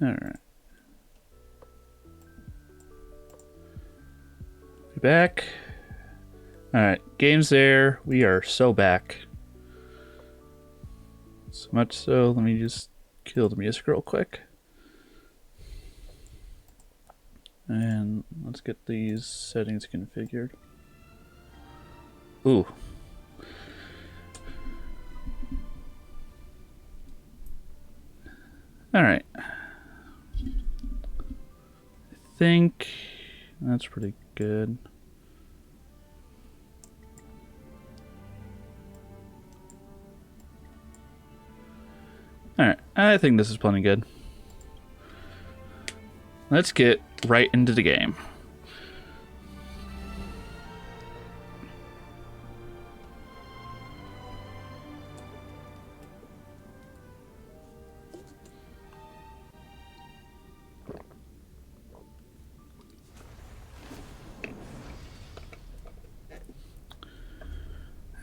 Alright. We back. Alright, game's there. We are so back. So much so, let me just kill the music real quick. And let's get these settings configured. Ooh. Alright. I think that's pretty good. Alright, I think this is plenty good. Let's get right into the game.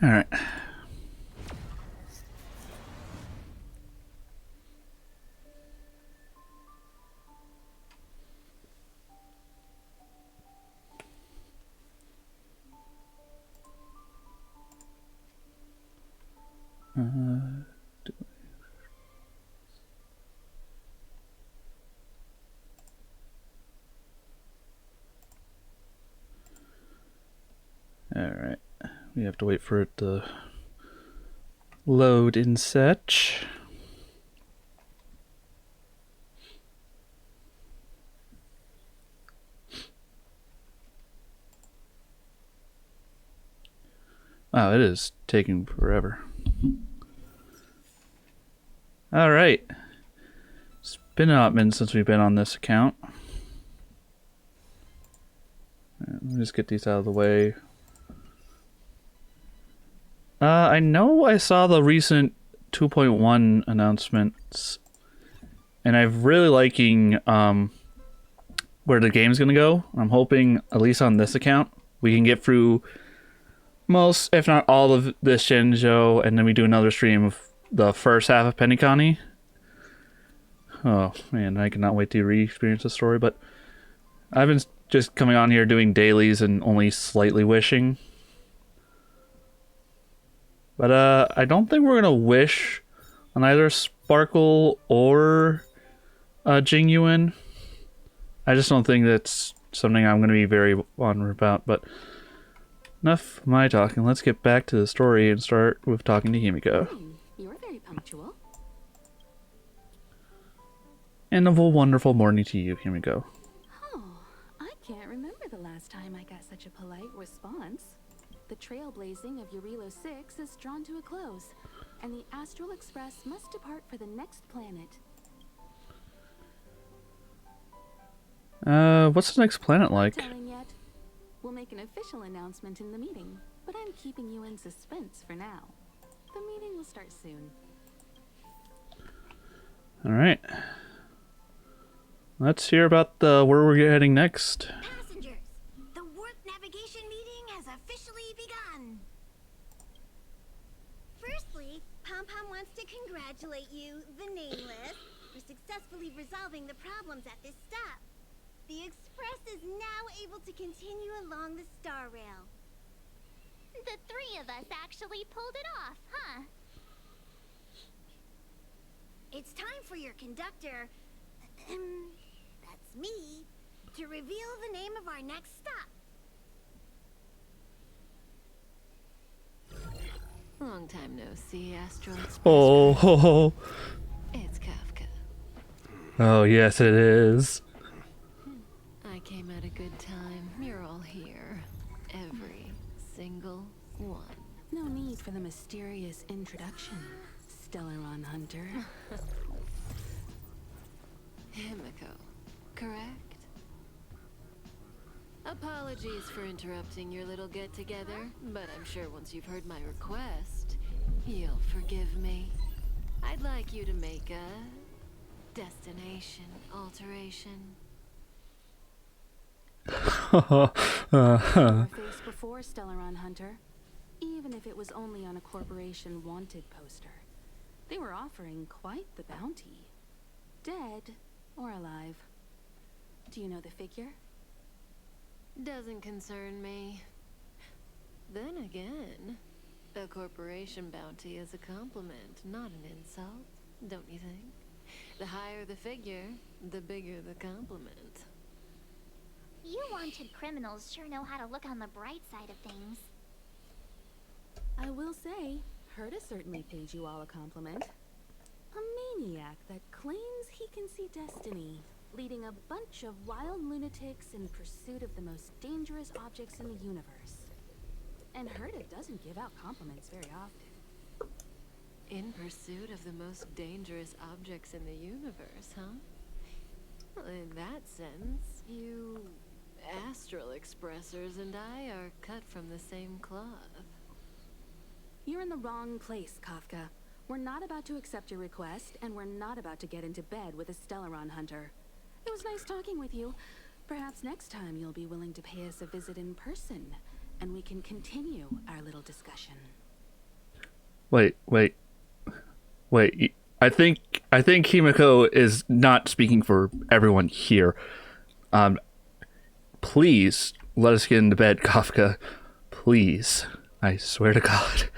Alright. Alright. We have to wait for it to load and such. Wow, it is taking forever. Alright. It's been a hot minute since we've been on this account. Let me just get these out of the way. I know I saw the recent 2.1 announcements, and I'm really liking where the game's gonna go. I'm hoping, at least on this account, we can get through most, if not all, of this Shinjo, and then we do another stream of the first half of Penny. Oh man, I cannot wait to re-experience the story, but I've been just coming on here doing dailies and only slightly wishing. But I don't think we're gonna wish on either Sparkle or Jingyuan. I just don't think that's something I'm gonna be very honored about. But enough of my talking. Let's get back to the story and start with talking to Himiko. You're very punctual. And a wonderful morning to you, Himiko. Oh, I can't remember the last time I got such a polite response. The trailblazing of Eurilo 6 is drawn to a close, and the Astral Express must depart for the next planet. What's the next planet like? Not telling yet. We'll make an official announcement in the meeting, but I'm keeping you in suspense for now. The meeting will start soon. Alright. Let's hear about where we're heading next. Passengers, the warp navigation meeting has officially begun. Firstly, Pom-Pom wants to congratulate you, the Nameless, for successfully resolving the problems at this stop. The Express is now able to continue along the StarRail. The three of us actually pulled it off, huh? It's time for your conductor, that's me, to reveal the name of our next stop. Long time no see, Astral Express. Oh, ho, ho. It's Kafka. Oh, yes, it is. I came at a good time. You're all here. Every single one. No need for the mysterious introduction, Stellaron Hunter. Himiko, correct? Apologies for interrupting your little get-together, but I'm sure once you've heard my request, you'll forgive me. I'd like you to make a destination alteration. Never faced before, Stellaron Hunter. Even if it was only on a corporation wanted poster. They were offering quite the bounty. Dead or alive. Do you know the figure? Doesn't concern me. Then again, a corporation bounty is a compliment, not an insult, don't you think? The higher the figure, the bigger the compliment. You wanted criminals sure know how to look on the bright side of things. I will say, Herta certainly paid you all a compliment. A maniac that claims he can see destiny, leading a bunch of wild lunatics in pursuit of the most dangerous objects in the universe. And Herta doesn't give out compliments very often. In pursuit of the most dangerous objects in the universe, huh? Well, in that sense, you astral expressors and I are cut from the same cloth. You're in the wrong place, Kafka. We're not about to accept your request, and we're not about to get into bed with a Stellaron hunter. It was nice talking with you. Perhaps next time you'll be willing to pay us a visit in person, and we can continue our little discussion. Wait. I think Himiko is not speaking for everyone here. Please let us get into bed, Kafka. Please. I swear to God.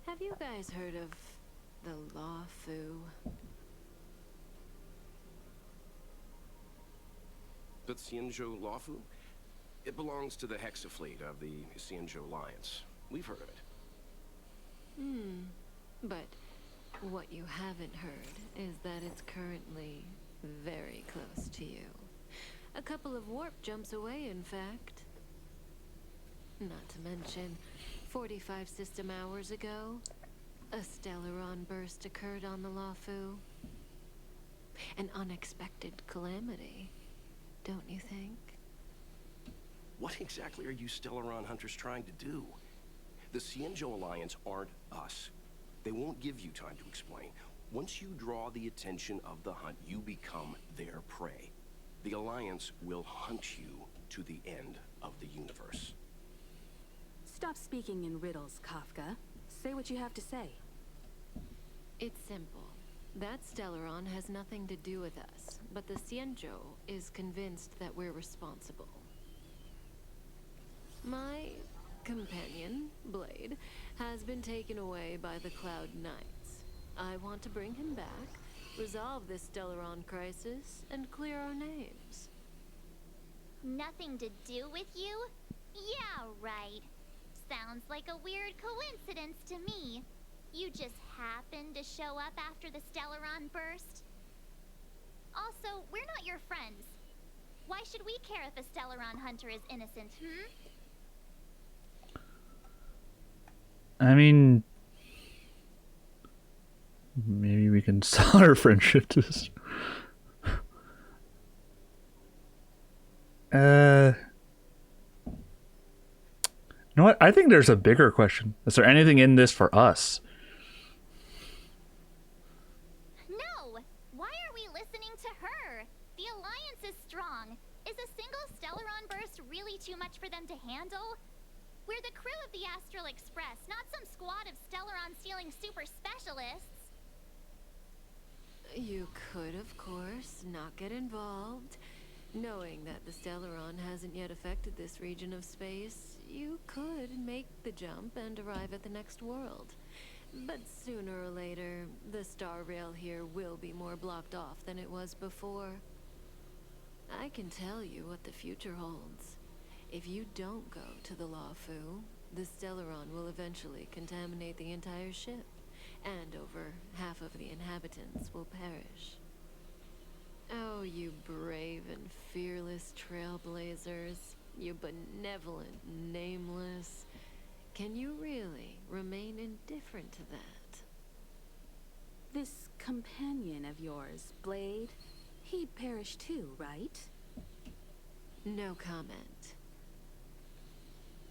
Have you guys heard of the LOUFU? The Xianzhou LOUFU? It belongs to the Hexafleet of the Xianzhou Alliance. We've heard of it. But what you haven't heard is that it's currently very close to you. A couple of warp jumps away, in fact. Not to mention, 45 system hours ago, a Stellaron burst occurred on the LOUFU. An unexpected calamity, don't you think? What exactly are you Stellaron hunters trying to do? The Xianzhou Alliance aren't us. They won't give you time to explain. Once you draw the attention of the hunt, you become their prey. The Alliance will hunt you to the end of the universe. Stop speaking in riddles, Kafka. Say what you have to say. It's simple. That Stellaron has nothing to do with us, but the Xianzhou is convinced that we're responsible. My companion, Blade, has been taken away by the Cloud Knights. I want to bring him back, resolve this Stellaron crisis, and clear our names. Nothing to do with you? Yeah, right. Sounds like a weird coincidence to me. You just happened to show up after the Stellaron burst? Also, we're not your friends. Why should we care if a Stellaron hunter is innocent, I mean, maybe we can sell our friendship to this. You know what? I think there's a bigger question. Is there anything in this for us? No! Why are we listening to her? The Alliance is strong. Is a single Stellaron burst really too much for them to handle? We're the crew of the Astral Express, not some squad of Stellaron-stealing super specialists. You could, of course, not get involved. Knowing that the Stellaron hasn't yet affected this region of space, you could make the jump and arrive at the next world. But sooner or later, the StarRail here will be more blocked off than it was before. I can tell you what the future holds. If you don't go to the LOUFU, the Stellaron will eventually contaminate the entire ship, and over half of the inhabitants will perish. Oh, you brave and fearless trailblazers, you benevolent nameless. Can you really remain indifferent to that? This companion of yours, Blade, he'd perish too, right? No comment.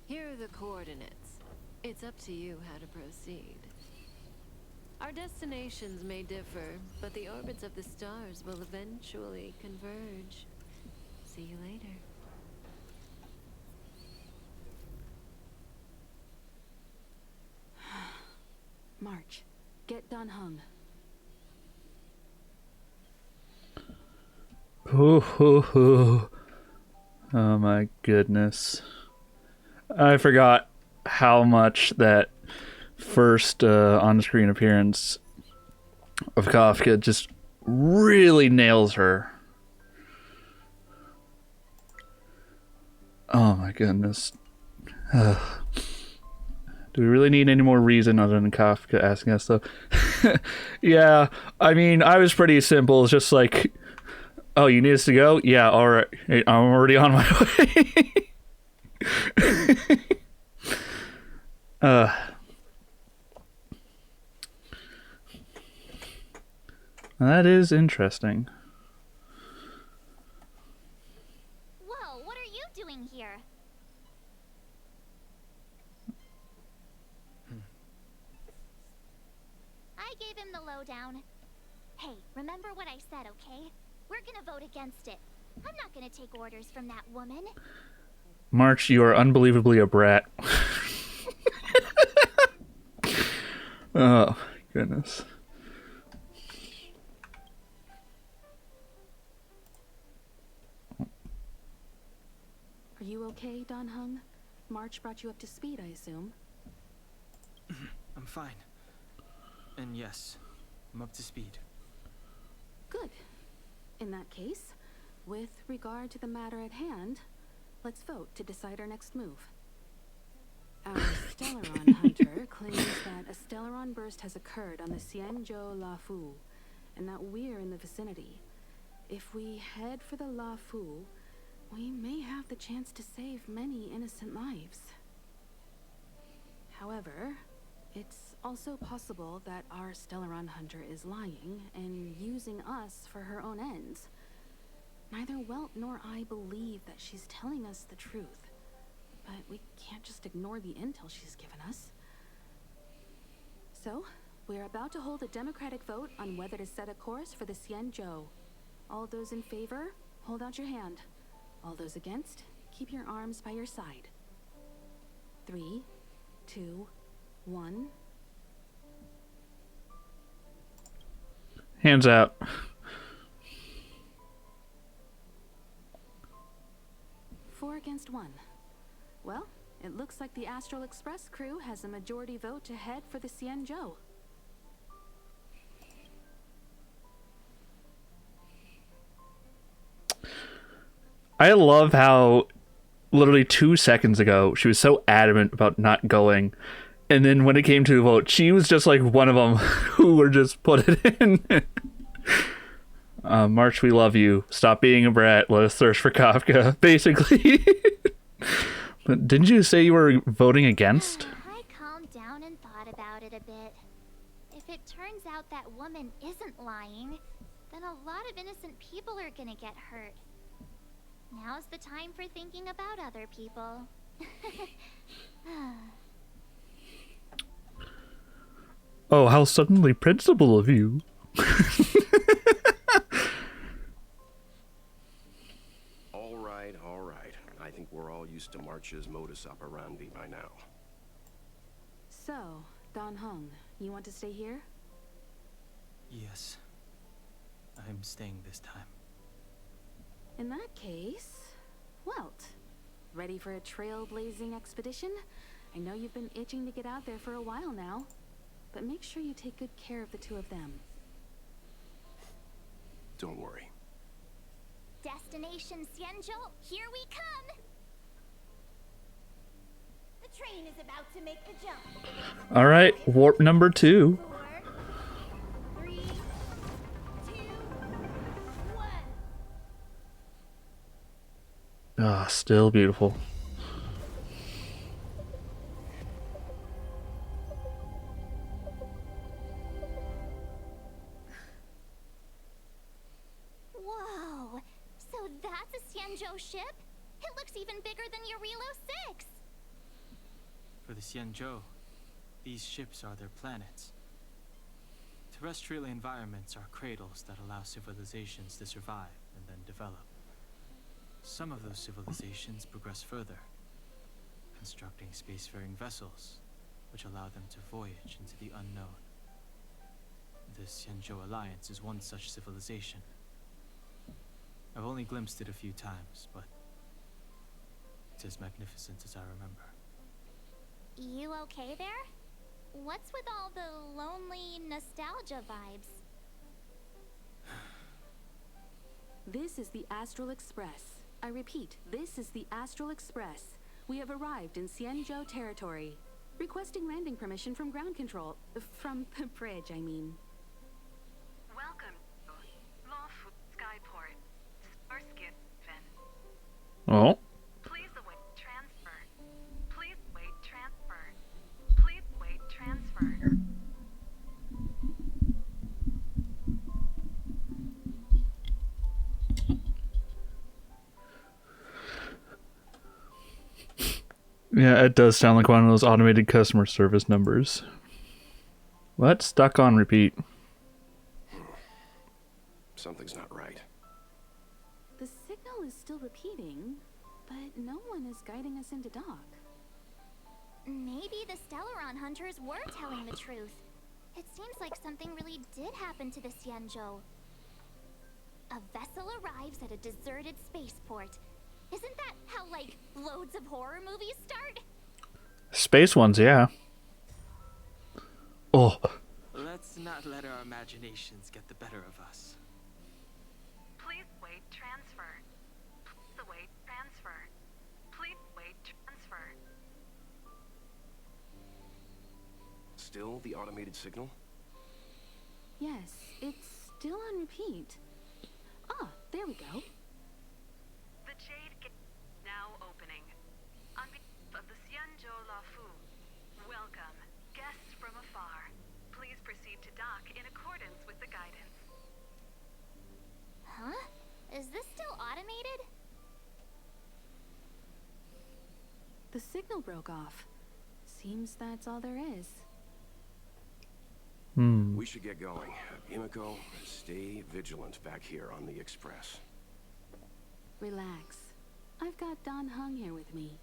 Here are the coordinates. It's up to you how to proceed. Our destinations may differ, but the orbits of the stars will eventually converge. See you later. March, get Dan Heng. Hoo, hoo, hoo. Oh my goodness. I forgot how much that first on-screen appearance of Kafka just really nails her. Oh my goodness. Do we really need any more reason other than Kafka asking us though? Yeah, I mean, I was pretty simple. It's just like, oh, you need us to go? Yeah, alright. I'm already on my way. That is interesting. Whoa, what are you doing here? I gave him the lowdown. Hey, remember what I said, okay? We're gonna vote against it. I'm not gonna take orders from that woman. March, you are unbelievably a brat. Oh, goodness. Are you okay, Don Hung? March brought you up to speed, I assume. I'm fine. And yes, I'm up to speed. Good. In that case, with regard to the matter at hand, let's vote to decide our next move. Our Stellaron hunter claims that a Stellaron burst has occurred on the Xianzhou LOUFU, and that we're in the vicinity. If we head for the LOUFU, we may have the chance to save many innocent lives. However, it's also possible that our Stellaron hunter is lying and using us for her own ends. Neither Welt nor I believe that she's telling us the truth, but we can't just ignore the intel she's given us. So, we're about to hold a democratic vote on whether to set a course for the Xianzhou. All those in favor, hold out your hand. All those against, keep your arms by your side. 3, 2, 1. Hands out. Four against 1. Well, it looks like the Astral Express crew has a majority vote to head for the Xianzhou. I love how literally 2 seconds ago she was so adamant about not going, and then when it came to the vote, she was just like one of them who were just put it in. March, we love you. Stop being a brat. Let us thirst for Kafka, basically. But didn't you say you were voting against? I calmed down and thought about it a bit. If it turns out that woman isn't lying, then a lot of innocent people are gonna get hurt. Now's the time for thinking about other people. Oh, how suddenly principled of you. All right, all right. I think we're all used to March's modus operandi by now. So, Don Hung, you want to stay here? Yes. I'm staying this time. In that case, Welt, ready for a trailblazing expedition? I know you've been itching to get out there for a while now, but make sure you take good care of the two of them. Don't worry. Destination Xianzhou, here we come! The train is about to make the jump. All right, warp number 2. 4, 3, 2, 1. Ah, still beautiful. Whoa! So that's a Xianzhou ship? It looks even bigger than Eurilo 6! For the Xianzhou, these ships are their planets. Terrestrial environments are cradles that allow civilizations to survive and then develop. Some of those civilizations progress further, constructing spacefaring vessels, which allow them to voyage into the unknown. The Xianzhou Alliance is one such civilization. I've only glimpsed it a few times, but it's as magnificent as I remember. You okay there? What's with all the lonely nostalgia vibes? This is the Astral Express. I repeat, this is the Astral Express. We have arrived in Xianzhou territory. Requesting landing permission from ground control. From the bridge, I mean. Welcome to LOUFU Skyport. Starskin. Oh. Please await transfer. Please wait transfer. Please wait transfer. Yeah, it does sound like one of those automated customer service numbers. What? Stuck on repeat. Something's not right. The signal is still repeating, but no one is guiding us into dock. Maybe the Stellaron hunters were telling the truth. It seems like something really did happen to the Xianzhou. A vessel arrives at a deserted spaceport. Isn't that how, like, loads of horror movies start? Space ones, yeah. Oh. Let's not let our imaginations get the better of us. Please wait transfer. Please await transfer. Please wait transfer. Still the automated signal? Yes, it's still on repeat. Ah, there we go. The Jade Gate now opening. On behalf of the Xianzhou LOUFU, welcome, guests from afar. Please proceed to dock in accordance with the guidance. Huh? Is this still automated? The signal broke off. Seems that's all there is. We should get going. Himiko, stay vigilant back here on the Express. Relax. I've got Don Hung here with me.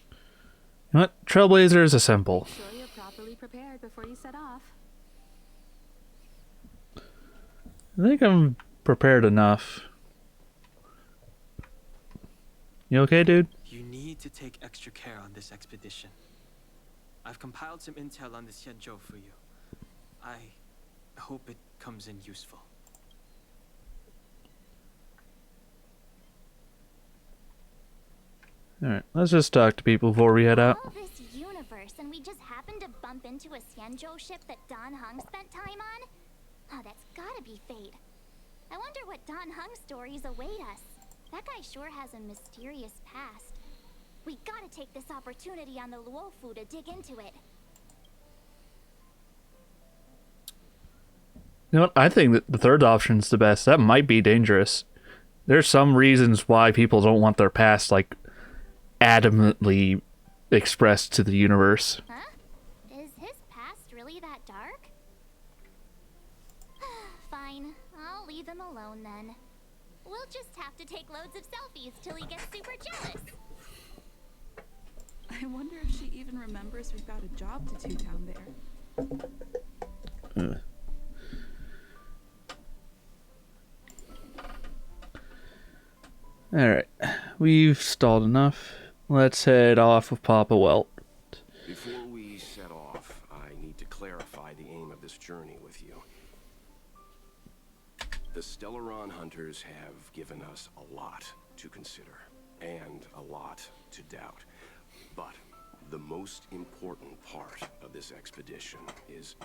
You know what? Trailblazers assemble. Make sure you're properly prepared before you set off. I think I'm prepared enough. You okay, dude? You need to take extra care on this expedition. I've compiled some intel on the Xianzhou for you. I hope it comes in useful. Alright, let's just talk to people before we head out. All this universe, and we just happened to bump into a Xianzhou ship that Don Hung spent time on? Oh, that's gotta be fate. I wonder what Don Hung's stories await us. That guy sure has a mysterious past. We gotta take this opportunity on the LOUFU to dig into it. You know what? I think that the third option's the best. That might be dangerous. There's some reasons why people don't want their past, like, adamantly expressed to the universe. Huh? Is his past really that dark? Fine, I'll leave him alone then. We'll just have to take loads of selfies till he gets super jealous. I wonder if she even remembers we've got a job to do down there. Alright, we've stalled enough. Let's head off with Papa Welt. Before we set off, I need to clarify the aim of this journey with you. The Stellaron hunters have given us a lot to consider, and a lot to doubt. But the most important part of this expedition is...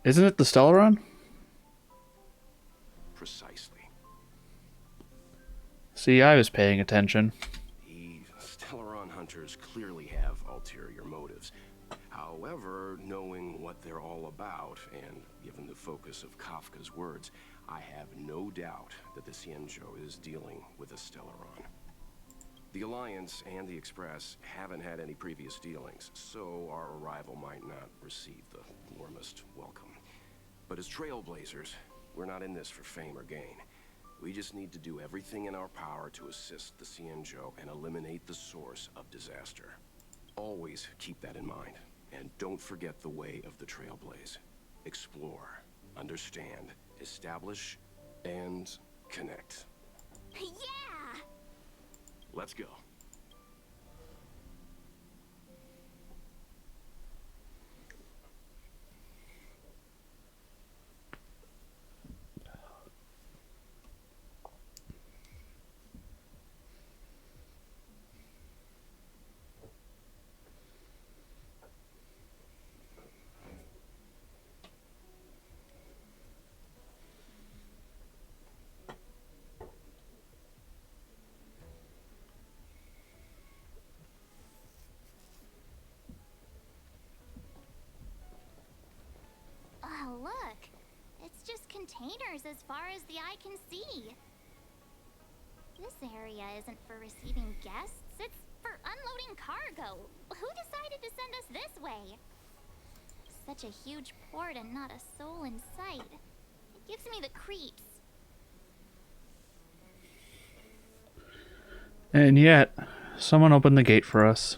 Isn't it the Stellaron? Precisely. See, I was paying attention. The Stellaron hunters clearly have ulterior motives. However, knowing what they're all about, and given the focus of Kafka's words, I have no doubt that the Xianzhou is dealing with a Stellaron. The Alliance and the Express haven't had any previous dealings, so our arrival might not receive the warmest welcome. But as trailblazers, we're not in this for fame or gain. We just need to do everything in our power to assist the Xianzhou and eliminate the source of disaster. Always keep that in mind. And don't forget the way of the Trailblaze. Explore, understand, establish, and connect. Yeah! Let's go. Oh, look. It's just containers as far as the eye can see. This area isn't for receiving guests, it's for unloading cargo. Who decided to send us this way? Such a huge port and not a soul in sight. It gives me the creeps. And yet, someone opened the gate for us.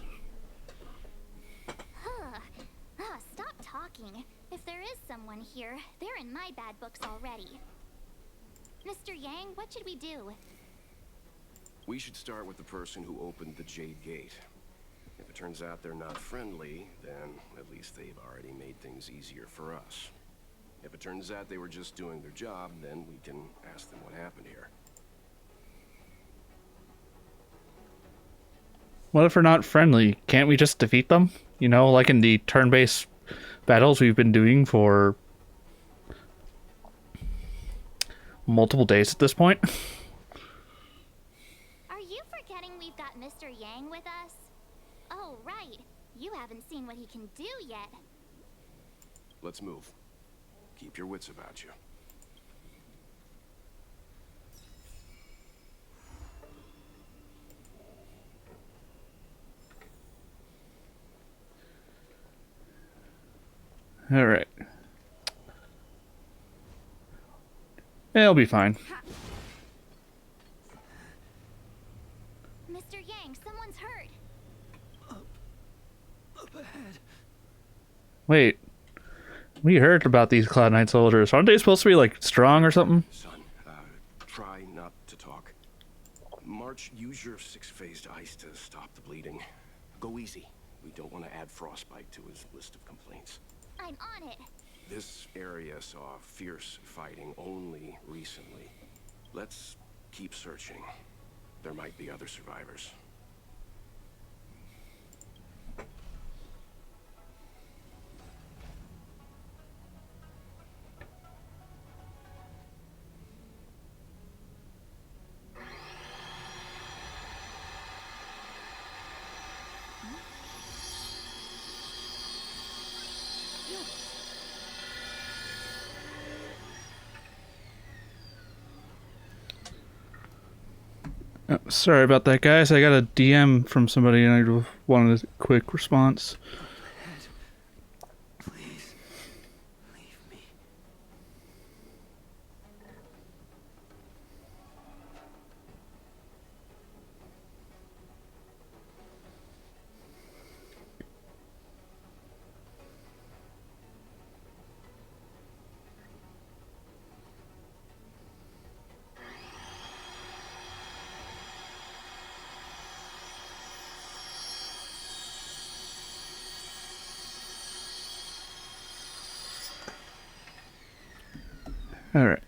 Stop talking. If there is someone here, they're in my bad books already. Mr. Yang, what should we do? We should start with the person who opened the Jade Gate. If it turns out they're not friendly, then at least they've already made things easier for us. If it turns out they were just doing their job, then we can ask them what happened here. What if we're not friendly? Can't we just defeat them? You know, like in the turn-based battles we've been doing for multiple days at this point. Are you forgetting we've got Mr. Yang with us? Oh, right. You haven't seen what he can do yet. Let's move. Keep your wits about you. All right. It'll be fine. Mr. Yang, someone's hurt. Up ahead. Wait. We heard about these Cloud Knight soldiers. Aren't they supposed to be, like, strong or something? Son, try not to talk. March, use your 6-phased ice to stop the bleeding. Go easy. We don't want to add frostbite to his list of complaints. I'm on it. This area saw fierce fighting only recently. Let's keep searching. There might be other survivors. Oh, sorry about that, guys. I got a DM from somebody and I wanted a quick response. Please, leave me. All right.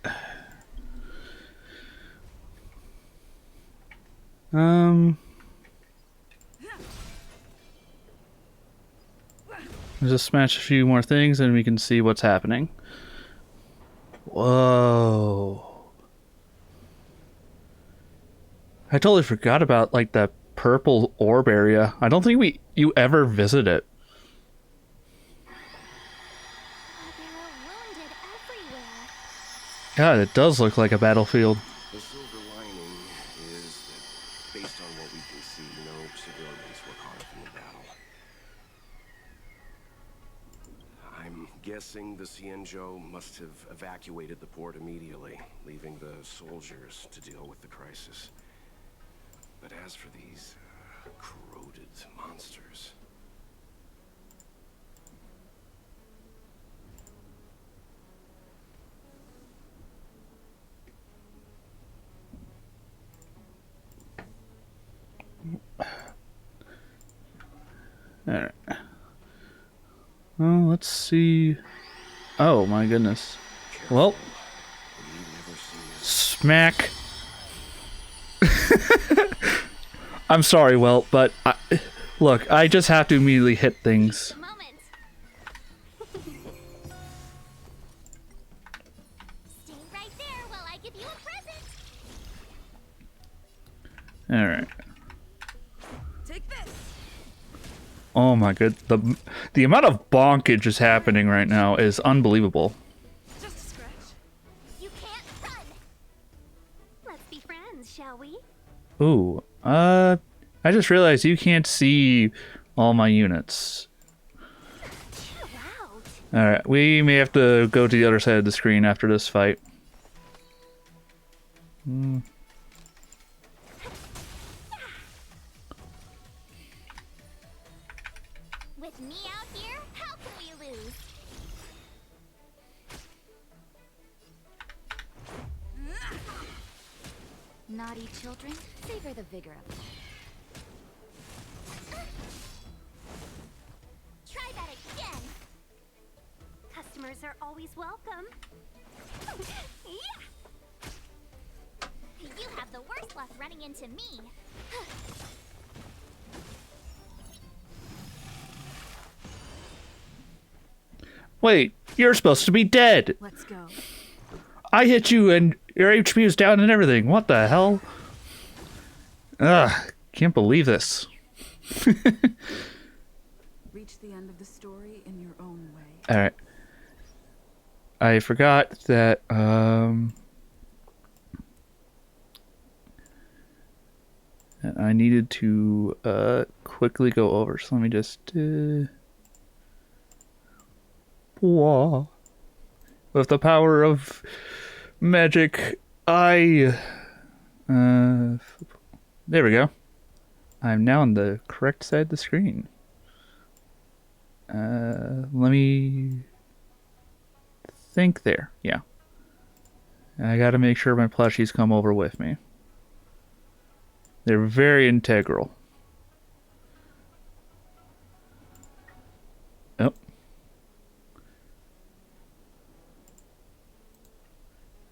Let's just smash a few more things and we can see what's happening. Whoa. I totally forgot about, like, the purple orb area. I don't think you ever visit it. There are wounded everywhere. God, it does look like a battlefield. The silver lining is that, based on what we can see, no civilians were caught up in the battle. I'm guessing the Xianzhou must have evacuated the port immediately, leaving the soldiers to deal with the crisis. But as for these corroded monsters, Alright. Well, let's see. Oh my goodness. Well. Smack. I'm sorry, Welt, but look, I just have to immediately hit things. The moment. Stay right there while I give you a present. Alright. Take this. Oh my god. The amount of bonkage is happening right now is unbelievable. Just a scratch. You can't run. Let's be friends, shall we? Ooh. I just realized you can't see all my units. Chill out. Alright, we may have to go to the other side of the screen after this fight. With me out here, how can we lose? Naughty children, savor the vigor of life. Try that again. Customers are always welcome. Yeah. You have the worst luck running into me. Wait, you're supposed to be dead! Let's go. I hit you and your HP is down and everything. What the hell? Ugh, can't believe this. Reach the end of the story in your own way. Alright. I forgot that, I needed to, quickly go over, so let me just, Wah. With the power of magic, there we go. I'm now on the correct side of the screen. Let me think there. Yeah. I gotta make sure my plushies come over with me. They're very integral. Oh.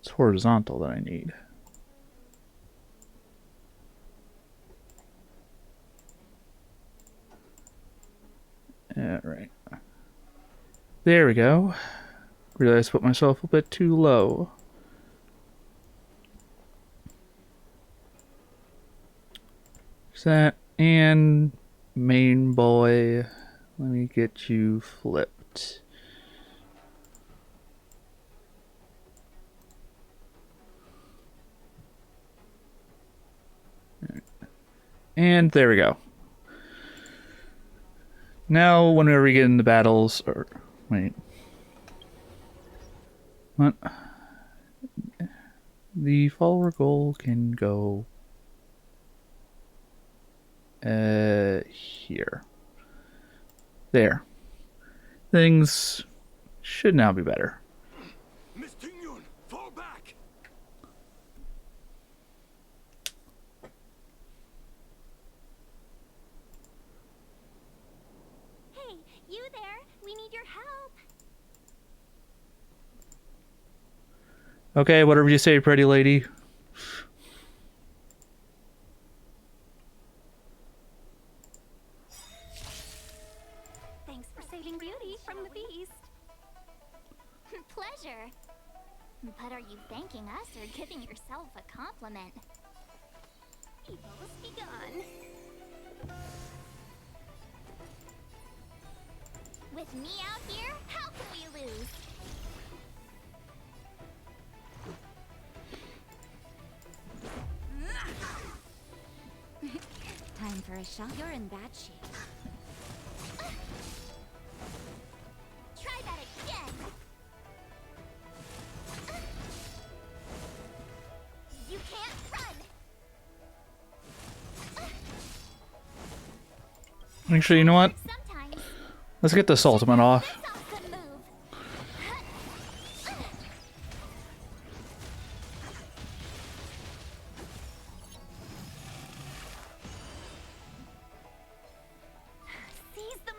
It's horizontal that I need. Alright. There we go. Realized I put myself a bit too low. There's that. And main boy. Let me get you flipped. And there we go. Now, whenever we get into battles, or wait, what? The follower goal can go here. There. Things should now be better. Miss Tingyun, fall back! Hey, you there? We need your help. Okay, whatever you say, pretty lady. Thanks for saving Beauty from the beast. Pleasure. But are you thanking us or giving yourself a compliment? Evil's begun. With me out here, how can we lose? Time for a shot. You're in bad shape. Try that again. You can't run. Actually, you know what? Sometimes Let's get this ultimate off. this awesome move. Seize the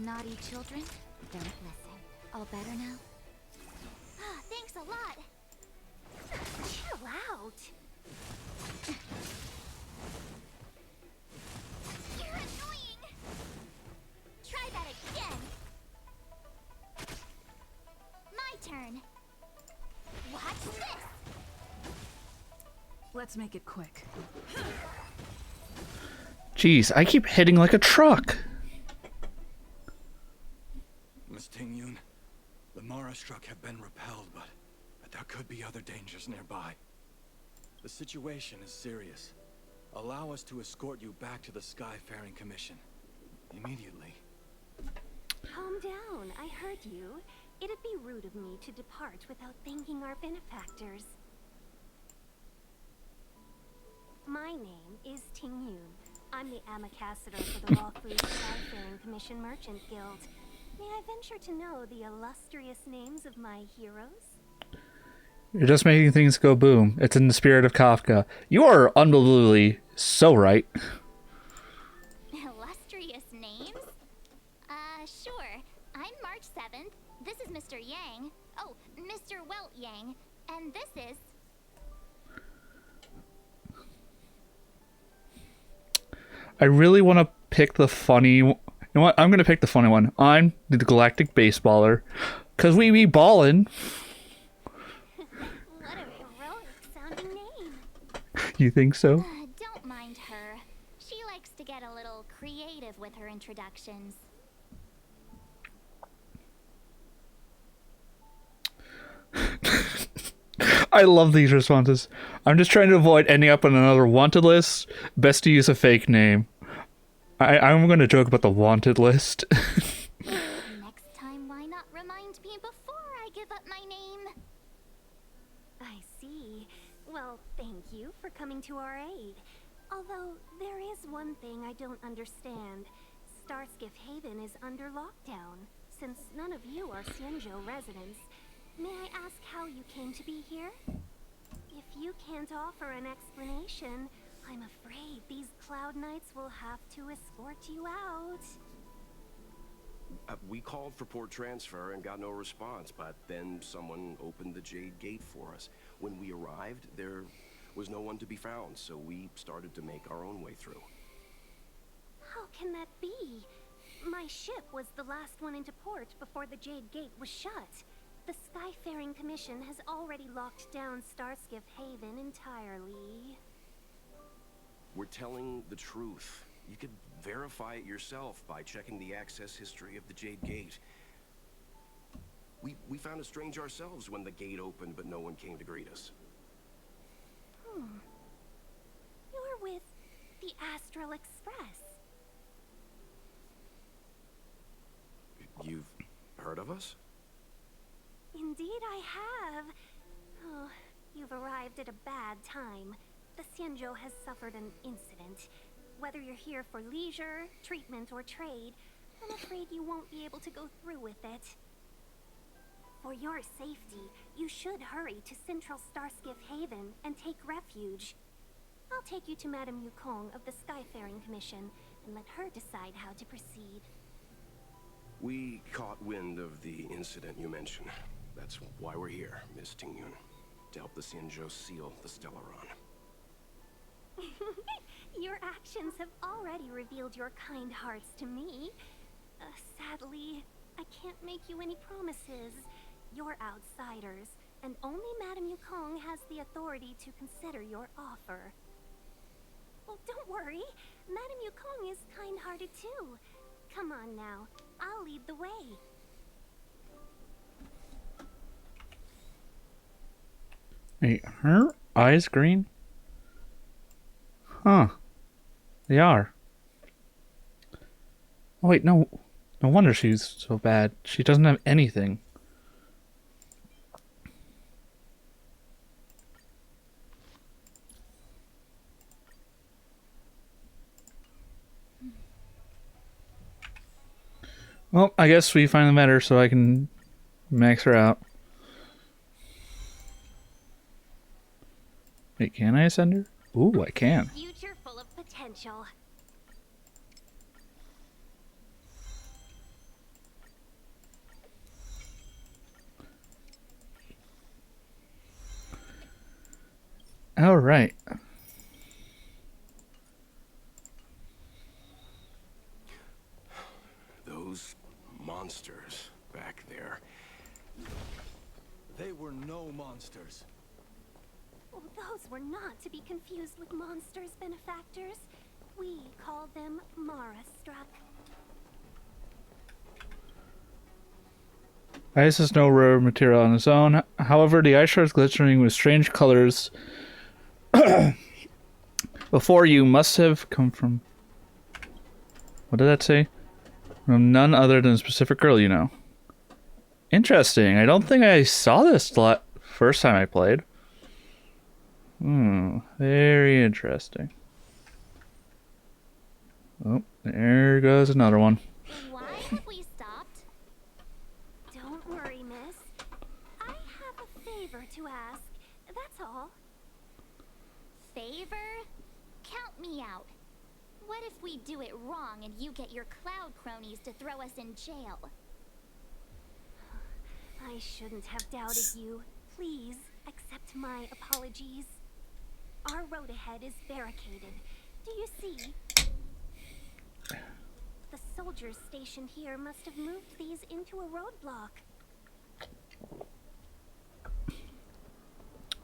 naughty children. Don't listen. All better now? Thanks a lot. Chill out. You're annoying. Try that again. My turn. Watch this. Let's make it quick. Jeez, I keep hitting like a truck. Miss Ting-Yun, the Mara struck have been repelled, but there could be other dangers nearby. The situation is serious. Allow us to escort you back to the Skyfaring Commission. Immediately. Calm down, I heard you. It'd be rude of me to depart without thanking our benefactors. My name is Ting-Yun. I'm the ambassador for the LOUFU Skyfaring Commission Merchant Guild. May I venture to know the illustrious names of my heroes? You're just making things go boom. It's in the spirit of Kafka. You are unbelievably so right. Illustrious names? Sure. I'm March 7th. This is Mr. Yang. Oh, Mr. Welt Yang. And this is... I really want to pick the funny... You know what? I'm going to pick the funny one. I'm the Galactic Baseballer. Because we be ballin'. What a heroic-sounding name. You think so? Don't mind her. She likes to get a little creative with her introductions. I love these responses. I'm just trying to avoid ending up on another wanted list. Best to use a fake name. I'm going to joke about the wanted list. Next time, why not remind me before I give up my name? I see. Well, thank you for coming to our aid. Although, there is one thing I don't understand. Starskiff Haven is under lockdown. Since none of you are Xianzhou residents, may I ask how you came to be here? If you can't offer an explanation, I'm afraid these Cloud Knights will have to escort you out. We called for port transfer and got no response, but then someone opened the Jade Gate for us. When we arrived, there was no one to be found, so we started to make our own way through. How can that be? My ship was the last one into port before the Jade Gate was shut. The Skyfaring Commission has already locked down Starskiff Haven entirely. We're telling the truth. You could verify it yourself by checking the access history of the Jade Gate. We found it strange ourselves when the gate opened, but no one came to greet us. You're with the Astral Express. You've heard of us? Indeed I have. Oh, you've arrived at a bad time. The Xianzhou has suffered an incident. Whether you're here for leisure, treatment, or trade, I'm afraid you won't be able to go through with it. For your safety, you should hurry to Central Starskiff Haven and take refuge. I'll take you to Madame Yukong of the Skyfaring Commission and let her decide how to proceed. We caught wind of the incident you mentioned. That's why we're here, Miss Ting-Yun. To help the Xianzhou seal the Stellaron. Your actions have already revealed your kind hearts to me. Sadly, I can't make you any promises. You're outsiders, and only Madame Yukong has the authority to consider your offer. Well, don't worry. Madame Yukong is kind-hearted too. Come on now, I'll lead the way. Wait, her eyes green? Huh. They are. Oh wait, no. No wonder she's so bad. She doesn't have anything. Well, I guess we finally met her, so I can max her out. Wait, can I ascend her? Ooh, I can. Future full of potential. All right. Those monsters back there. They were no monsters. Oh, those were not to be confused with monsters, benefactors. We call them Mara-struck. Ice is no rare material on its own. However, the ice shards glittering with strange colors before you must have come from... What did that say? From none other than a specific girl you know. Interesting. I don't think I saw this first time I played. Very interesting. Oh, there goes another one. Why have we stopped? Don't worry, miss. I have a favor to ask. That's all. Favor? Count me out. What if we do it wrong and you get your cloud cronies to throw us in jail? I shouldn't have doubted you. Please accept my apologies. Our road ahead is barricaded. Do you see? The soldiers stationed here must have moved these into a roadblock.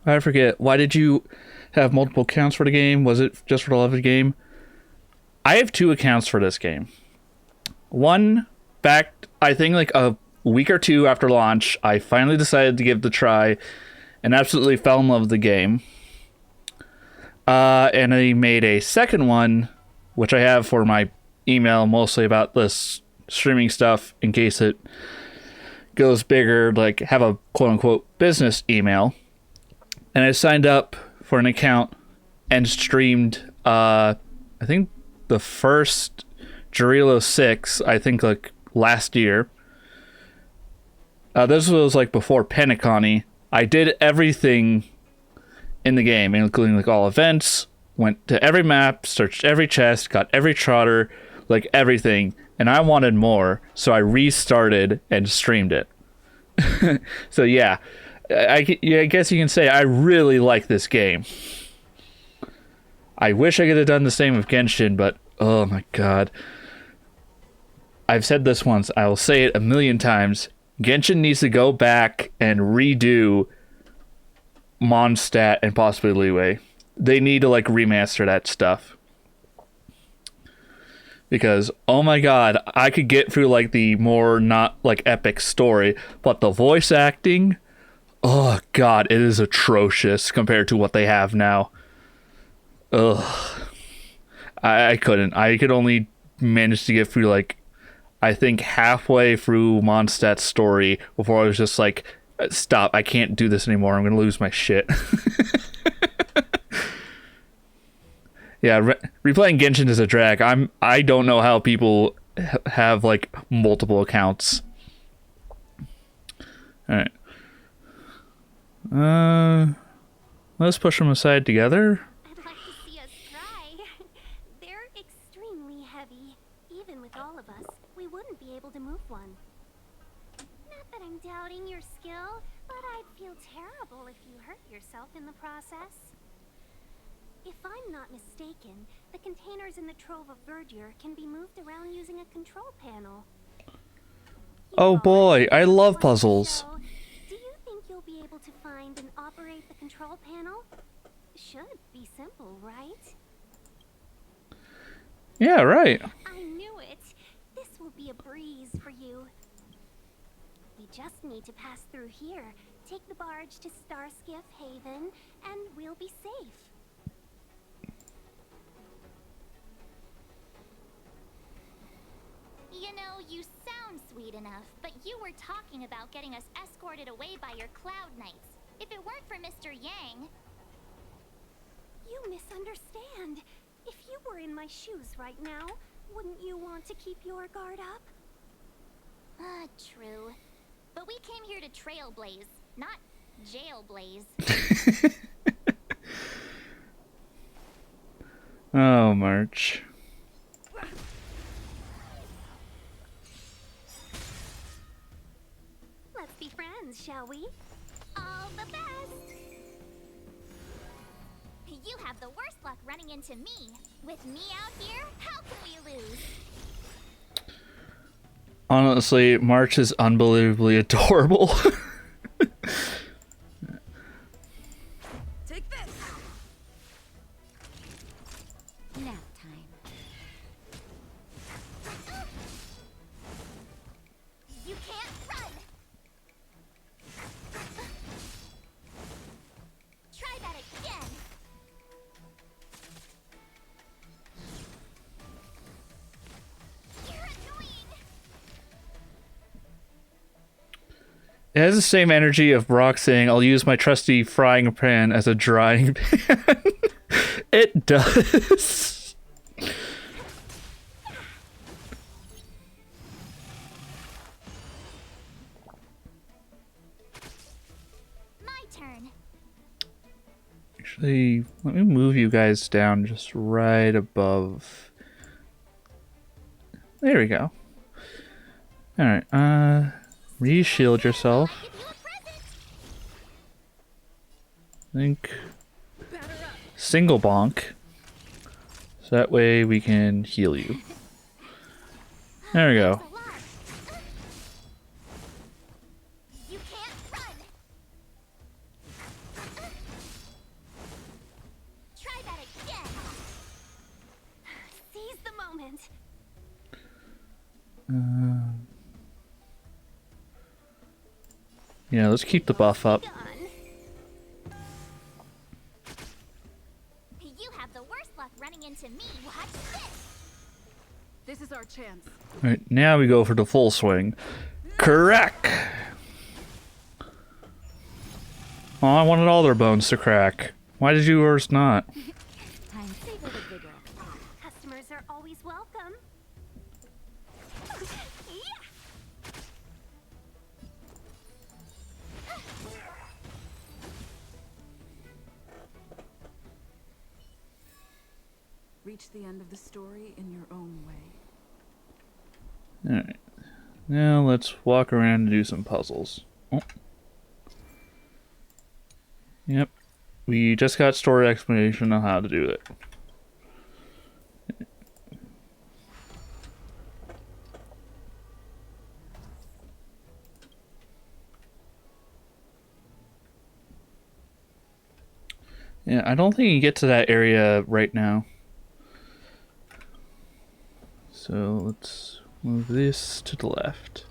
I forget. Why did you have multiple accounts for the game? Was it just for the love of the game? I have 2 accounts for this game. One, back, I think like a week or 2 after launch, I finally decided to give it a try and absolutely fell in love with the game. And I made a second one, which I have for my email, mostly about this streaming stuff in case it goes bigger, like have a quote-unquote business email. And I signed up for an account and streamed, I think the first Jarilo 6, I think like last year. This was like before Penacony. I did everything in the game, including like all events, went to every map, searched every chest, got every trotter, like everything, and I wanted more, so I restarted and streamed it. So yeah, I guess you can say I really like this game. I wish I could have done the same with Genshin, but oh my god. I've said this once, I will say it a million times. Genshin needs to go back and redo Mondstadt and possibly Liyue. They need to like remaster that stuff. Because, oh my god, I could get through like the more not like epic story, but the voice acting, oh god, it is atrocious compared to what they have now. Ugh. I couldn't. I could only manage to get through like, I think halfway through Mondstadt's story before I was just like, stop, I can't do this anymore, I'm gonna lose my shit. Yeah, replaying Genshin is a drag. I don't know how people have like multiple accounts. All right. Let's push them aside together. I'd like to see us try. They're extremely heavy. Even with all of us, we wouldn't be able to move one. Not that I'm doubting your skill, but I'd feel terrible if you hurt yourself in the process. If I'm not mistaken, the containers in the Trove of Verdure can be moved around using a control panel. Oh boy, I love puzzles. Do you think you'll be able to find and operate the control panel? Should be simple, right? Yeah, right. I knew it. This will be a breeze for you. We just need to pass through here, take the barge to Starskiff Haven, and we'll be safe. You know, you sound sweet enough, but you were talking about getting us escorted away by your Cloud Knights. If it weren't for Mr. Yang... You misunderstand. If you were in my shoes right now, wouldn't you want to keep your guard up? True. But we came here to trailblaze, not jailblaze. Oh, March. Let's be friends, shall we? All the best! You have the worst luck running into me. With me out here, how can we lose? Honestly, March is unbelievably adorable. Take this. Nap time. You can't run. Try that again. You're annoying. It has the same energy of Brock saying, I'll use my trusty frying pan as a drying pan. It does. My turn. Actually, let me move you guys down just right above. There we go. Alright, re-shield yourself. Give you a present. I think single bonk. So that way we can heal you. There we go. Thanks a lot. You can't run. Try that again. Seize the moment. Yeah, let's keep the buff up. Done. You have the worst luck running into me. Watch this. This is our chance. Alright, now we go for the full swing. Crack! Oh, I wanted all their bones to crack. Why did yours not? Time to savor the vigor. Customers are always welcome. Yeah. Reach the end of the story in your own way. Alright. Now let's walk around and do some puzzles. Oh. Yep. We just got story explanation on how to do it. Yeah, I don't think you can get to that area right now. So let's move this to the left.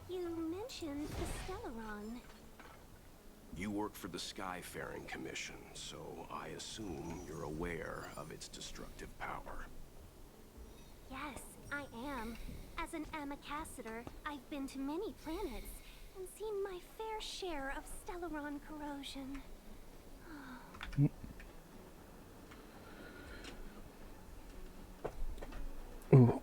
You mentioned the Stellaron. You work for the Skyfaring Commission, so I assume you're aware of its destructive power. Yes, I am. As an Amicassator, I've been to many planets and seen my fair share of Stellaron corrosion. Ooh.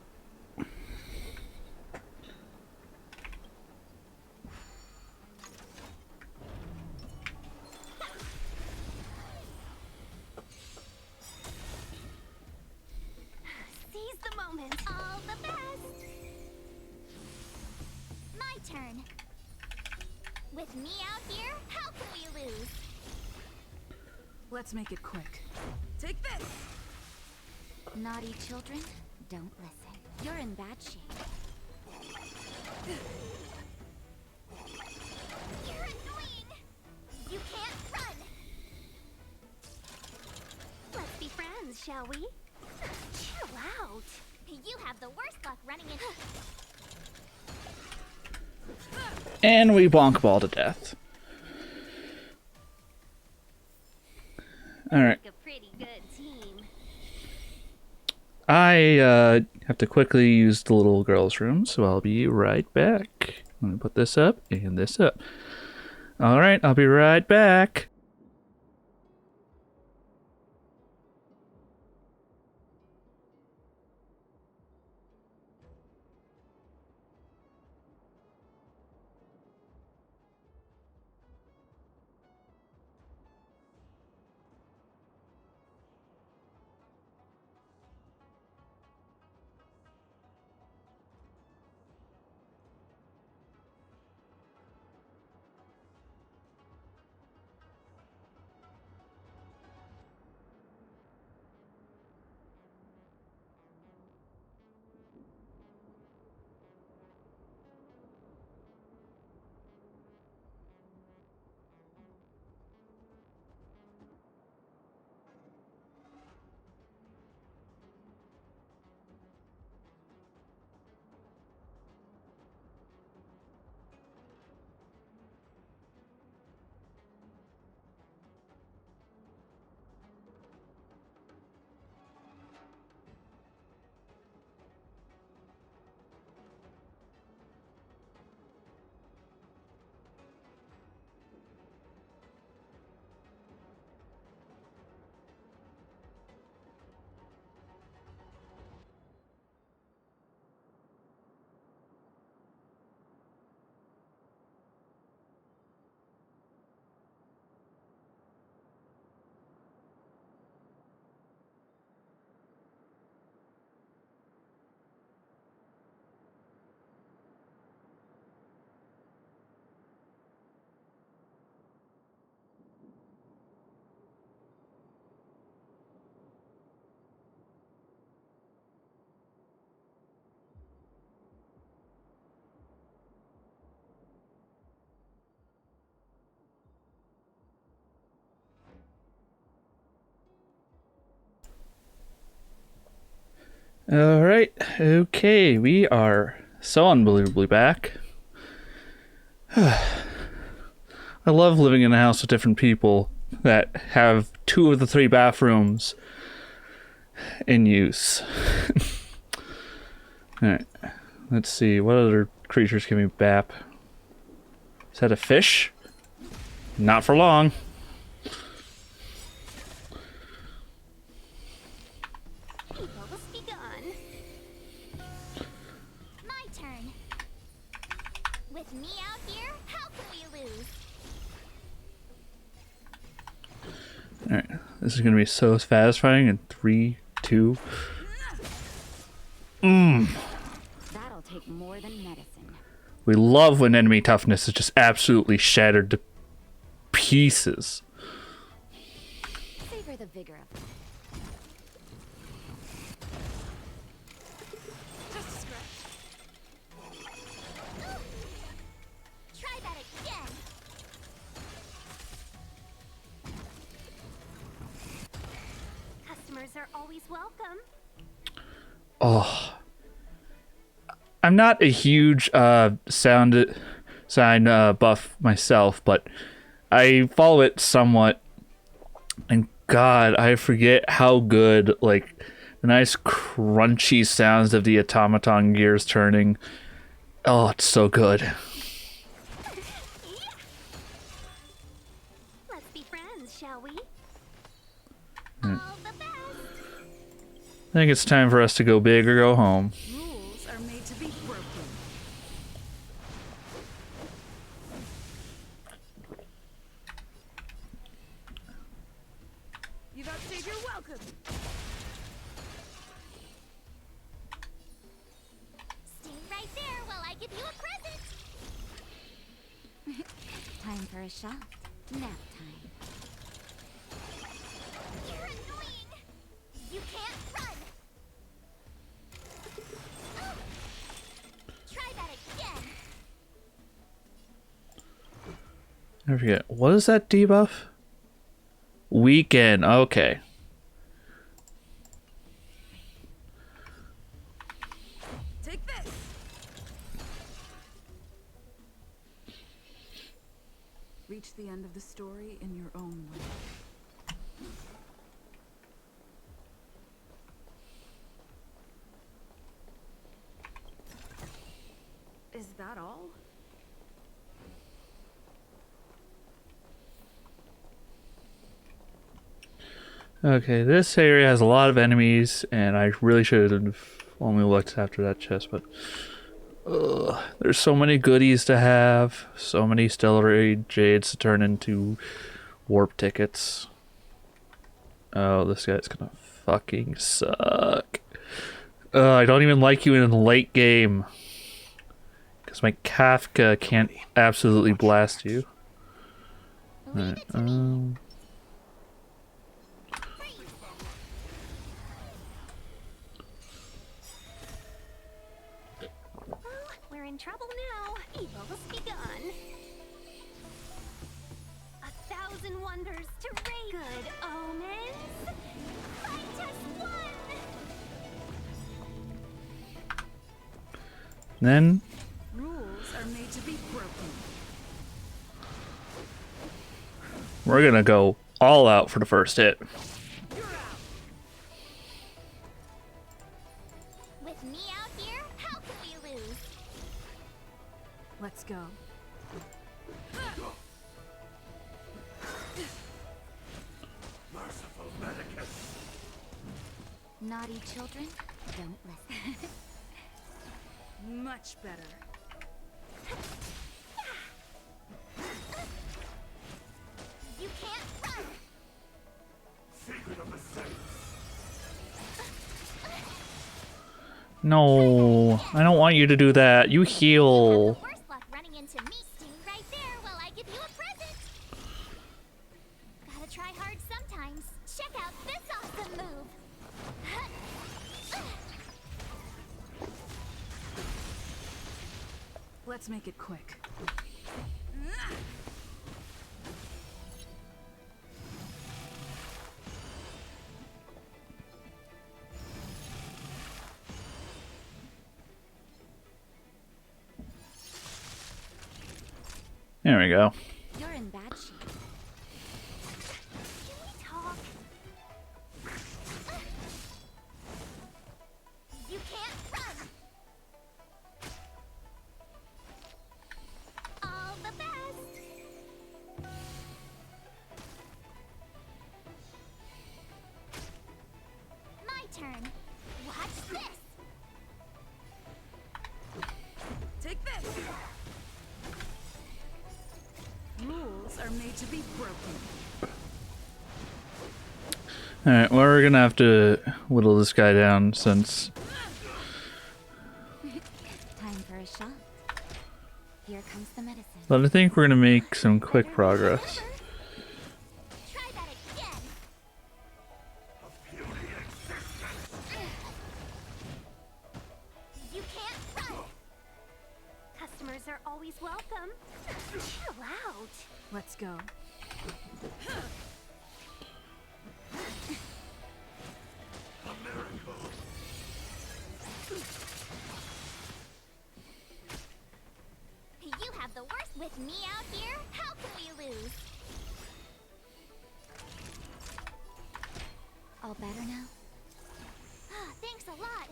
Seize the moment. All the best. My turn. With me out here, how can we lose? Let's make it quick. Take this! Naughty children, don't listen. You're in bad shape. You're annoying. You can't run. Let's be friends, shall we? Chill out. You have the worst luck running into. And we bonk ball to death. Alright. Make a pretty good team. I have to quickly use the little girl's room, so I'll be right back. Let me put this up and this up. Alright, I'll be right back. All right. Okay, we are so unbelievably back. I love living in a house with different people that have 2 of the 3 bathrooms in use. Alright. Let's see. What other creatures can we bap? Is that a fish? Not for long. Bubbles begun. My turn. With me out here, how can we lose? Alright. This is going to be so satisfying in 3, 2. That'll take more than medicine. We love when enemy toughness is just absolutely shattered to pieces. Savor the vigor of it. Try that again. Customers are always welcome. Oh. I'm not a huge sound sign buff myself, but I follow it somewhat. And God, I forget how good, like, the nice crunchy sounds of the automaton gears turning. Oh, it's so good. Let's be friends, shall we? All the best. I think it's time for us to go big or go home. Rules are made to be broken. You've outstayed your welcome. Stay right there while I give you a present. Time for a shot. Nap time. You're annoying. You can't run. Oh. Try that again. I forget. What is that debuff? Weekend. Okay. Take this. Reach the end of the story in your own way. Is that all? Okay, this area has a lot of enemies, and I really should have only looked after that chest, but there's so many goodies to have, so many stellar jades to turn into warp tickets. Oh, this guy's gonna fucking suck. I don't even like you in the late game, because my Kafka can't absolutely blast you. Leave it to me. We're in trouble now. Evil has begun. 1,000 wonders to raise. Good omens. Fight just one. Then Rules are made to be broken. we're gonna go all out for the first hit. With me out here, how can we lose? Let's go. Naughty children, don't listen. Much better. You can't run. No, I don't want you to do that. You Have heal. the worst luck running into me. Stay right there while I give you a present. Gotta try hard sometimes. Check out this awesome move. Let's make it quick. There we go. You're in bad shape. Can we talk? You can't run! All the best! My turn. Watch this. Take this! Rules are made to be broken. Alright, well, we're gonna have to whittle this guy down since... Time for a shot. Here comes the medicine. But I think we're gonna make some quick progress. Try that again. You can't run! Customers are always welcome. Chill out. Let's go. You have the worst with me out here. How can we lose? All better now? Ah, thanks a lot.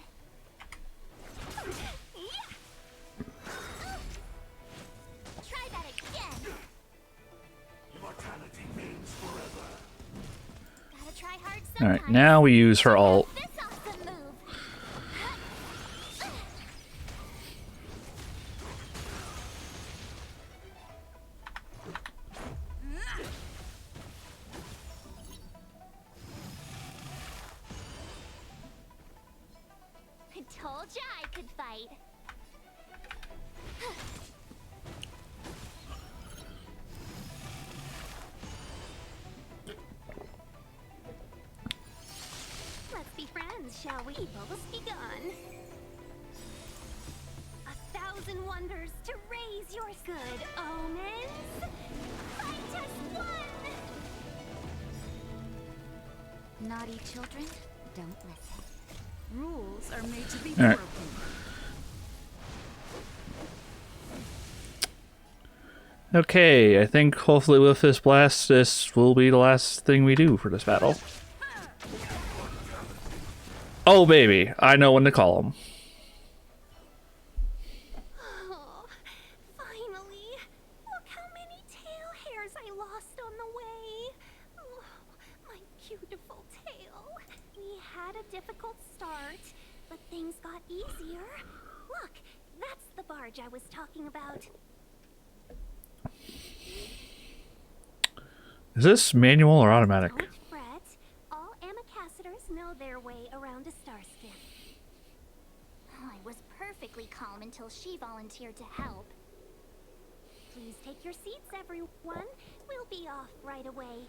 Try that again. Immortality means forever. Gotta try hard sometimes. Alright, now we use her ult. This awesome move. I told ya I could fight. Let's be friends, shall we? Evil's begun. 1,000 wonders to raise your good omens. Fight us one! Naughty children, don't listen. Rules are made to be All right. broken. Okay, I think hopefully with this blast, this will be the last thing we do for this battle. Oh baby, I know when to call him. Oh, finally! Look how many tail hairs I lost on the way. Oh, my beautiful tail. We had a difficult start, but things got easier. Look, that's the barge I was talking about. Is this manual or automatic? Don't fret. All ambassadors know their way around a star skiff. I was perfectly calm until she volunteered to help. Please take your seats, everyone. We'll be off right away.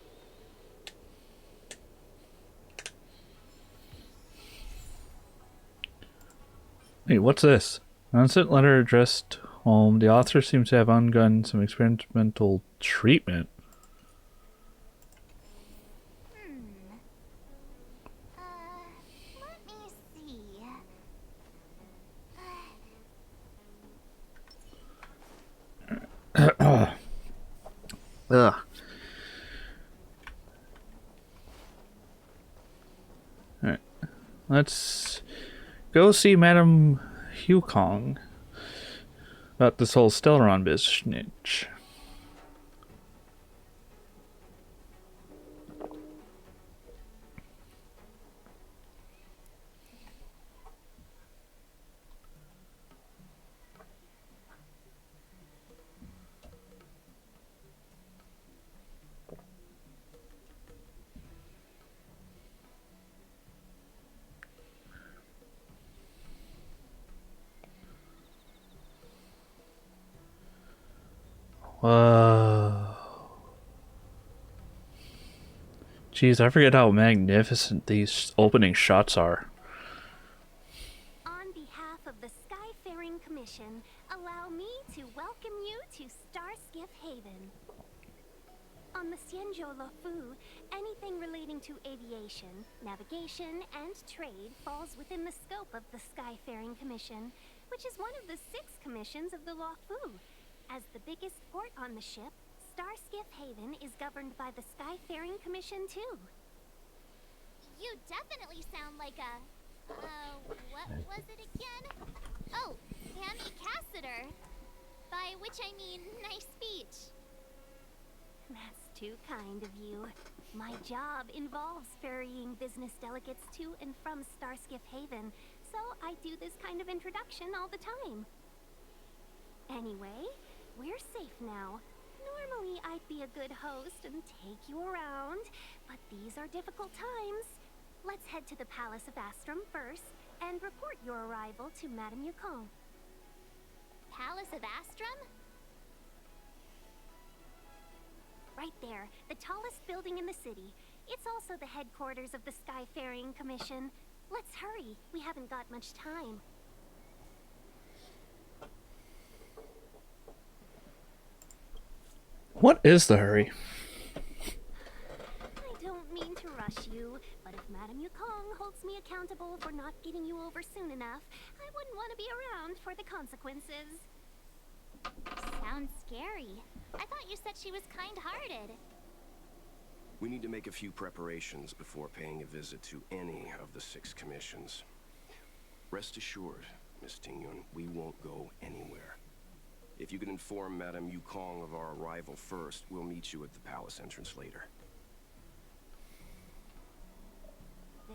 Wait, what's this? An unsent letter addressed home. The author seems to have undergone some experimental treatment. Let me see. Ugh. Alright. Let's go see Madame Hukong about this whole Stellaron business. Whoa. Jeez, I forget how magnificent these opening shots are. On behalf of the Skyfaring Commission, allow me to welcome you to Starskiff Haven. On the Xianzhou LOUFU, anything relating to aviation, navigation, and trade falls within the scope of the Skyfaring Commission, which is one of the 6 commissions of the LOUFU. As the biggest port on the ship, Starskiff Haven is governed by the Skyfaring Commission too. You definitely sound like a... what was it again? Oh, Hammy Cassiter. By which I mean, nice speech. That's too kind of you. My job involves ferrying business delegates to and from Starskiff Haven, so I do this kind of introduction all the time. Anyway, we're safe now. Normally, I'd be a good host and take you around, but these are difficult times. Let's head to the Palace of Astrum first and report your arrival to Madame Yukong. Palace of Astrum? Right there, the tallest building in the city. It's also the headquarters of the Skyfaring Commission. Let's hurry. We haven't got much time. What is the hurry? I don't mean to rush you, but if Madame Yukong holds me accountable for not getting you over soon enough, I wouldn't want to be around for the consequences. Sounds scary. I thought you said she was kind-hearted. We need to make a few preparations before paying a visit to any of the 6 commissions. Rest assured, Miss Tingyun, we won't go anywhere. If you can inform Madame Yukong of our arrival first, we'll meet you at the palace entrance later.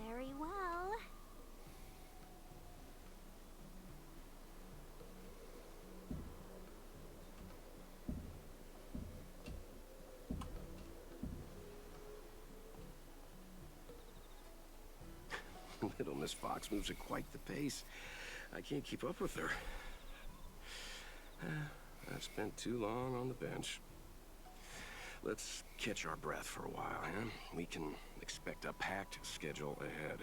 Very well. Little Miss Fox moves at quite the pace. I can't keep up with her. I've spent too long on the bench. Let's catch our breath for a while, huh? We can expect a packed schedule ahead.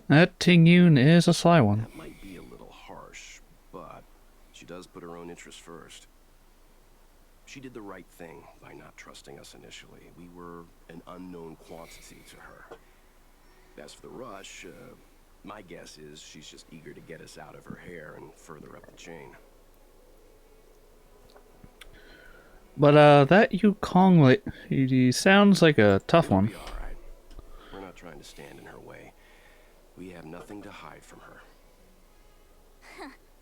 That Tingyun is a sly one. That might be a little harsh, but she does put her own interests first. She did the right thing by not trusting us initially. We were an unknown quantity to her. As for the rush, my guess is she's just eager to get us out of her hair and further up the chain. But that Yukong lady sounds like a tough one. We'll be all right. We're not trying to stand in her way. We have nothing to hide from her.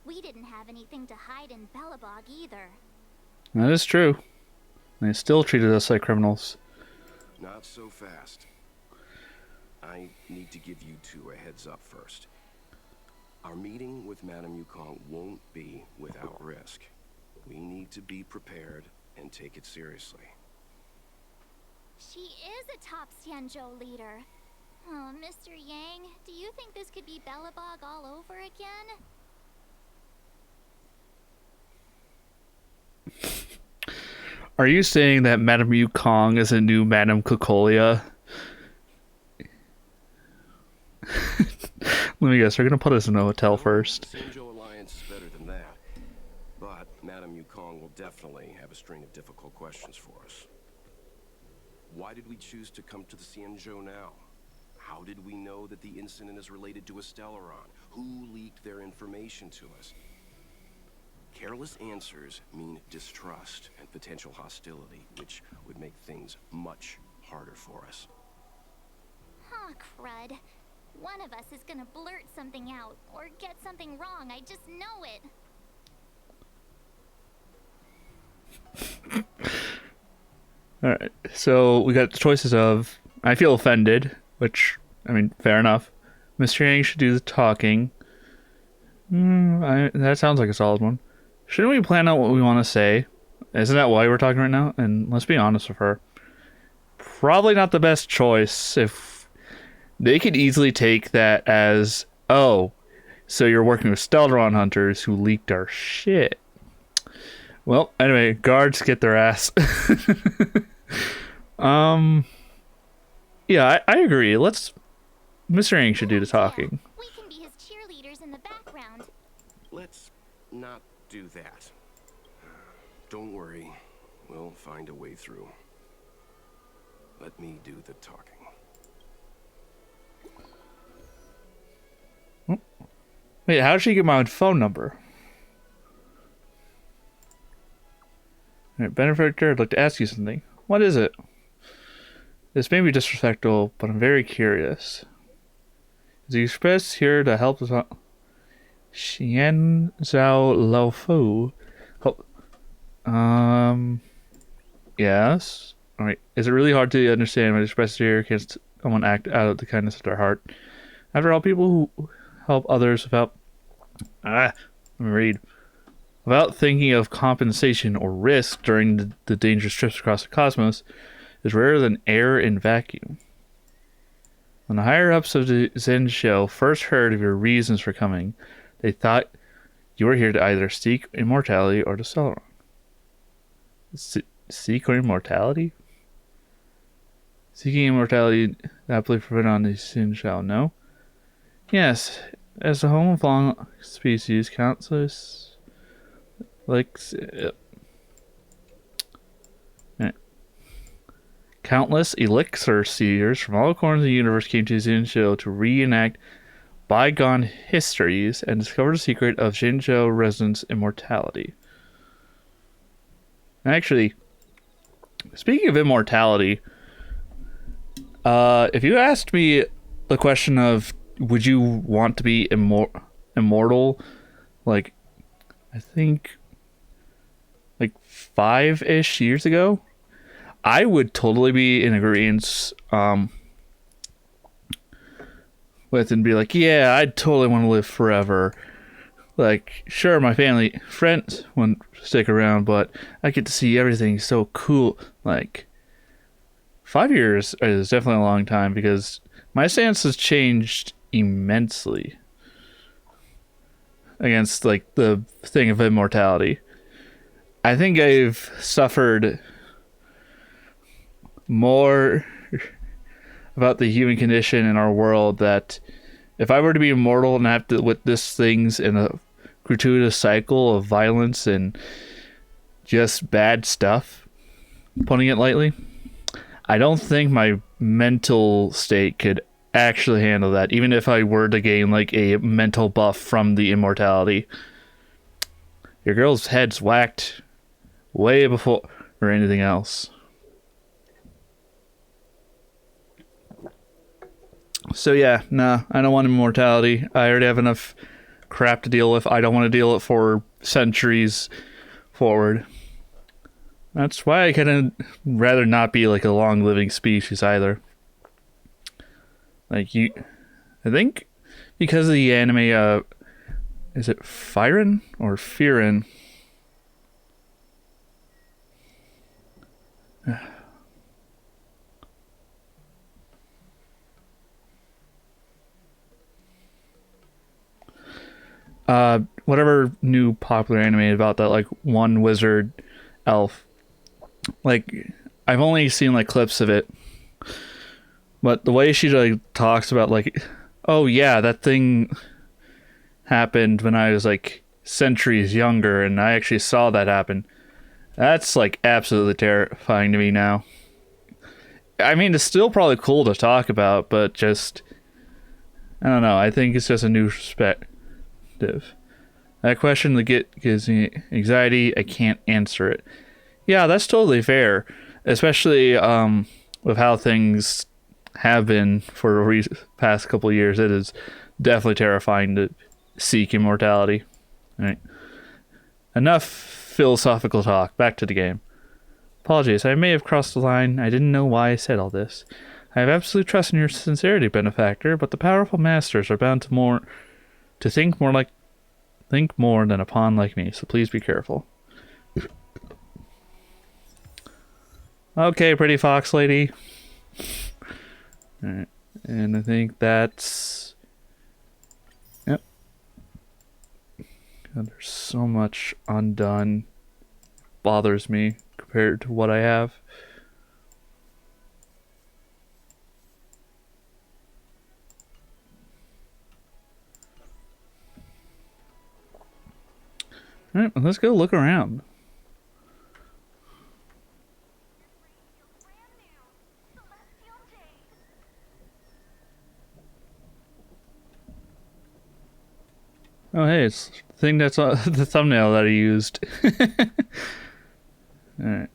We didn't have anything to hide in Belobog either. That is true. They still treated us like criminals. Not so fast. I need to give you 2 a heads up first. Our meeting with Madame Yukong won't be without risk. We need to be prepared and take it seriously. She is a top Xianzhou leader. Oh, Mr. Yang, do you think this could be Belobog all over again? Are you saying that Madame Yukong is a new Madame Cocolia? Let me guess, we're gonna put us in a hotel first. The Xianzhou Alliance is better than that. But Madame Yukong will definitely have a string of difficult questions for us. Why did we choose to come to the Xianzhou now? How did we know that the incident is related to a Stellaron? Who leaked their information to us? Careless answers mean distrust and potential hostility, which would make things much harder for us. Huh, crud. One of us is gonna blurt something out, or get something wrong, I just know it. Alright, so we got the choices of, I feel offended, which, I mean, fair enough. Mr. Yang should do the talking. That sounds like a solid one. Shouldn't we plan out what we want to say? Isn't that why we're talking right now? And let's be honest with her. Probably not the best choice. If they could easily take that as, oh, so you're working with Stellaron hunters who leaked our shit. Well, anyway, guards get their ass. Yeah, I agree. Mr. Yang should do the talking. We can be his cheerleaders in the background. Let's not do that. Don't worry. We'll find a way through. Let me do the talking. Wait, how did she get my phone number? Alright, benefactor, I'd like to ask you something. What is it? This may be disrespectful, but I'm very curious. Is the express here to help us out? Xian Zhao LOUFU. Yes. Alright. Is it really hard to understand when expressed here? Can someone act out of the kindness of their heart? After all, people who help others without let me read. Without thinking of compensation or risk during the dangerous trips across the cosmos is rarer than air in vacuum. When the higher-ups of the Zen show first heard of your reasons for coming, they thought you were here to either seek immortality or to sell wrong. Seek or immortality? Seeking immortality happily forbidden on the Zen show, no? Yes, as the home of long species, countless countless elixir seers from all corners of the universe came to Xinzhou to reenact bygone histories and discover the secret of Xinzhou residents' immortality. Actually, speaking of immortality, if you asked me the question of would you want to be immortal, like I think like 5-ish years ago, I would totally be in agreement with and be like, yeah, I'd totally want to live forever. Like, sure, my family, friends wouldn't stick around, but I get to see everything so cool. Like, 5 years is definitely a long time because my stance has changed immensely against, like, the thing of immortality. I think I've suffered more about the human condition in our world that if I were to be immortal and have to witness things in a gratuitous cycle of violence and just bad stuff, putting it lightly, I don't think my mental state could actually handle that, even if I were to gain like a mental buff from the immortality. Your girl's head's whacked way before or anything else. So yeah, nah, I don't want immortality. I already have enough crap to deal with. I don't want to deal with it for centuries forward. That's why I kind of rather not be like a long living species either. Like I think because of the anime, is it Firen or Firen? Whatever new popular anime about that, like one wizard elf. Like, I've only seen like clips of it, but the way she like talks about like, oh yeah, that thing happened when I was like centuries younger, and I actually saw that happen. That's like absolutely terrifying to me now. I mean, it's still probably cool to talk about, but just I don't know. I think it's just a new perspective. That question that gives me anxiety. I can't answer it. Yeah, that's totally fair, especially with how things have been for the past couple of years. It is definitely terrifying to seek immortality. All right. Enough philosophical talk. Back to the game. Apologies, I may have crossed the line. I didn't know why I said all this. I have absolute trust in your sincerity, benefactor, but the powerful masters are bound to think more than a pawn like me, so please be careful. Okay, pretty fox lady. Alright, and I think that's... Yep. God, there's so much undone. Bothers me compared to what I have. Alright, well, let's go look around. Oh, hey, it's the thing that's on the thumbnail that I used. Alright,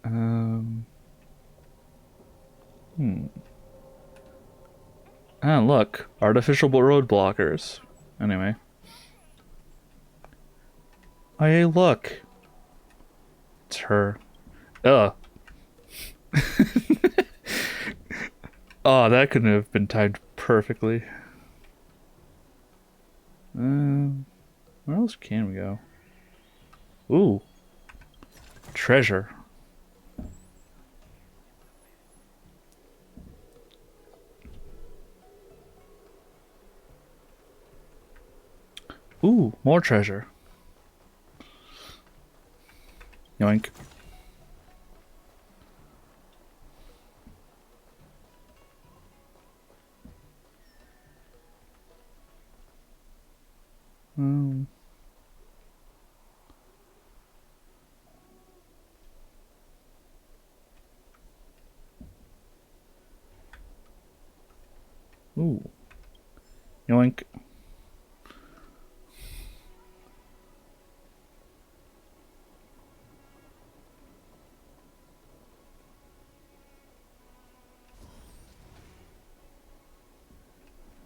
Ah, look. Artificial road blockers. Anyway. Oh, hey, look. It's her. Ugh. Oh, that couldn't have been timed perfectly. Where else can we go? Ooh. Treasure. Ooh, more treasure. Yoink. Ooh. Yoink.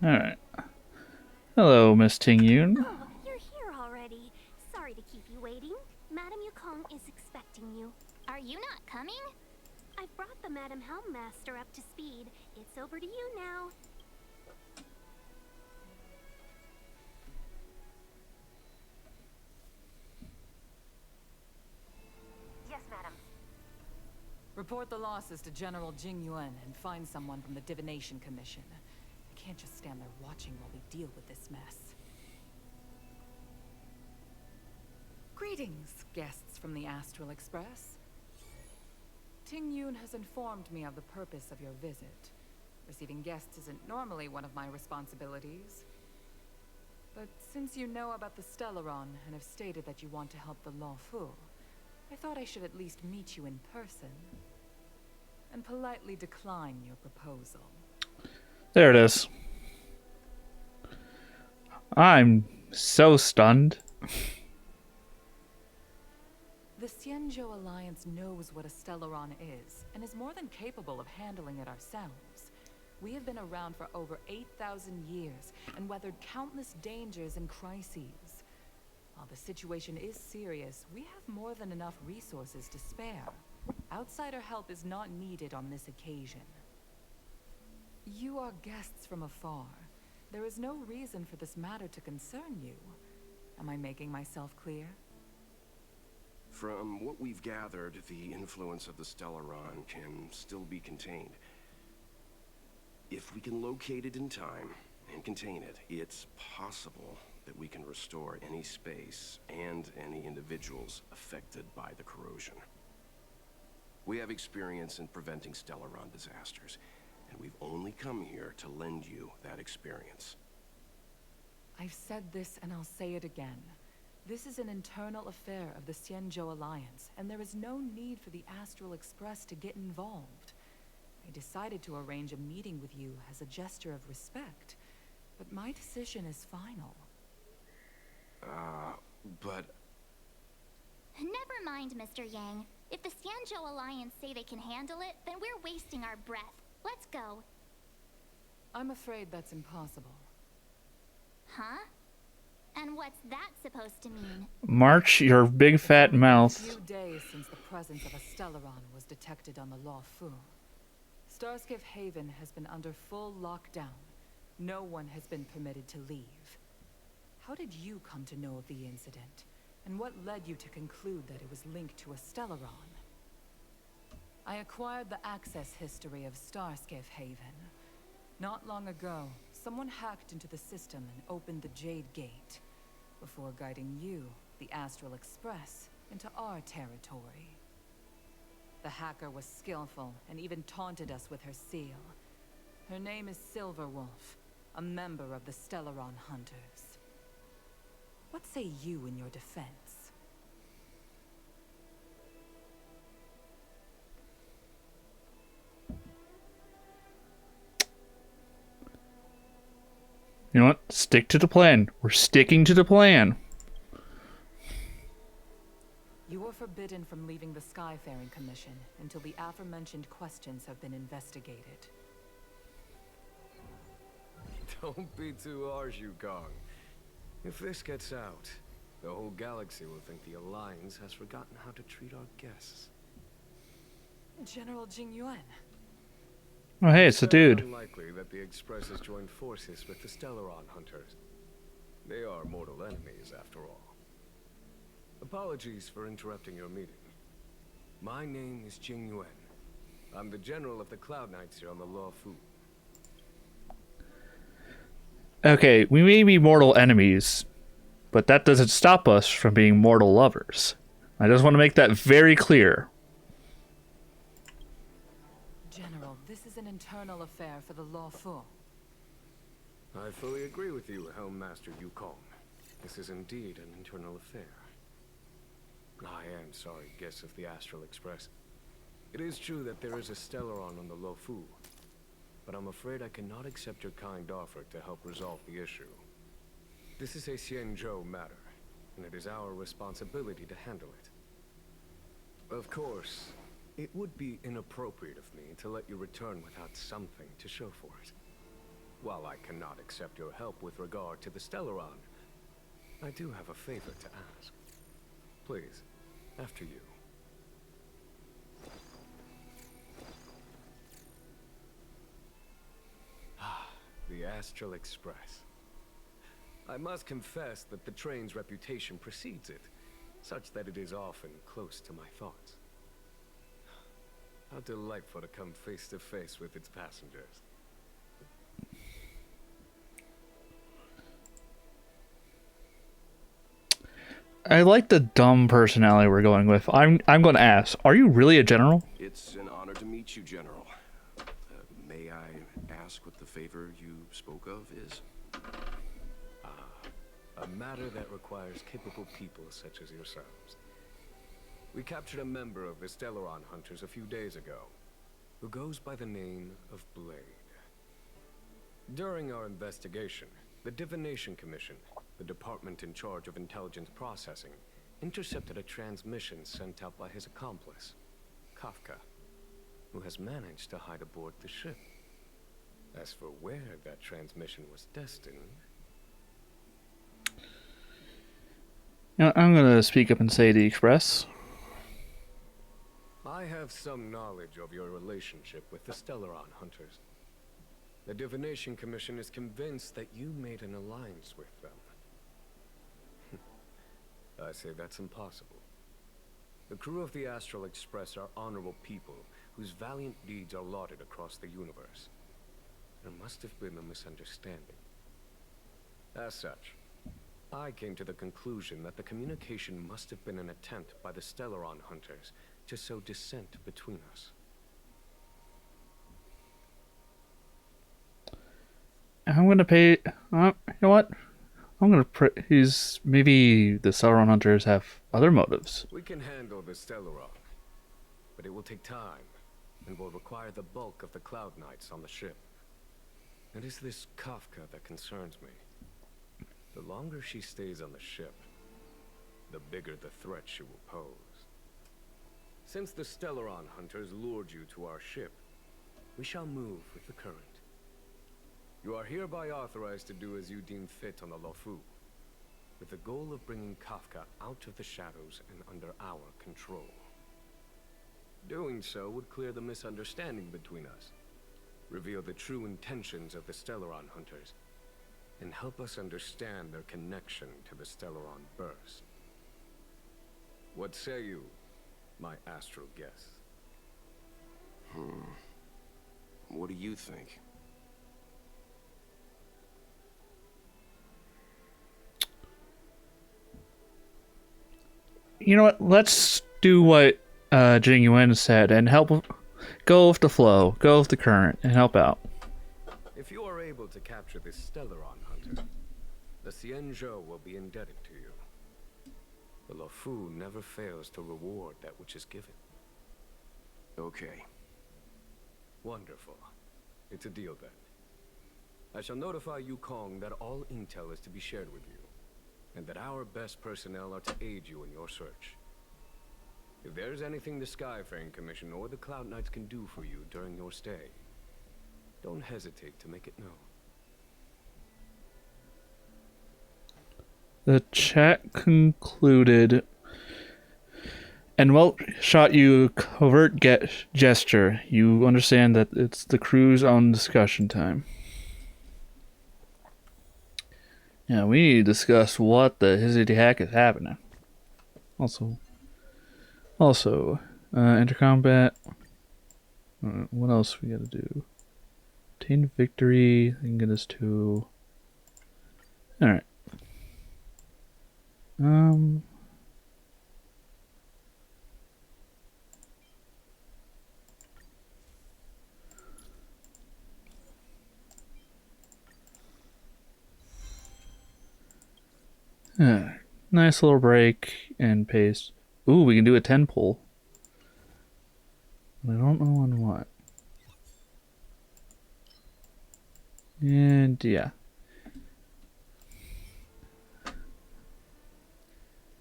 Alright. Hello, Miss Ting Yoon. Oh, you're here already. Sorry to keep you waiting. Madame Yukong is expecting you. Are you not coming? I've brought the Madame Helmmaster up to speed. It's over to you now. Yes, madam. Report the losses to General Jing Yuan and find someone from the Divination Commission. I can't just stand there watching while we deal with this mess. Greetings, guests from the Astral Express. Ting Yun has informed me of the purpose of your visit. Receiving guests isn't normally one of my responsibilities. But since you know about the Stellaron and have stated that you want to help the LOUFU, I thought I should at least meet you in person and politely decline your proposal. There it is. I'm so stunned. The Xianzhou Alliance knows what a Stellaron is, and is more than capable of handling it ourselves. We have been around for over 8,000 years, and weathered countless dangers and crises. While the situation is serious, we have more than enough resources to spare. Outsider help is not needed on this occasion. You are guests from afar. There is no reason for this matter to concern you. Am I making myself clear? From what we've gathered, the influence of the Stellaron can still be contained. If we can locate it in time and contain it, it's possible that we can restore any space and any individuals affected by the corrosion. We have experience in preventing Stellaron disasters, and we've only come here to lend you that experience. I've said this and I'll say it again. This is an internal affair of the Xianzhou Alliance, and there is no need for the Astral Express to get involved. I decided to arrange a meeting with you as a gesture of respect, but my decision is final. But... Never mind, Mr. Yang. If the Xianzhou Alliance say they can handle it, then we're wasting our breath. Let's go. I'm afraid that's impossible. Huh? And what's that supposed to mean? March your big fat mouth. A few days since the presence of a Stellaron was detected on the LOUFU. Starskiff Haven has been under full lockdown. No one has been permitted to leave. How did you come to know of the incident? And what led you to conclude that it was linked to a Stellaron? I acquired the access history of Starskiff Haven. Not long ago, someone hacked into the system and opened the Jade Gate, before guiding you, the Astral Express, into our territory. The hacker was skillful and even taunted us with her seal. Her name is Silverwolf, a member of the Stellaron Hunters. What say you in your defense? You know what? Stick to the plan. We're sticking to the plan. forbidden from leaving the Skyfaring Commission until the aforementioned questions have been investigated. Don't be too harsh, Yukong. If this gets out, the whole galaxy will think the Alliance has forgotten how to treat our guests. General Jing Yuan. Oh, hey, it's the dude. It's unlikely that the Express has joined forces with the Stellaron hunters. They are mortal enemies, after all. Apologies for interrupting your meeting. My name is Jing Yuan. I'm the general of the Cloud Knights here on the LOUFU. Okay, we may be mortal enemies, but that doesn't stop us from being mortal lovers. I just want to make that very clear. General, this is an internal affair for the LOUFU. I fully agree with you, Helm Master Yukong. This is indeed an internal affair. I am sorry, guests of the Astral Express. It is true that there is a Stellaron on the LOUFU, but I'm afraid I cannot accept your kind offer to help resolve the issue. This is a Xianzhou matter, and it is our responsibility to handle it. Of course, it would be inappropriate of me to let you return without something to show for it. While I cannot accept your help with regard to the Stellaron, I do have a favor to ask. Please, after you. The Astral Express. I must confess that the train's reputation precedes it, such that it is often close to my thoughts. How delightful to come face to face with its passengers. I like the dumb personality we're going with. I'm going to ask, are you really a general? It's an honor to meet you, General. May I ask what the favor you spoke of is? A matter that requires capable people such as yourselves. We captured a member of the Stellaron Hunters a few days ago, who goes by the name of Blade. During our investigation, the Divination Commission, the department in charge of intelligence processing, intercepted a transmission sent out by his accomplice, Kafka, who has managed to hide aboard the ship. As for where that transmission was destined... You know, I'm going to speak up and say the Express. I have some knowledge of your relationship with the Stellaron Hunters. The Divination Commission is convinced that you made an alliance with them. I say that's impossible. The crew of the Astral Express are honorable people whose valiant deeds are lauded across the universe. There must have been a misunderstanding. As such, I came to the conclusion that the communication must have been an attempt by the Stellaron Hunters to sow dissent between us. I'm going to pay... you know what? I'm going to... maybe the Stellaron Hunters have other motives. We can handle the Stellaron, but it will take time, and will require the bulk of the Cloud Knights on the ship. It is this Kafka that concerns me. The longer she stays on the ship, the bigger the threat she will pose. Since the Stellaron Hunters lured you to our ship, we shall move with the current. You are hereby authorized to do as you deem fit on the LOUFU, with the goal of bringing Kafka out of the shadows and under our control. Doing so would clear the misunderstanding between us, reveal the true intentions of the Stellaron Hunters, and help us understand their connection to the Stellaron Burst. What say you, my astral guest? What do you think? You know what? Let's do what Jing Yuan said and help go with the flow, go with the current, and help out. If you are able to capture this Stellaron Hunter, the Xianzhou will be indebted to you. The LOUFU never fails to reward that which is given. Okay. Wonderful. It's a deal then. I shall notify Yukong that all intel is to be shared with you, and that our best personnel are to aid you in your search. If there's anything the Skyfaring Commission or the Cloud Knights can do for you during your stay, don't hesitate to make it known. The chat concluded. And well, shot you covert gesture. You understand that it's the crew's own discussion time. Yeah, we need to discuss what the hizzy heck is happening. Also, intercombat. What else we gotta do? Obtain victory. I can get us to. All right. Nice little break and pace. Ooh, we can do a 10 pull. I don't know on what. And yeah.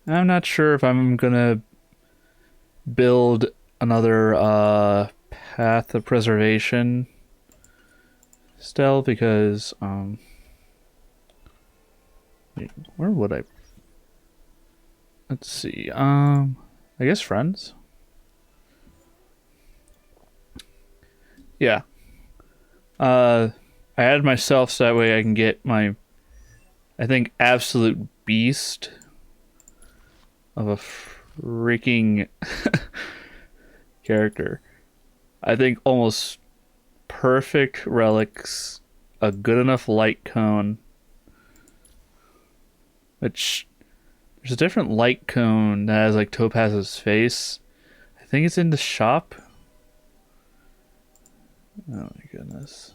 I'm not sure if I'm gonna build another path of preservation still because where would I? Let's see. I guess friends. Yeah. I added myself so that way I can get my, I think, absolute beast of a freaking character. I think almost perfect relics, a good enough light cone. Which there's a different light cone that has like Topaz's face. I think it's in the shop. Oh my goodness.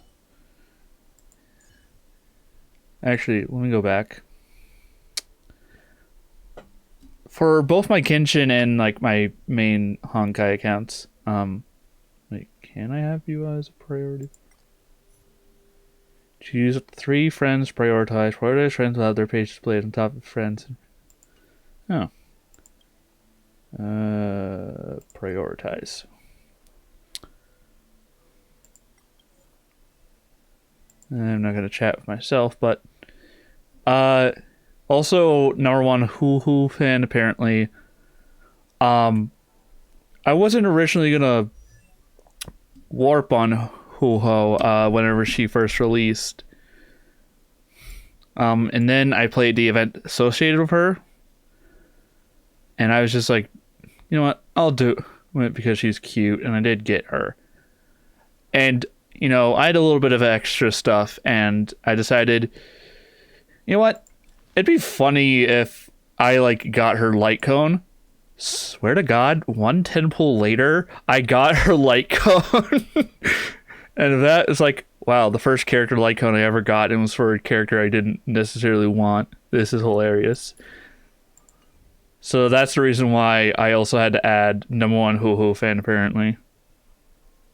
Actually, let me go back. For both my Kenshin and like my main Honkai accounts, wait, can I have you as a priority? Choose 3 friends, prioritize friends without their page displayed on top of friends. Oh. Prioritize. I'm not going to chat with myself, but also number 1 LOUFU fan apparently. I wasn't originally going to warp on LOUFU whenever she first released. And then I played the event associated with her. And I was just like, you know what, I'll do it because she's cute, and I did get her. And, you know, I had a little bit of extra stuff, and I decided, you know what, it'd be funny if I, like, got her light cone. Swear to God, 110 pull later, I got her light cone. And that is like, wow, the first character light cone I ever got, and was for a character I didn't necessarily want. This is hilarious. So that's the reason why I also had to add number 1 LOUFU fan, apparently.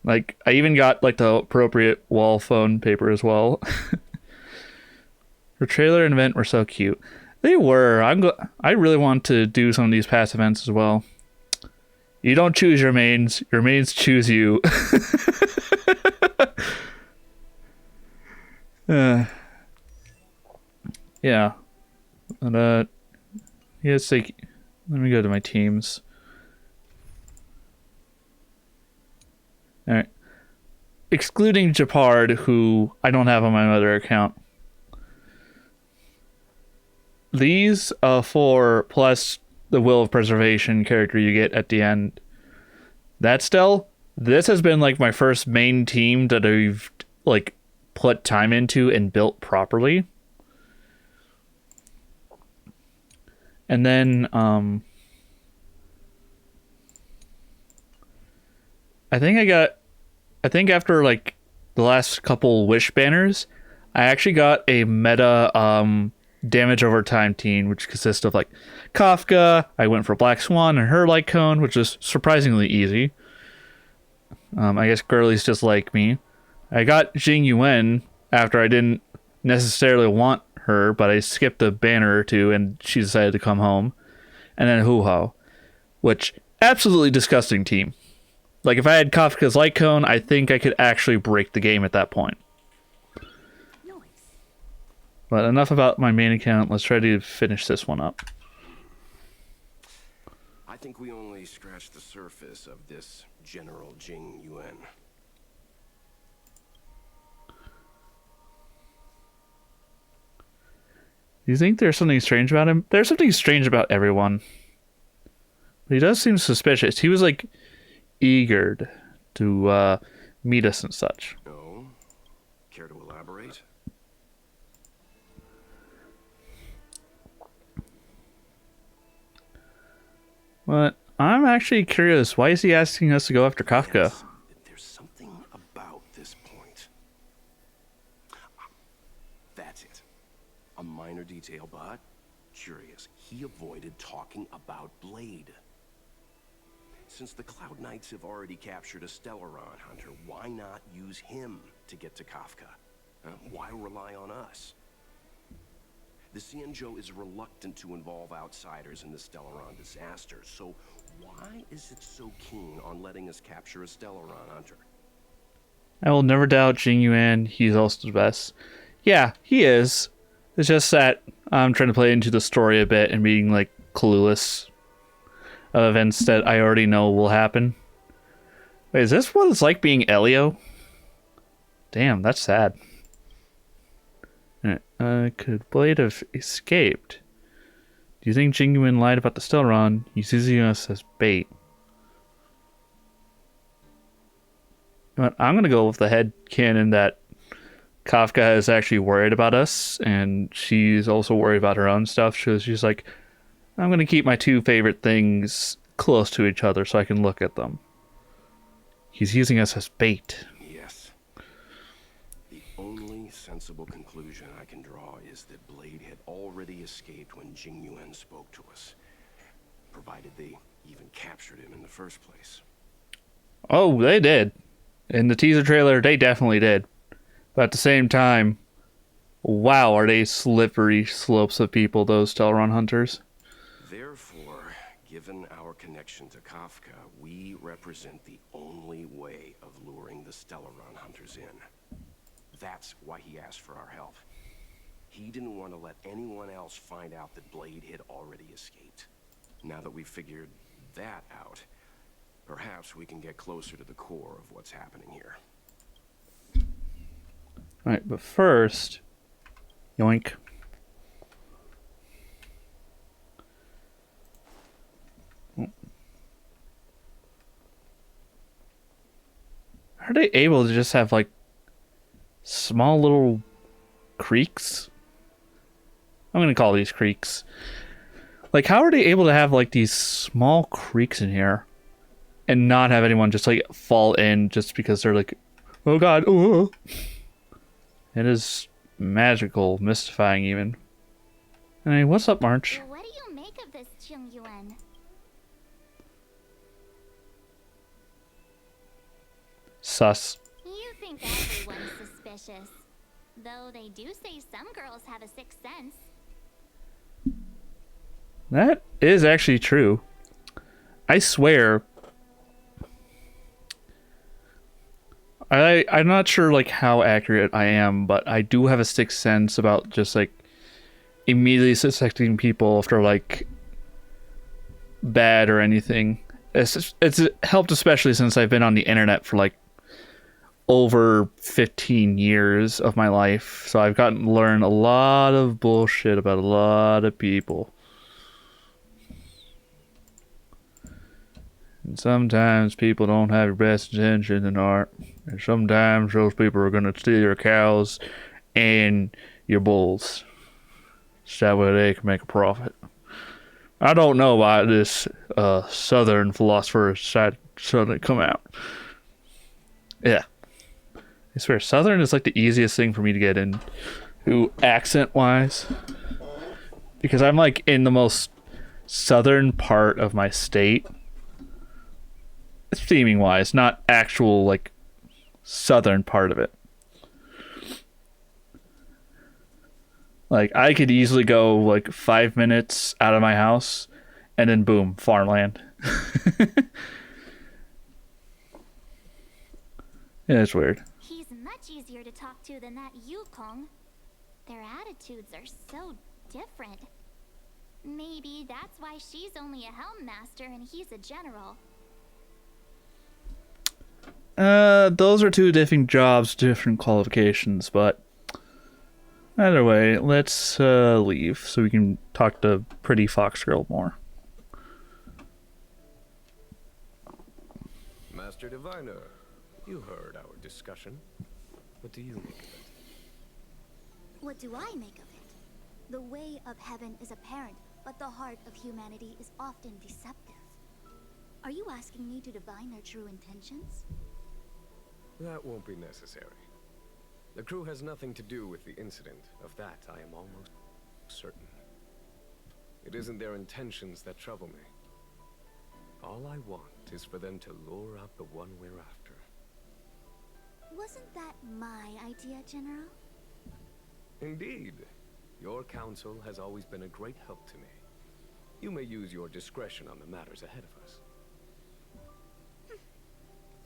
Like, I even got, like, the appropriate wall phone paper as well. Her trailer and event were so cute. They were. I really want to do some of these past events as well. You don't choose your mains choose you. Yeah. And, yes, like, let me go to my teams. Alright. Excluding Japard, who I don't have on my other account. These 4 plus the Will of Preservation character you get at the end. This has been like my first main team that I've like put time into and built properly. And then I think after like the last couple wish banners, I actually got a meta damage over time team, which consists of like Kafka. I went for Black Swan and her light cone, which is surprisingly easy. I guess girlies just like me. I got Jing Yuan after I didn't necessarily want her, but I skipped a banner or two and she decided to come home. And then Hu Hao, which absolutely disgusting team. Like, if I had Kafka's light cone, I think I could actually break the game at that point. But enough about my main account. Let's try to finish this one up. I think we only scratched the surface of this General Jing Yuan. Do you think there's something strange about him? There's something strange about everyone. But he does seem suspicious. He was, like, eager to meet us and such. No? Care to elaborate? But I'm actually curious. Why is he asking us to go after Kafka? Yes, there's something about this point. That's it. A minor detail, but curious. He avoided talking about Blade. Since the Cloud Knights have already captured a Stellaron hunter, why not use him to get to Kafka? Why rely on us? The Xianzhou is reluctant to involve outsiders in the Stellaron disaster, so why is it so keen on letting us capture a Stellaron hunter? I will never doubt Jing Yuan. He's also the best. Yeah, he is. It's just that I'm trying to play into the story a bit and being, like, clueless of events that I already know will happen. Wait, is this what it's like being Elio? Damn, that's sad. Could Blade have escaped? Do you think Jing Yuan lied about the Stellaron? He's using us as bait. But I'm gonna go with the head canon that Kafka is actually worried about us, and she's also worried about her own stuff. So she's like, I'm gonna keep my two favorite things close to each other so I can look at them. He's using us as bait. Yes. The only sensible conclusion I can draw is that Blade had already escaped when Jing Yuan spoke to us, provided they even captured him in the first place. Oh, they did. In the teaser trailer, they definitely did. But at the same time, wow, are they slippery slopes of people, those Stellaron hunters. Therefore, given our connection to Kafka, we represent the only way of luring the Stellaron hunters in. That's why he asked for our help. He didn't want to let anyone else find out that Blade had already escaped. Now that we've figured that out, perhaps we can get closer to the core of what's happening here. Alright, but first, yoink. Are they able to just have, like, small little creeks? I'm gonna call these creeks. Like, how are they able to have, like, these small creeks in here and not have anyone just, like, fall in just because they're like, oh god, oh. It is magical, mystifying even. Hey, what's up, March? What do you make of this, Jing Yuan? Sus. You think everyone's suspicious. Though they do say some girls have a sixth sense. That is actually true. I swear. I'm not sure like how accurate I am, but I do have a sixth sense about just like immediately suspecting people if they're like bad or anything. It's helped especially since I've been on the internet for like over 15 years of my life, so I've gotten to learn a lot of bullshit about a lot of people. And sometimes people don't have your best intentions in art. And sometimes those people are going to steal your cows and your bulls. So that way they can make a profit. I don't know why this southern philosopher decided to suddenly come out. Yeah. I swear, southern is like the easiest thing for me to get into accent-wise. Because I'm like in the most southern part of my state. Theming wise, not actual like southern part of it. Like I could easily go like 5 minutes out of my house and then boom, farmland. Yeah, it's weird. He's much easier to talk to than that Yukong. Their attitudes are so different. Maybe that's why she's only a helm master and he's a general. Those are two different jobs, different qualifications, but either way, let's leave so we can talk to Pretty Fox Girl more. Master Diviner, you heard our discussion. What do you make of it? What do I make of it? The way of heaven is apparent, but the heart of humanity is often deceptive. Are you asking me to divine their true intentions? That won't be necessary. The crew has nothing to do with the incident. Of that, I am almost certain. It isn't their intentions that trouble me. All I want is for them to lure out the one we're after. Wasn't that my idea, General? Indeed. Your counsel has always been a great help to me. You may use your discretion on the matters ahead of us.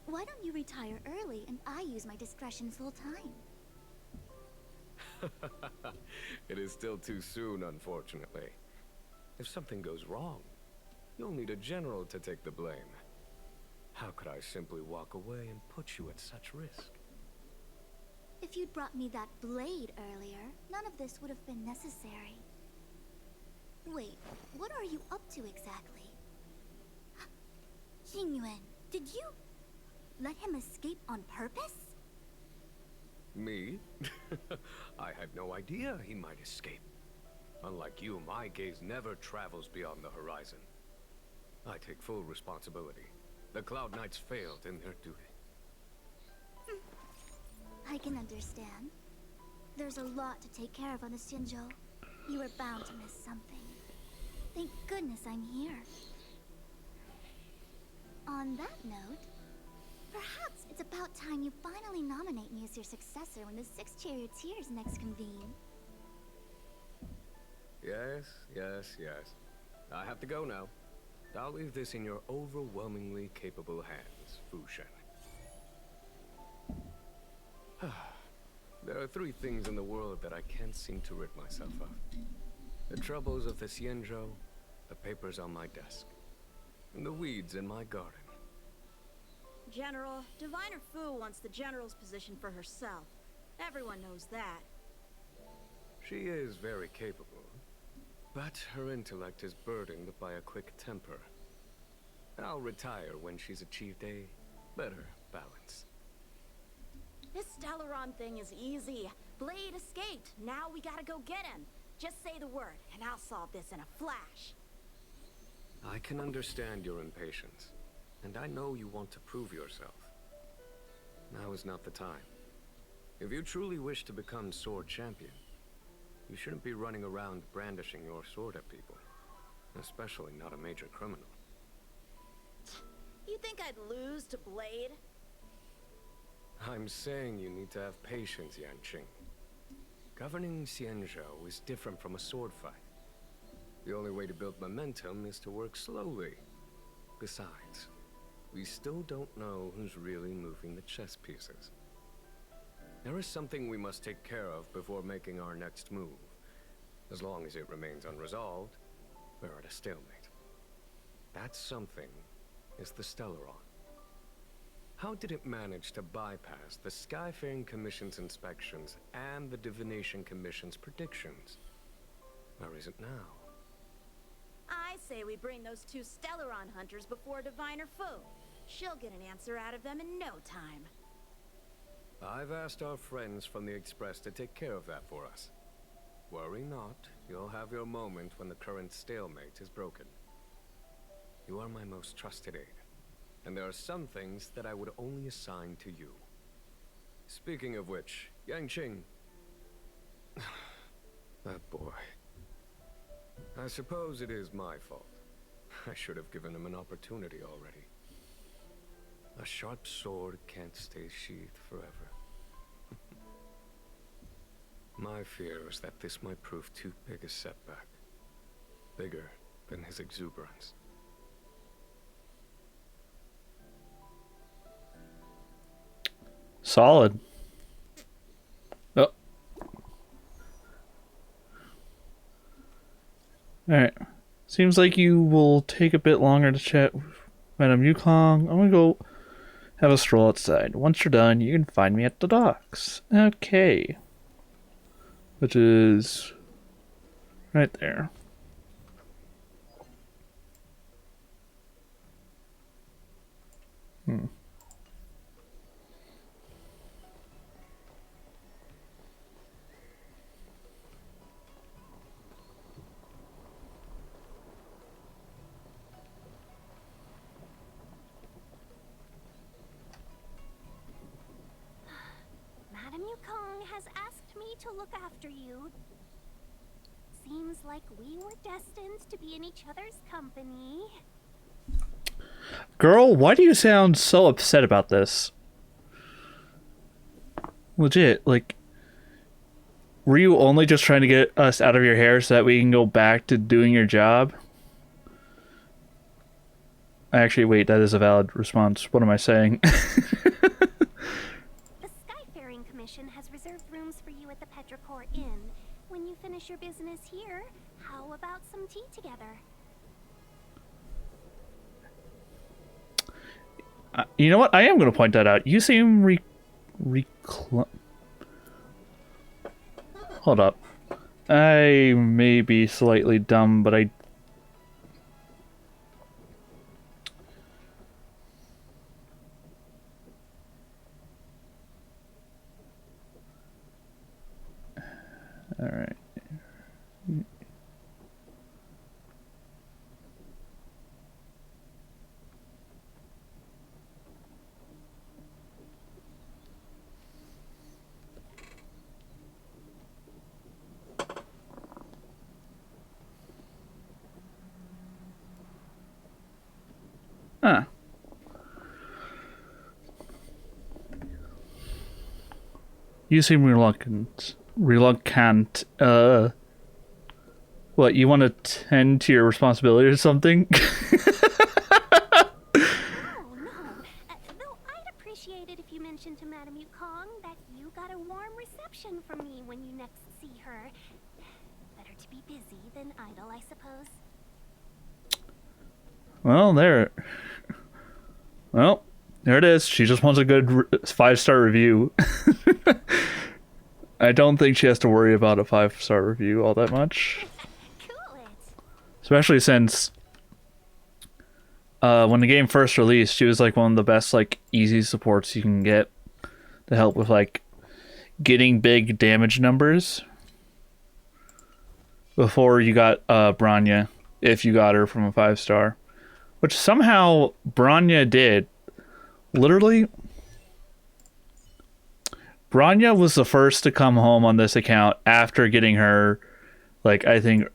Why don't you retire early and I use my discretion full time? It is still too soon, unfortunately. If something goes wrong, you'll need a general to take the blame. How could I simply walk away and put you at such risk? If you'd brought me that blade earlier, none of this would have been necessary. Wait, what are you up to exactly? Xingyuan, did you let him escape on purpose? Me? I had no idea he might escape. Unlike you, my gaze never travels beyond the horizon. I take full responsibility. The Cloud Knights failed in their duty. I can understand. There's a lot to take care of on the Xianzhou. You were bound to miss something. Thank goodness I'm here. On that note, perhaps it's about time you finally nominate me as your successor when the Six Charioteers next convene. Yes. I have to go now. I'll leave this in your overwhelmingly capable hands, Fu Shen. There are three things in the world that I can't seem to rid myself of. The troubles of the Xianzhou, the papers on my desk, and the weeds in my garden. General, Diviner Fu wants the General's position for herself. Everyone knows that. She is very capable, but her intellect is burdened by a quick temper. I'll retire when she's achieved a better balance. This Stellaron thing is easy. Blade escaped. Now we gotta go get him. Just say the word, and I'll solve this in a flash. I can understand your impatience, and I know you want to prove yourself. Now is not the time. If you truly wish to become sword champion, you shouldn't be running around brandishing your sword at people, especially not a major criminal. You think I'd lose to Blade? I'm saying you need to have patience, Yanqing. Governing Xianzhou is different from a sword fight. The only way to build momentum is to work slowly. Besides, we still don't know who's really moving the chess pieces. There is something we must take care of before making our next move. As long as it remains unresolved, we're at a stalemate. That something is the Stellaron. How did it manage to bypass the Skyfaring Commission's inspections and the Divination Commission's predictions? Where is it now? I say we bring those two Stellaron hunters before Diviner Fu. She'll get an answer out of them in no time. I've asked our friends from the Express to take care of that for us. Worry not, you'll have your moment when the current stalemate is broken. You are my most trusted aide, and there are some things that I would only assign to you. Speaking of which, Yanqing... that boy... I suppose it is my fault. I should have given him an opportunity already. A sharp sword can't stay sheathed forever. My fear is that this might prove too big a setback. Bigger than his exuberance. Solid. Oh. Alright. Seems like you will take a bit longer to chat with Madame Yukong. I'm gonna go have a stroll outside. Once you're done, you can find me at the docks. Okay. Which is right there. Madame Yukong has asked me to look after you. Seems like we were destined to be in each other's company. Girl, why do you sound so upset about this? Legit, like, were you only just trying to get us out of your hair so that we can go back to doing your job? Actually, wait, that is a valid response. What am I saying? The Skyfaring Commission has reserved rooms for you at the Petrichor Inn. When you finish your business here, how about some tea together? You know what? I am going to point that out. You seem Hold up. I may be slightly dumb, but I... Alright. Huh. You seem reluctant. What, you want to tend to your responsibility or something? No. Though I'd appreciate it if you mentioned to Madame Yukong that you got a warm reception from me when you next see her. Better to be busy than idle, I suppose. Well, there it is. She just wants a good 5-star review. I don't think she has to worry about a 5-star review all that much. Especially since when the game first released, she was like one of the best easy supports you can get to help with getting big damage numbers before you got Bronya, if you got her from a 5-star. Which somehow Bronya did. Literally, Bronya was the first to come home on this account after getting her, I think,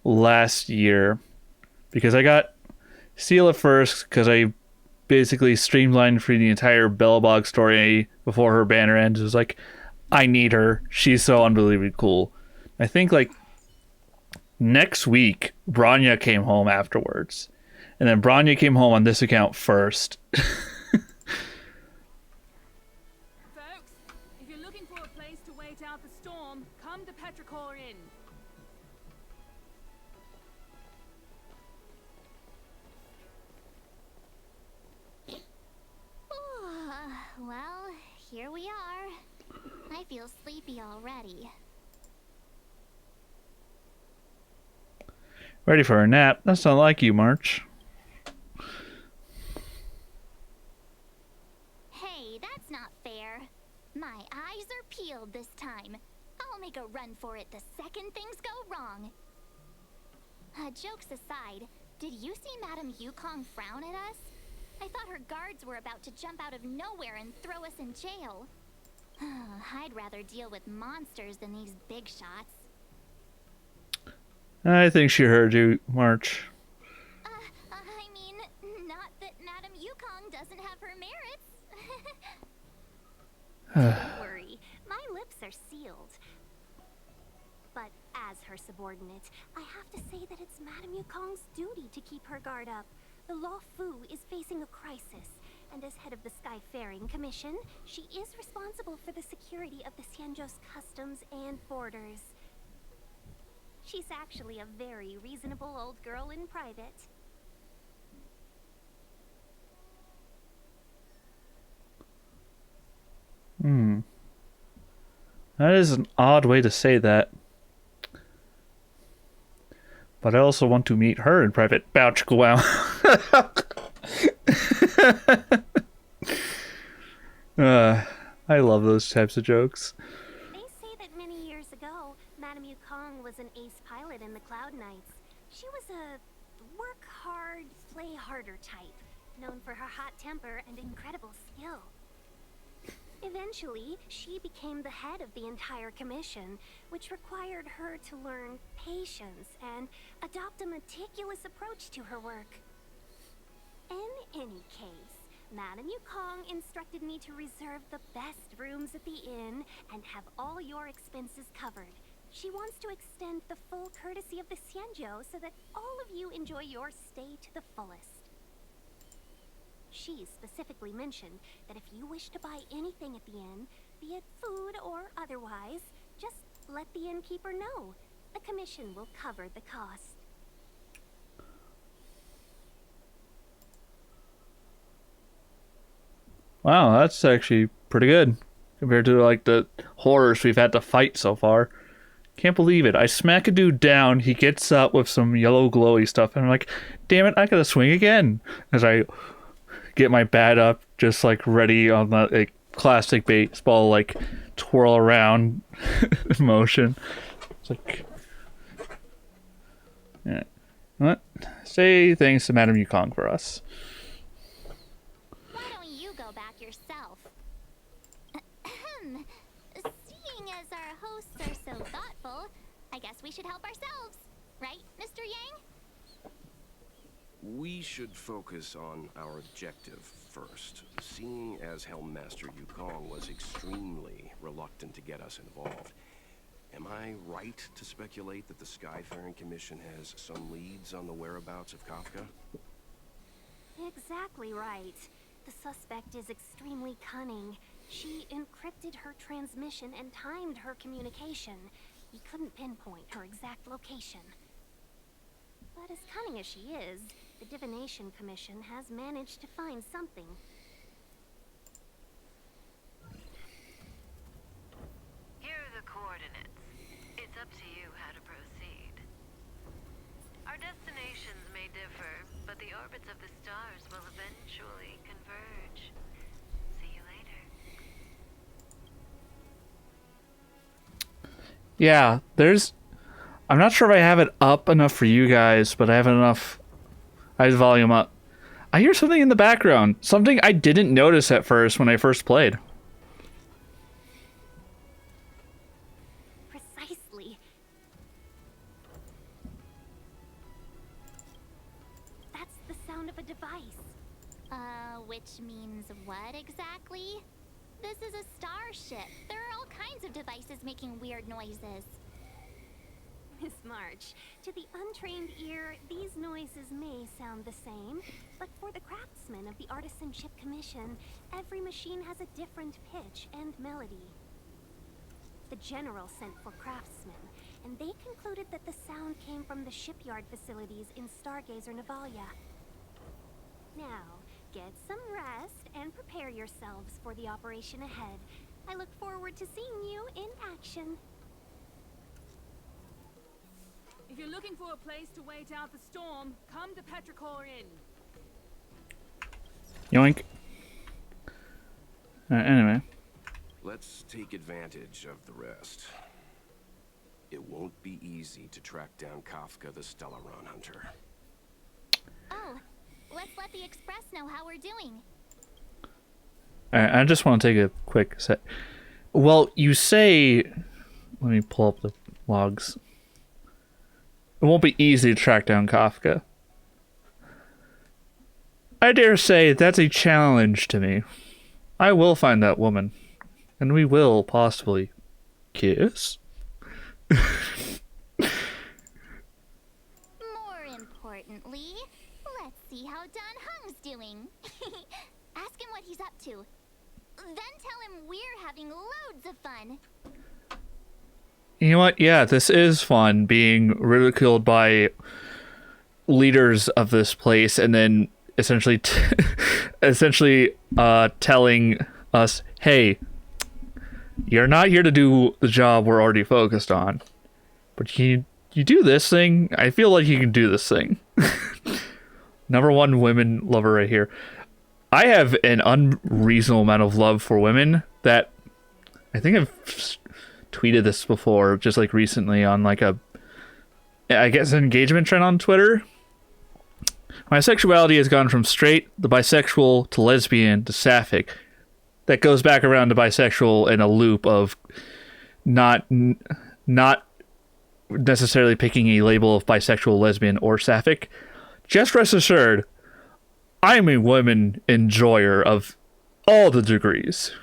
last year. Because I got Seal at first, because I basically streamlined through the entire Bellabog story before her banner ends. It was like, I need her. She's so unbelievably cool. I think, next week, Bronya came home afterwards. And then Bronya came home on this account first. Folks, if you're looking for a place to wait out the storm, come to Petrichor Inn. Well, here we are. I feel sleepy already. Ready for a nap? That's not like you, March. Hey, that's not fair. My eyes are peeled this time. I'll make a run for it the second things go wrong. Jokes aside, did you see Madame Yukong frown at us? I thought her guards were about to jump out of nowhere and throw us in jail. I'd rather deal with monsters than these big shots. I think she heard you, March. I mean, not that Madame Yukong doesn't have her merits. Don't worry, my lips are sealed. But as her subordinate, I have to say that it's Madame Yukong's duty to keep her guard up. The LOUFU is facing a crisis. and as head of the Skyfaring Commission, she is responsible for the security of the Xianzhou's customs and borders. She's actually a very reasonable old girl in private. That is an odd way to say that. But I also want to meet her in private. Bouch, wow. I love those types of jokes. They say that many years ago, Madame Yukong was an ace pilot in the Cloud Knights. She was a work hard, play harder type, known for her hot temper and incredible skill. Eventually, she became the head of the entire commission, which required her to learn patience and adopt a meticulous approach to her work. In any case, Madame Yukong instructed me to reserve the best rooms at the inn and have all your expenses covered. She wants to extend the full courtesy of the Xianzhou so that all of you enjoy your stay to the fullest. She specifically mentioned that if you wish to buy anything at the inn, be it food or otherwise, just let the innkeeper know. The commission will cover the cost. Wow, that's actually pretty good compared to like the horrors we've had to fight so far. Can't believe it. I smack a dude down, he gets up with some yellow glowy stuff, and I'm like, damn it, I gotta swing again. As I get my bat up, just like ready on the like, classic baseball, like twirl around motion. It's like, yeah. What? Say thanks to Madame Yukong for us. Why don't you go back yourself? Seeing as our hosts are so thoughtful, I guess we should help ourselves. Right, Mr. Yang? We should focus on our objective first. Seeing as Helmmaster Yukong was extremely reluctant to get us involved, am I right to speculate that the Skyfaring Commission has some leads on the whereabouts of Kafka? Exactly right. The suspect is extremely cunning. She encrypted her transmission and timed her communication. He couldn't pinpoint her exact location. But as cunning as she is, the Divination Commission has managed to find something. Here are the coordinates. It's up to you how to proceed. Our destinations may differ, but the orbits of the stars will eventually converge. See you later. Yeah, I'm not sure if I have it up enough for you guys, but I have enough. I have volume up. I hear something in the background. Something I didn't notice at first when I first played. Precisely. That's the sound of a device. Which means what exactly? This is a starship. There are all kinds of devices making weird noises. Miss March, to the untrained ear, these noises may sound the same, but for the craftsmen of the Artisanship Commission, every machine has a different pitch and melody. The General sent for craftsmen, and they concluded that the sound came from the shipyard facilities in Stargazer Navalia. Now, get some rest and prepare yourselves for the operation ahead. I look forward to seeing you in action. If you're looking for a place to wait out the storm, come to Petrichor Inn. Yoink. Anyway. Let's take advantage of the rest. It won't be easy to track down Kafka the Stellaron Hunter. Oh, let's let the Express know how we're doing. Alright, I just want to take a quick sec. Well, you say... Let me pull up the logs. It won't be easy to track down Kafka. I dare say that's a challenge to me. I will find that woman. And we will possibly kiss. More importantly, let's see how Dan Hung's doing. Ask him what he's up to. Then tell him we're having loads of fun. You know what? Yeah, this is fun, being ridiculed by leaders of this place and then essentially telling us, hey, you're not here to do the job we're already focused on, but you do this thing. I feel like you can do this thing. Number one women lover right here. I have an unreasonable amount of love for women that I think I've tweeted this before, just like recently on like an engagement trend on Twitter. My sexuality has gone from straight, the bisexual, to lesbian, to sapphic. That goes back around to bisexual in a loop of not necessarily picking a label of bisexual, lesbian, or sapphic. Just rest assured, I'm a woman enjoyer of all the degrees.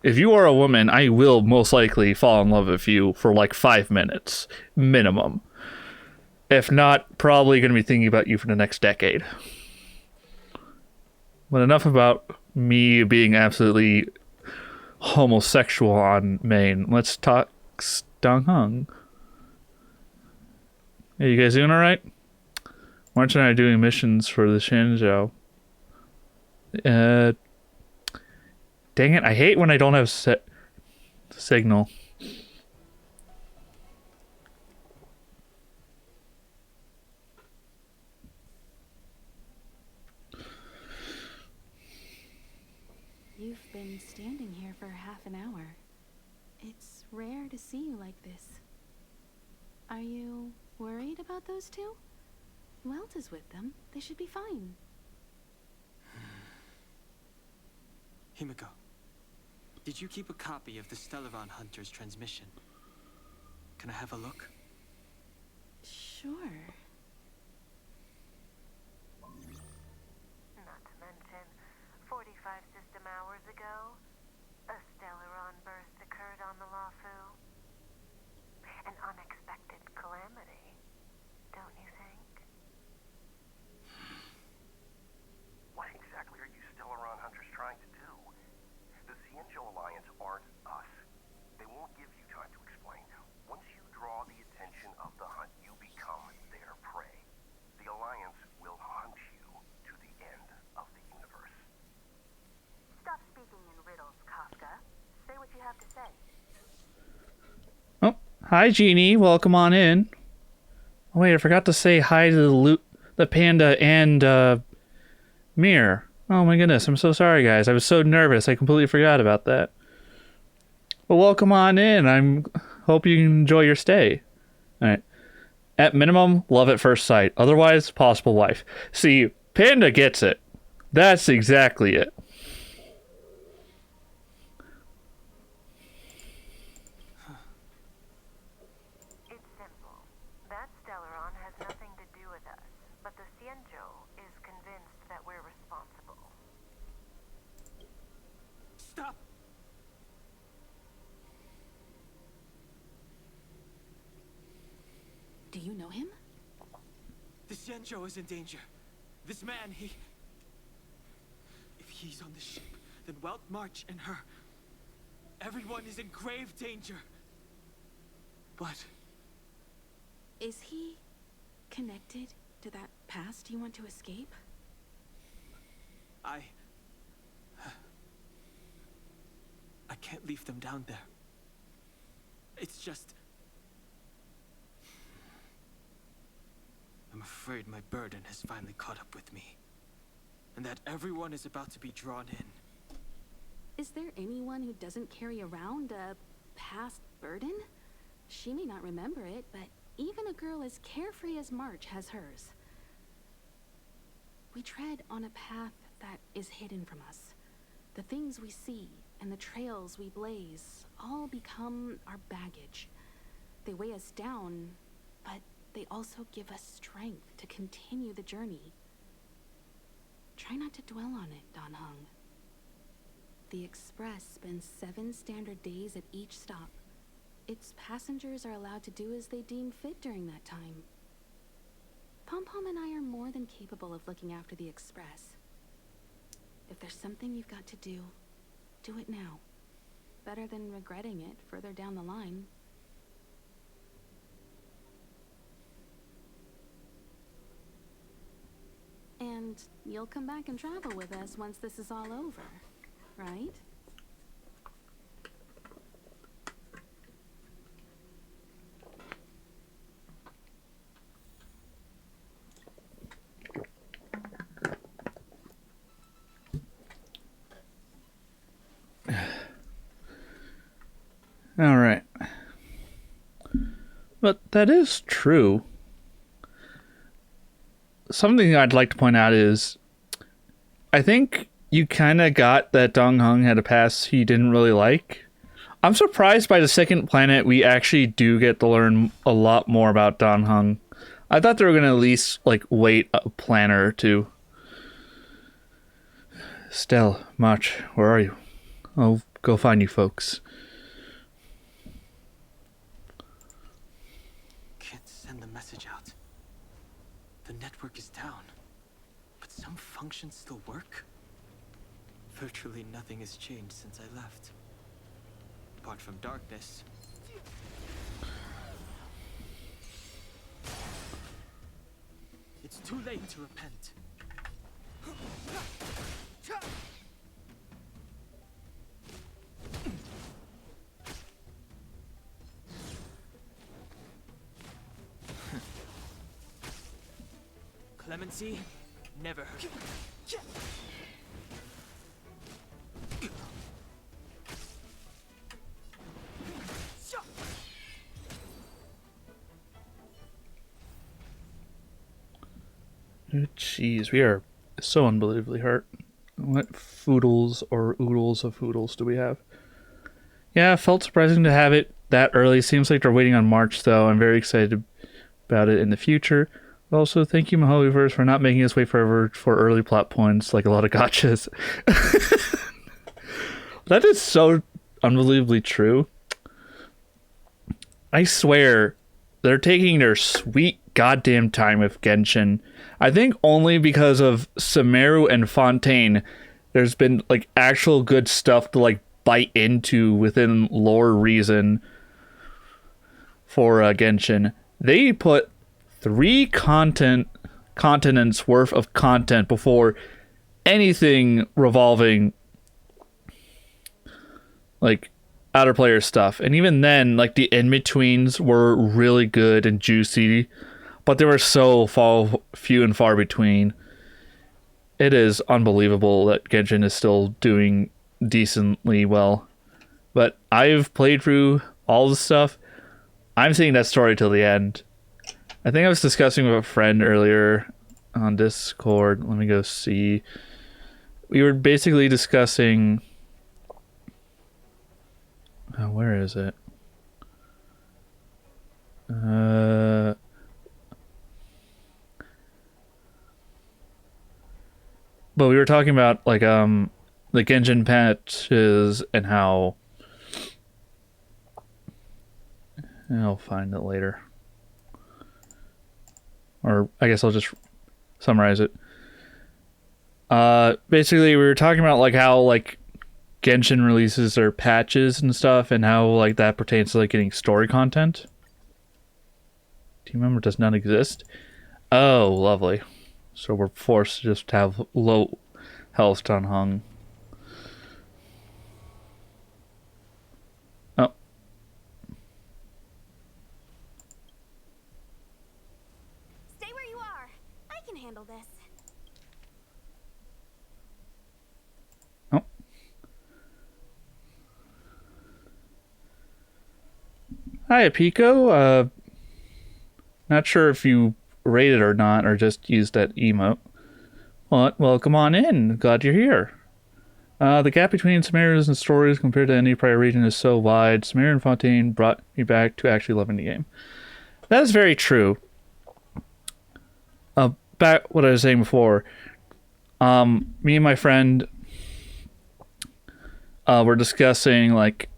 If you are a woman, I will most likely fall in love with you for like 5 minutes, minimum. If not, probably going to be thinking about you for the next decade. But enough about me being absolutely homosexual on main. Let's talk Dong Hung. Hey, you guys doing alright? March and I are doing missions for the Shanzhou. Dang it, I hate when I don't have signal. You've been standing here for half an hour. It's rare to see you like this. Are you worried about those two? Welt is with them. They should be fine. Himiko, did you keep a copy of the Stellaron Hunter's transmission? Can I have a look? Sure. Not to mention, 45 system hours ago, a Stellaron burst occurred on the LOUFU. An unexpected calamity, don't you think? What exactly are you Stellaron Hunters trying to do? The Xianzhou Alliance aren't us. They won't give you time to explain. Once you draw the attention of the hunt, you become their prey. The Alliance will hunt you to the end of the universe. Stop speaking in riddles, Kafka. Say what you have to say. Oh, hi Jeannie, welcome on in. Oh wait, I forgot to say hi to the panda and Mir. Oh my goodness, I'm so sorry guys. I was so nervous, I completely forgot about that. Well, welcome on in. Hope you enjoy your stay. Alright. At minimum, love at first sight. Otherwise, possible wife. See, Panda gets it. That's exactly it. It's simple. That Stellaron has nothing to do with us, but the Xianzhou is convinced that we're responsible. Stop! Do you know him? The Xianzhou is in danger. This man, if he's on the ship, then Welt, March, and her. Everyone is in grave danger. But Is he connected to that past you want to escape? I can't leave them down there. It's just... I'm afraid my burden has finally caught up with me. And that everyone is about to be drawn in. Is there anyone who doesn't carry around a past burden? She may not remember it, but even a girl as carefree as March has hers. We tread on a path that is hidden from us. The things we see and the trails we blaze all become our baggage. They weigh us down, but they also give us strength to continue the journey. Try not to dwell on it, Dan Heng. The Express spends 7 standard days at each stop. Its passengers are allowed to do as they deem fit during that time. Pom Pom and I are more than capable of looking after the Express. If there's something you've got to do, do it now. Better than regretting it further down the line. And you'll come back and travel with us once this is all over, right? All right. But that is true. Something I'd like to point out is I think you kind of got that Dong Hung had a past he didn't really like. I'm surprised by the second planet we actually do get to learn a lot more about Dong Hung. I thought they were going to at least like wait a planet or two. Stell, March, where are you? I'll go find you folks. Send the message out. The network is down, but some functions still work. Virtually nothing has changed since I left. Apart from darkness. It's too late to repent. Clemency never hurt. Jeez, we are so unbelievably hurt. What foodles or oodles of foodles do we have? Yeah, felt surprising to have it that early. Seems like they're waiting on March, though. I'm very excited about it in the future. Also, thank you, Mahoiverse, for not making us wait forever for early plot points like a lot of gotchas. That is so unbelievably true. I swear, they're taking their sweet goddamn time with Genshin. I think only because of Sumeru and Fontaine, there's been like actual good stuff to like bite into within lore reason for Genshin. They put 3 continents worth of content before anything revolving like outer player stuff, and even then like the in-betweens were really good and juicy, but they were so few and far between. It is unbelievable that Genshin is still doing decently well, but I've played through all the stuff. I'm seeing that story till the end. I think I was discussing with a friend earlier on Discord. Let me go see. We were basically discussing... Oh, where is it? But we were talking about like the Genshin patches and how... I'll find it later. Or I guess I'll just summarize it. Basically, we were talking about like how like Genshin releases their patches and stuff, and how like that pertains to like getting story content. Team member does not exist. Oh, lovely. So we're forced to just have low health Dong Hung. Oh. Stay where you are. I can handle this. Oh. Hi, Pico. Not sure if you rated or not, or just used that emote. Well, come on in. Glad you're here. The gap between Sumeru's and stories compared to any prior region is so wide. Sumeru and Fontaine brought me back to actually loving the game. That is very true. Back what I was saying before. Me and my friend were discussing like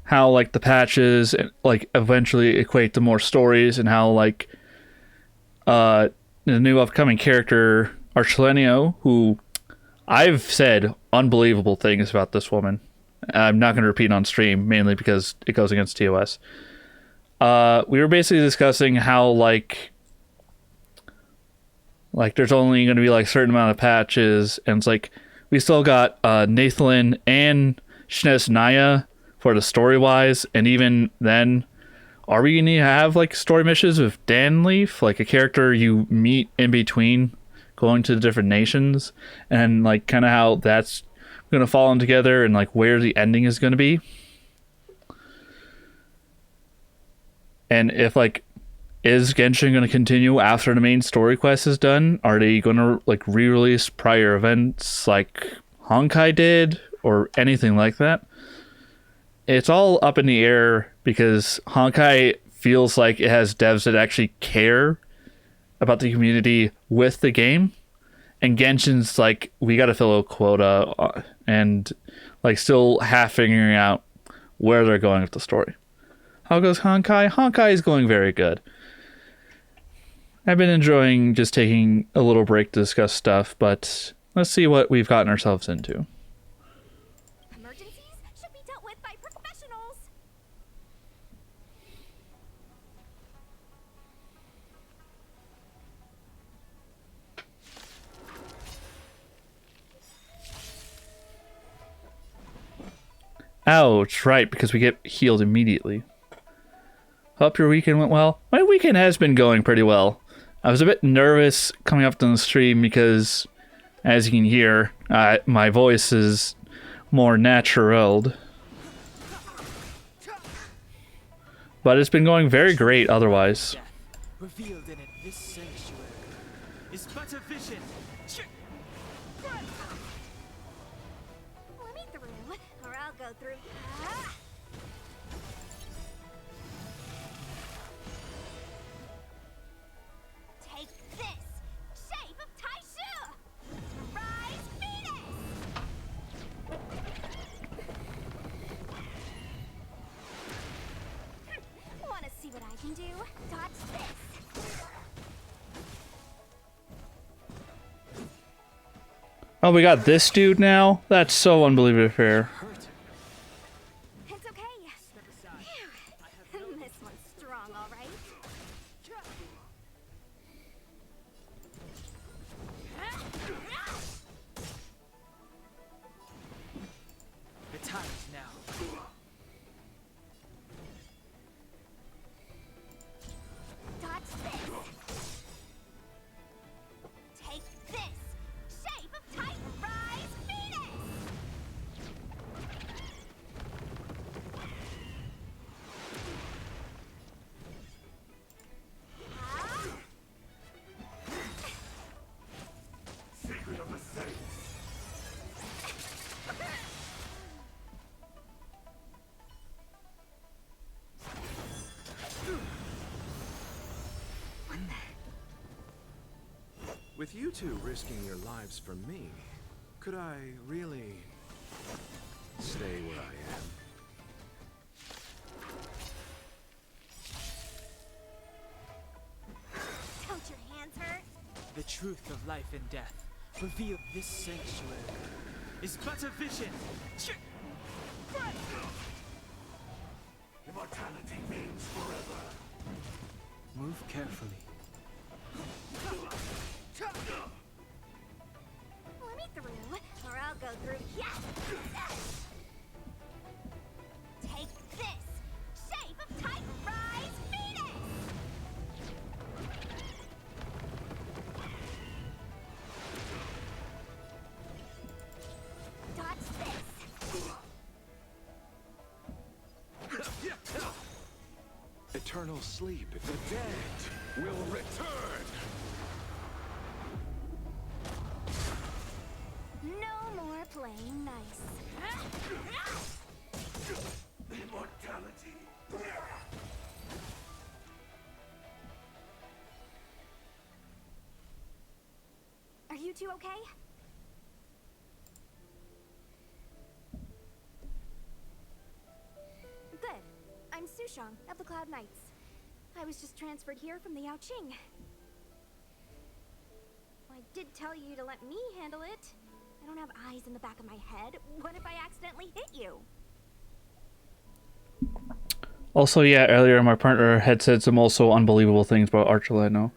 how like the patches like eventually equate to more stories, and how like the new upcoming character Archelenio, who I've said unbelievable things about this woman. I'm not going to repeat on stream, mainly because it goes against TOS. We were basically discussing how, like there's only going to be, like, a certain amount of patches, and it's like, we still got Nathan and Shnes Naya for the story-wise, and even then, are we going to have, like, story missions with Danleaf, like a character you meet in between going to the different nations, and, like, kind of how that's going to fall in together, and, like, where the ending is going to be? And if, like, is Genshin going to continue after the main story quest is done? Are they going to, like, re-release prior events like Honkai did, or anything like that? It's all up in the air, because Honkai feels like it has devs that actually care about the community with the game, and Genshin's like, we got to fill a quota, and, like, still half figuring out where they're going with the story. How goes Honkai? Honkai is going very good. I've been enjoying just taking a little break to discuss stuff, but let's see what we've gotten ourselves into. Emergencies should be dealt with by professionals. Ouch, right, because we get healed immediately. Hope your weekend went well. My weekend has been going pretty well. I was a bit nervous coming up to the stream because, as you can hear, my voice is more natural. But it's been going very great otherwise. Revealed in it, this sanctuary is but a vision. Let me through, or I'll go through. Take this, shape of Taishu! Rise, Venus! Wanna see what I can do? Dodge this! Oh, we got this dude now? That's so unbelievably fair. It's okay. Phew. This one's strong, all right. The time is now. Dodge this. Take this. Shape of Titan Rise Venus. Secret of the Saints. With you two risking your lives for me, could I really stay where I am? Don't your hands hurt? The truth of life and death. Revealed this sanctuary is but a vision. Immortality means forever. Move carefully. Let me through, or I'll go through. Yes! Take this. Shape of Titan Rise Venus. Dodge this. Eternal sleep. The dead will return. No more playing nice. Immortality. Are you two okay? Good. I'm Sushong of the Cloud Knights. I was just transferred here from the Yaoqing. I did tell you to let me handle it. I don't have eyes in the back of my head. What if I accidentally hit you? Also, yeah, earlier my partner had said some also unbelievable things about Archuleta.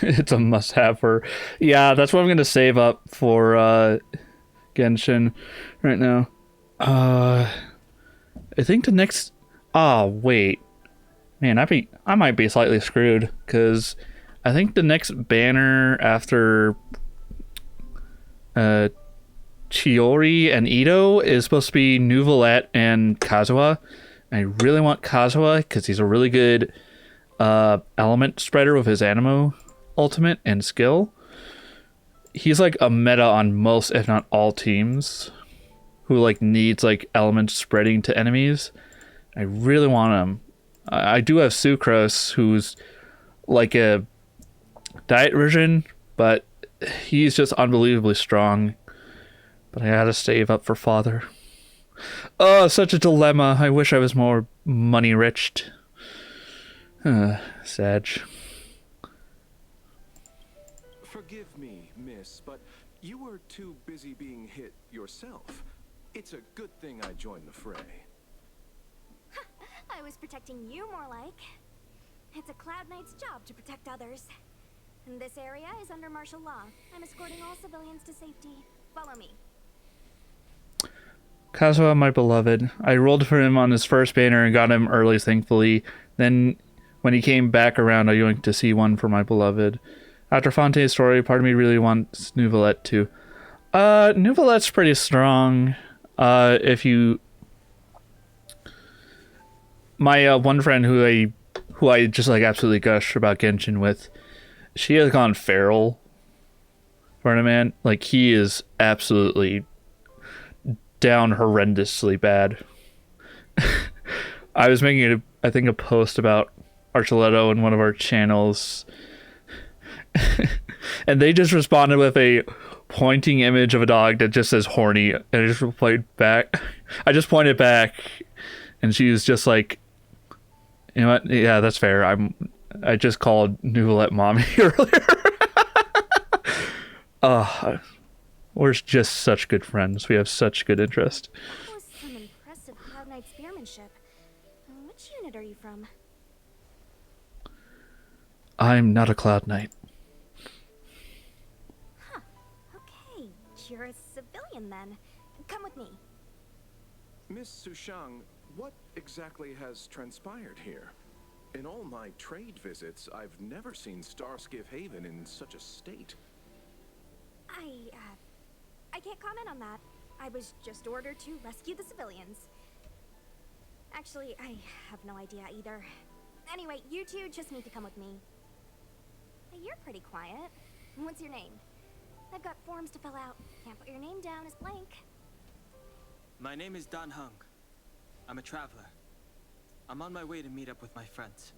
It's a must-have for... Yeah, that's what I'm going to save up for Genshin right now. I think the next... wait. Man, I might be slightly screwed, because I think the next banner after Chiori and Ito is supposed to be Neuvillette and Kazuha. I really want Kazuha, because he's a really good element spreader with his Anemo ultimate and skill. He's like a meta on most, if not all, teams who like needs like element spreading to enemies. I really want him. I do have Sucrose, who's like a diet version, but he's just unbelievably strong. But I gotta save up for father. Oh, such a dilemma. I wish I was more money-riched. Sag. Forgive me, miss, but you were too busy being hit yourself. It's a good thing I joined the fray. I was protecting you more like. It's a Cloud Knight's job to protect others. And this area is under martial law. I'm escorting all civilians to safety. Follow me. Kazuha, my beloved. I rolled for him on his first banner and got him early, thankfully. Then, when he came back around, I yoinked to see one for my beloved. After Fonte's story, part of me really wants Neuvillette too. Neuvillette's pretty strong. If you... My one friend who I just like absolutely gush about Genshin with, she has gone feral for a man. Like, he is absolutely down horrendously bad. I was making I think a post about Archuleta in one of our channels, and they just responded with a pointing image of a dog that just says horny, and I just replied back. I just pointed back, and she was just like, you know what? Yeah, that's fair. I just called Neuvillette mommy earlier. We're just such good friends. We have such good interest. That was some impressive Cloud Knight spearmanship. Which unit are you from? I'm not a Cloud Knight. Huh. Okay. You're a civilian then. Come with me. Miss Sushang, what exactly has transpired here? In all my trade visits, I've never seen Starskiff Haven in such a state. I can't comment on that. I was just ordered to rescue the civilians. Actually, I have no idea either. Anyway, you two just need to come with me. Hey, you're pretty quiet. What's your name? I've got forms to fill out. Can't put your name down as blank. My name is Dan Hung. I'm a traveler. I'm on my way to meet up with my friends.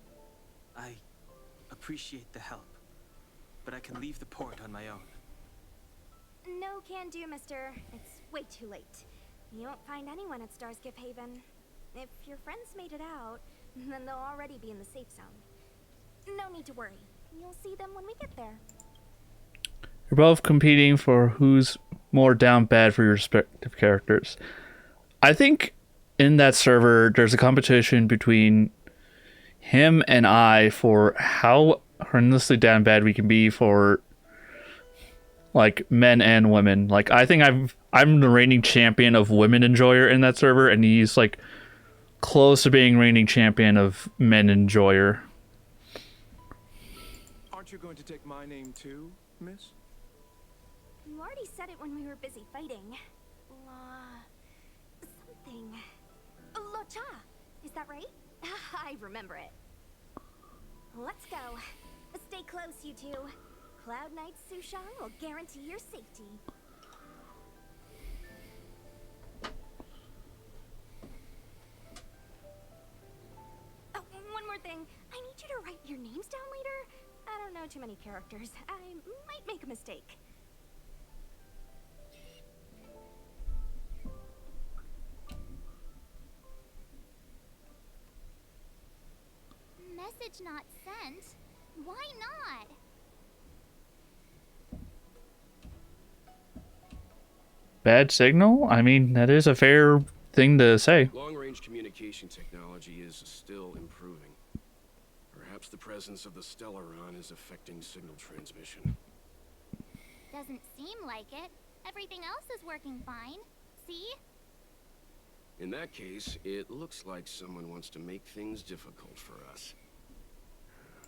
I appreciate the help, but I can leave the port on my own. No can do, mister. It's way too late. You won't find anyone at Starskiff Haven. If your friends made it out, then they'll already be in the safe zone. No need to worry. You'll see them when we get there. You're both competing for who's more down bad for your respective characters. I think in that server, there's a competition between him and I for how horrendously down bad we can be for like men and women. Like, I think I'm the reigning champion of women enjoyer in that server, and he's like close to being reigning champion of men enjoyer. Aren't you going to take my name too, miss? You already said it when we were busy fighting. Something. Locha! Is that right? I remember it. Let's go. Stay close, you two. Cloud Knight Sushang will guarantee your safety. Oh, one more thing. I need you to write your names down later. I don't know too many characters. I might make a mistake. Message not sent? Why not? bad signal? I mean, that is a fair thing to say. Long-range communication technology is still improving. Perhaps the presence of the Stellaron is affecting signal transmission. Doesn't seem like it. Everything else is working fine. See? In that case, it looks like someone wants to make things difficult for us.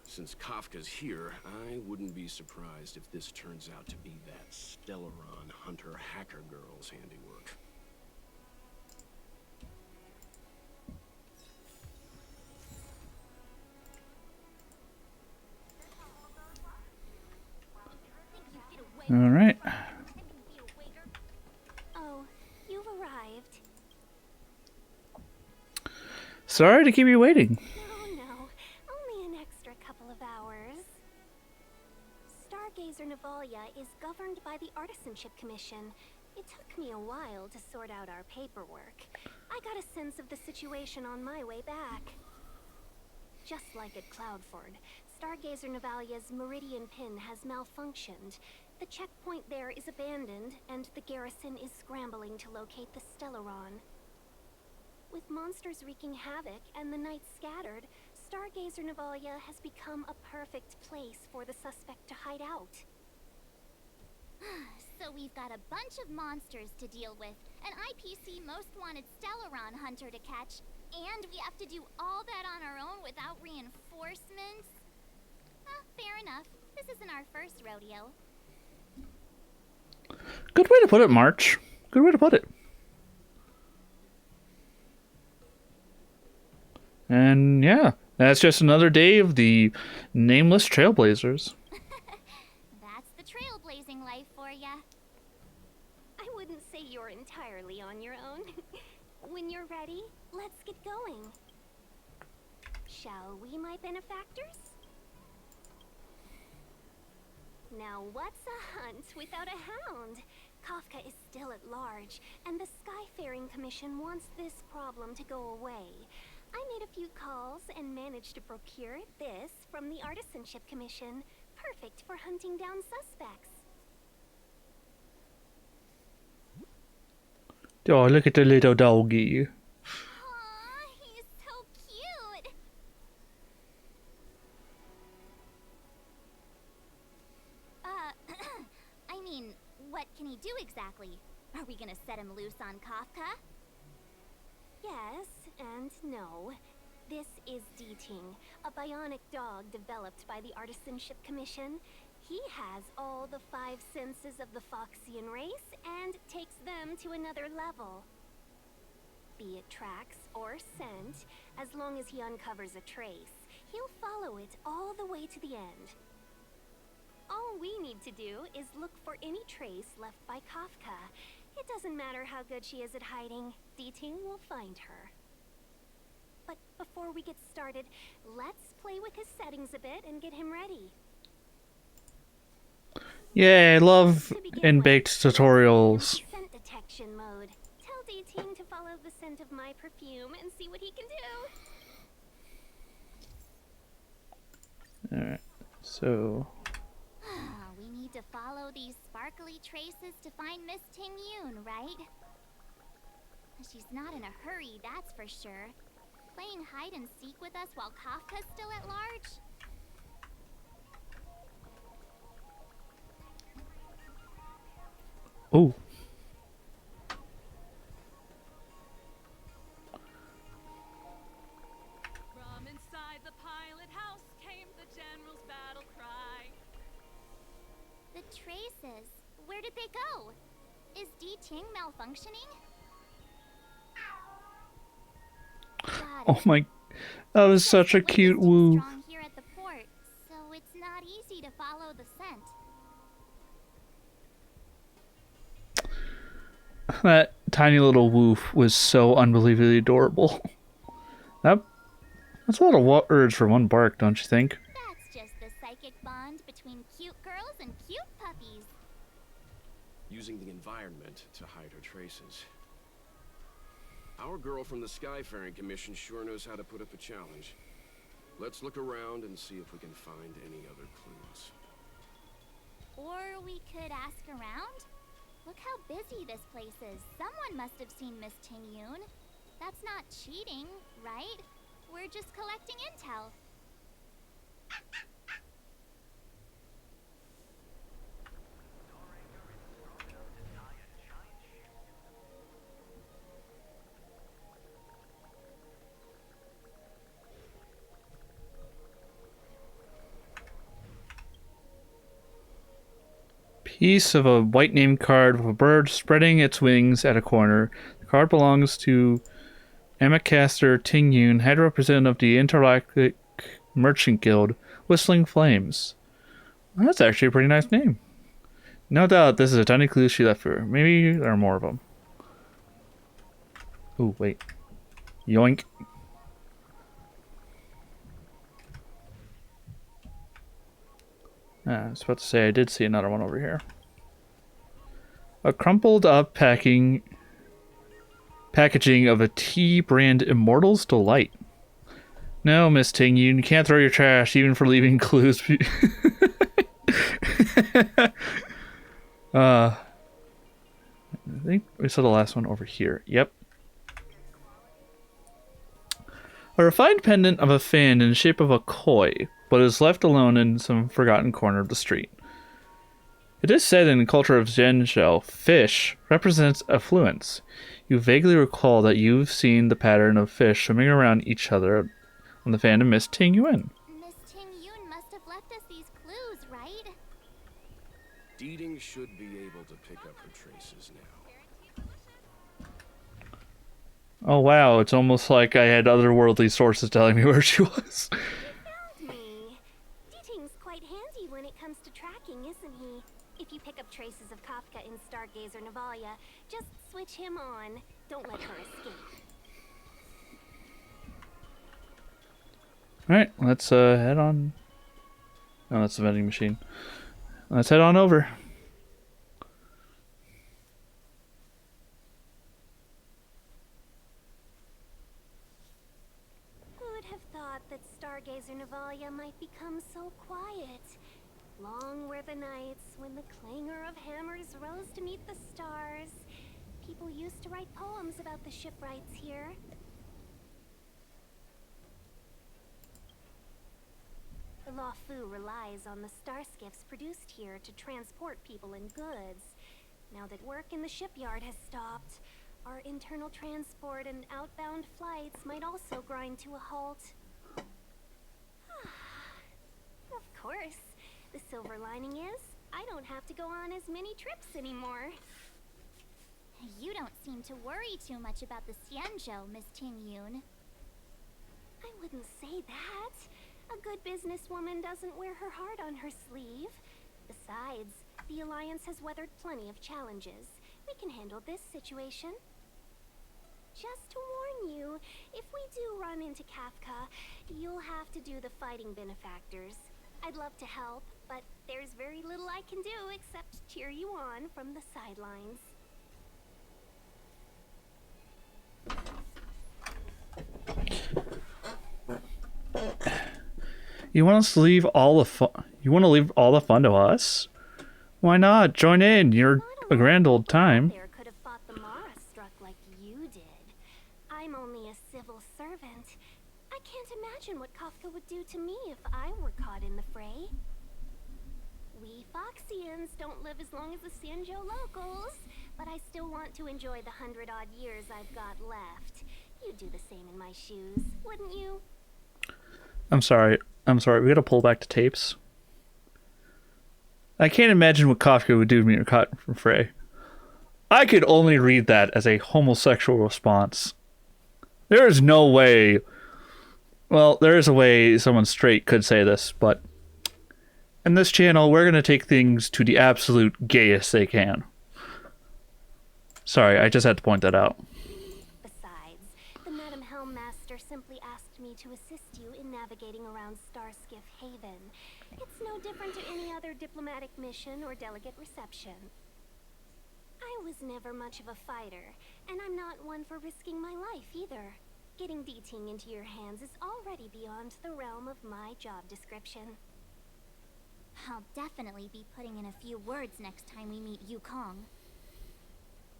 Since Kafka's here, I wouldn't be surprised if this turns out to be that Stellaron hunter hacker girl's handiwork. All right. Oh, you've arrived. Sorry to keep you waiting. No, only an extra couple of hours. Stargazer Navalia is governed by the Artisanship Commission. It took me a while to sort out our paperwork. I got a sense of the situation on my way back. Just like at Cloudford, Stargazer Navalia's Meridian Pin has malfunctioned. The checkpoint there is abandoned, and the garrison is scrambling to locate the Stellaron. With monsters wreaking havoc and the night scattered, Stargazer Navalia has become a perfect place for the suspect to hide out. So we've got a bunch of monsters to deal with, an IPC most wanted Stellaron hunter to catch, and we have to do all that on our own without reinforcements? Fair enough. This isn't our first rodeo. Good way to put it, March. Good way to put it. And yeah, that's just another day of the nameless Trailblazers. That's the trailblazing life for ya. I wouldn't say you're entirely on your own. When you're ready, let's get going. Shall we, my benefactors? Now what's a hunt without a hound? Kafka is still at large, and the Skyfaring Commission wants this problem to go away. I made a few calls and managed to procure this from the Artisanship Commission. Perfect for hunting down suspects. Oh, look at the little doggy. Aw, he's so cute. I mean, what can he do exactly? Are we gonna set him loose on Kafka? Yes and no. This is D-Ting, a bionic dog developed by the Artisanship Commission. He has all the 5 senses of the Foxian race and takes them to another level. Be it tracks or scent, as long as he uncovers a trace, he'll follow it all the way to the end. All we need to do is look for any trace left by Kafka. It doesn't matter how good she is at hiding, D-Ting will find her. But before we get started, let's play with his settings a bit and get him ready. Yeah, I love in-baked tutorials. Scent detection mode. Tell D-Ting to follow the scent of my perfume and see what he can do. Alright, so... We need to follow these sparkly traces to find Miss Ting Yun, right? She's not in a hurry, that's for sure. Playing hide and seek with us while Kafka's still at large? Oh. From inside the pilot house came the general's battle cry. The traces. Where did they go? Is D-Ting malfunctioning? Oh my... That was such a cute woo. Strong here at the port, so it's not easy to follow the scent. That tiny little woof was so unbelievably adorable. That's a lot of words for one bark, don't you think? That's just the psychic bond between cute girls and cute puppies. Using the environment to hide her traces. Our girl from the Skyfaring Commission sure knows how to put up a challenge. Let's look around and see if we can find any other clues. Or we could ask around? Look how busy this place is. Someone must have seen Miss Ting-Yun. That's not cheating, right? We're just collecting intel. Piece of a white name card with a bird spreading its wings at a corner. The card belongs to Ammacaster Ting-Yun, head representative of the Intergalactic Merchant Guild, Whistling Flames. Well, that's actually a pretty nice name. No doubt this is a tiny clue she left for her. Maybe there are more of them. Ooh, wait. Yoink. I was about to say I did see another one over here. A crumpled up packaging of a tea brand Immortal's Delight. No, Miss Ting-Yun, you can't throw your trash even for leaving clues. I think we saw the last one over here. Yep. A refined pendant of a fan in the shape of a koi, but is left alone in some forgotten corner of the street. It is said in the culture of Zhenzhou, fish represents affluence. You vaguely recall that you've seen the pattern of fish swimming around each other on the fan of Miss Ting-Yun. Miss Ting-Yun must have left us these clues, right? Deeding should be able to pick up her traces now. Oh wow, it's almost like I had otherworldly sources telling me where she was. You found me. Deeting's quite handy when it comes to tracking, isn't he? If you pick up traces of Kafka in Stargazer Navalia, just switch him on. Don't let her escape. Alright, let's head on. Oh, that's the vending machine. Let's head on over. Who would have thought that Stargazer Navalia might become so quiet? Long were the nights when the clangor of hammers rose to meet the stars. People used to write poems about the shipwrights here. The LOUFU relies on the star skiffs produced here to transport people and goods. Now that work in the shipyard has stopped, our internal transport and outbound flights might also grind to a halt. Of course, the silver lining is I don't have to go on as many trips anymore. You don't seem to worry too much about the Xianzhou, Miss Ting-Yun. I wouldn't say that. A good businesswoman doesn't wear her heart on her sleeve. Besides, the Alliance has weathered plenty of challenges. We can handle this situation. Just to warn you, if we do run into Kafka, you'll have to do the fighting benefactors. I'd love to help, but there's very little I can do except cheer you on from the sidelines. You want us to leave all the fun? You want to leave all the fun to us? Why not? Join in. You're a grand old time. There could have fought the Mara struck like you did. I'm only a civil servant. I can't imagine what Kafka would do to me if I were caught in the fray. We Foxians don't live as long as the Xianzhou locals, but I still want to enjoy the 100-odd years I've got left. You'd do the same in my shoes, wouldn't you? I'm sorry. We gotta pull back the tapes. I can't imagine what Kafka would do to me or caught from Frey. I could only read that as a homosexual response. There is no way... Well, there is a way someone straight could say this, but... in this channel, we're gonna take things to the absolute gayest they can. Sorry, I just had to point that out. Besides, the Madam Helmmaster simply asked me to assist you in navigating around Starskiff Haven. It's no different to any other diplomatic mission or delegate reception. I was never much of a fighter, and I'm not one for risking my life either. Getting Deeting into your hands is already beyond the realm of my job description. I'll definitely be putting in a few words next time we meet Yukong.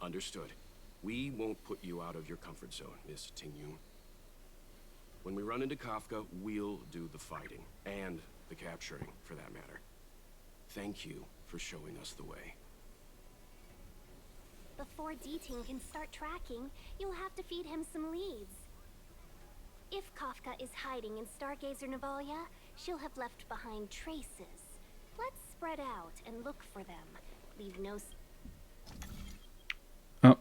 Understood. We won't put you out of your comfort zone, Miss Tingyun. When we run into Kafka, we'll do the fighting. And the capturing, for that matter. Thank you for showing us the way. Before D-Ting can start tracking, you'll have to feed him some leads. If Kafka is hiding in Stargazer Navalia, she'll have left behind traces. Let's spread out and look for them. Leave no... Oh.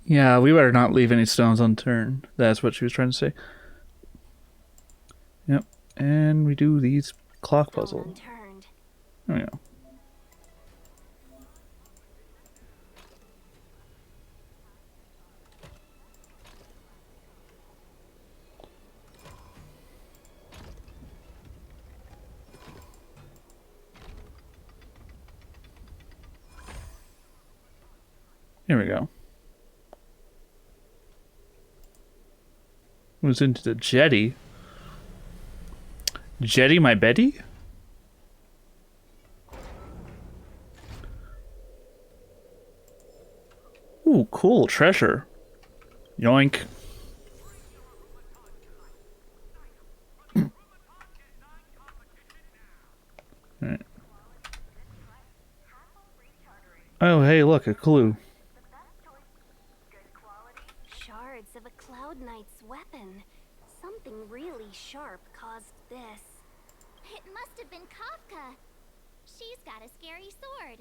Yeah, we better not leave any stones unturned. That's what she was trying to say. Yep. And we do these clock puzzles. There we go. Here we go. Moves into the jetty. Jetty my Betty? Ooh, cool treasure. Yoink. Alright. Oh, hey, look, a clue. Shards of a Cloud Knight's weapon. Something really sharp caused this. It must have been Kafka. She's got a scary sword.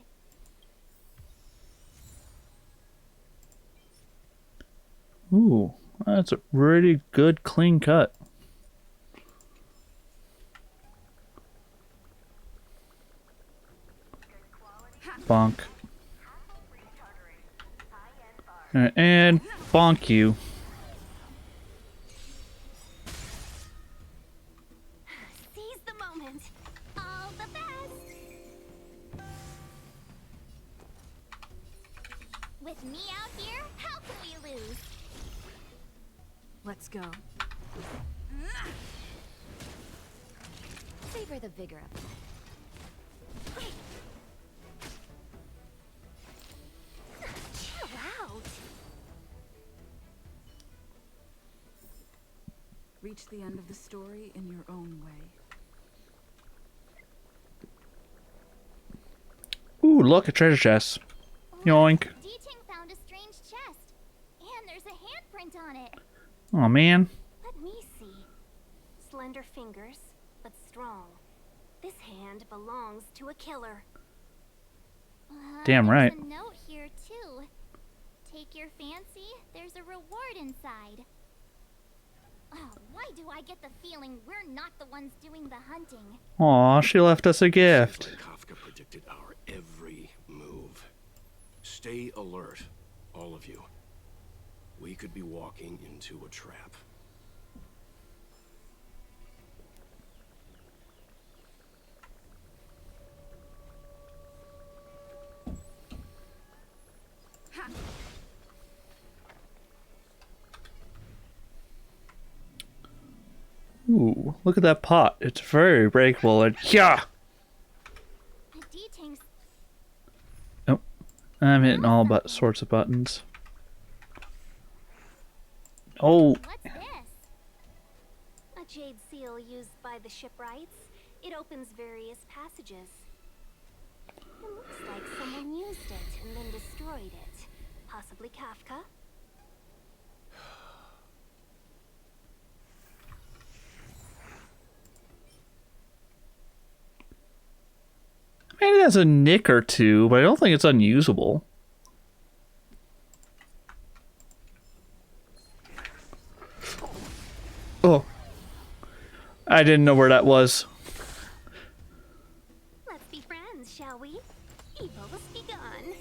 Ooh, that's a pretty good clean cut. Bonk. And bonk you. Seize the moment. All the best. With me out here, how can we lose? Let's go. Savor the vigor of it. Chill out. Reach the end of the story in your own way. Ooh, look, a treasure chest. Yoink. D-Ting found a strange chest, and there's a handprint on it. Oh man. Let me see. Slender fingers, but strong. This hand belongs to a killer. Damn right. There's a note here too. Take your fancy. There's a reward inside. Oh, why do I get the feeling we're not the ones doing the hunting? Aw, she left us a gift. Seems like Kafka predicted our every move. Stay alert, all of you. We could be walking into a trap. Ooh, look at that pot. It's very breakable and yeah. D-Ting's Oh, I'm hitting all but sorts of buttons. Oh, What's this? A jade seal used by the shipwrights. It opens various passages. It looks like someone used it and then destroyed it. Possibly Kafka. maybe it has a nick or two, but I don't think it's unusable. Oh, I didn't know where that was. Let's be friends, shall we? Evil's begun.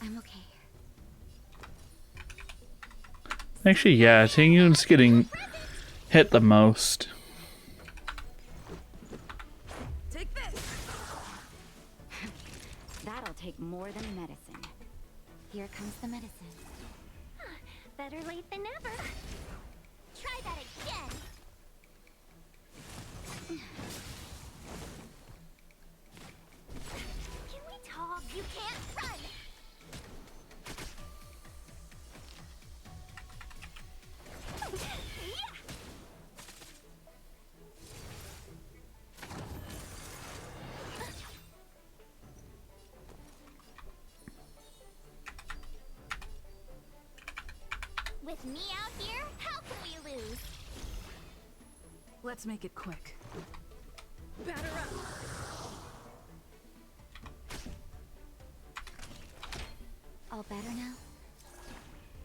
I'm okay. Actually, yeah, Tingyun's getting hit the most. Take this. That'll take more than medicine. Here comes the medicine. Better late than never. Try that again. Let's make it quick. Batter up. All better now?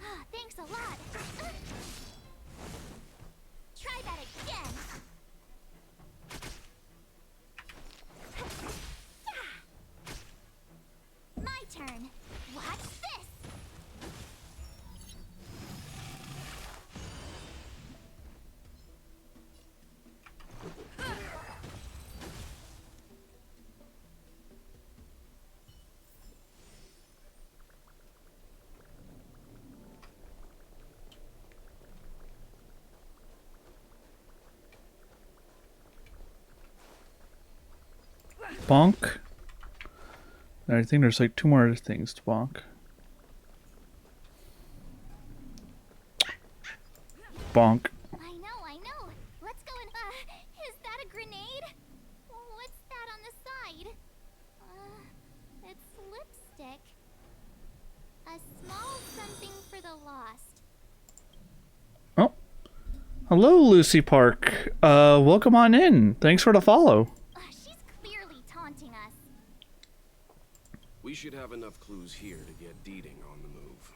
Ah, thanks a lot. Try that again. My turn. Watch this. Bonk. I think there's like 2 more things to bonk. Bonk. I know. Let's go and, is that a grenade? What's that on the side? It's lipstick. A small something for the lost. Oh. Hello, Lucy Park. Welcome on in. Thanks for the follow. She's clearly taunting us. We should have enough clues here to get Deeding on the move.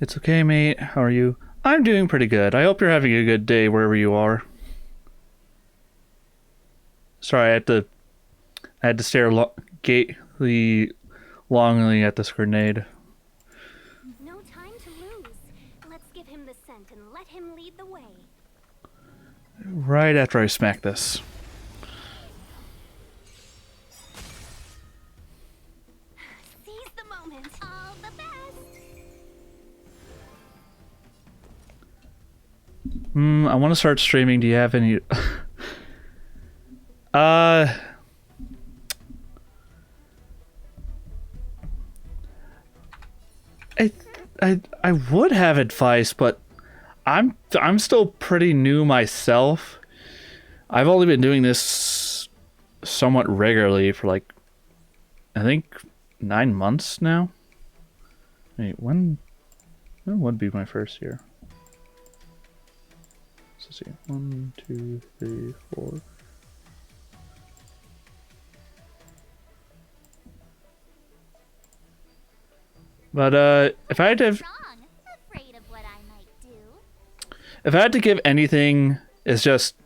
It's okay, mate. How are you? I'm doing pretty good. I hope you're having a good day wherever you are. Sorry, I had to stare longingly at this grenade. No time to lose. Let's give him the scent and let him lead the way. Right after I smack this. Seize the moment. All the best. I want to start streaming. Do you have any... I would have advice, but I'm still pretty new myself. I've only been doing this somewhat regularly for like, I think 9 months now. Wait, when would be my first year? Let's see. 1, 2, 3, 4. But if I had to give anything, it's just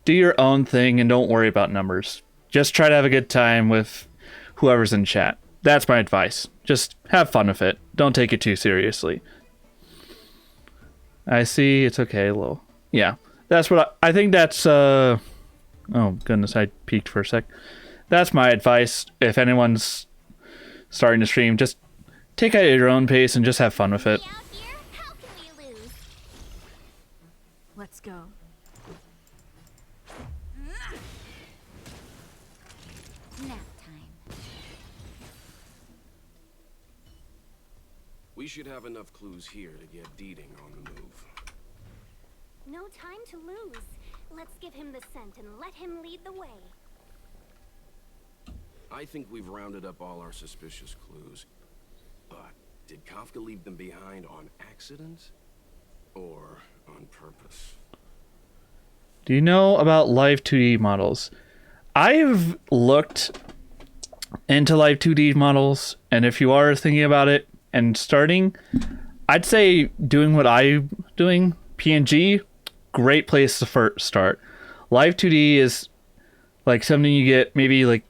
do your own thing and don't worry about numbers. Just try to have a good time with whoever's in chat. That's my advice. Just have fun with it. Don't take it too seriously. I see. It's okay, Lil. Yeah, that's what I think. That's oh goodness, I peeked for a sec. That's my advice. If anyone's starting to stream, just take it at your own pace and just have fun with it. Let's go. Nap time. We should have enough clues here to get Deeding on the move. No time to lose. Let's give him the scent and let him lead the way. I think we've rounded up all our suspicious clues. But did Kafka leave them behind on accident or on purpose? Do you know about live 2D models? I've looked into live 2D models, and if you are thinking about it and starting, I'd say doing what I'm doing, PNG, great place to first start. Live 2D is like something you get maybe like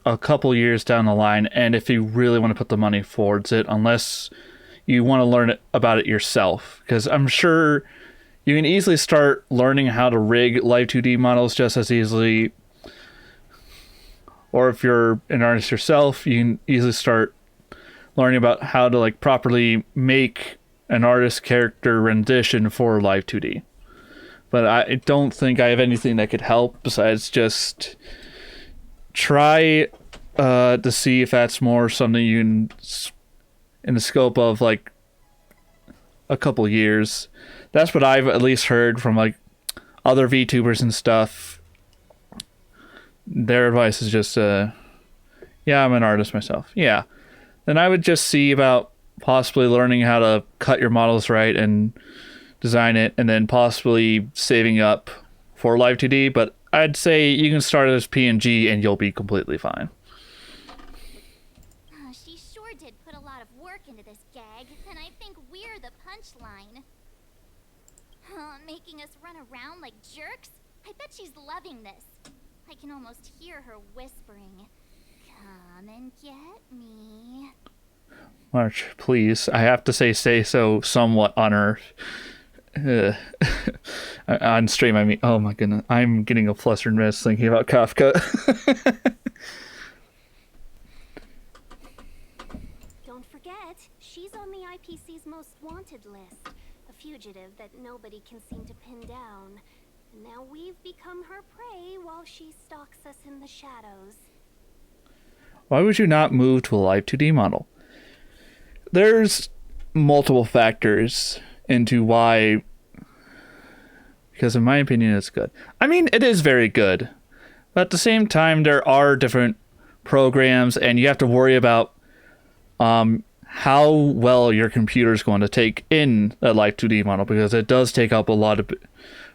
a couple years down the line, and if you really want to put the money towards it, unless you want to learn about it yourself, because I'm sure you can easily start learning how to rig live 2D models just as easily, or if you're an artist yourself, you can easily start learning about how to like properly make an artist character rendition for live 2D. But I don't think I have anything that could help besides just try to see if that's more something you can, in the scope of like a couple years. That's what I've at least heard from like other VTubers and stuff. Their advice is just, yeah, I'm an artist myself. Yeah, then I would just see about possibly learning how to cut your models right and design it, and then possibly saving up for Live 2D. But I'd say you can start as PNG and you'll be completely fine. She sure did put a lot of work into this gag, and I think we're the punchline. Making us run around like jerks? I bet she's loving this. I can almost hear her whispering, "Come and get me." March, please. I have to say so somewhat on Earth. On stream, I mean, oh my goodness. I'm getting a flustered mess thinking about Kafka. Don't forget, she's on the IPC's most wanted list. A fugitive that nobody can seem to pin down. And now we've become her prey while she stalks us in the shadows. Why would you not move to a Live 2D model? There's multiple factors into why, because in my opinion it's good. I mean, it is very good, but at the same time there are different programs and you have to worry about how well your computer is going to take in that Live 2D model, because it does take up a lot of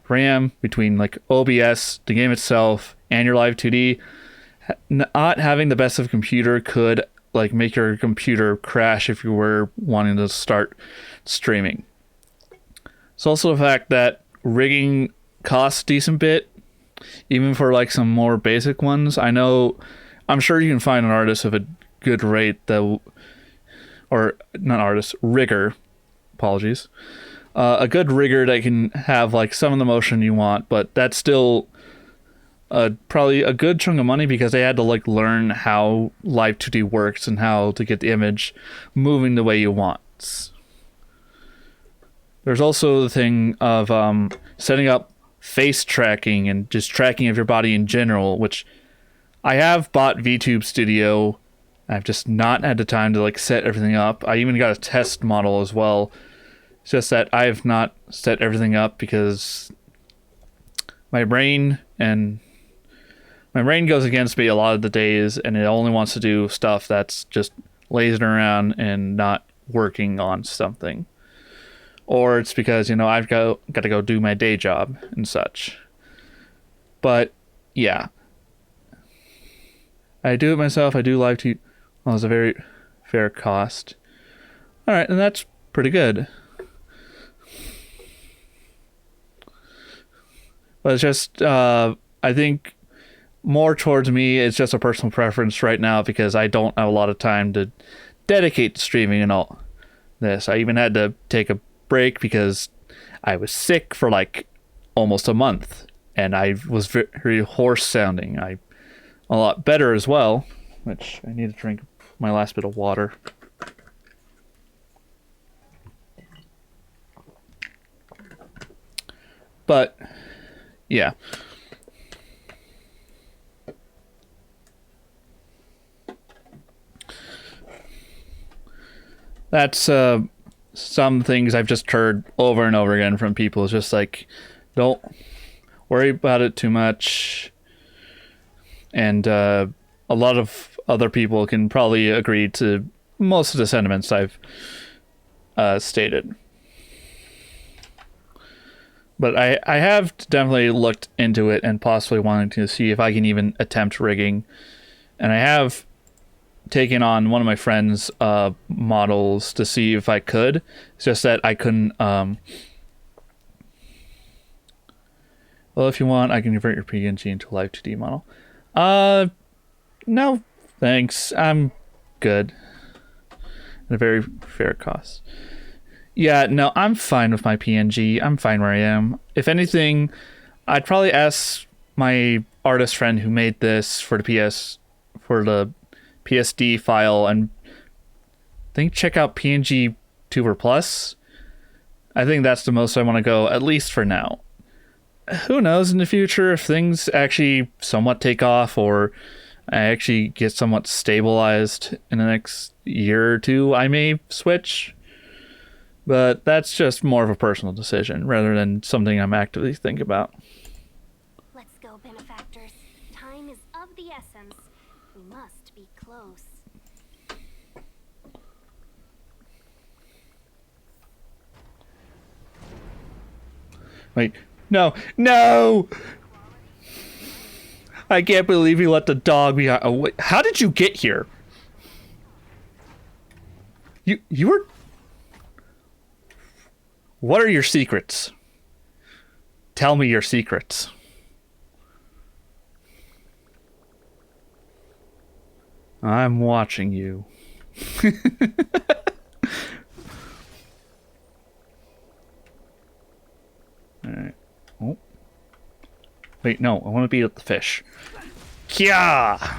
RAM between like OBS, the game itself, and your Live 2D. Not having the best of computer could like make your computer crash if you were wanting to start streaming. It's also the fact that rigging costs a decent bit, even for like some more basic ones. I'm sure you can find an artist of a good rate that, or not artist, rigger, apologies. A good rigger that can have like some of the motion you want, but that's still probably a good chunk of money, because they had to like learn how Live 2D works and how to get the image moving the way you want. There's also the thing of setting up face tracking and just tracking of your body in general, which I have bought VTube Studio. I've just not had the time to like set everything up. I even got a test model as well. It's just that I have not set everything up because my brain goes against me a lot of the days, and it only wants to do stuff that's just lazing around and not working on something. Or it's because, I've got to go do my day job and such. But yeah, I do it myself. I do Live 2D. Well, it's a very fair cost. All right, and that's pretty good. But it's just, I think more towards me, it's just a personal preference right now, because I don't have a lot of time to dedicate to streaming and all this. I even had to take a break because I was sick for like almost a month, and I was very hoarse sounding. I'm a lot better as well, which I need to drink my last bit of water. But yeah. That's some things I've just heard over and over again from people. It's just like, don't worry about it too much. And a lot of other people can probably agree to most of the sentiments I've stated. But I have definitely looked into it and possibly wanting to see if I can even attempt rigging. And I have taken on one of my friend's models to see if I could. It's just that I couldn't... well, if you want, I can convert your PNG into a Live 2D model. No, thanks. I'm good. At a very fair cost. Yeah, no, I'm fine with my PNG. I'm fine where I am. If anything, I'd probably ask my artist friend who made this for the PSD file, and check out PNG Tuber Plus. I think that's the most I want to go, at least for now. Who knows in the future if things actually somewhat take off, or I actually get somewhat stabilized in the next year or two, I may switch. But that's just more of a personal decision rather than something I'm actively thinking about. Let's go, benefactors. Time is of the essence. We must be close. Wait. No. No! I can't believe you let the dog behind. Oh, wait. How did you get here? You were... What are your secrets? Tell me your secrets. I'm watching you. Alright. Oh. Wait, no. I want to beat up the fish. Kya!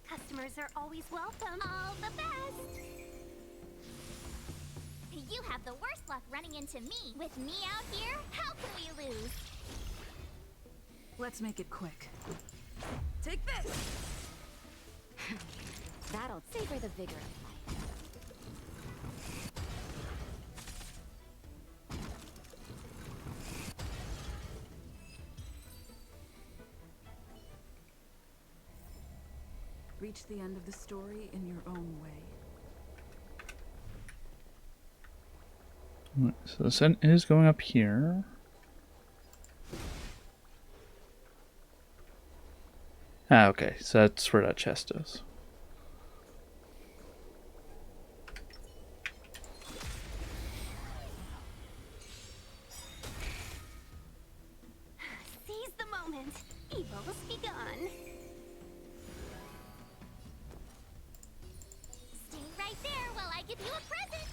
Customers are always welcome. All the best. You have the worst luck running into me. With me out here, how can we lose? Let's make it quick. Take this! That'll savor the vigor of life. Reach the end of the story in your own way. Right, so the sun is going up here. Ah, okay. So that's where that chest is. Seize the moment. Evil's begun. Stay right there while I give you a present.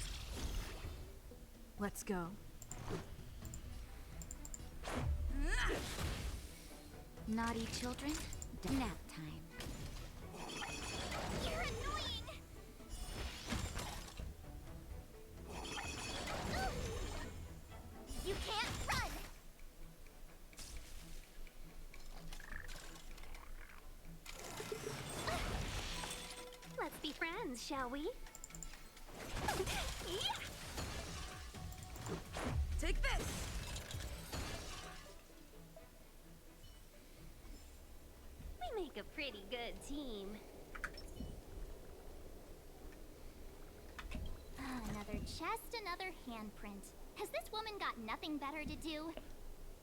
Let's go. Naughty children, nap time. You're annoying. You can't run. Let's be friends, shall we? Yeah. Take this! We make a pretty good team. Another chest, another handprint. Has this woman got nothing better to do?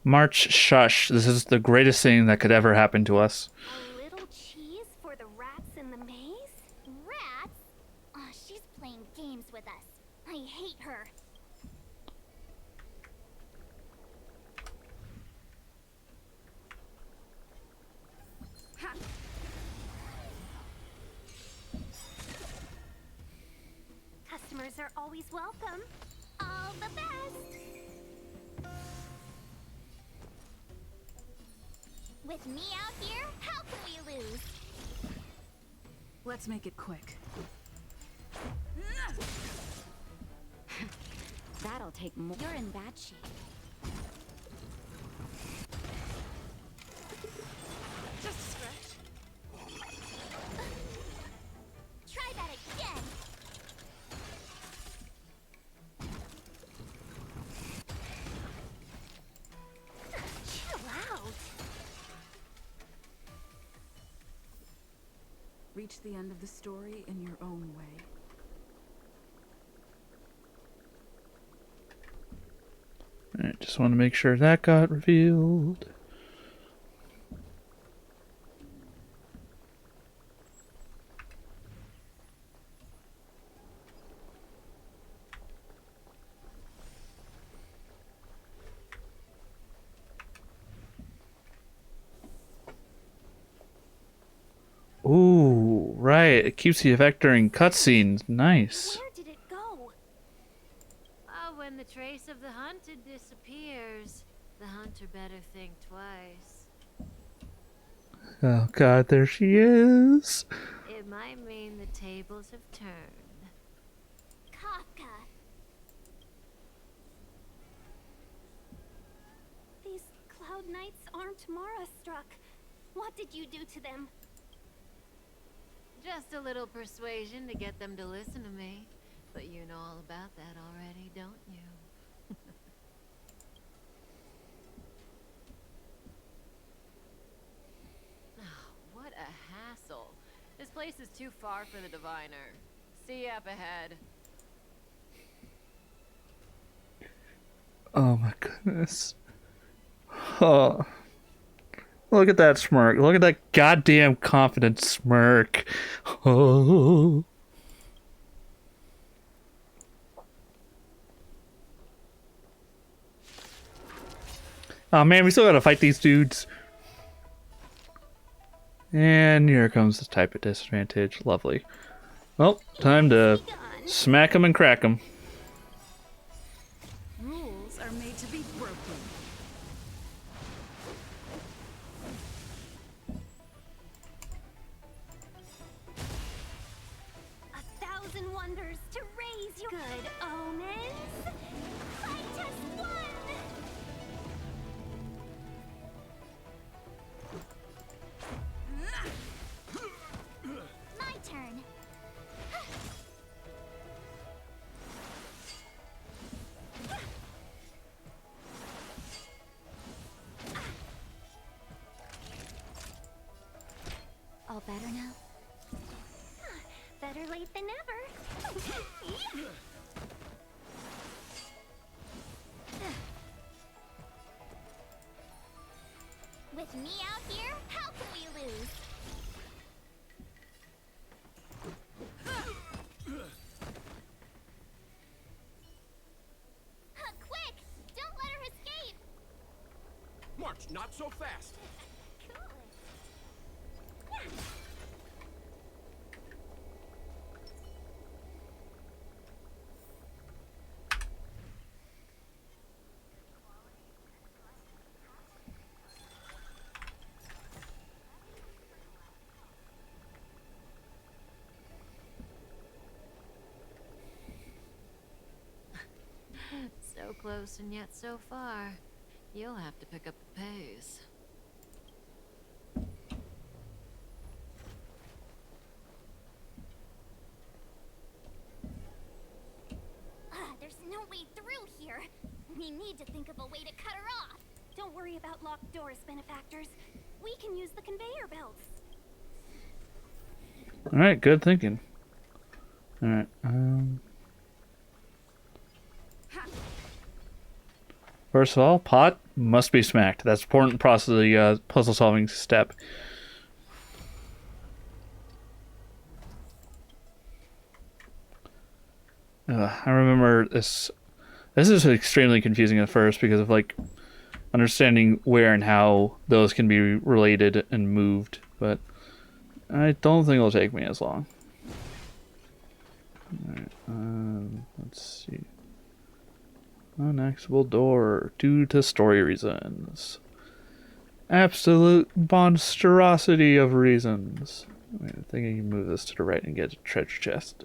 March, shush. This is the greatest thing that could ever happen to us. A little cheese for the rats in the maze? Rats? Oh, she's playing games with us. I hate her. Customers are always welcome. All the best. With me out here, how can we lose? Let's make it quick. That'll take more. You're in bad shape. Just a scratch. Try that again. Chill out. Reach the end of the story in your own way. Alright, just want to make sure that got revealed. Ooh, right. It keeps the effect during cutscenes. Nice. Where did it go? When the trace of the hunted disappears, the hunter better think twice. Oh god, there she is. It might mean the tables have turned. Kafka. These cloud knights aren't Mara struck. What did you do to them? Just a little persuasion to get them to listen to me. But you know all about that already, don't you? Oh, what a hassle. This place is too far for the diviner. See you up ahead. Oh my goodness. Oh. Look at that smirk. Look at that goddamn confident smirk. Oh. Oh man, we still gotta fight these dudes. And here comes the type of disadvantage. Lovely. Well, time to smack them and crack them. Rules are made to be broken. A thousand wonders to raise your good omens. I just won. My turn. All better now? Better late than never. With me out here, how can we lose? Quick! Don't let her escape! March, not so fast. So close and yet so far. You'll have to pick up the pace. There's no way through here. We need to think of a way to cut her off. Don't worry about locked doors, benefactors. We can use the conveyor belts. Alright, good thinking. Alright, first of all, pot must be smacked. That's important process of the puzzle solving step. I remember this. This is extremely confusing at first because of like understanding where and how those can be related and moved, but I don't think it'll take me as long. Alright, let's see. Unaccessible door due to story reasons. Absolute monstrosity of reasons. Wait, I think I can move this to the right and get a treasure chest.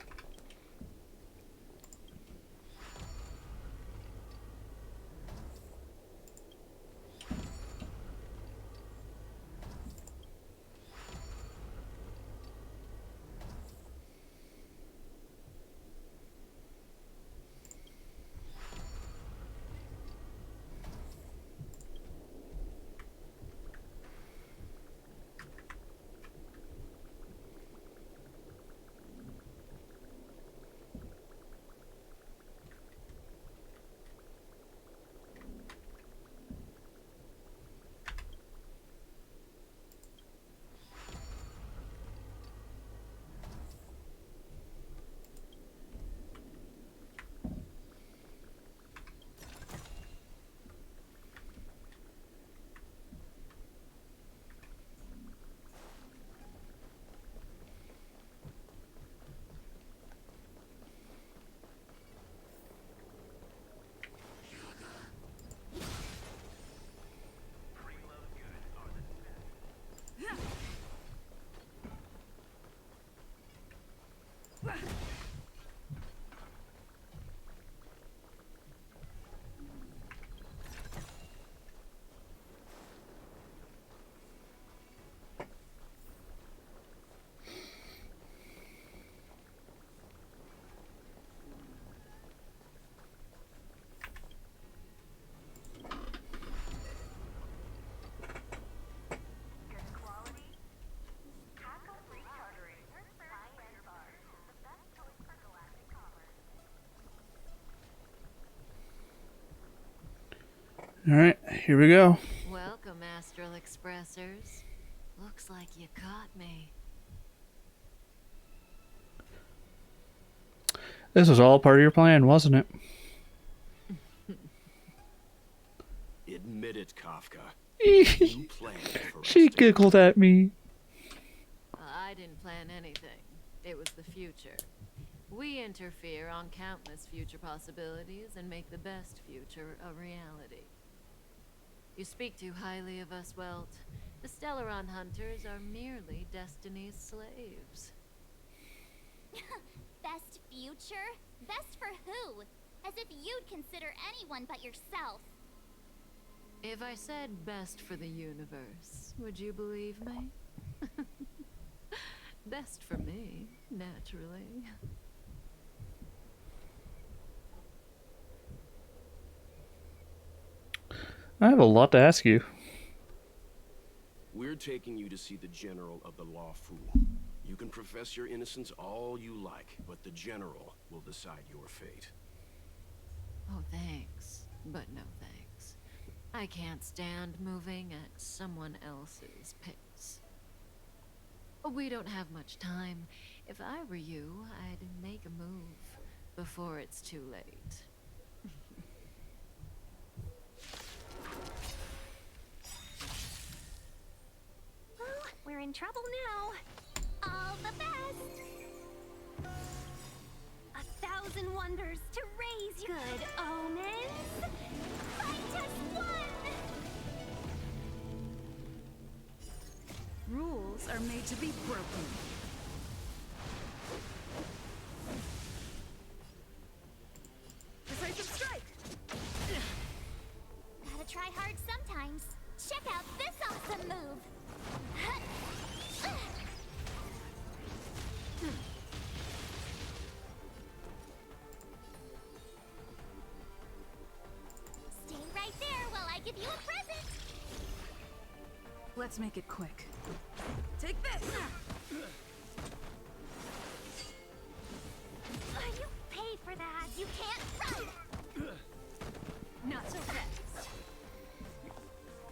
Alright, here we go. Welcome, Astral Expressors. Looks like you caught me. This was all part of your plan, wasn't it? Admit it, Kafka. You planned for us She to- giggled at me. I didn't plan anything. It was the future. We interfere on countless future possibilities and make the best future a reality. You speak too highly of us, Welt. The Stellaron Hunters are merely Destiny's slaves. Best future? Best for who? As if you'd consider anyone but yourself. If I said best for the universe, would you believe me? Best for me, naturally. I have a lot to ask you. We're taking you to see the General of the LOUFU. You can profess your innocence all you like, but the General will decide your fate. Oh, thanks, but no thanks. I can't stand moving at someone else's pace. We don't have much time. If I were you, I'd make a move before it's too late. Well, we're in trouble now. All the best. 1,000 wonders to raise good omens. Fight us one. Rules are made to be broken. Decisive strike! Gotta try hard sometimes. Check out this awesome move. Stay right there while I give you a present. Let's make it quick. Take this! You pay for that. You can't run. Not so fast.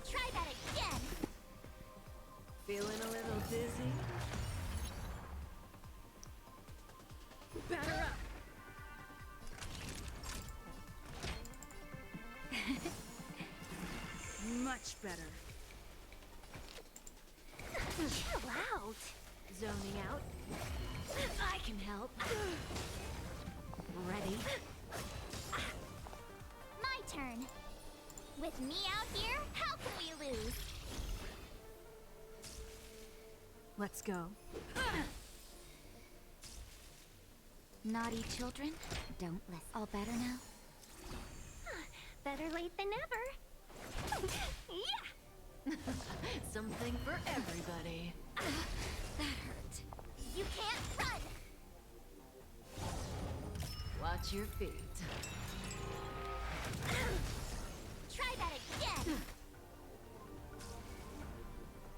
Try that again. Feeling a little dizzy? Batter up! Much better. Chill out. Zoning out? I can help. Ready? My turn. With me out here, how can we lose? Let's go. Naughty children, don't listen. All better now? Better late than never. Yeah. Something for everybody. That hurt. You can't run. Watch your feet. Try that again.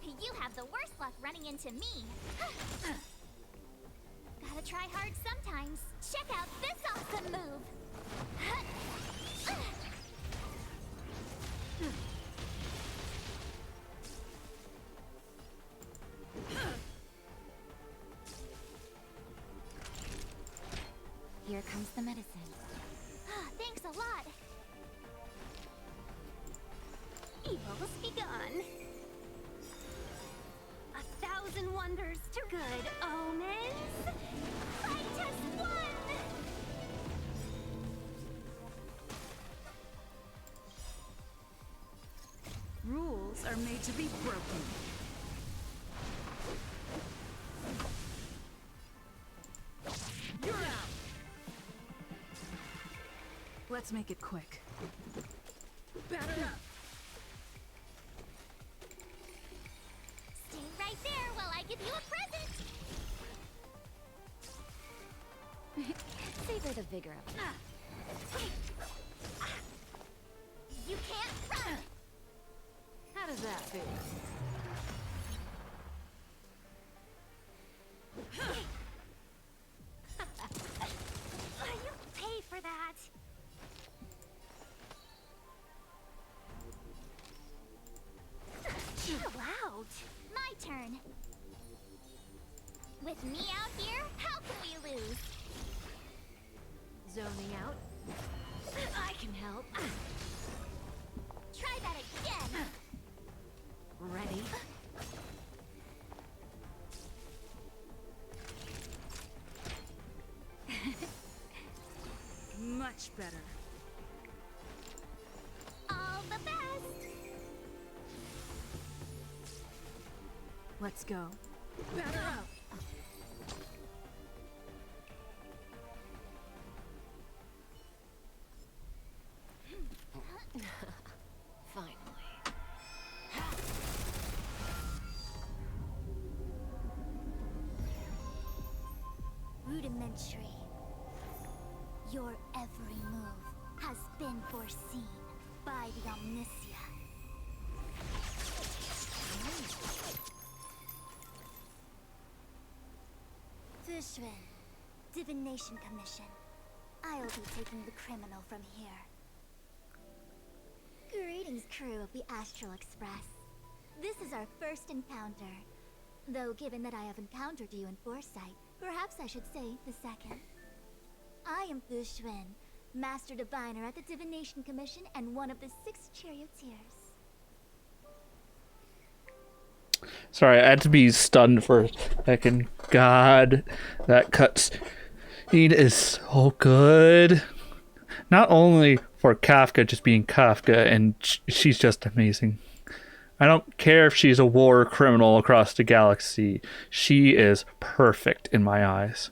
You have the worst luck running into me. Gotta try hard sometimes. Check out this awesome move. Here comes the medicine. Thanks a lot. Evil's begun. 1,000 wonders to good omens. Fight us one. Rules are made to be broken. You're out! Let's make it quick. Batter up! Stay right there while I give you a present. Savor the vigor of it. You can't run. How does that feel? You pay for that. turn. With me out here, how can we lose? Zoning out? I can help. Try that again. Ready? Much better. All the best. Let's go. Batter up. Finally. Rudimentary. Your every move has been foreseen by the Omniscia. Fushun, Divination Commission. I'll be taking the criminal from here. Greetings, crew of the Astral Express. This is our first encounter. Though given that I have encountered you in foresight, perhaps I should say the second. I am Fushun, Master Diviner at the Divination Commission and one of the 6 charioteers. Sorry, I had to be stunned for a second. God, that cutscene is so good. Not only for Kafka just being Kafka, and she's just amazing. I don't care if she's a war criminal across the galaxy. She is perfect in my eyes.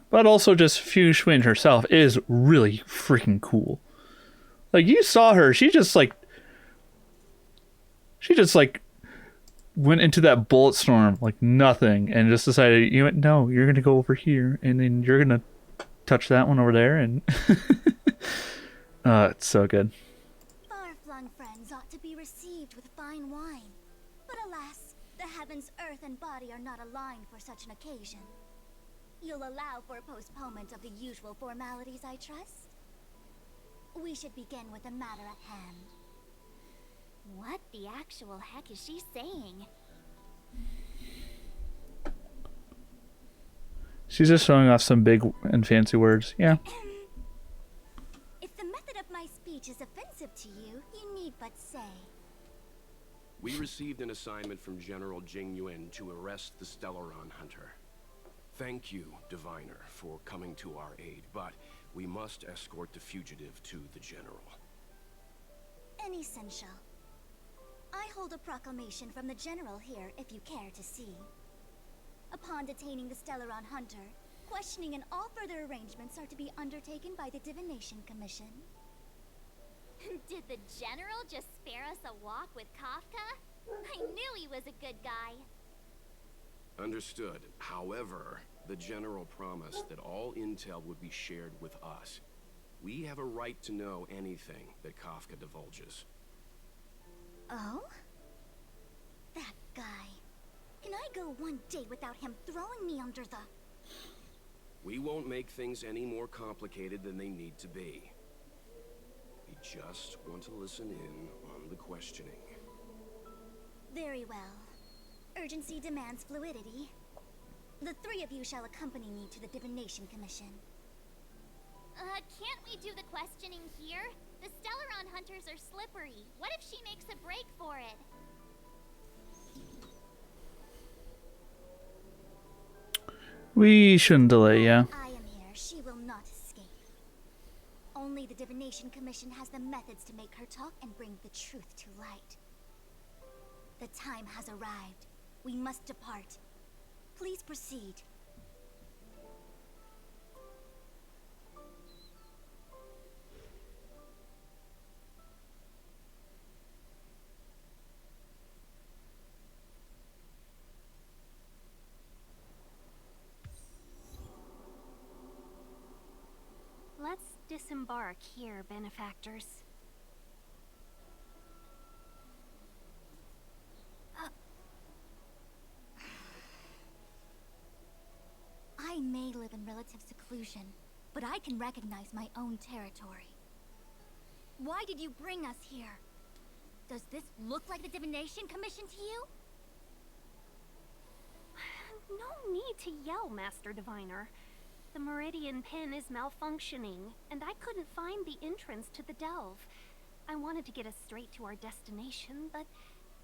But also just Fushun herself is really freaking cool. Like, you saw her, she just like went into that bullet storm like nothing and just decided, you know what, no, you're gonna go over here and then you're gonna touch that one over there, and it's so good. Far-flung friends ought to be received with fine wine. But alas, the heavens, earth, and body are not aligned for such an occasion. You'll allow for a postponement of the usual formalities, I trust? We should begin with the matter at hand. What the actual heck is she saying? She's just showing off some big and fancy words. Yeah. If the method of my speech is offensive to you, you need but say. We received an assignment from General Jing Yuan to arrest the Stellaron Hunter. Thank you, Diviner, for coming to our aid, but we must escort the fugitive to the General. An essential. I hold a proclamation from the General here, if you care to see. Upon detaining the Stellaron Hunter, questioning and all further arrangements are to be undertaken by the Divination Commission. Did the General just spare us a walk with Kafka? I knew he was a good guy. Understood. However, the General promised that all intel would be shared with us. We have a right to know anything that Kafka divulges. Oh? That guy. Can I go one day without him throwing me under the... We won't make things any more complicated than they need to be. We just want to listen in on the questioning. Very well. Urgency demands fluidity. The 3 of you shall accompany me to the Divination Commission. Can't we do the questioning here? The Stellaron hunters are slippery. What if she makes a break for it? We shouldn't delay, yeah. I am here. She will not escape. Only the Divination Commission has the methods to make her talk and bring the truth to light. The time has arrived. We must depart. Please proceed. Let's disembark here, benefactors. I may live in relative seclusion, but I can recognize my own territory. Why did you bring us here? Does this look like the Divination Commission to you? No need to yell, Master Diviner. The Meridian pin is malfunctioning, and I couldn't find the entrance to the delve. I wanted to get us straight to our destination, but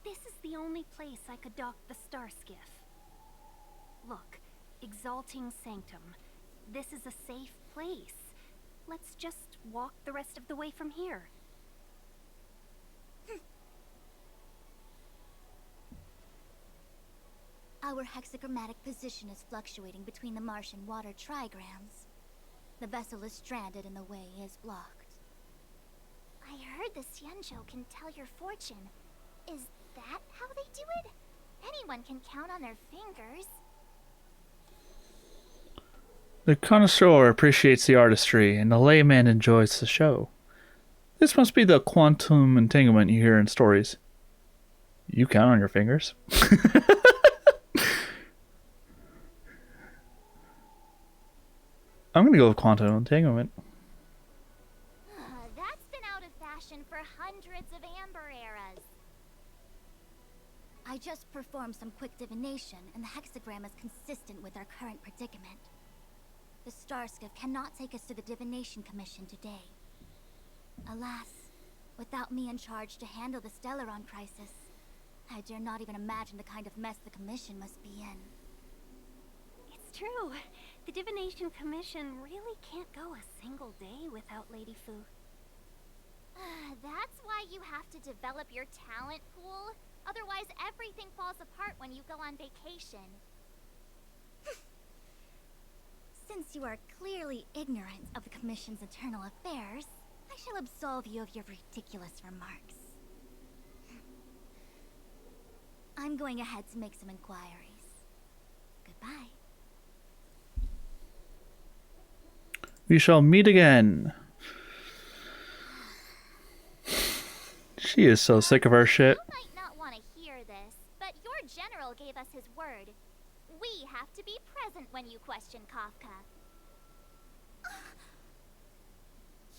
this is the only place I could dock the star skiff. Look, Exalting Sanctum. This is a safe place. Let's just walk the rest of the way from here. Our hexagrammatic position is fluctuating between the marsh and water trigrams. The vessel is stranded and the way is blocked. I heard the Xianzhou can tell your fortune. Is that how they do it? Anyone can count on their fingers. The connoisseur appreciates the artistry, and the layman enjoys the show. This must be the quantum entanglement you hear in stories. You count on your fingers? I'm gonna go with quantum entanglement. That's been out of fashion for hundreds of amber eras. I just performed some quick divination, and the hexagram is consistent with our current predicament. The star skiff cannot take us to the Divination Commission today. Alas, without me in charge to handle the Stellaron crisis, I dare not even imagine the kind of mess the Commission must be in. It's true. The Divination Commission really can't go a single day without Lady Fu. That's why you have to develop your talent pool. Otherwise, everything falls apart when you go on vacation. Since you are clearly ignorant of the Commission's internal affairs, I shall absolve you of your ridiculous remarks. I'm going ahead to make some inquiries. Goodbye. We shall meet again. She is so sick of our shit. You might not want to hear this, but your general gave us his word. We have to be present when you question Kafka.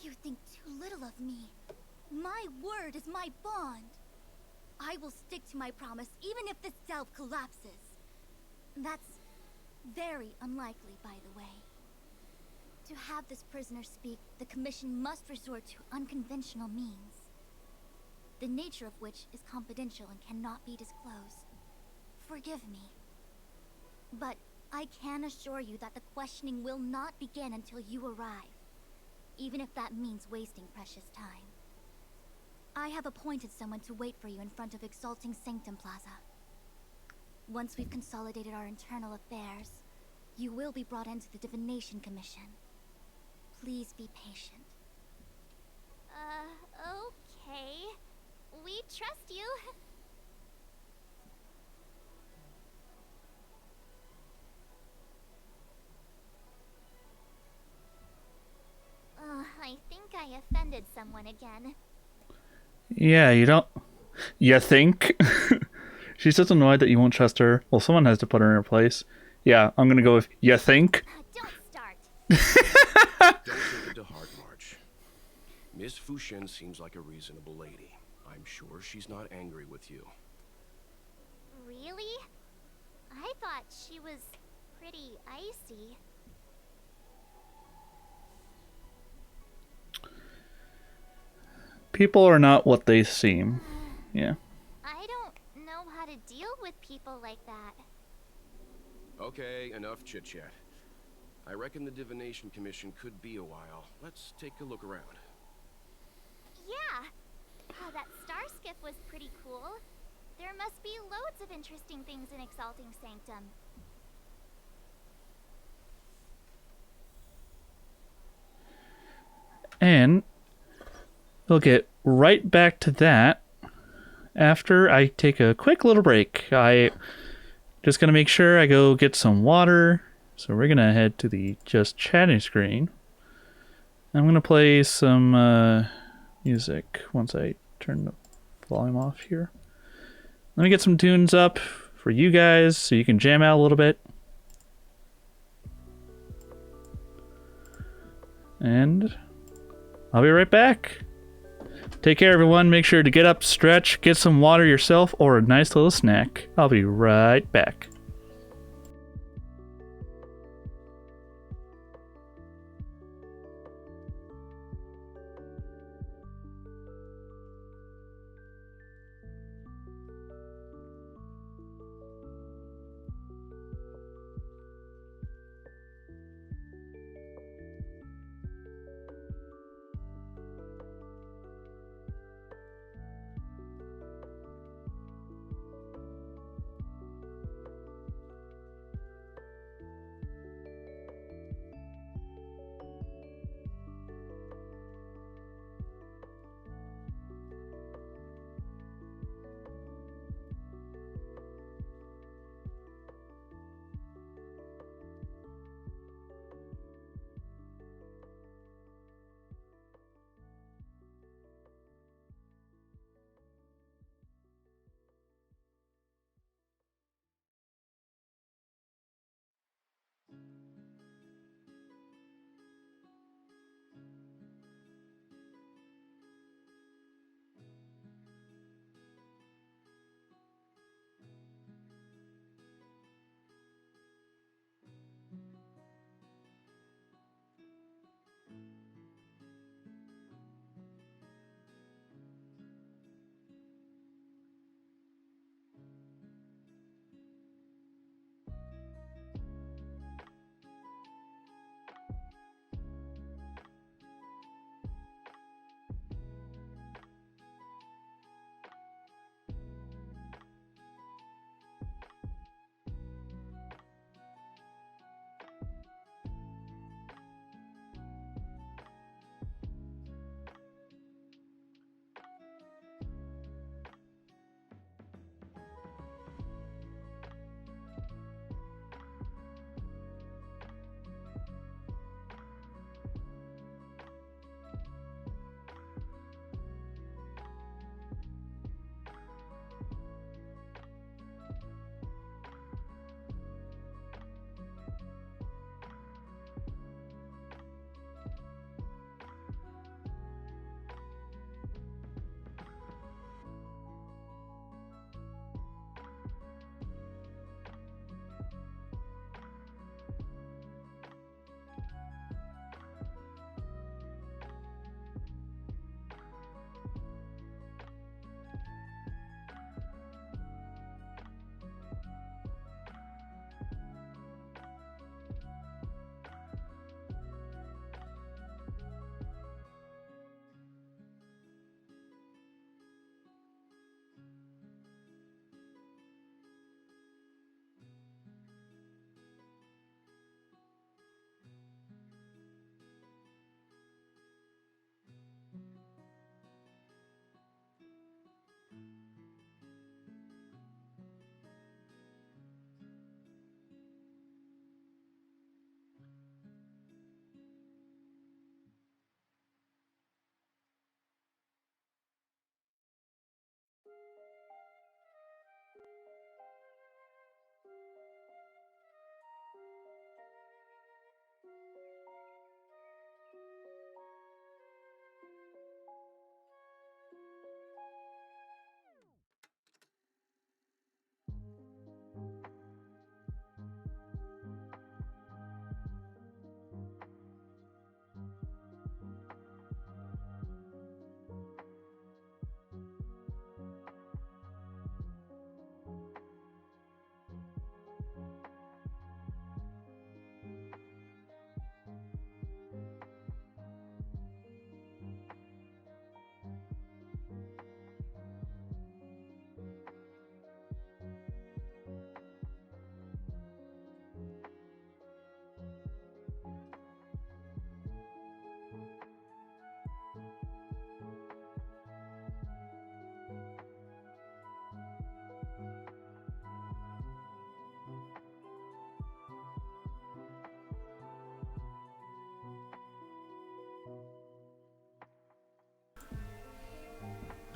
You think too little of me. My word is my bond. I will stick to my promise even if this delve collapses. That's very unlikely, by the way. To have this prisoner speak, the Commission must resort to unconventional means, the nature of which is confidential and cannot be disclosed. Forgive me. But I can assure you that the questioning will not begin until you arrive, even if that means wasting precious time. I have appointed someone to wait for you in front of Exalting Sanctum Plaza. Once we've consolidated our internal affairs, you will be brought into the Divination Commission. Please be patient. Okay. We trust you. I think I offended someone again. Yeah, you don't... You think? She's just annoyed that you won't trust her. Well, someone has to put her in her place. Yeah, I'm gonna go with, you think? Don't start. Don't take it to heart, March. Miss Fushen seems like a reasonable lady. I'm sure she's not angry with you. Really? I thought she was pretty icy. People are not what they seem. Yeah. I don't know how to deal with people like that. Okay, enough chit-chat. I reckon the Divination Commission could be a while. Let's take a look around. Yeah. That star skiff was pretty cool. There must be loads of interesting things in Exalting Sanctum. And we'll get right back to that after I take a quick little break. I just gonna make sure I go get some water. So we're gonna head to the just chatting screen. I'm gonna play some music once I turn the volume off here. Let me get some tunes up for you guys so you can jam out a little bit. And I'll be right back. Take care, everyone. Make sure to get up, stretch, get some water yourself, or a nice little snack. I'll be right back.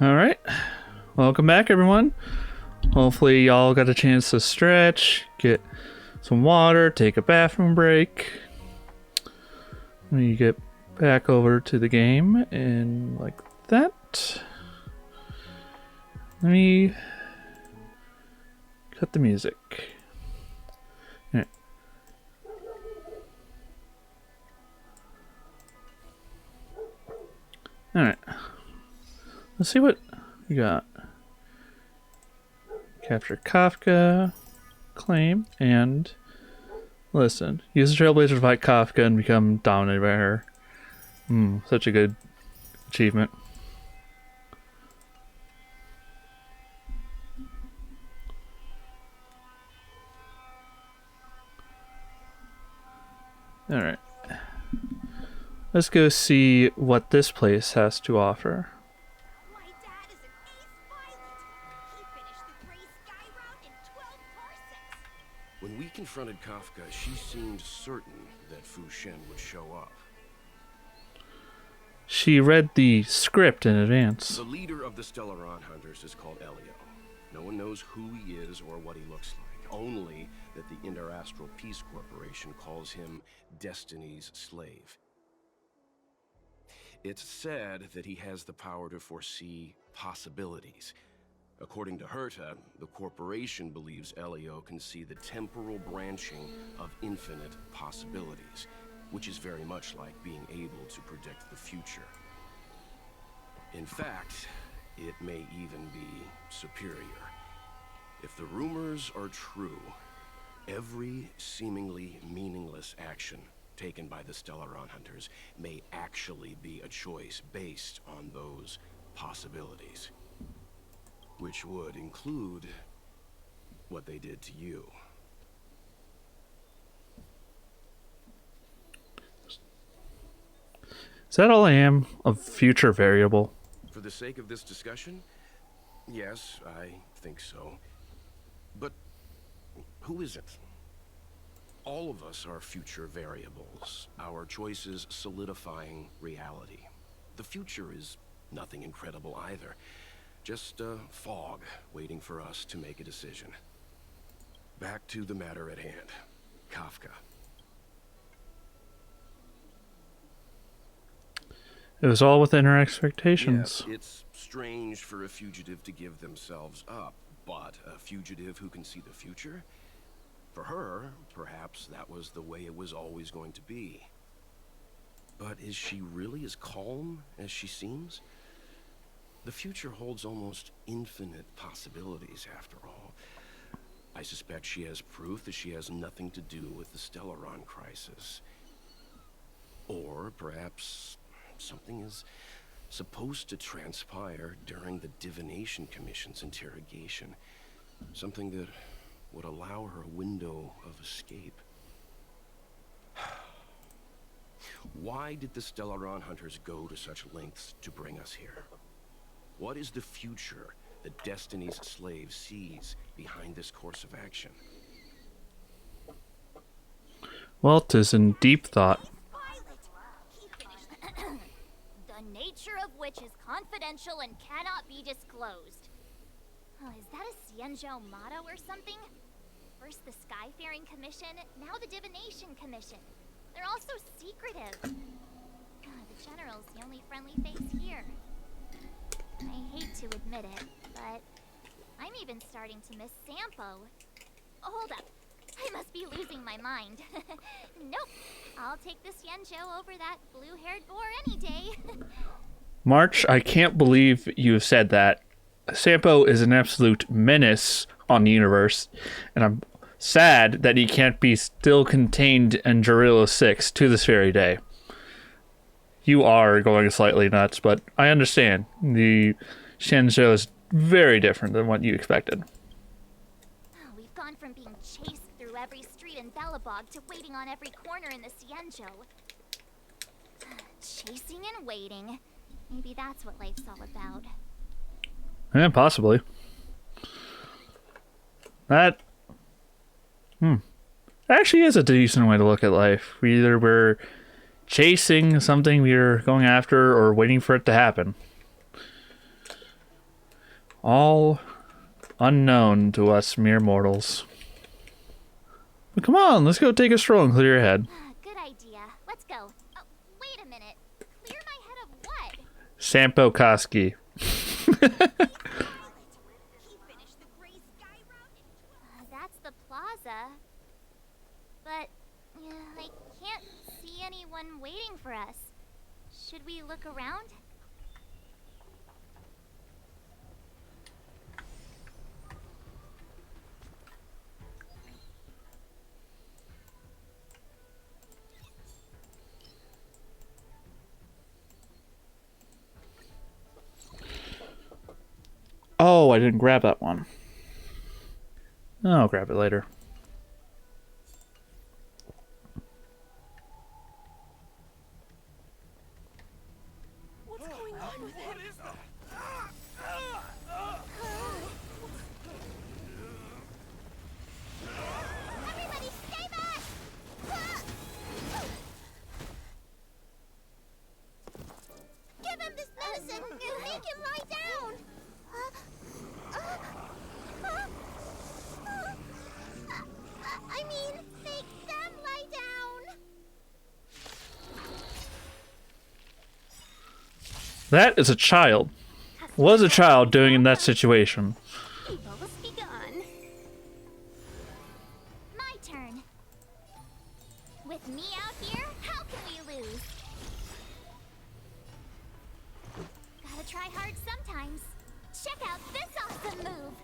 Alright, welcome back everyone. Hopefully y'all got a chance to stretch, get some water, take a bathroom break. When you get back over to the game and like that. right. Let me cut the music. Alright. Alright. Let's see what we got. Capture Kafka, claim, and listen. Use the Trailblazer to fight Kafka and become dominated by her. Such a good achievement. Alright. Let's go see what this place has to offer. My dad is an ace pilot. He finished the Gray Sky route in 12 parsecs. When we confronted Kafka, she seemed certain that Fu Shen would show up. She read the script in advance. The leader of the Stellaron Hunters is called Elio. No one knows who he is or what he looks like, only that the Interastral Peace Corporation calls him Destiny's slave. It's said that he has the power to foresee possibilities. According to Herta, the corporation believes Elio can see the temporal branching of infinite possibilities, which is very much like being able to predict the future. In fact, it may even be superior. If the rumors are true, every seemingly meaningless action taken by the Stellaron Hunters may actually be a choice based on those possibilities. Which would include what they did to you. Is that all I am? A future variable? For the sake of this discussion, yes, I think so. But who isn't? All of us are future variables, our choices solidifying reality. The future is nothing incredible either. Just a fog waiting for us to make a decision. Back to the matter at hand. Kafka. It was all within her expectations. Yes, it's strange for a fugitive to give themselves up, but a fugitive who can see the future? For her, perhaps that was the way it was always going to be. But is she really as calm as she seems? The future holds almost infinite possibilities, after all. I suspect she has proof that she has nothing to do with the Stellaron crisis. Or perhaps something is supposed to transpire during the Divination Commission's interrogation. Something that would allow her a window of escape. Why did the Stellaron Hunters go to such lengths to bring us here? What is the future that Destiny's slave sees behind this course of action? Well, 'tis in deep thought. The nature of which is confidential and cannot be disclosed. Oh, is that a Xianzhou motto or something? First the Skyfaring Commission, now the Divination Commission. They're all so secretive. The General's the only friendly face here. I hate to admit it, but I'm even starting to miss Sampo. Hold up. I must be losing my mind. Nope. I'll take the Xianzhou over that blue-haired boar any day. March, I can't believe you said that. Sampo is an absolute menace on the universe, and I'm sad that he can't be still contained in Jarilo 6 to this very day. You are going slightly nuts, but I understand. The Xianzhou is very different than what you expected. We've gone from being chased through every street in Belobog to waiting on every corner in the Xianzhou. Chasing and waiting. Maybe that's what life's all about. Yeah, possibly. That actually is a decent way to look at life. Either we're chasing something we're going after or waiting for it to happen. All unknown to us mere mortals. But come on, let's go take a stroll and clear your head. Good idea. Let's go. Oh, wait a minute. Clear my head of what? Sampo Koski. That's the plaza. But I can't see anyone waiting for us. Should we look around? Oh, I didn't grab that one. I'll grab it later. What's going on with him? What is that? Everybody stay back! Give him this medicine and make him lie down! I mean, make them lie down! That is a child. Was a child doing in that situation. Evil's begun. My turn. With me out here, how can we lose? Gotta try hard sometimes. Check out this awesome move.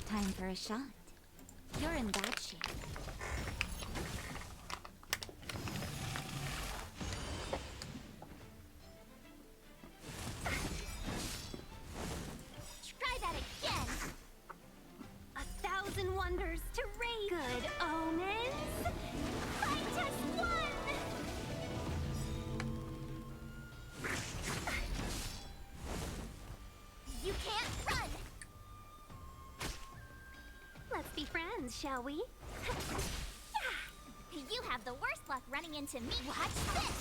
Time for a shot. You're in bad shape. Try that again. 1,000 wonders to raise. Good omens. Fight just one. You can't run. Let's be friends, shall we? You have the worst luck running into me. Watch this.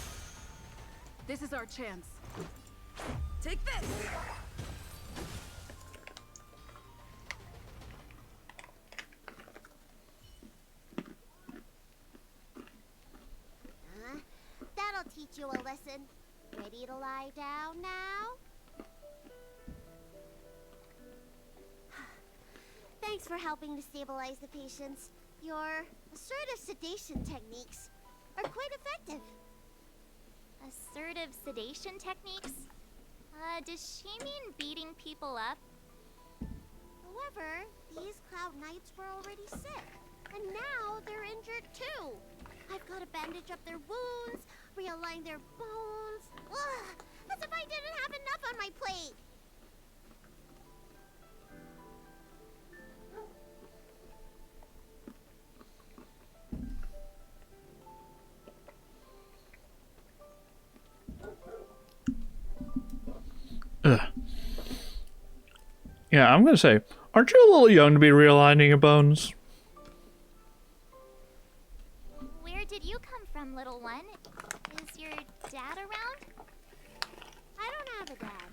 This is our chance. Take this! That'll teach you a lesson. Ready to lie down now? Thanks for helping to stabilize the patients. Your assertive sedation techniques are quite effective. Assertive sedation techniques? Does she mean beating people up? However, these Cloud Knights were already sick, and now they're injured too. I've got to bandage up their wounds, realign their bones. Ugh, as if I didn't have enough on my plate. Ugh. Yeah, I'm gonna say, aren't you a little young to be realigning your bones? Where did you come from, little one? Is your dad around? I don't have a dad.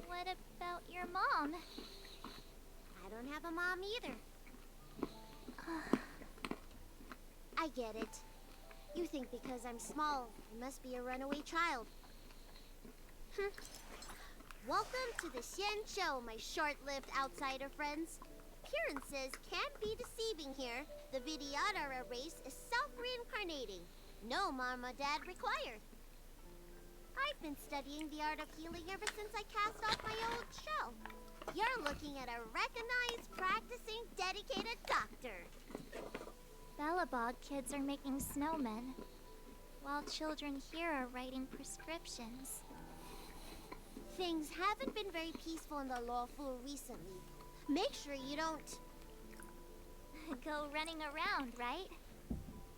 What about your mom? I don't have a mom either. I get it. You think because I'm small, I must be a runaway child. Welcome to the Xian Show, my short-lived outsider friends. Appearances can be deceiving here. The Vidyadhara race is self-reincarnating. No mom or dad required. I've been studying the art of healing ever since I cast off my old shell. You're looking at a recognized, practicing, dedicated doctor. Bellabog kids are making snowmen, while children here are writing prescriptions. Things haven't been very peaceful in the LOUFU recently. Make sure you don't... Go running around, right?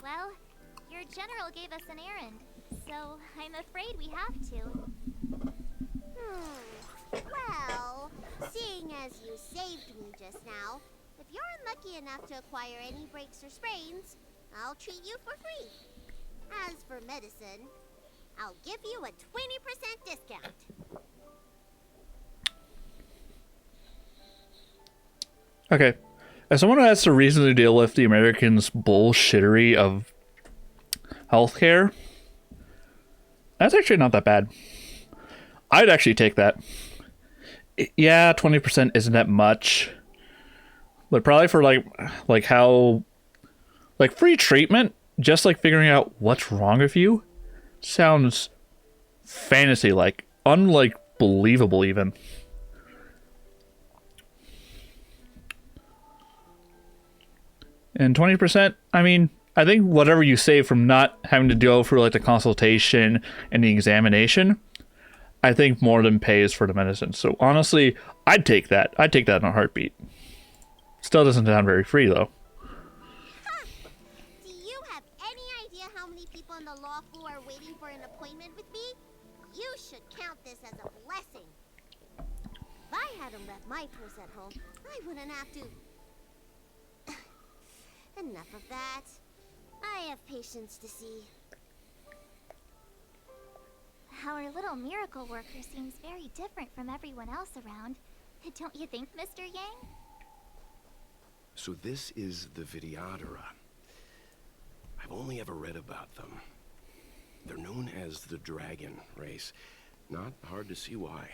Well, your general gave us an errand, so I'm afraid we have to. Well, seeing as you saved me just now, if you're unlucky enough to acquire any breaks or sprains, I'll treat you for free. As for medicine, I'll give you a 20% discount. Okay. As someone who has to reasonably deal with the Americans' bullshittery of healthcare, that's actually not that bad. I'd actually take that. Yeah, 20% isn't that much. But probably for like how like free treatment, just like figuring out what's wrong with you, sounds fantasy like, unlike believable even. And 20%, I mean, I think whatever you save from not having to go through like the consultation and the examination, I think more than pays for the medicine. So honestly, I'd take that. I'd take that in a heartbeat. Still doesn't sound very free though. Do you have any idea how many people in the LOUFU are waiting for an appointment with me? You should count this as a blessing. If I hadn't left my purse at home, I wouldn't have to... Enough of that. I have patience to see. Our little miracle worker seems very different from everyone else around. Don't you think, Mr. Yang? So this is the Vidyadhara. I've only ever read about them. They're known as the Dragon race. Not hard to see why.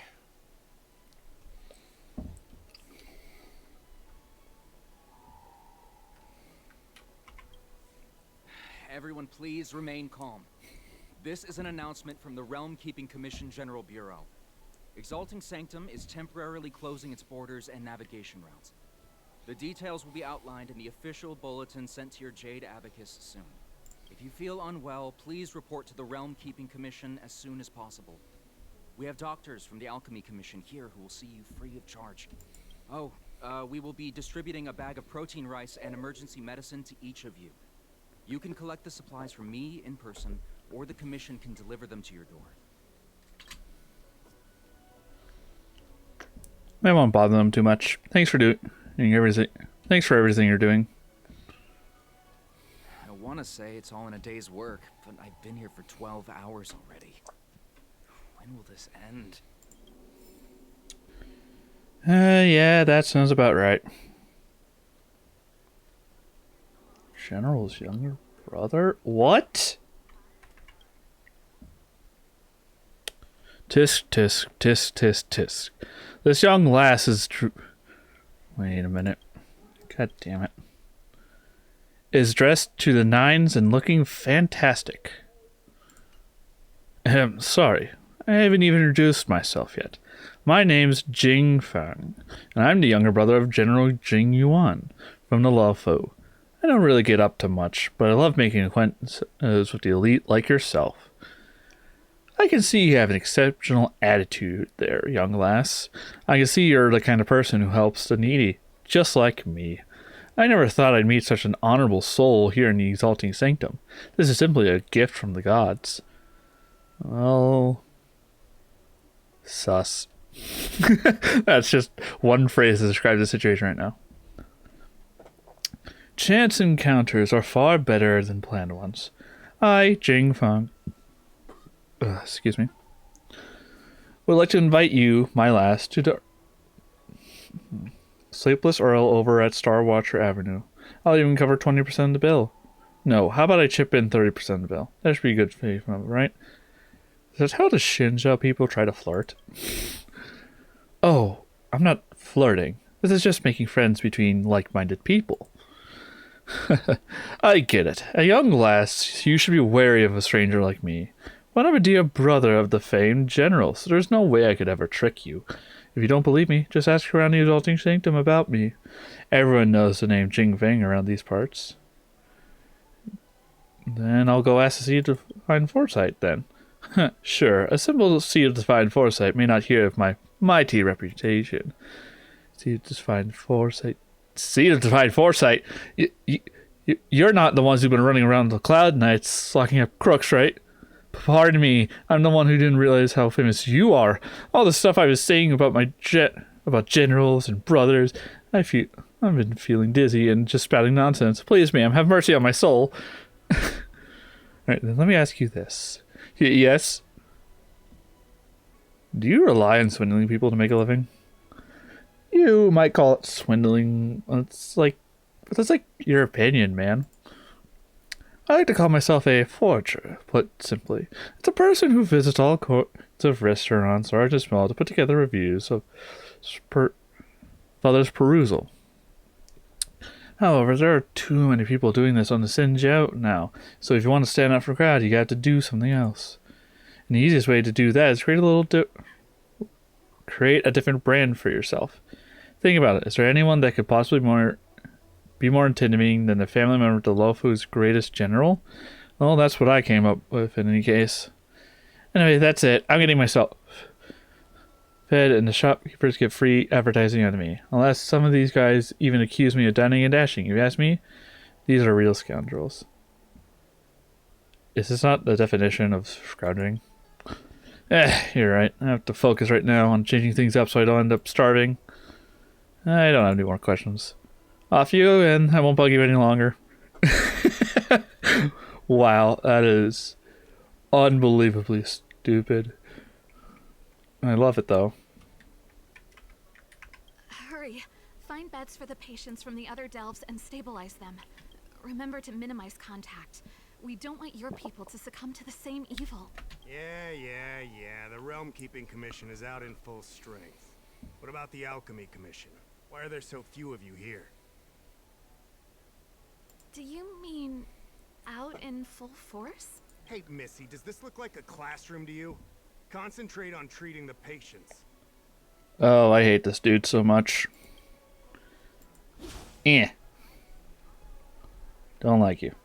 Everyone please remain calm. This is an announcement from the Realm Keeping Commission General Bureau. Exalting Sanctum is temporarily closing its borders and navigation routes. The details will be outlined in the official bulletin sent to your Jade Abacus soon. If you feel unwell, please report to the Realm Keeping Commission as soon as possible. We have doctors from the Alchemy Commission here who will see you free of charge. Oh, we will be distributing a bag of protein rice and emergency medicine to each of you. You can collect the supplies from me in person, or the Commission can deliver them to your door. I won't bother them too much. Thanks for doing everything. Thanks for everything you're doing. I want to say it's all in a day's work, but I've been here for 12 hours already. When will this end? Yeah, that sounds about right. General's younger brother? What? Tisk, tisk, tisk, tisk, tisk. This young lass is true. Wait a minute. God damn it. Is dressed to the nines and looking fantastic. Sorry. I haven't even introduced myself yet. My name's Jing Fang, and I'm the younger brother of General Jing Yuan from the LOUFU. I don't really get up to much, but I love making acquaintances with the elite like yourself. I can see you have an exceptional attitude there, young lass. I can see you're the kind of person who helps the needy, just like me. I never thought I'd meet such an honorable soul here in the Exalting Sanctum. This is simply a gift from the gods. Well... sus. That's just one phrase to describe the situation right now. Chance encounters are far better than planned ones. I, Jing Fang, excuse me, would like to invite you, my lass, to the Sleepless Earl over at Star Watcher Avenue. I'll even cover 20% of the bill. No, how about I chip in 30% of the bill? That should be good for you, right? Is that how the Shinja people try to flirt? Oh, I'm not flirting. This is just making friends between like-minded people. I get it. A young lass, you should be wary of a stranger like me. But I'm a dear brother of the famed general, so there's no way I could ever trick you. If you don't believe me, just ask around the Exalting Sanctum about me. Everyone knows the name Jing Fang around these parts. Then I'll go ask the Seed of Divine Foresight, then. Sure, a simple Seed of Divine Foresight may not hear of my mighty reputation. Seed of Divine Foresight... Seed of Divine Foresight? You're not the ones who've been running around the Cloud Knights locking up crooks, right? Pardon me, I'm the one who didn't realize how famous you are. All the stuff I was saying about about generals and brothers, I've been feeling dizzy and just spouting nonsense. Please, ma'am, have mercy on my soul. Right, then let me ask you this. Yes? Do you rely on swindling people to make a living? You might call it swindling. That's like your opinion, man. I like to call myself a forger, put simply. It's a person who visits all sorts of restaurants, large and small, to put together reviews of others' perusal. However, there are too many people doing this on the Sinjo now, so if you want to stand out from the crowd, you got to do something else. And the easiest way to do that is create a different brand for yourself. Think about it. Is there anyone that could possibly be more intimidating than the family member to LOUFU's greatest general? Well, that's what I came up with in any case. Anyway, that's it. I'm getting myself fed, and the shopkeepers get free advertising out of me. Unless some of these guys even accuse me of dining and dashing. If you ask me, these are real scoundrels. Is this not the definition of scrounging? You're right. I have to focus right now on changing things up so I don't end up starving. I don't have any more questions. Off you, and I won't bug you any longer. Wow, that is unbelievably stupid. I love it, though. Hurry. Find beds for the patients from the other delves and stabilize them. Remember to minimize contact. We don't want your people to succumb to the same evil. Yeah. The Realm Keeping Commission is out in full strength. What about the Alchemy Commission? Why are there so few of you here? Do you mean out in full force? Hey, Missy, does this look like a classroom to you? Concentrate on treating the patients. Oh, I hate this dude so much. Don't like you.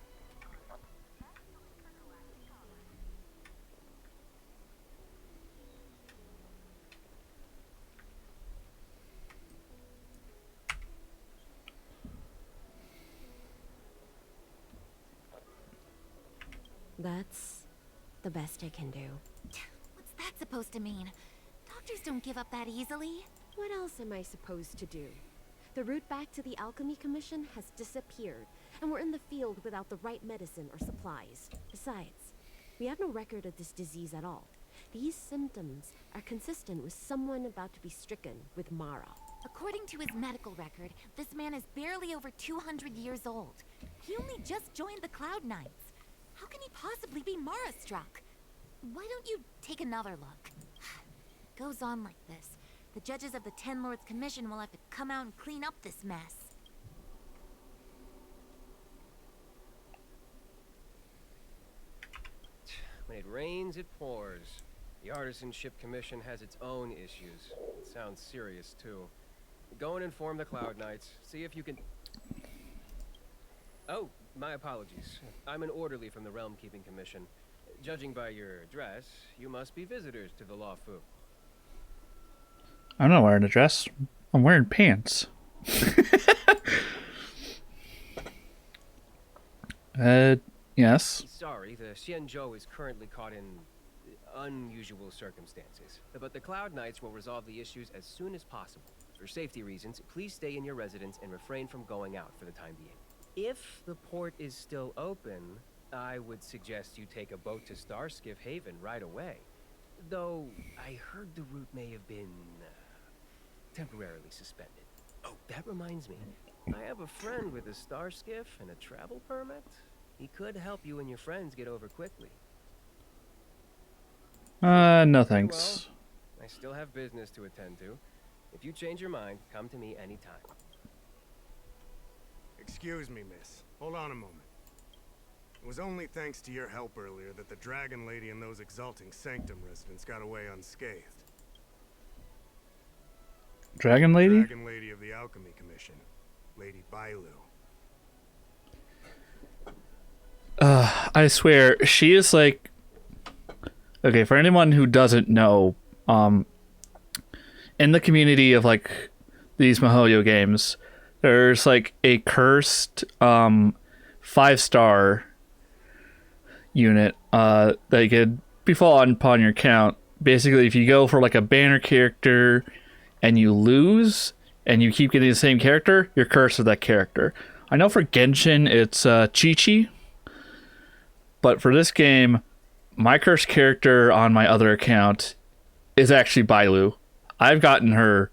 That's the best I can do. What's that supposed to mean? Doctors don't give up that easily. What else am I supposed to do? The route back to the Alchemy Commission has disappeared, and we're in the field without the right medicine or supplies. Besides, we have no record of this disease at all. These symptoms are consistent with someone about to be stricken with Mara. According to his medical record, this man is barely over 200 years old. He only just joined the Cloud Knights. How can he possibly be Mara-struck? Why don't you take another look? Goes on like this. The judges of the Ten Lords Commission will have to come out and clean up this mess. When it rains, it pours. The Artisanship Commission has its own issues. It sounds serious, too. Go and inform the Cloud Knights. See if you can... Oh, my apologies. I'm an orderly from the Realm Keeping Commission. Judging by your dress, you must be visitors to the LOUFU. I'm not wearing a dress. I'm wearing pants. Yes. Sorry, the Xianzhou is currently caught in unusual circumstances. But the Cloud Knights will resolve the issues as soon as possible. For safety reasons, please stay in your residence and refrain from going out for the time being. If the port is still open, I would suggest you take a boat to Starskiff Haven right away. Though, I heard the route may have been temporarily suspended. Oh, that reminds me. I have a friend with a Starskiff and a travel permit. He could help you and your friends get over quickly. No thanks. Well, I still have business to attend to. If you change your mind, come to me anytime. Excuse me, miss. Hold on a moment. It was only thanks to your help earlier that the Dragon Lady and those Exalting Sanctum residents got away unscathed. Dragon Lady? Dragon Lady of the Alchemy Commission, Lady Bailu. I swear, she is like... Okay, for anyone who doesn't know, in the community of like these MiHoYo games, there's like a cursed 5-star unit that could befall upon your account. Basically, if you go for like a banner character and you lose and you keep getting the same character, you're cursed with that character. I know for Genshin it's Chi-Chi, But for this game, my cursed character on my other account is actually Bailu. I've gotten her,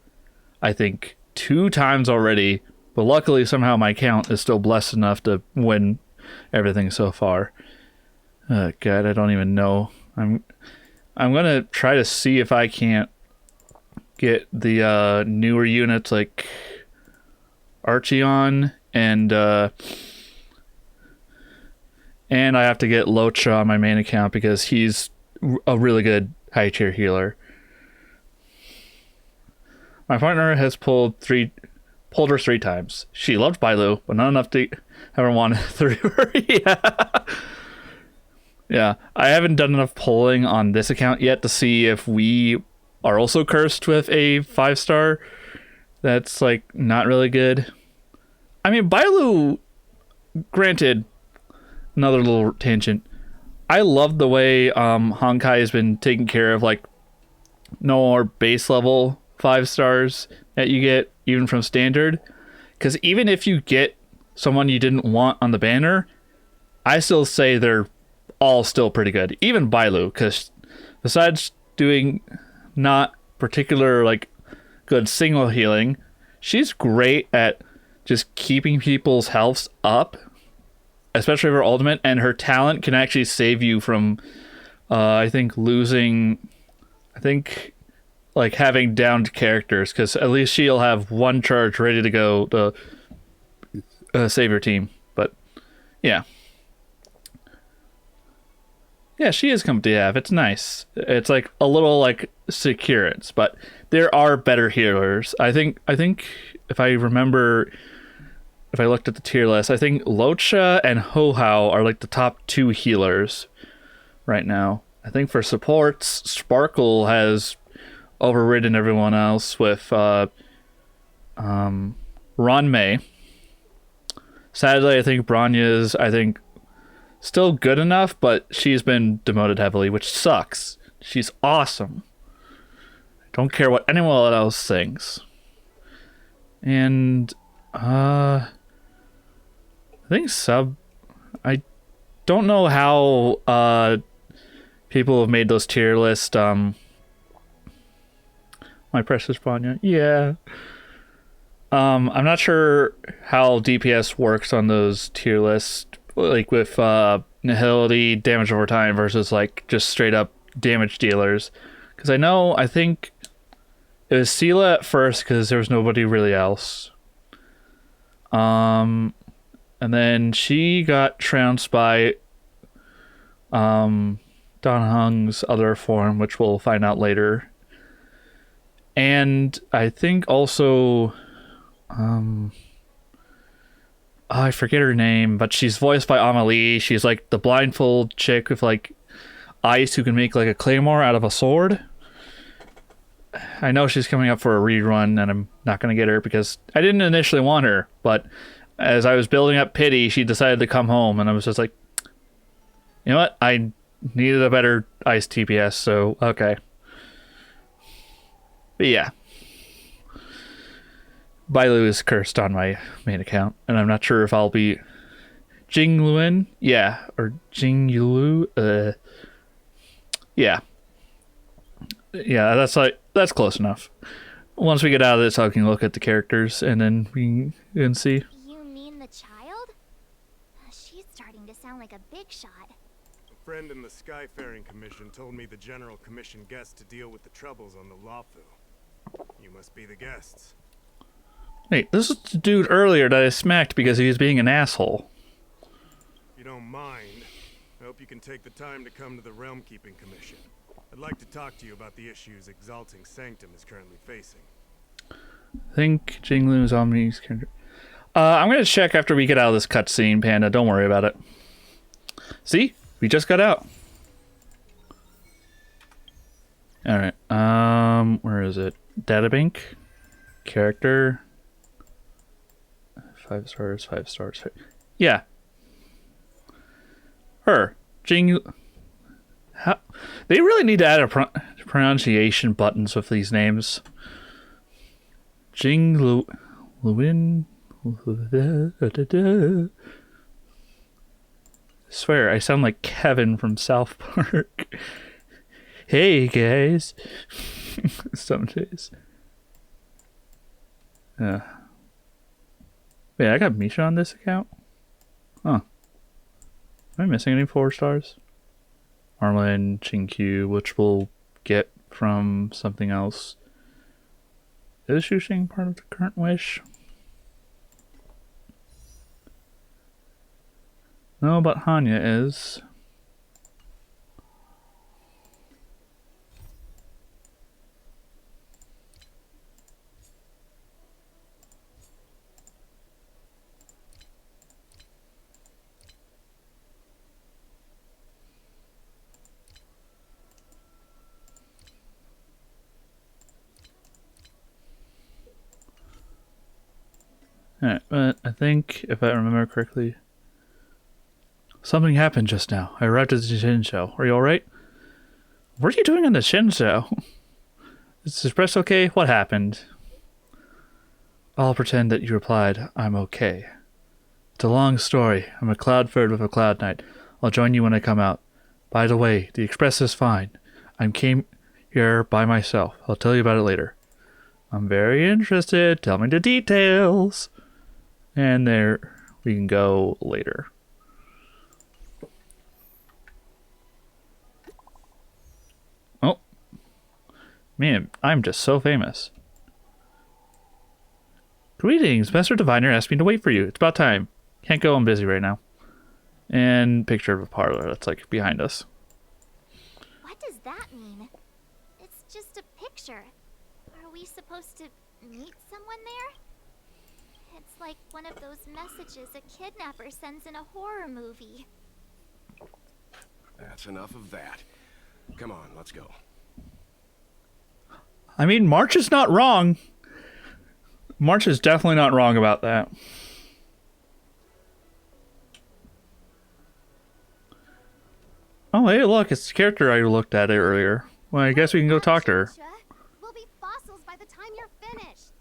I think, 2 times already, but luckily somehow my account is still blessed enough to win everything so far. God, I don't even know. I'm gonna try to see if I can't get the newer units like Archeon and I have to get Locha on my main account because he's a really good high tier healer. My partner has pulled her 3 times. She loved Bailu, but not enough to ever want through her. Yeah, I haven't done enough polling on this account yet to see if we are also cursed with a 5-star. That's like not really good. I mean, Bailu, granted, another little tangent. I love the way Honkai has been taking care of like no more base level 5 stars that you get even from standard. Because even if you get someone you didn't want on the banner, I still say they're all still pretty good. Even Bailu, because besides doing not particular like good single healing, she's great at just keeping people's healths up, especially her ultimate, and her talent can actually save you from I think like having downed characters, because at least she'll have one charge ready to go to save your team. But yeah, she is comfy to have. It's nice. It's like a little like securance, but there are better healers. I think if I remember, if I looked at the tier list, I think Locha and Ho-How are like the top 2 healers right now. I think for supports, Sparkle has overridden everyone else with Ranmei. Sadly, I think Bronya's still good enough, but she's been demoted heavily, which sucks. She's awesome. Don't care what anyone else thinks. And I think I don't know how people have made those tier lists. My precious Bronya. Yeah. I'm not sure how DPS works on those tier lists, like with nihility, damage over time versus like just straight up damage dealers. Because I think it was Sela at first because there was nobody really else. And then she got trounced by Dan Heng's other form, which we'll find out later. And I think also I forget her name, but she's voiced by Amelie. She's like the blindfold chick with like ice who can make like a claymore out of a sword. I know she's coming up for a rerun, and I'm not going to get her because I didn't initially want her, but as I was building up pity, she decided to come home, and I was just like, you know what? I needed a better ice TPS, so okay. But yeah. Bailu is cursed on my main account, and I'm not sure if I'll be Jingluin, or Jingyulu, yeah, that's close enough. Once we get out of this, I can look at the characters, and then we can see. You mean the child? She's starting to sound like a big shot. A friend in the Skyfaring Commission told me the General commissioned guests to deal with the troubles on the LOUFU. You must be the guests. Wait, this is the dude earlier that I smacked because he was being an asshole. If you don't mind, I hope you can take the time to come to the Realm Keeping Commission. I'd like to talk to you about the issues Exalting Sanctum is currently facing. I think Jinglu's Omni's character. I'm going to check after we get out of this cutscene, Panda. Don't worry about it. See? We just got out. Alright. Where is it? Databank? Character? 5 stars, 5 stars. Yeah. Her. Jing. How? They really need to add a pronunciation buttons with these names. Jingluin. Swear, I sound like Kevin from South Park. Hey guys. Some days. Wait, I got Misha on this account? Huh. Am I missing any 4 stars? Arlen, Chinkyu, which we'll get from something else. Is Shushing part of the current wish? No, but Hanya is. Alright, but I think, if I remember correctly, something happened just now. I arrived at the Shinjo. Are you alright? What are you doing in the Shinjo? Is this express okay? What happened? I'll pretend that you replied, I'm okay. It's a long story. I'm a cloud bird with a cloud knight. I'll join you when I come out. By the way, the express is fine. I came here by myself. I'll tell you about it later. I'm very interested. Tell me the details. And there we can go later. Oh. Man, I'm just so famous. Greetings, Master Diviner asked me to wait for you. It's about time. Can't go, I'm busy right now. And picture of a parlor that's like behind us. What does that mean? It's just a picture. Are we supposed to meet someone there? It's like one of those messages a kidnapper sends in a horror movie. That's enough of that. Come on, let's go. I mean, March is not wrong. March is definitely not wrong about that. Oh, hey, look, it's the character I looked at earlier. Well, I guess we can go talk to her. We'll be fossils by the time you're finished.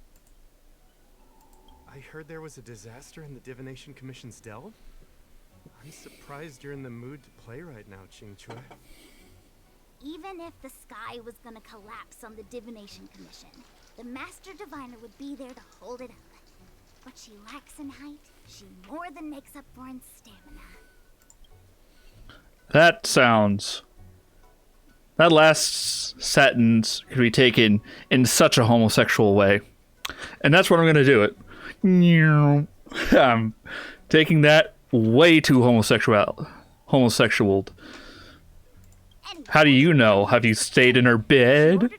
I heard there was a disaster in the Divination Commission's delve. I'm surprised you're in the mood to play right now, Qingchue. Even if the sky was gonna collapse on the Divination Commission, the Master Diviner would be there to hold it up. What she lacks in height, she more than makes up for in stamina. That sounds... That last sentence could be taken in such a homosexual way. And that's what I'm going to do it. I'm taking that way too homosexual. How do you know? Have you stayed in her bed? Time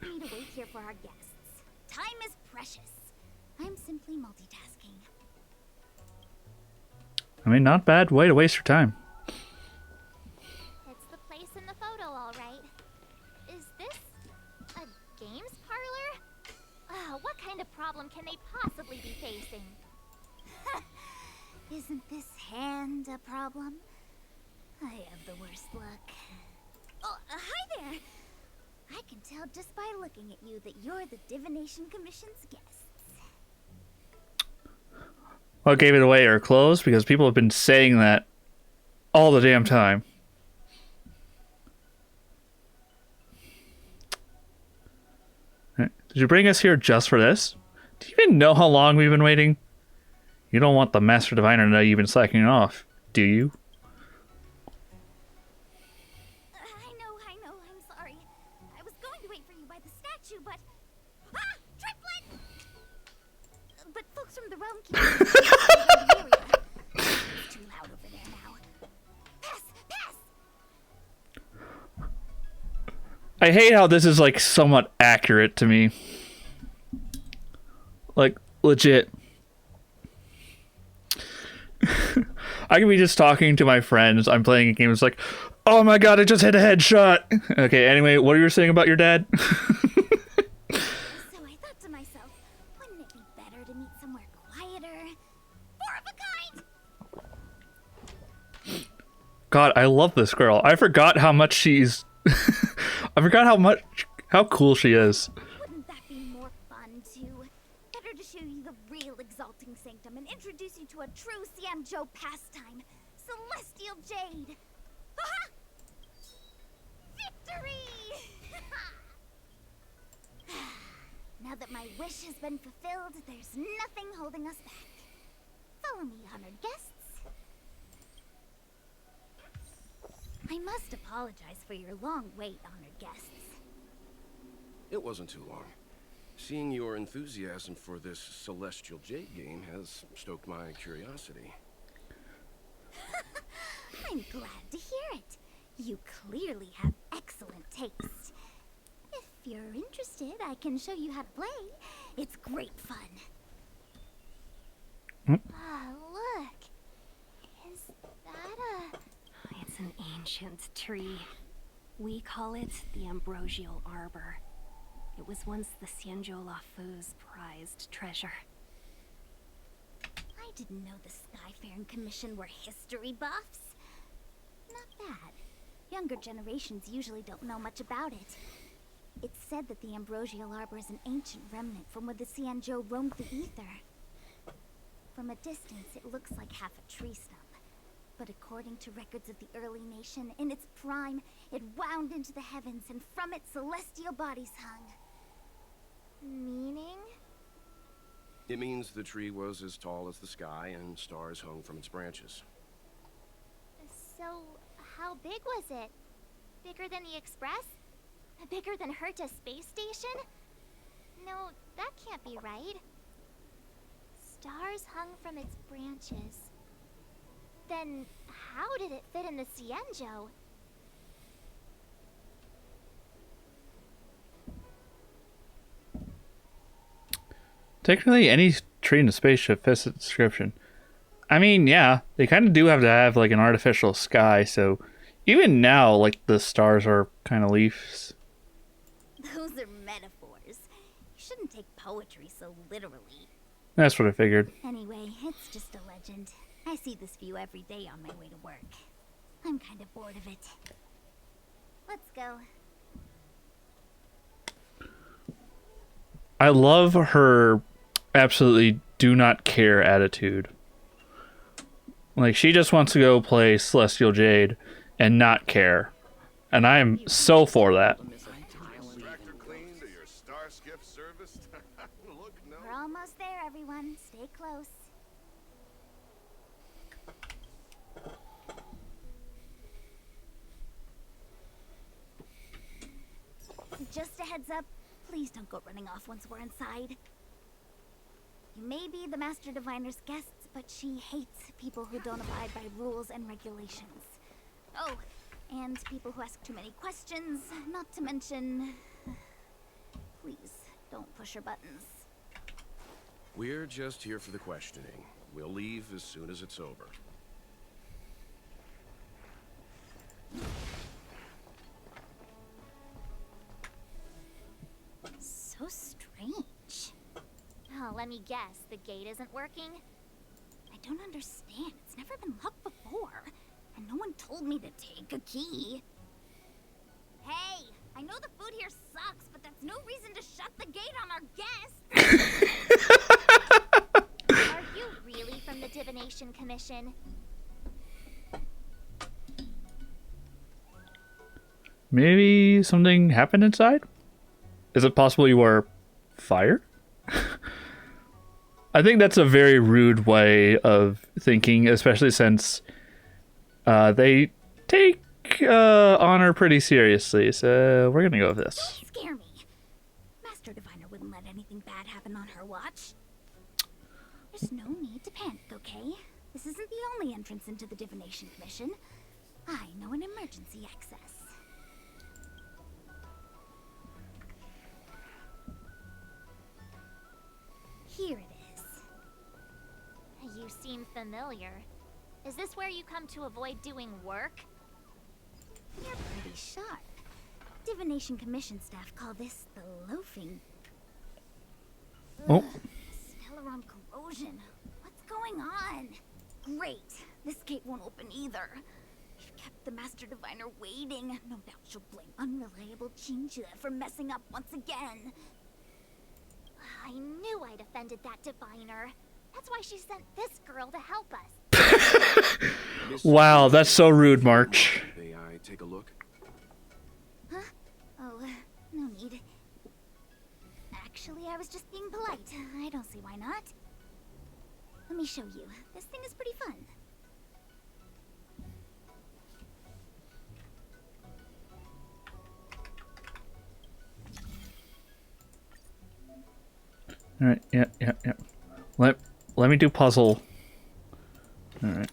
is precious. I'm simply multitasking. I mean, not bad way to waste your time. It's the place in the photo, all right. Is this a games parlor? What kind of problem can they possibly be facing? Isn't this hand a problem? I have the worst luck. Oh, hi there! I can tell just by looking at you that you're the Divination Commission's guests. What gave it away? Her clothes? Because people have been saying that all the damn time. Did you bring us here just for this? Do you even know how long we've been waiting? You don't want the Master Diviner to know you've been slacking off, do you? I know, I'm sorry. I was going to wait for you by the statue, but... Ah! Triplet! But folks from the realm keep... It's too loud over there now. Pass! Pass! I hate how this is, like, somewhat accurate to me. Like, legit. I could be just talking to my friends. I'm playing a game. It's like, oh my god, I just hit a headshot. Okay, anyway, what were you saying about your dad? So I thought to myself, wouldn't it be better to meet somewhere quieter? More of a kind! God, I love this girl. I forgot how much she's... I forgot how cool she is. Wouldn't that be more fun, too? Better to show you the real Exalting Sanctum and introduce you to a true Xianzhou pastime. celestial jade! Aha! Victory! Now that my wish has been fulfilled, there's nothing holding us back. Follow me, honored guests. I must apologize for your long wait, honored guests. It wasn't too long. Seeing your enthusiasm for this Celestial Jade game has stoked my curiosity. I'm glad to hear it. You clearly have excellent taste. If you're interested, I can show you how to play. It's great fun. Ah, look. Is that a... It's an ancient tree. We call it the Ambrosial Arbor. It was once the Xianzhou LOUFU's prized treasure. I didn't know the Skyfaring Commission were history buffs. Not bad. Younger generations usually don't know much about it. It's said that the Ambrosial Arbor is an ancient remnant from when the Xianzhou roamed the ether. From a distance, it looks like half a tree stump. But according to records of the early nation, in its prime, it wound into the heavens and from it celestial bodies hung. Meaning? It means the tree was as tall as the sky and stars hung from its branches. So, how big was it? Bigger than the Express? Bigger than Herta Space Station? No, that can't be right. Stars hung from its branches. Then, how did it fit in the Xianzhou? Technically, any tree in a spaceship fits the description. I mean, yeah, they kind of do have to have like an artificial sky, so even now, like the stars are kind of leaves. Those are metaphors. You shouldn't take poetry so literally. That's what I figured. Anyway, it's just a legend. I see this view every day on my way to work. I'm kind of bored of it. Let's go. I love her absolutely do not care attitude. Like, she just wants to go play Celestial Jade and not care. And I am so for that. We're almost there, everyone. Stay close. Just a heads up, please don't go running off once we're inside. You may be the Master Diviner's guests, but she hates people who don't abide by rules and regulations. Oh, and people who ask too many questions, not to mention... Please, don't push her buttons. We're just here for the questioning. We'll leave as soon as it's over. So strange. Oh, let me guess, the gate isn't working? I don't understand. It's never been locked before. And no one told me to take a key. Hey, I know the food here sucks, but that's no reason to shut the gate on our guests. Are you really from the Divination Commission? Maybe something happened inside? Is it possible you are fired? I think that's a very rude way of thinking, especially since they take honor pretty seriously. So we're gonna go with this. Don't scare me. Master Diviner wouldn't let anything bad happen on her watch. There's no need to panic, okay? This isn't the only entrance into the Divination Commission. I know an emergency access. Here it is. You seem familiar. Is this where you come to avoid doing work? You're pretty sharp. Divination Commission staff call this the loafing. Oh. Stellaron corrosion. What's going on? Great. This gate won't open either. You've kept the Master Diviner waiting. No doubt she'll blame unreliable Chinchilla for messing up once again. I knew I'd offended that diviner. That's why she sent this girl to help us. Wow, that's so rude, March. May I take a look? Huh? Oh, no need. Actually, I was just being polite. I don't see why not. Let me show you. This thing is pretty fun. All right. Yeah. Let me do puzzle. All right.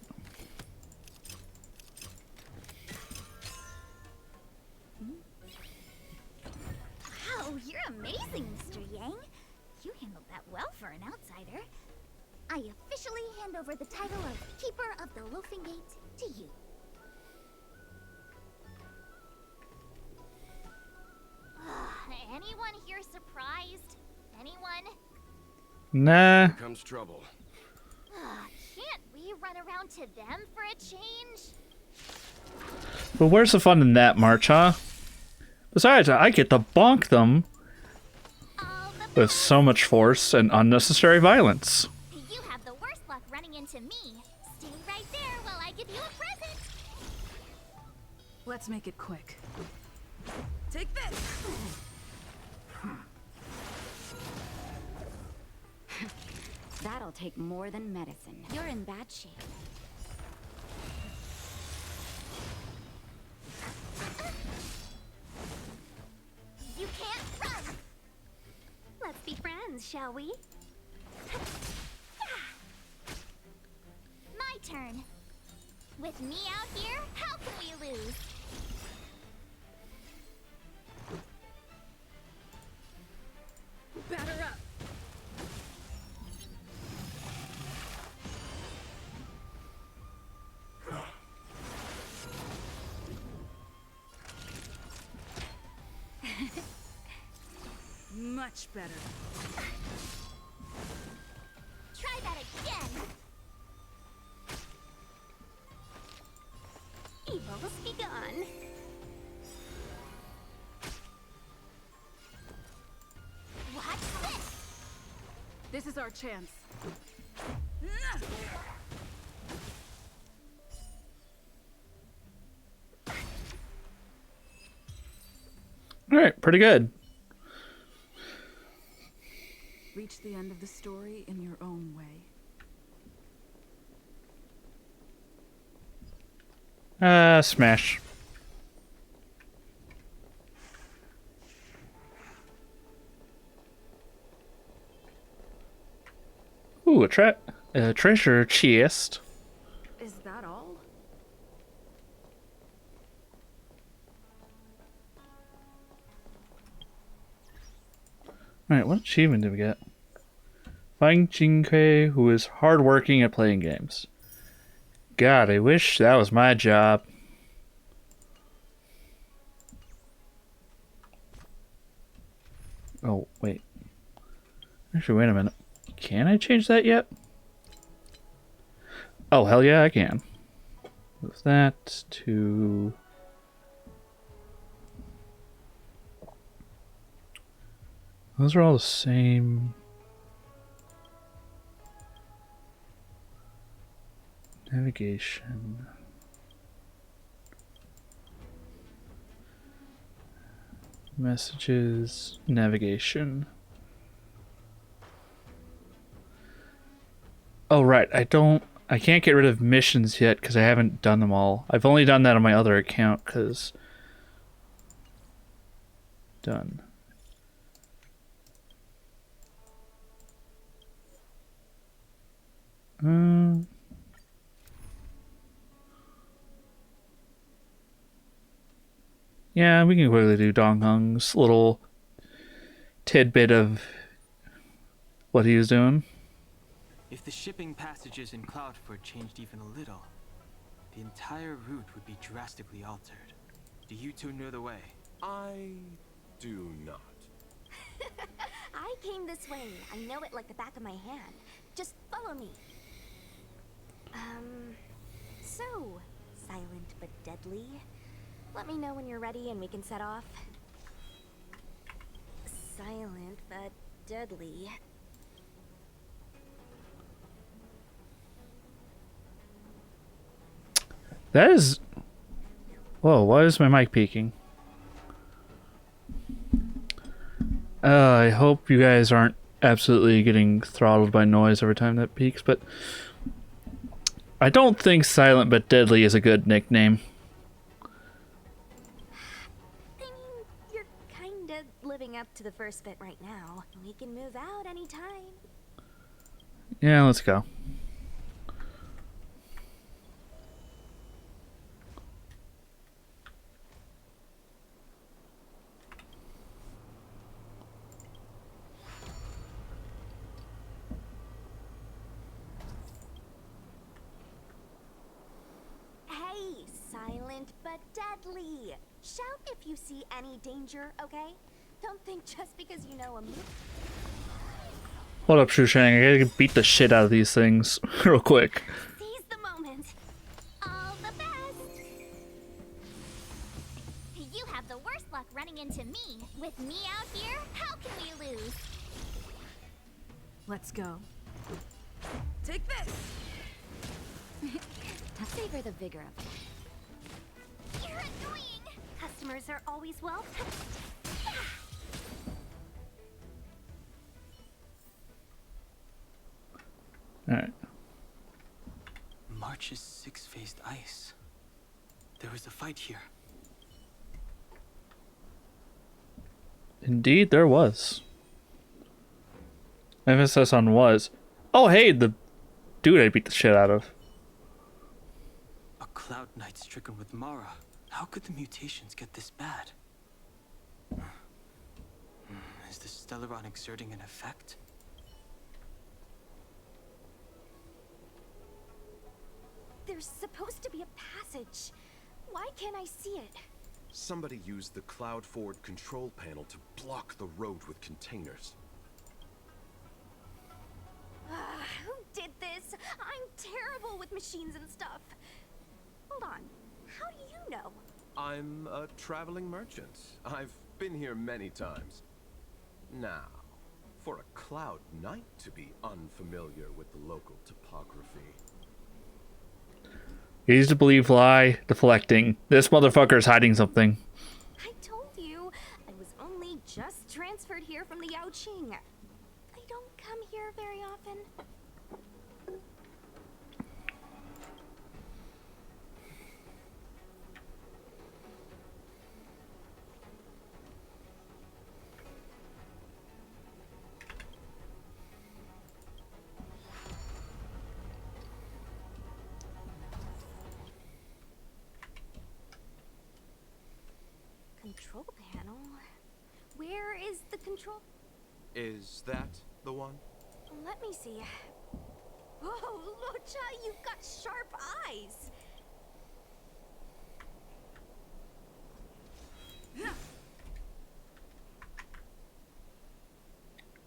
Wow, you're amazing, Mr. Yang. You handled that well for an outsider. I officially hand over the title of Keeper of the Loafing Gate to you. Anyone here surprised? Anyone? Nah. Here comes trouble. Can't we run around to them for a change? But where's the fun in that, March, huh? Besides, I get to bonk them with so much force and unnecessary violence. You have the worst luck running into me. Stay right there while I give you a present. Let's make it quick. Take this! That'll take more than medicine. You're in bad shape. You can't run! Let's be friends, shall we? My turn. With me out here, how can we lose? Batter up! Much better. Try that again. Evils be gone. Watch this. This is our chance. All right, pretty good. Reach the end of the story in your own way. Smash. Ooh, a treasure chest. Is that all? Alright, what achievement did we get? Find Jinkei, who is hardworking at playing games. God, I wish that was my job. Oh, wait. Actually, wait a minute. Can I change that yet? Oh, hell yeah, I can. Move that to... Those are all the same. Navigation. Messages. Navigation. Oh, right. I can't get rid of missions yet because I haven't done them all. I've only done that on my other account because... Done. Yeah, we can quickly do Dong Hung's little tidbit of what he was doing. If the shipping passages in Cloudford changed even a little, the entire route would be drastically altered. Do you two know the way? I do not. I came this way. I know it like the back of my hand. Just follow me. So, silent but deadly. Let me know when you're ready and we can set off. Silent but deadly. That is... Whoa, why is my mic peaking? I hope you guys aren't absolutely getting throttled by noise every time that peaks, but... I don't think Silent but Deadly is a good nickname. I mean, you're kinda living up to the first bit right now. We can move out anytime. Yeah, let's go. Hey, Silent but Deadly. Shout if you see any danger, okay? Don't think just because you know a move. What up, Shushang? I gotta beat the shit out of these things real quick. Seize the moment. All the best. You have the worst luck running into me. With me out here, how can we lose? Let's go. Take this! I'll savor the vigor of it. You're annoying. Customers are always welcome. Alright. March's six-faced ice. There was a fight here. Indeed, there was. Emphasis on was. Oh, hey, the dude I beat the shit out of. A Cloud Knight stricken with Mara. How could the mutations get this bad? Is the Stellaron exerting an effect? There's supposed to be a passage. Why can't I see it? Somebody used the Cloud Forward control panel to block the road with containers. Who did this? I'm terrible with machines and stuff. Hold on. How do you know? I'm a traveling merchant. I've been here many times. Now, for a Cloud Knight to be unfamiliar with the local topography. Easy to believe lie, deflecting. This motherfucker is hiding something. I told you. I was only just transferred here from the Yaoqing. I don't come here very often. Control panel? Where is the control? Is that the one? Let me see. Whoa, Lucha, you've got sharp eyes.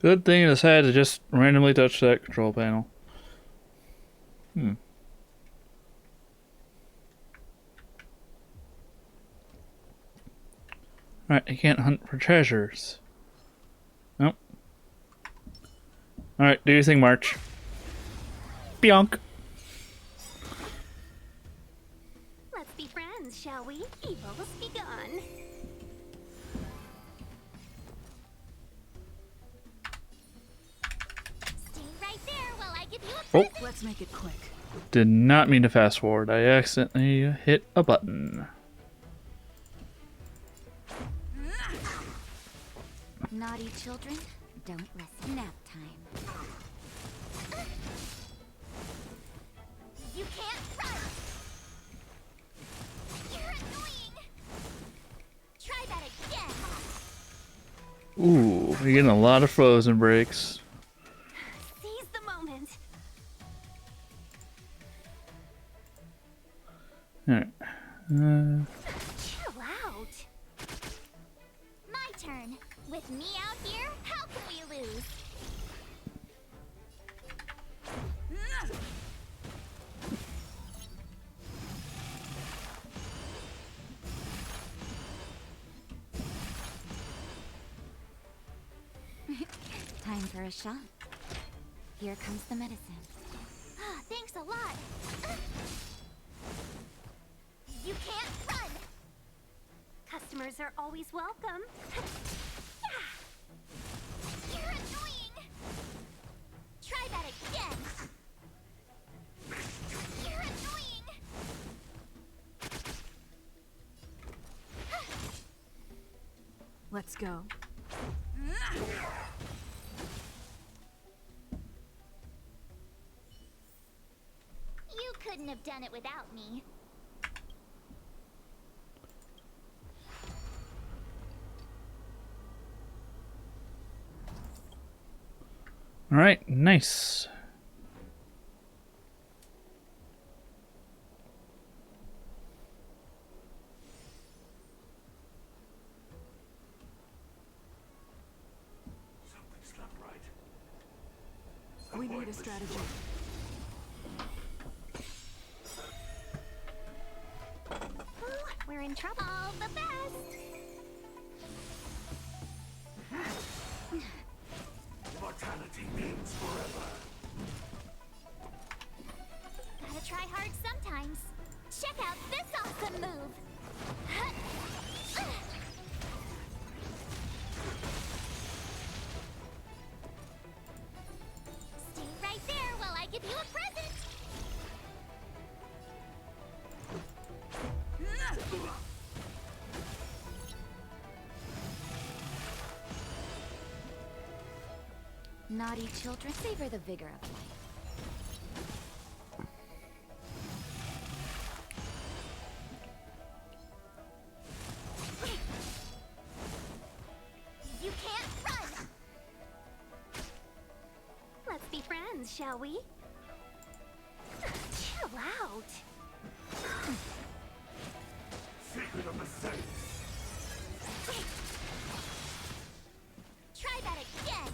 Good thing I decided to just randomly touch that control panel. Alright, I can't hunt for treasures. Nope. Alright, do your thing, March. Bionk. Let's be friends, shall we? Evil's begun. Stay right there while I give you a Oh. present. Let's make it quick. Did not mean to fast forward. I accidentally hit a button. Naughty children, don't listen. Nap time. You can't run. You're annoying. Try that again. Ooh, we're getting a lot of frozen breaks. Seize the moment. Alright. Chill out. My turn. With me out here, how can we lose? Time for a shot. Here comes the medicine. Thanks a lot. always welcome. You're annoying! Try that again! You're annoying! Let's go. You couldn't have done it without me. All right, nice. Something's not right. We need a strategy. Ooh, we're in trouble. All the best! Immortality means forever. Gotta try hard sometimes. Check out this awesome move! Stay right there while I give you a present! Naughty children, savor the vigor of life. You can't run! Let's be friends, shall we? Chill out. Secret of the Saints. Try that again!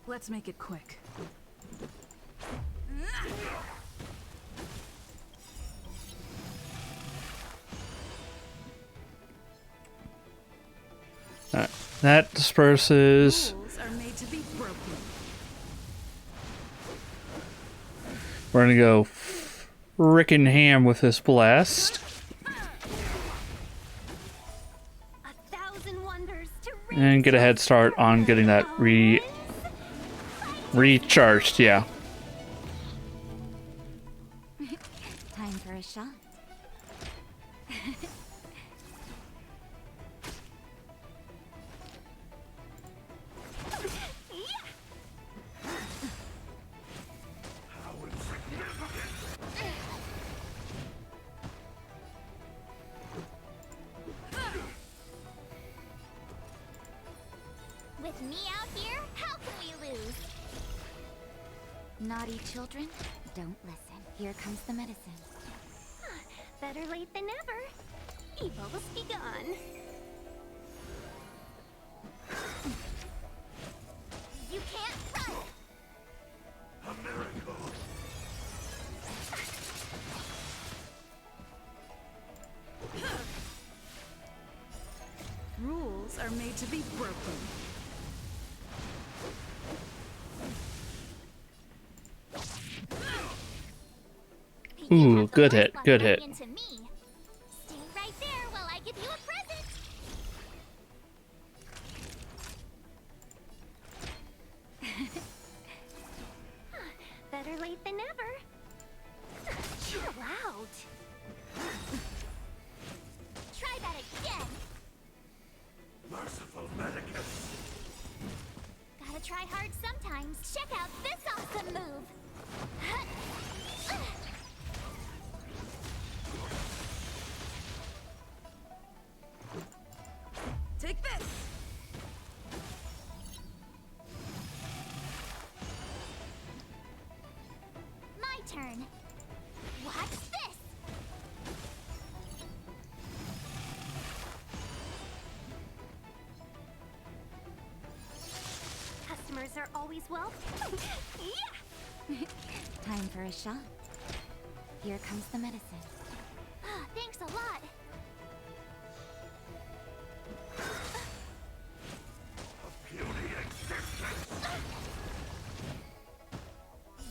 Let's make it quick. That disperses. Rules are made to be broken. We're gonna go frickin' ham with this blast. And get a head start on getting that recharged, yeah. Time for a shot. With me out here, how can we lose? Naughty children, don't listen. Here comes the medicine. Better late than never. Evil be gone. You can't run! A miracle. Rules are made to be broken. Ooh, good hit, good hit. Into me. Stay right there while I give you a present. Better late than never. Chill out. Try that again. Merciful medicus. Gotta try hard sometimes. Check out this awesome move. Take this. My turn. Watch this. Customers are always welcome. Yeah. Time for a shot. Here comes the medicine. Thanks a lot. Puny existence.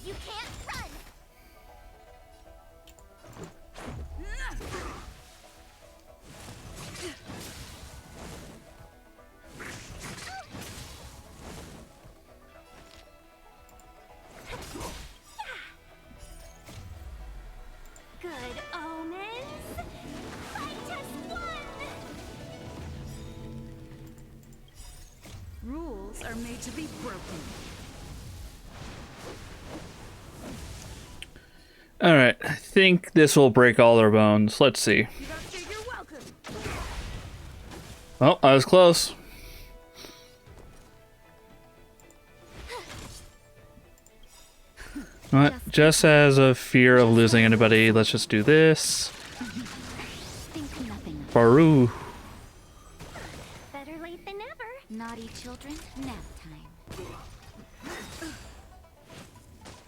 You can't run. rules are made to be broken. Alright, I think this will break all their bones. Let's see. Oh, I was close. What? Just as a fear of losing anybody, let's just do this. Baru. Better late than never. Naughty children, nap time.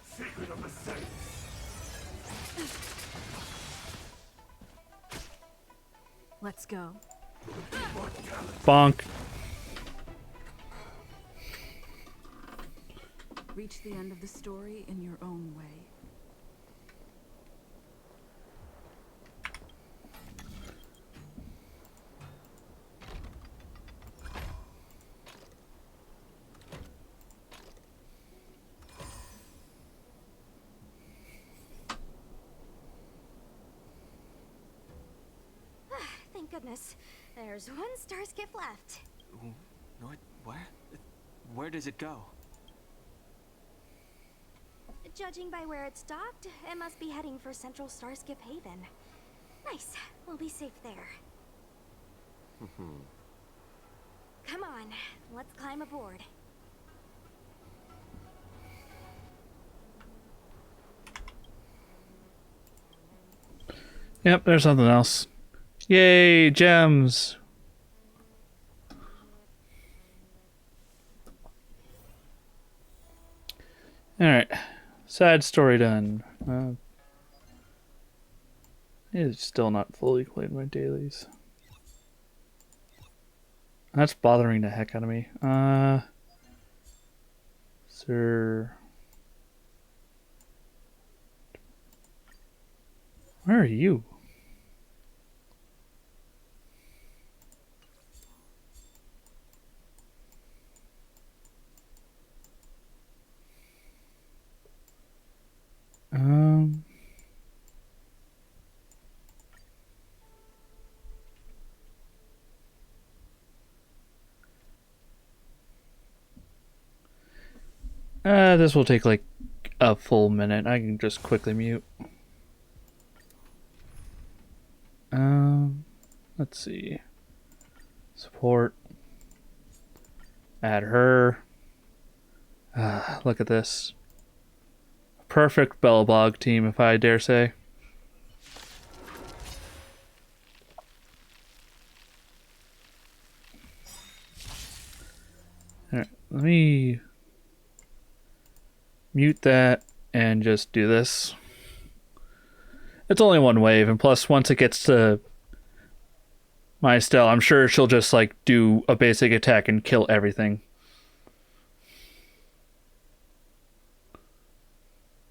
Secret of the Saints. Let's go. Bonk. Reach the end of the story in your own way. Thank goodness. There's one star skip left. What? Where? Where does it go? Judging by where it's docked, it must be heading for Central Starskip Haven. Nice. We'll be safe there. Come on, let's climb aboard. Yep, there's something else. Yay, gems! Alright, side story done. It's still not fully played my dailies. That's bothering the heck out of me. Sir... Where are you? This will take like a full minute. I can just quickly mute. Let's see. Support. Add her. Look at this. Perfect Bellabog team, if I dare say. Alright, let me mute that and just do this. It's only one wave, and plus once it gets to my style, I'm sure she'll just like do a basic attack and kill everything.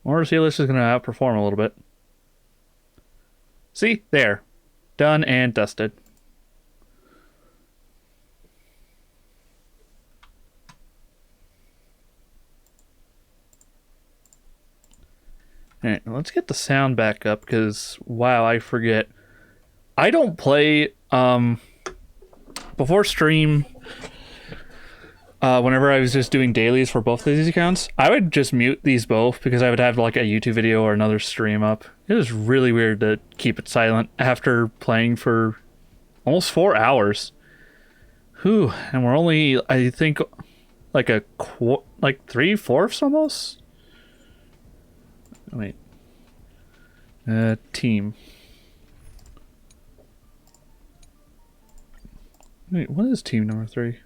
Or Zealous is going to outperform a little bit. See? There. Done and dusted. Alright, let's get the sound back up because, wow, I forget. I don't play, before stream, whenever I was just doing dailies for both of these accounts, I would just mute these both because I would have like a YouTube video or another stream up. It was really weird to keep it silent after playing for almost 4 hours. Whew, and we're only, I think, like like 3/4 almost? Wait. Team. Wait, what is team number 3?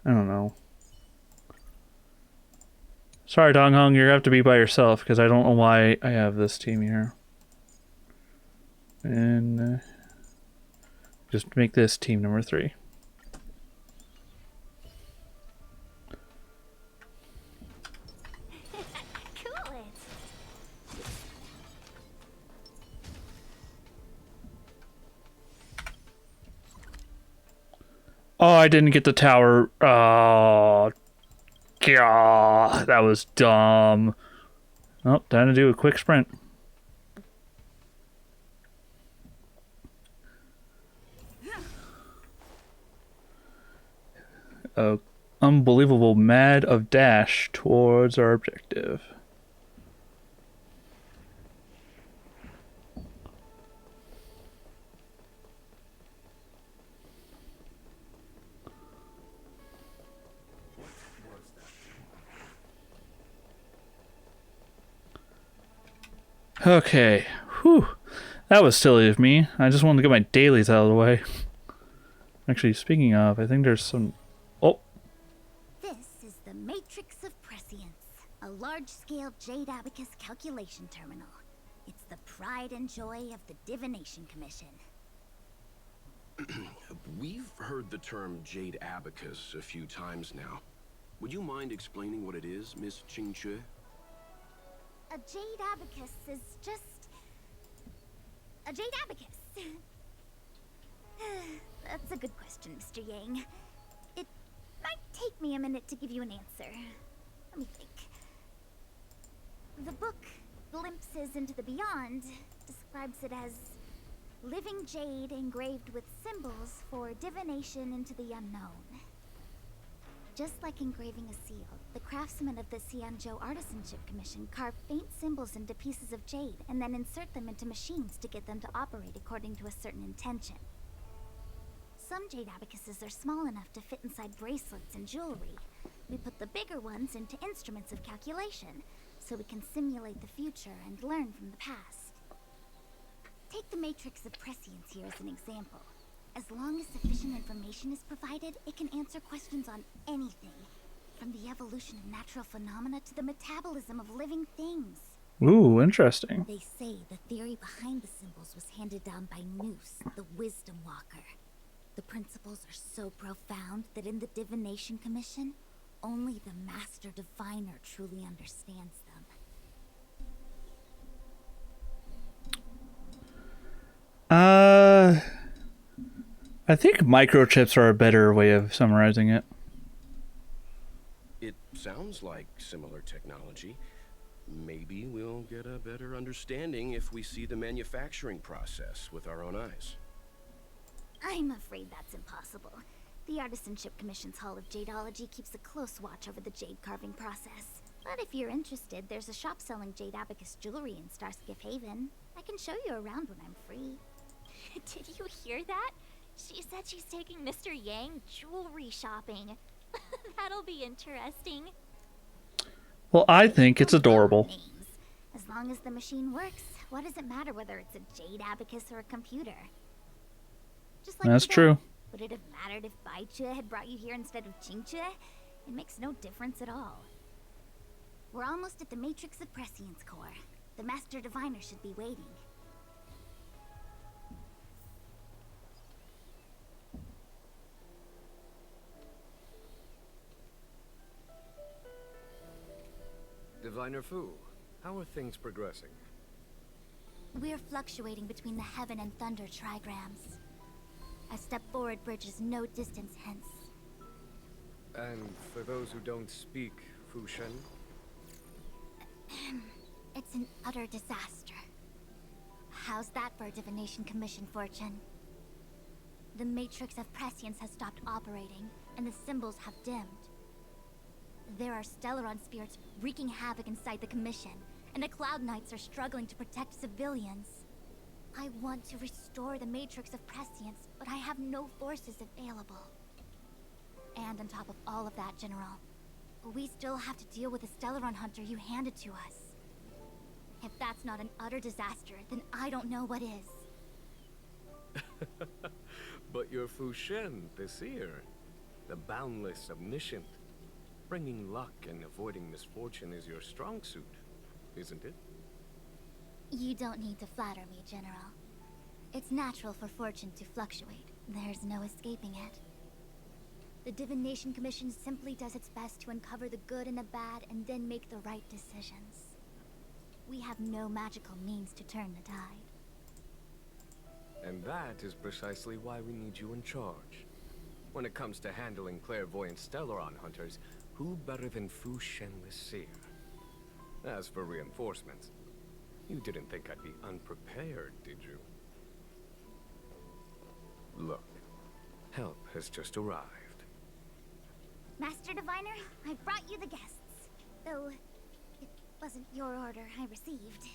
I don't know. Sorry, Dong Hong, you're gonna have to be by yourself because I don't know why I have this team here. And just make this team number 3. Cool it. Oh, I didn't get the tower. Oh, God, that was dumb. Oh, time to do a quick sprint. A unbelievable mad of dash towards our objective. Okay, whew, that was silly of me. I just wanted to get my dailies out of the way. Actually, speaking of, I think there's some... Oh! This is the Matrix of Prescience, a large-scale Jade Abacus calculation terminal. It's the pride and joy of the Divination Commission. We've heard the term Jade Abacus a few times now. Would you mind explaining what it is, Miss Qingque? A Jade Abacus is just... a Jade Abacus. That's a good question, Mr. Yang. It might take me a minute to give you an answer. Let me think. The book, Glimpses into the Beyond, describes it as living jade engraved with symbols for divination into the unknown. Just like engraving a seal, the craftsmen of the Xianzhou Artisanship Commission carve faint symbols into pieces of jade and then insert them into machines to get them to operate according to a certain intention. Some jade abacuses are small enough to fit inside bracelets and jewelry. We put the bigger ones into instruments of calculation, so we can simulate the future and learn from the past. Take the Matrix of Prescience here as an example. As long as sufficient information is provided, it can answer questions on anything, from the evolution of natural phenomena to the metabolism of living things. Ooh, interesting. They say the theory behind the symbols was handed down by Noose, the Wisdom Walker. The principles are so profound that in the Divination Commission, only the Master Diviner truly understands them. I think microchips are a better way of summarizing it. It sounds like similar technology. Maybe we'll get a better understanding if we see the manufacturing process with our own eyes. I'm afraid that's impossible. The Artisanship Commission's Hall of Jadeology keeps a close watch over the jade carving process. But if you're interested, there's a shop selling jade abacus jewelry in Starskiff Haven. I can show you around when I'm free. Did you hear that? She said she's taking Mr. Yang jewelry shopping. That'll be interesting. Well, I think it's adorable. As long as the machine works, what does it matter whether it's a jade abacus or a computer? Just like That's today. true. Would it have mattered if Baichue had brought you here instead of Qingque? It makes no difference at all. We're almost at the Matrix of Prescience core. The Master Diviner should be waiting. Diviner Fu, how are things progressing? We're fluctuating between the heaven and thunder trigrams. A step forward bridges no distance hence. And for those who don't speak Fushen? It's an utter disaster. How's that for a Divination Commission fortune? The Matrix of Prescience has stopped operating, and the symbols have dimmed. There are Stellaron spirits wreaking havoc inside the Commission, and the Cloud Knights are struggling to protect civilians. I want to restore the Matrix of Prescience, but I have no forces available. And on top of all of that, General, we still have to deal with the Stellaron hunter you handed to us. If that's not an utter disaster, then I don't know what is. But you're Fushen, the seer. The boundless, omniscient. Bringing luck and avoiding misfortune is your strong suit, isn't it? You don't need to flatter me, General. It's natural for fortune to fluctuate. There's no escaping it. The Divination Commission simply does its best to uncover the good and the bad and then make the right decisions. We have no magical means to turn the tide. And that is precisely why we need you in charge. When it comes to handling clairvoyant Stellaron hunters, who better than Fu Shen the Seer? As for reinforcements, you didn't think I'd be unprepared, did you? Look, help has just arrived. Master Diviner, I brought you the guests. Though, it wasn't your order I received.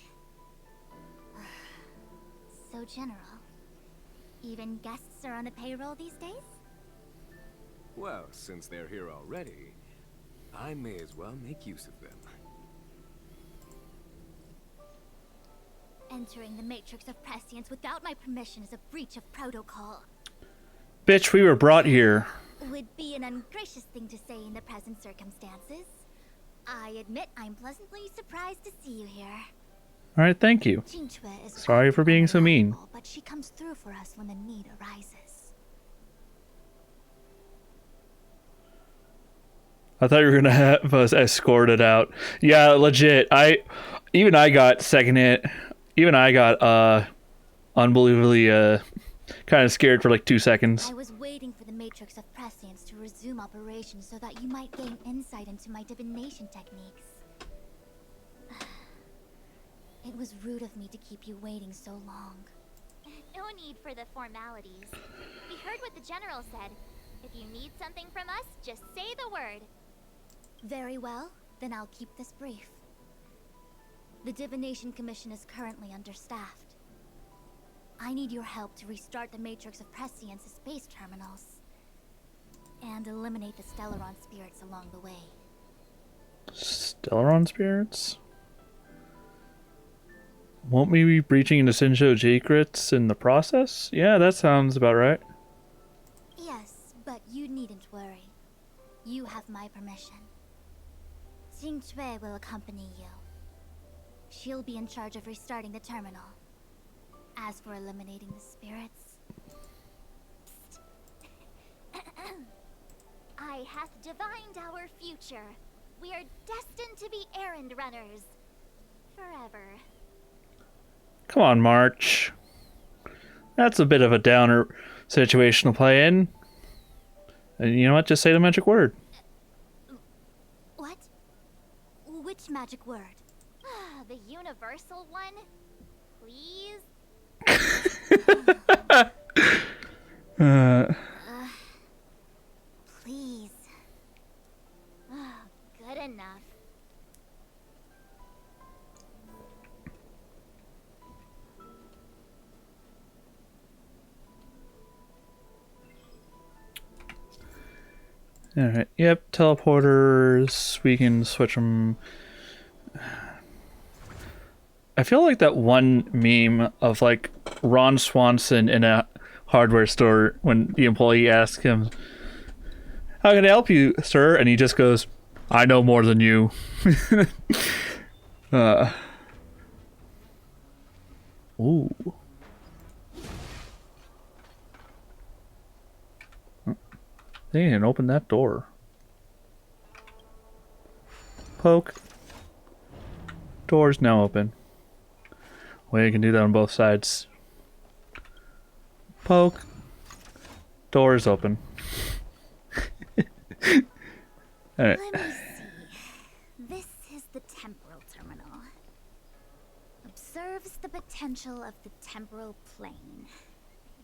So general. Even guests are on the payroll these days? Well, since they're here already, I may as well make use of them. Entering the Matrix of Prescience without my permission is a breach of protocol. Bitch, we were brought here. Would be an ungracious thing to say in the present circumstances. I admit I'm pleasantly surprised to see you here. Alright, thank you. Qingque is Sorry for being so mean. but she comes through for us when the need arises. I thought you were gonna have us escorted out. Yeah, legit. Even I got unbelievably kind of scared for like 2 seconds. I was waiting for the Matrix of Prescience to resume operations so that you might gain insight into my divination techniques. It was rude of me to keep you waiting so long. No need for the formalities. We heard what the General said. If you need something from us, just say the word. Very well, then I'll keep this brief. The Divination Commission is currently understaffed. I need your help to restart the Matrix of Prescience's space terminals. And eliminate the Stellaron spirits along the way. Stellaron spirits? Won't we be breaching into Sinjo Jakrits in the process? Yeah, that sounds about right. Yes, but you needn't worry. You have my permission. Qingque will accompany you. She'll be in charge of restarting the terminal. As for eliminating the spirits... I hath divined our future. We are destined to be errand runners. Forever. Come on, March. That's a bit of a downer situation to play in. And you know what? Just say the magic word. What? Which magic word? The universal one? Please? Please. Good enough. Alright, yep, teleporters. We can switch them. I feel like that one meme of like Ron Swanson in a hardware store when the employee asks him, "How can I help you, sir?" And he just goes, "I know more than you." Ooh. They didn't open that door. Poke. Door's now open. Well, you can do that on both sides. Poke. Door's open. Alright. Let me see. This is the temporal terminal. Observes the potential of the temporal plane.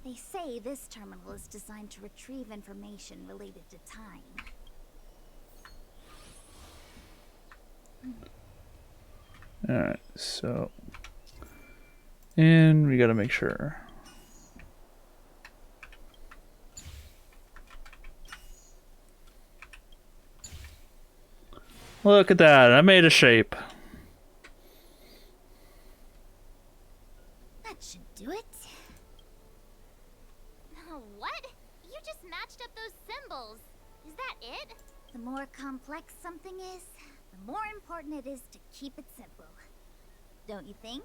They say this terminal is designed to retrieve information related to time. Alright, so... And we gotta make sure. Look at that, I made a shape. That should do it. What? You just matched up those symbols. Is that it? The more complex something is, the more important it is to keep it simple. Don't you think?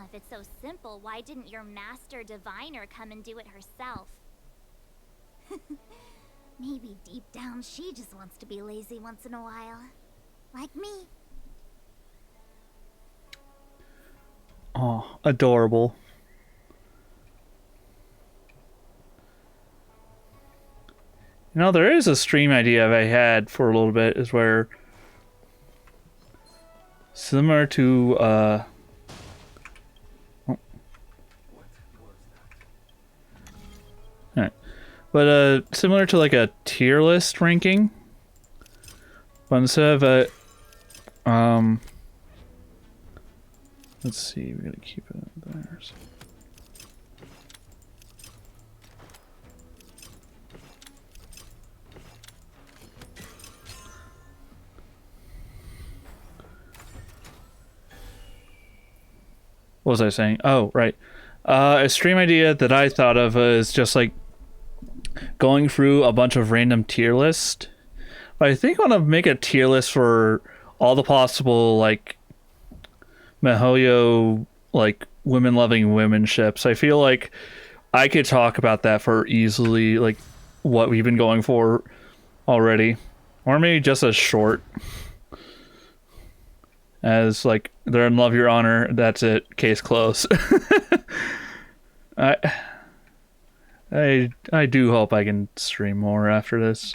If it's so simple, why didn't your master diviner come and do it herself? Maybe deep down she just wants to be lazy once in a while. Like me. Oh, adorable. You know, there is a stream idea I had for a little bit, is where similar to Alright. But similar to like a tier list ranking. But instead of a let's see, we gotta keep it there. What was I saying? Oh, right. A stream idea that I thought of is just like going through a bunch of random tier lists. But I think I want to make a tier list for all the possible like MiHoYo like women loving women ships. I feel like I could talk about that for easily like what we've been going for already, or maybe just a short. As like they're in love, your honor. That's it. Case closed. I do hope I can stream more after this.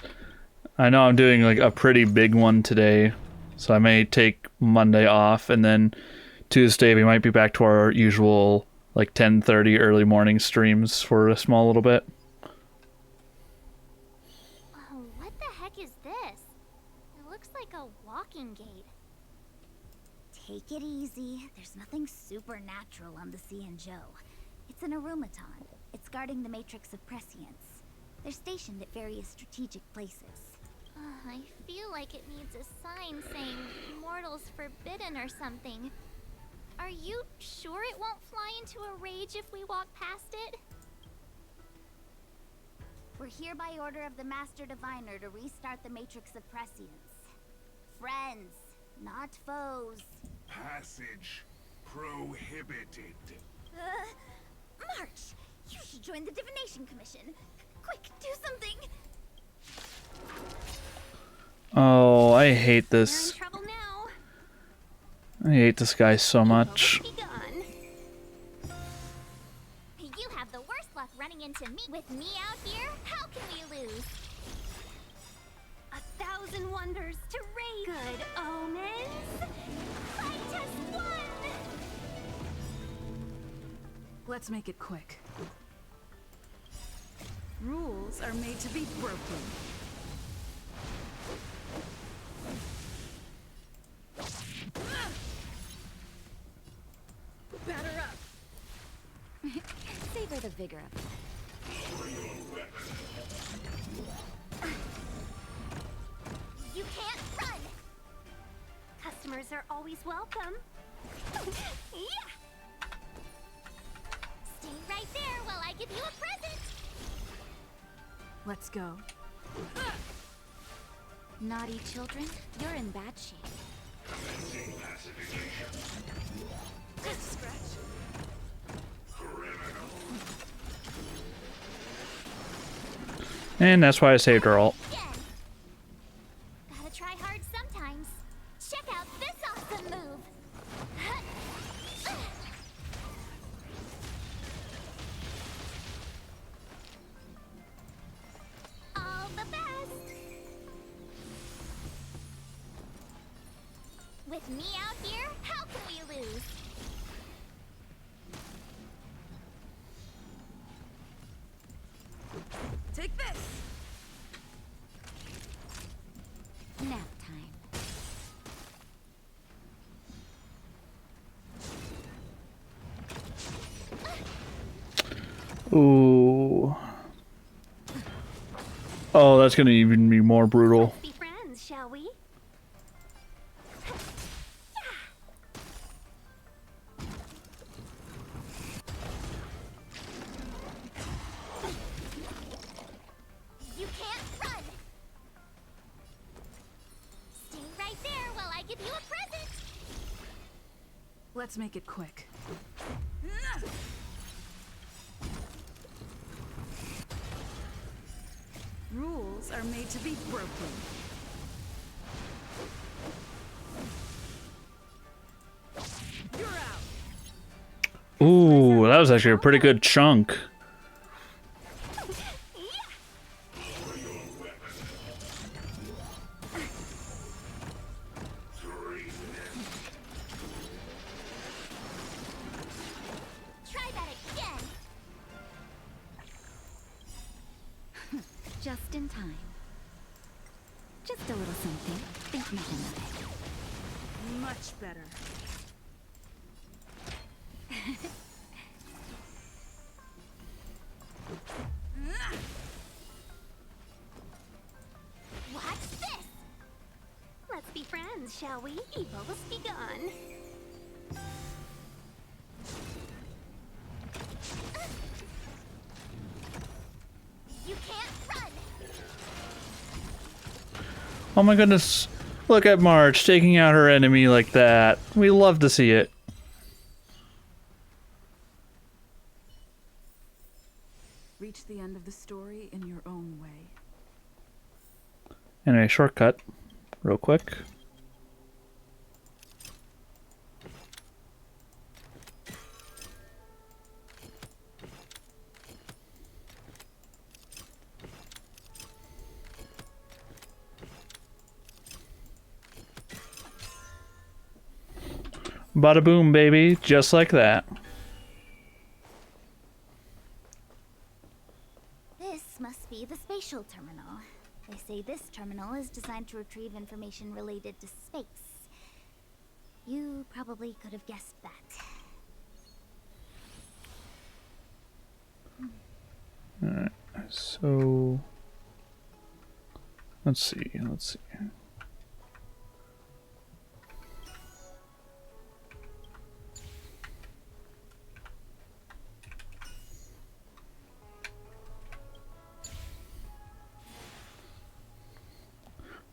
I know I'm doing like a pretty big one today, so I may take Monday off, and then Tuesday we might be back to our usual like 10:30 early morning streams for a small little bit. Oh, what the heck is this? It looks like a walking gate. Take it easy. There's nothing supernatural on the Cianzhou. It's an arumaton. It's guarding the matrix of prescience. They're stationed at various strategic places. I feel like it needs a sign saying mortals forbidden or something. Are you sure it won't fly into a rage if we walk past it? We're here by order of the Master Diviner to restart the matrix of prescience. Friends, not foes. Passage prohibited. March! You should join the Divination Commission. Quick, do something! Oh, I hate this. You're in trouble now. I hate this guy so much. You have the worst luck running into me. With me out here, how can we lose? 1,000 wonders to raid. Good omens. Fight us one. Let's make it quick. Rules are made to be broken. Batter up. Savor the vigor of it. You can't run. Customers are always welcome. Yeah. Stay right there while I give you a present. Let's go. Naughty children, you're in bad shape. Just scratch. And that's why I saved her ult. Gotta try hard sometimes. Check out this awesome move. All the best. With me out here, how can we lose? Take this. Nap time. Ooh. Oh, that's gonna even be more brutal. Be friends, shall we? You can't run. Stay right there while I give you a present. Let's make it quick. Rules are made to be broken. You're out. Ooh, that was actually a pretty good chunk. Just in time. Just a little something. Think nothing of it. Much better. What's this? Let's be friends, shall we? Evil's begun. You can't run. Oh my goodness. Look at March taking out her enemy like that. We love to see it. Reach the end of the story in your own way. Anyway, shortcut. Real quick. Bada boom, baby. Just like that. This must be the spatial terminal. They say this terminal is designed to retrieve information related to space. You probably could have guessed that. Alright, so... Let's see.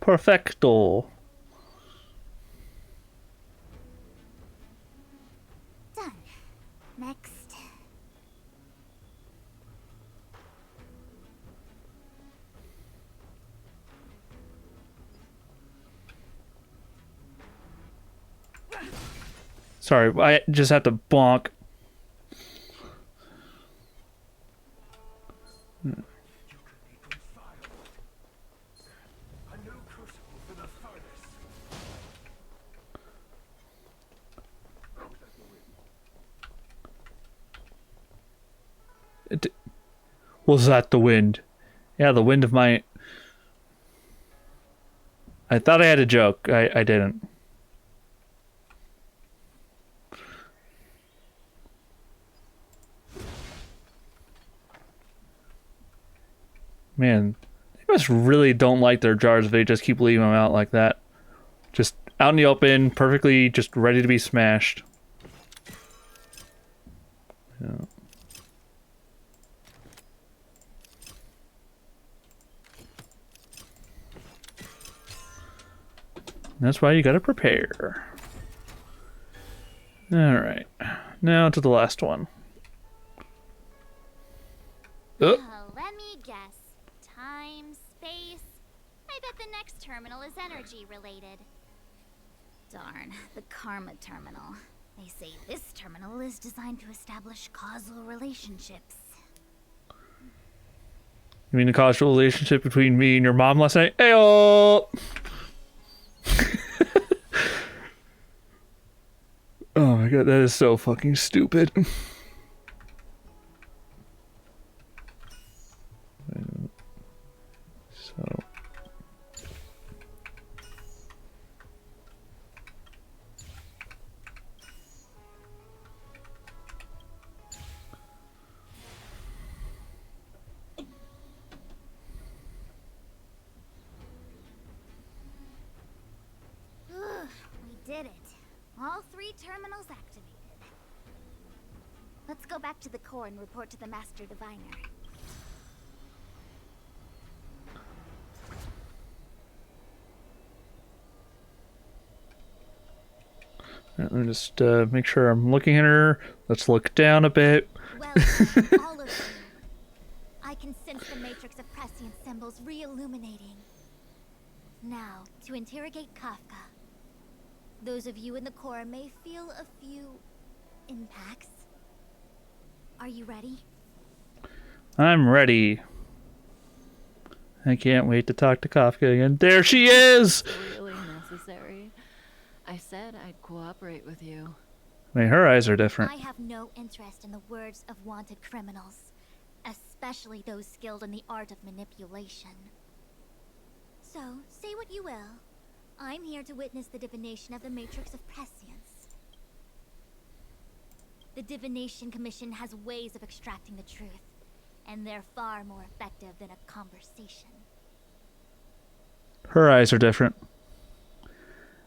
Perfecto. Done. Next. Sorry, I just have to bonk. Was that the wind? Yeah, the wind of my... I thought I had a joke. I didn't. Man, they must really don't like their jars if they just keep leaving them out like that. Just out in the open, perfectly just ready to be smashed. Yeah. That's why you gotta prepare. Alright. Now to the last one. Oh. Let me guess. Time, space. I bet the next terminal is energy related. Darn, the Karma Terminal. They say this terminal is designed to establish causal relationships. You mean the causal relationship between me and your mom last night? Ayo! Oh my god, that is so fucking stupid. So... We did it. All 3 terminals activated. Let's go back to the core and report to the Master Diviner. Let me just make sure I'm looking at her. Let's look down a bit. Well, all of you. I can sense the matrix of prescient symbols re-illuminating. Now, to interrogate Kafka. Those of you in the core may feel a few impacts. Are you ready? I'm ready. I can't wait to talk to Kafka again. There she is! Really necessary. I said I'd cooperate with you. I mean, her eyes are different. I have no interest in the words of wanted criminals, especially those skilled in the art of manipulation. So, say what you will. I'm here to witness the divination of the Matrix of Prescience. The Divination Commission has ways of extracting the truth, and they're far more effective than a conversation. Her eyes are different.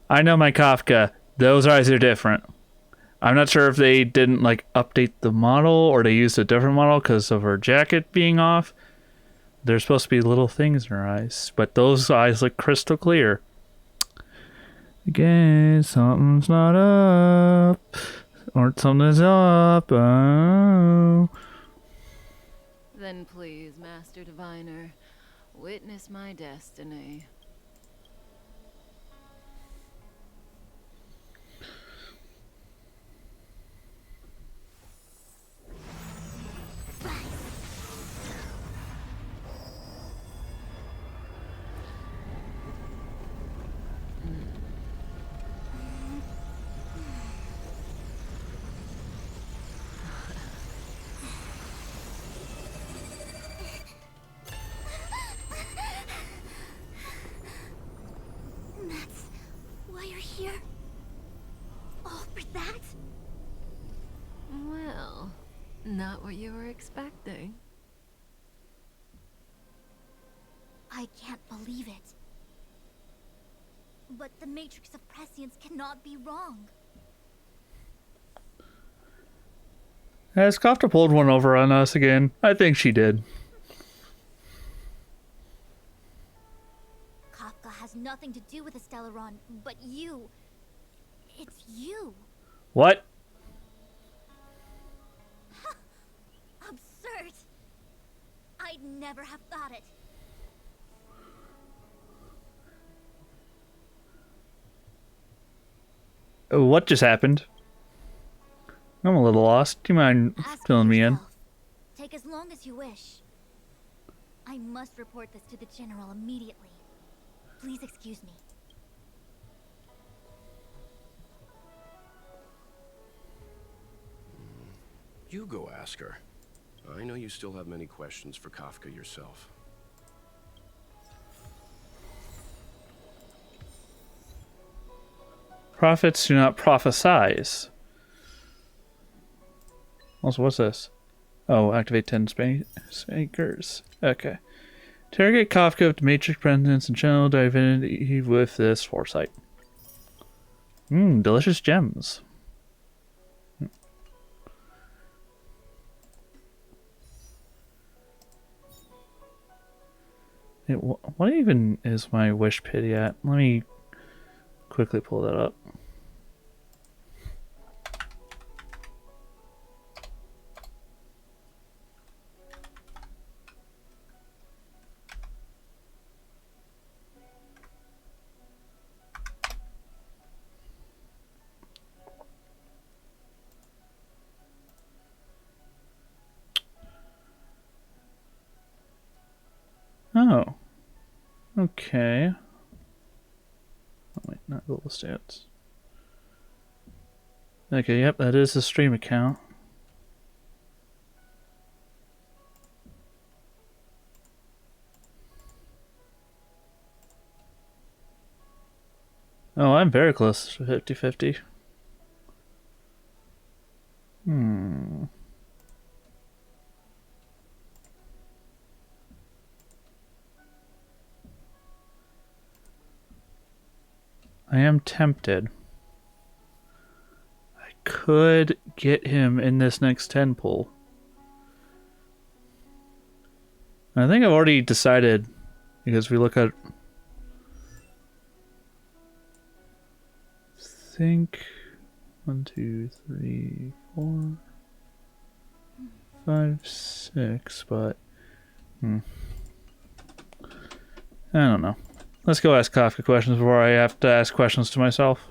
I know my Kafka. Those eyes are different. I'm not sure if they didn't like update the model or they used a different model because of her jacket being off. There's supposed to be little things in her eyes, but those eyes look crystal clear. Again, something's not up. Or something's up. Oh. Then please, Master Diviner, witness my destiny. That's why you're here? All for that? Well, not what you were expecting. I can't believe it. But the Matrix of Prescience cannot be wrong. Has Kafka pulled one over on us again? I think she did. Kafka has nothing to do with the Stellaron, but you. It's you. What? Absurd. I'd never have thought it. What just happened? I'm a little lost. Do you mind filling me in? Take as long as you wish. I must report this to the General immediately. Please excuse me. You go ask her. I know you still have many questions for Kafka yourself. Prophets do not prophesize. Also, what's this? Oh, activate 10 speakers. Okay. Interrogate Kafka with the Matrix Presence and channel divinity with this foresight. Delicious gems. What even is my wish pity at? Let me quickly pull that up. Oh. Okay. Oh, wait, not Google Stats. Okay, yep, that is the stream account. Oh, I'm very close to 50-50. I am tempted. I could get him in this next 10 pull. I think I've already decided, because we look at... I think 1, 2, 3, 4, 5, 6, but I don't know. Let's go ask Kafka questions before I have to ask questions to myself.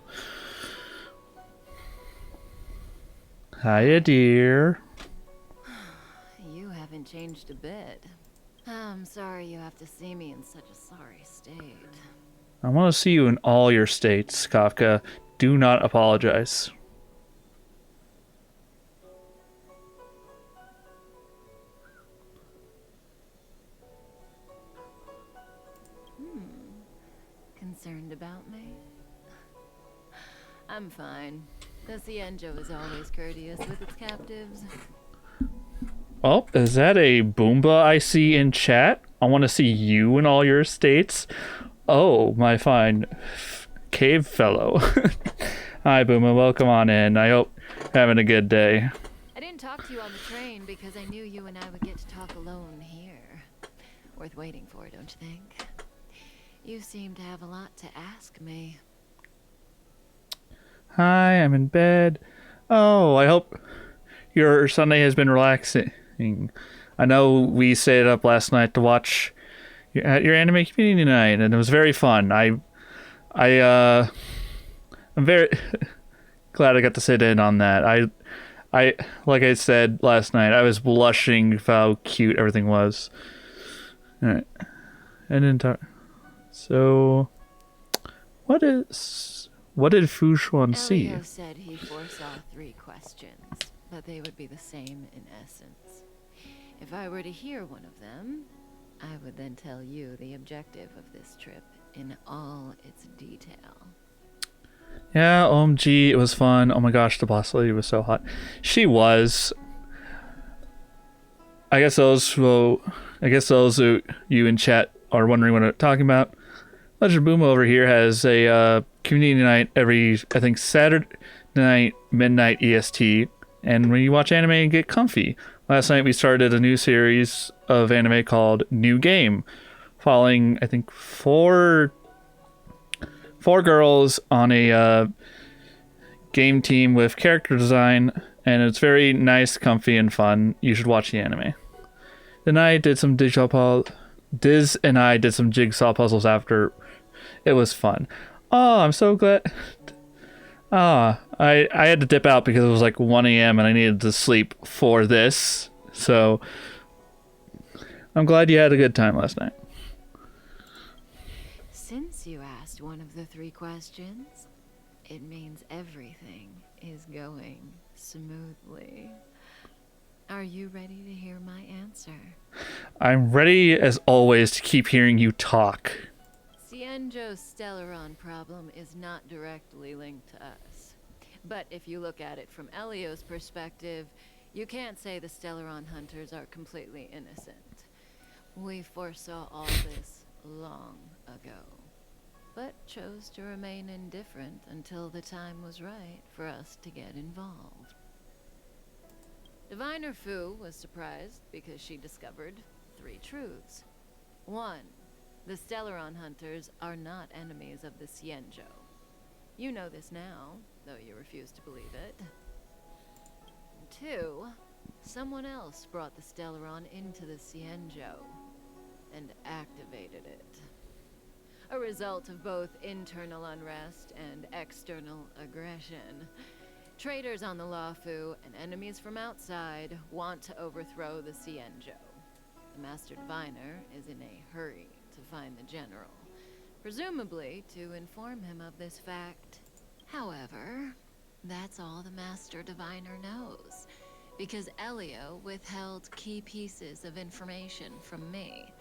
Hiya, dear. You haven't changed a bit. I'm sorry you have to see me in such a sorry state. I want to see you in all your states, Kafka. Do not apologize. concerned about me? I'm fine. The Cienjo is always courteous with its captives. Oh, is that a Boomba I see in chat? I want to see you in all your states. Oh, my fine cave fellow. Hi, Boomba. Welcome on in. I hope you're having a good day. I didn't talk to you on the train because I knew you and I would get to talk alone here. Worth waiting for, don't you think? You seem to have a lot to ask me. Hi, I'm in bed. Oh, I hope your Sunday has been relaxing. I know we stayed up last night to watch your anime community night, and it was very fun. I'm very glad I got to sit in on that. I like I said last night, I was blushing for how cute everything was. All right, I didn't talk. So, what did Fushuan see? Elio said he foresaw 3 questions, but they would be the same in essence. If I were to hear one of them, I would then tell you the objective of this trip in all its detail. Yeah, OMG, it was fun. Oh my gosh, the boss lady was so hot. She was. I guess those who you in chat are wondering what I'm talking about. Legend Boom over here has a community night every, I think, Saturday night, midnight EST. And when you watch anime and get comfy. Last night we started a new series of anime called New Game, following, I think, four girls on a game team with character design, and it's very nice, comfy, and fun. You should watch the anime. Then I did some Diz and I did some jigsaw puzzles after. It was fun. Oh, I'm so glad. I had to dip out because it was like 1 a.m. and I needed to sleep for this. So I'm glad you had a good time last night. Since you asked one of the 3 questions, it means everything is going smoothly. Are you ready to hear my answer? I'm ready as always to keep hearing you talk. Cienjo's Stellaron problem is not directly linked to us. But if you look at it from Elio's perspective, you can't say the Stellaron hunters are completely innocent. We foresaw all this long ago, but chose to remain indifferent until the time was right for us to get involved. Diviner Fu was surprised because she discovered 3 truths. 1. The Stellaron hunters are not enemies of the Cienjo. You know this now, though you refuse to believe it. 2. Someone else brought the Stellaron into the Cienjo and activated it. A result of both internal unrest and external aggression. Traitors on the LOUFU and enemies from outside want to overthrow the Cienjo. The Master Diviner is in a hurry to find the General, presumably to inform him of this fact. However, that's all the Master Diviner knows, because Elio withheld key pieces of information from me.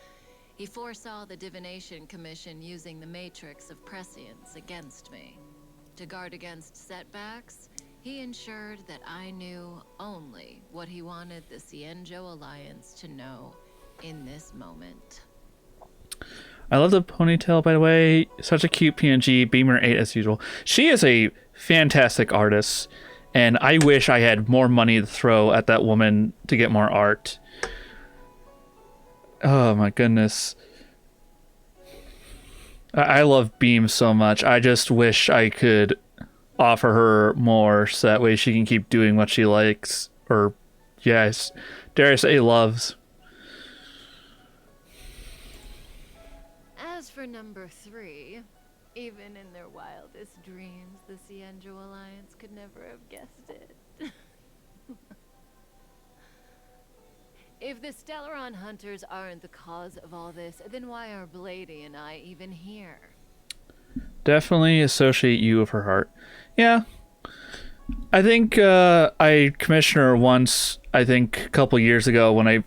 He foresaw the Divination Commission using the Matrix of Prescience against me. To guard against setbacks, he ensured that I knew only what he wanted the Cienjo Alliance to know in this moment. I love the ponytail, by the way. Such a cute PNG. Beamer 8 as usual. She is a fantastic artist, and I wish I had more money to throw at that woman to get more art. Oh my goodness. I love Beam so much. I just wish I could offer her more so that way she can keep doing what she likes. Or, yes, dare I say loves. As for number 3, even in their wildest dreams, the Cienjo Alliance could never have guessed it. If the Stellaron hunters aren't the cause of all this, then why are Blady and I even here? Definitely associate you with her heart. Yeah. I think I commissioned her once, I think a couple years ago when I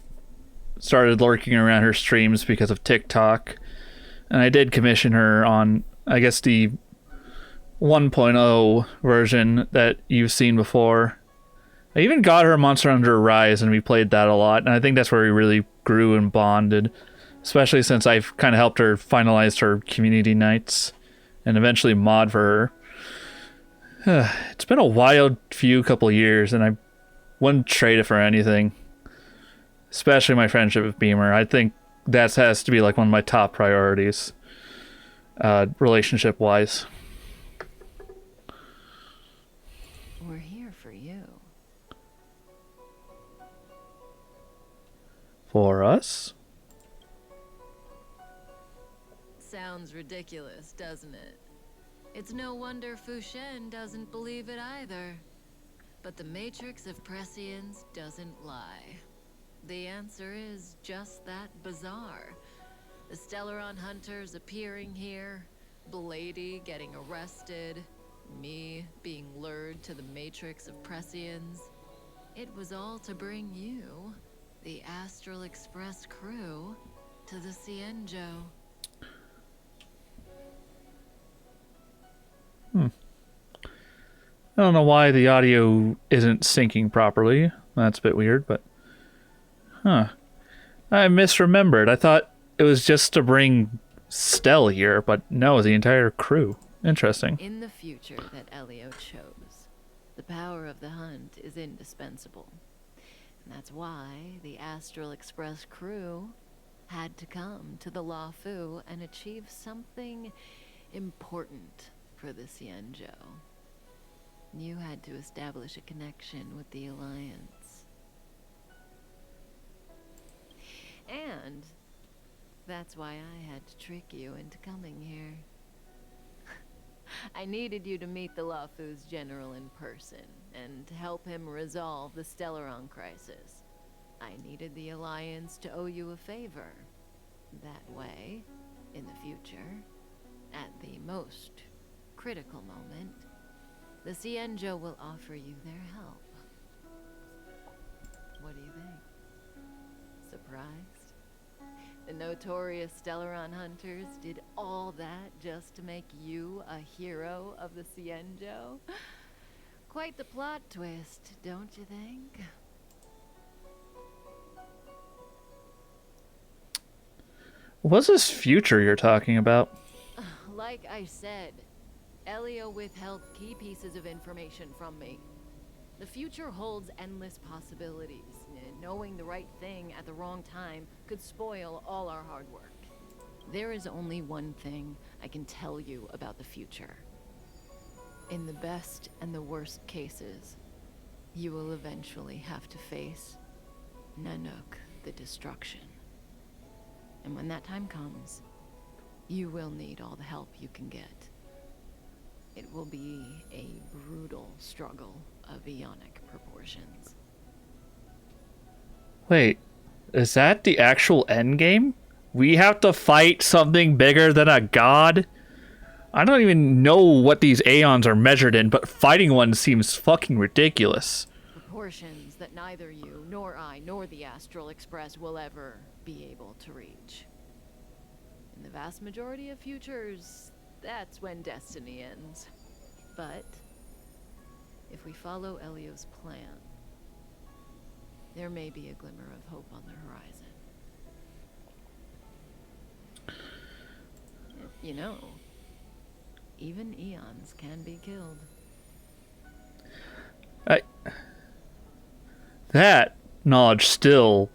started lurking around her streams because of TikTok. And I did commission her on I guess the 1.0 version that you've seen before. I even got her Monster Hunter Rise, and we played that a lot, and I think that's where we really grew and bonded, especially since I've kind of helped her finalize her community nights and eventually mod for her. It's been a wild couple of years, and I wouldn't trade it for anything, especially my friendship with Beamer. I think that has to be like one of my top priorities, relationship-wise. We're here for you. For us? Sounds ridiculous, doesn't it? It's no wonder Fu Shen doesn't believe it either. But the Matrix of Prescience doesn't lie. The answer is just that bizarre. The Stellaron hunters appearing here, Blady getting arrested, me being lured to the Matrix of Prescience. It was all to bring you, the Astral Express crew, to the Cienjo. I don't know why the audio isn't syncing properly. That's a bit weird, but... Huh. I misremembered. I thought it was just to bring Stell here, but no, the entire crew. Interesting. In the future that Elio chose, the power of the hunt is indispensable. And that's why the Astral Express crew had to come to the LOUFU and achieve something important for the Cienjo. You had to establish a connection with the Alliance. And that's why I had to trick you into coming here. I needed you to meet the LOUFU's general in person and to help him resolve the Stellaron crisis. I needed the Alliance to owe you a favor. That way, in the future, at the most critical moment, the Cienjo will offer you their help. What do you think? Surprised? The notorious Stellaron hunters did all that just to make you a hero of the Cienjo? Quite the plot twist, don't you think? What's this future you're talking about? Like I said, Elio withheld key pieces of information from me. The future holds endless possibilities. Knowing the right thing at the wrong time could spoil all our hard work. There is only one thing I can tell you about the future. In the best and the worst cases, you will eventually have to face Nanook the Destruction. And when that time comes, you will need all the help you can get. It will be a brutal struggle of Ionic proportions. Wait, is that the actual end game? We have to fight something bigger than a god? I don't even know what these aeons are measured in, but fighting one seems fucking ridiculous. Proportions that neither you, nor I, nor the Astral Express will ever be able to reach. In the vast majority of futures, that's when destiny ends. But if we follow Elio's plan, there may be a glimmer of hope on the horizon. You know, even eons can be killed. That knowledge still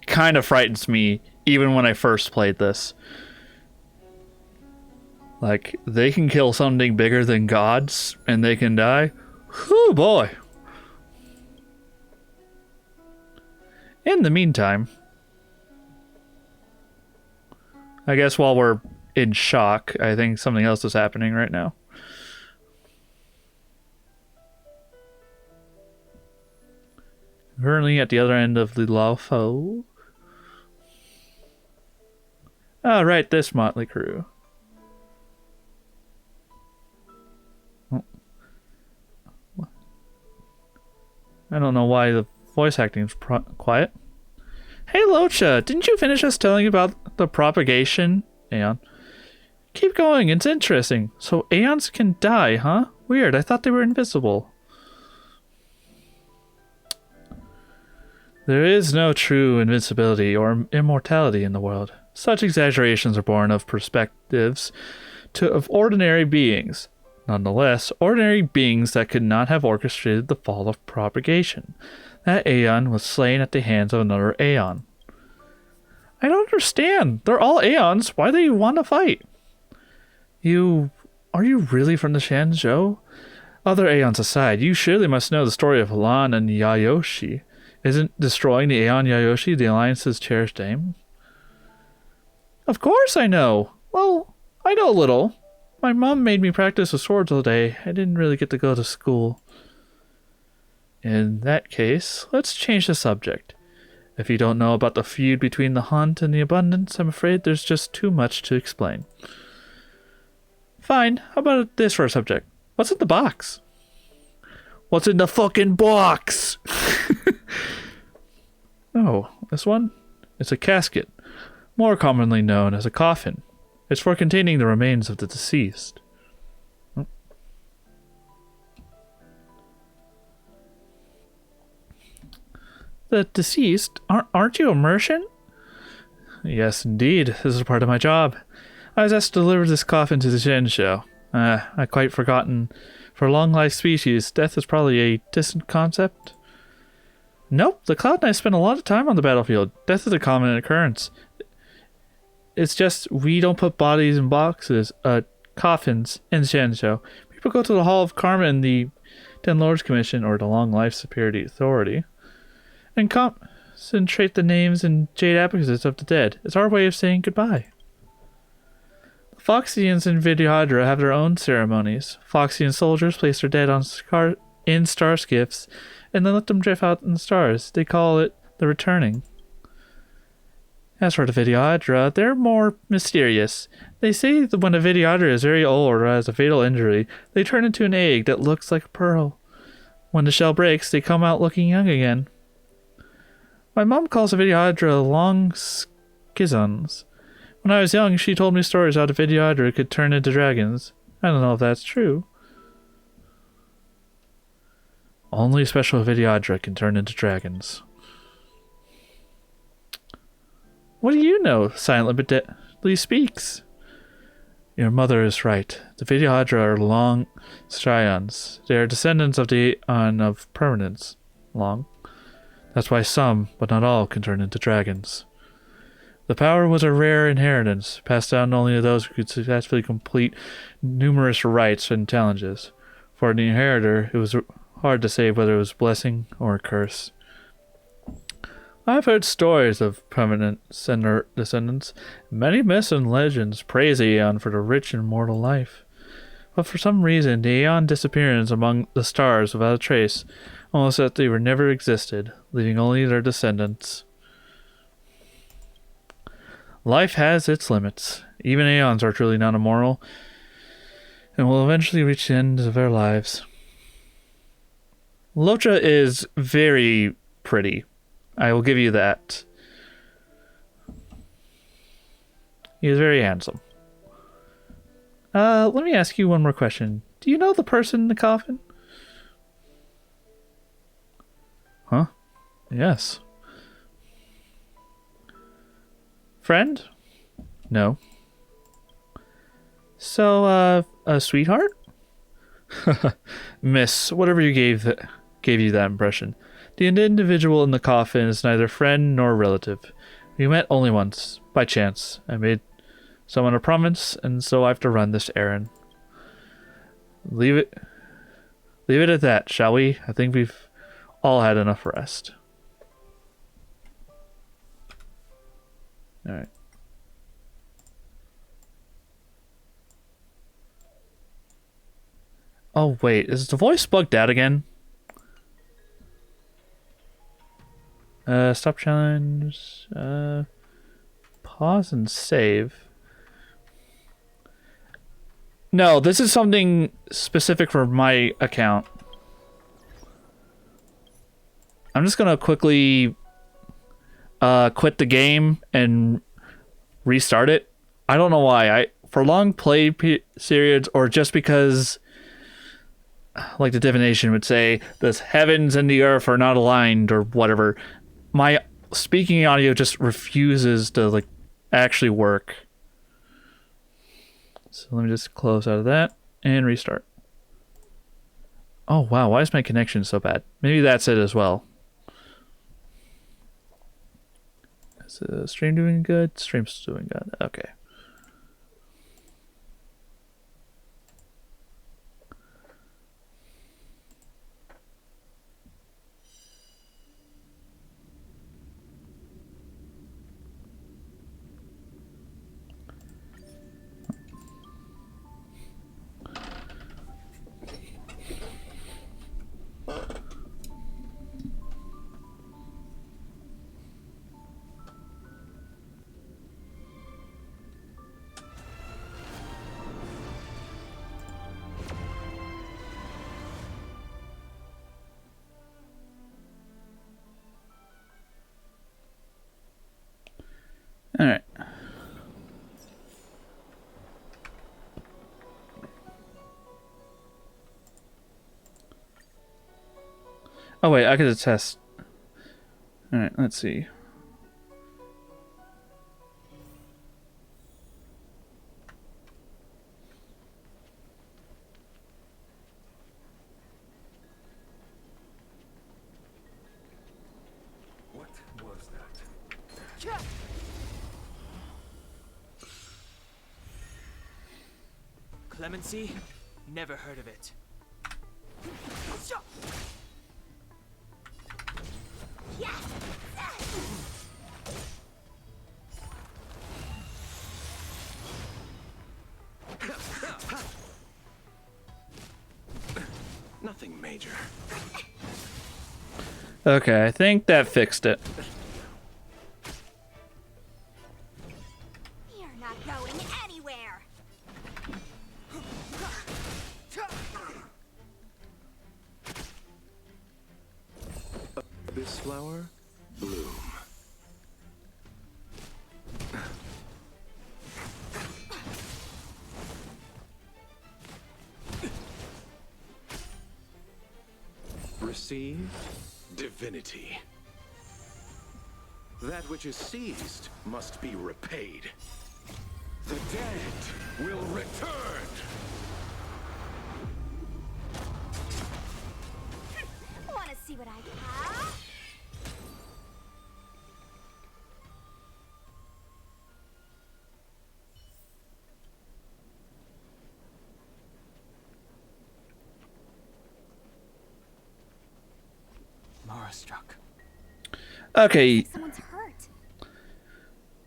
kind of frightens me, even when I first played this. Like, they can kill something bigger than gods, and they can die? Whew, boy. In the meantime, I guess while we're in shock, I think something else is happening right now. Currently at the other end of the LOUFU. Ah, right, this motley crew. I don't know why the voice acting is quiet. Hey Locha, didn't you finish us telling about the propagation? Hang on. Keep going, it's interesting. So Aeons can die, huh? Weird, I thought they were invisible. There is no true invincibility or immortality in the world. Such exaggerations are born of perspectives of ordinary beings. Nonetheless, ordinary beings that could not have orchestrated the fall of propagation. That Aeon was slain at the hands of another Aeon. I don't understand. They're all Aeons. Why do you want to fight? Are you really from the Shanzhou? Other Aeons aside, you surely must know the story of Lan and Yayoshi. Isn't destroying the Aeon Yayoshi the Alliance's cherished aim? Of course I know. Well, I know a little. My mom made me practice with swords all day. I didn't really get to go to school. In that case, let's change the subject. If you don't know about the feud between the Hunt and the Abundance, I'm afraid there's just too much to explain. Fine, how about this for a subject? What's in the box? What's in the fucking box? Oh, this one? It's a casket, more commonly known as a coffin. It's for containing the remains of the deceased. The deceased? Aren't you a merchant? Yes, indeed. This is part of my job. I was asked to deliver this coffin to the Zhenzhou. I quite forgotten. For long-life species, death is probably a distant concept. Nope, the Cloud Knights spend a lot of time on the battlefield. Death is a common occurrence. It's just we don't put bodies in boxes, coffins in Zhenzhou. People go to the Hall of Karma in the Ten Lords Commission or the Long Life Superiority Authority and concentrate the names and jade abacuses of the dead. It's our way of saying goodbye. The Foxians in Vidyadra have their own ceremonies. Foxian soldiers place their dead on in star skiffs and then let them drift out in the stars. They call it the returning. As for the Vidyadra, they're more mysterious. They say that when a Vidyadra is very old or has a fatal injury, they turn into an egg that looks like a pearl. When the shell breaks, they come out looking young again. My mom calls the Vidyadra long schizons. When I was young, she told me stories how the Vidyadra could turn into dragons. I don't know if that's true. Only special Vidyadra can turn into dragons. What do you know? Silently speaks. Your mother is right. The Vidyadra are long strions. They are descendants of the Aeon of Permanence. Long. That's why some, but not all, can turn into dragons. The power was a rare inheritance, passed down only to those who could successfully complete numerous rites and challenges. For the inheritor, it was hard to say whether it was a blessing or a curse. I've heard stories of permanent descendants. Many myths and legends praise Aeon for the rich and immortal life. But for some reason, the Aeon disappearance among the stars without a trace, almost as they were never existed, leaving only their descendants. Life has its limits. Even Aeons are truly not immortal, and will eventually reach the end of their lives. Locha is very pretty. I will give you that. He is very handsome. Let me ask you one more question. Do you know the person in the coffin? Huh? Yes. Friend? No. So, a sweetheart? Miss, whatever you gave you that impression. The individual in the coffin is neither friend nor relative. We met only once, by chance. I made someone a promise, and so I have to run this errand. Leave it at that, shall we? I think we've all had enough rest. Alright. Oh wait, is the voice bugged out again? Stop challenge. Pause and save. No, this is something specific for my account. I'm just gonna quickly quit the game and restart it. I don't know why. for long play periods, or just because, like the divination would say, the heavens and the earth are not aligned or whatever, my speaking audio just refuses to like actually work. So let me just close out of that and restart. Oh wow, why is my connection so bad? Maybe that's it as well. Is the stream doing good? Stream's doing good. Okay. All right. Oh wait, I could test. All right, let's see. What was that? Clemency? Never heard of it. Nothing major. Okay, I think that fixed it. You're not going anywhere. This flower, bloom. Receive divinity. That which is seized must be repaid. The dead will return. Want to see what I have? Mara struck. Okay. Someone's hurt.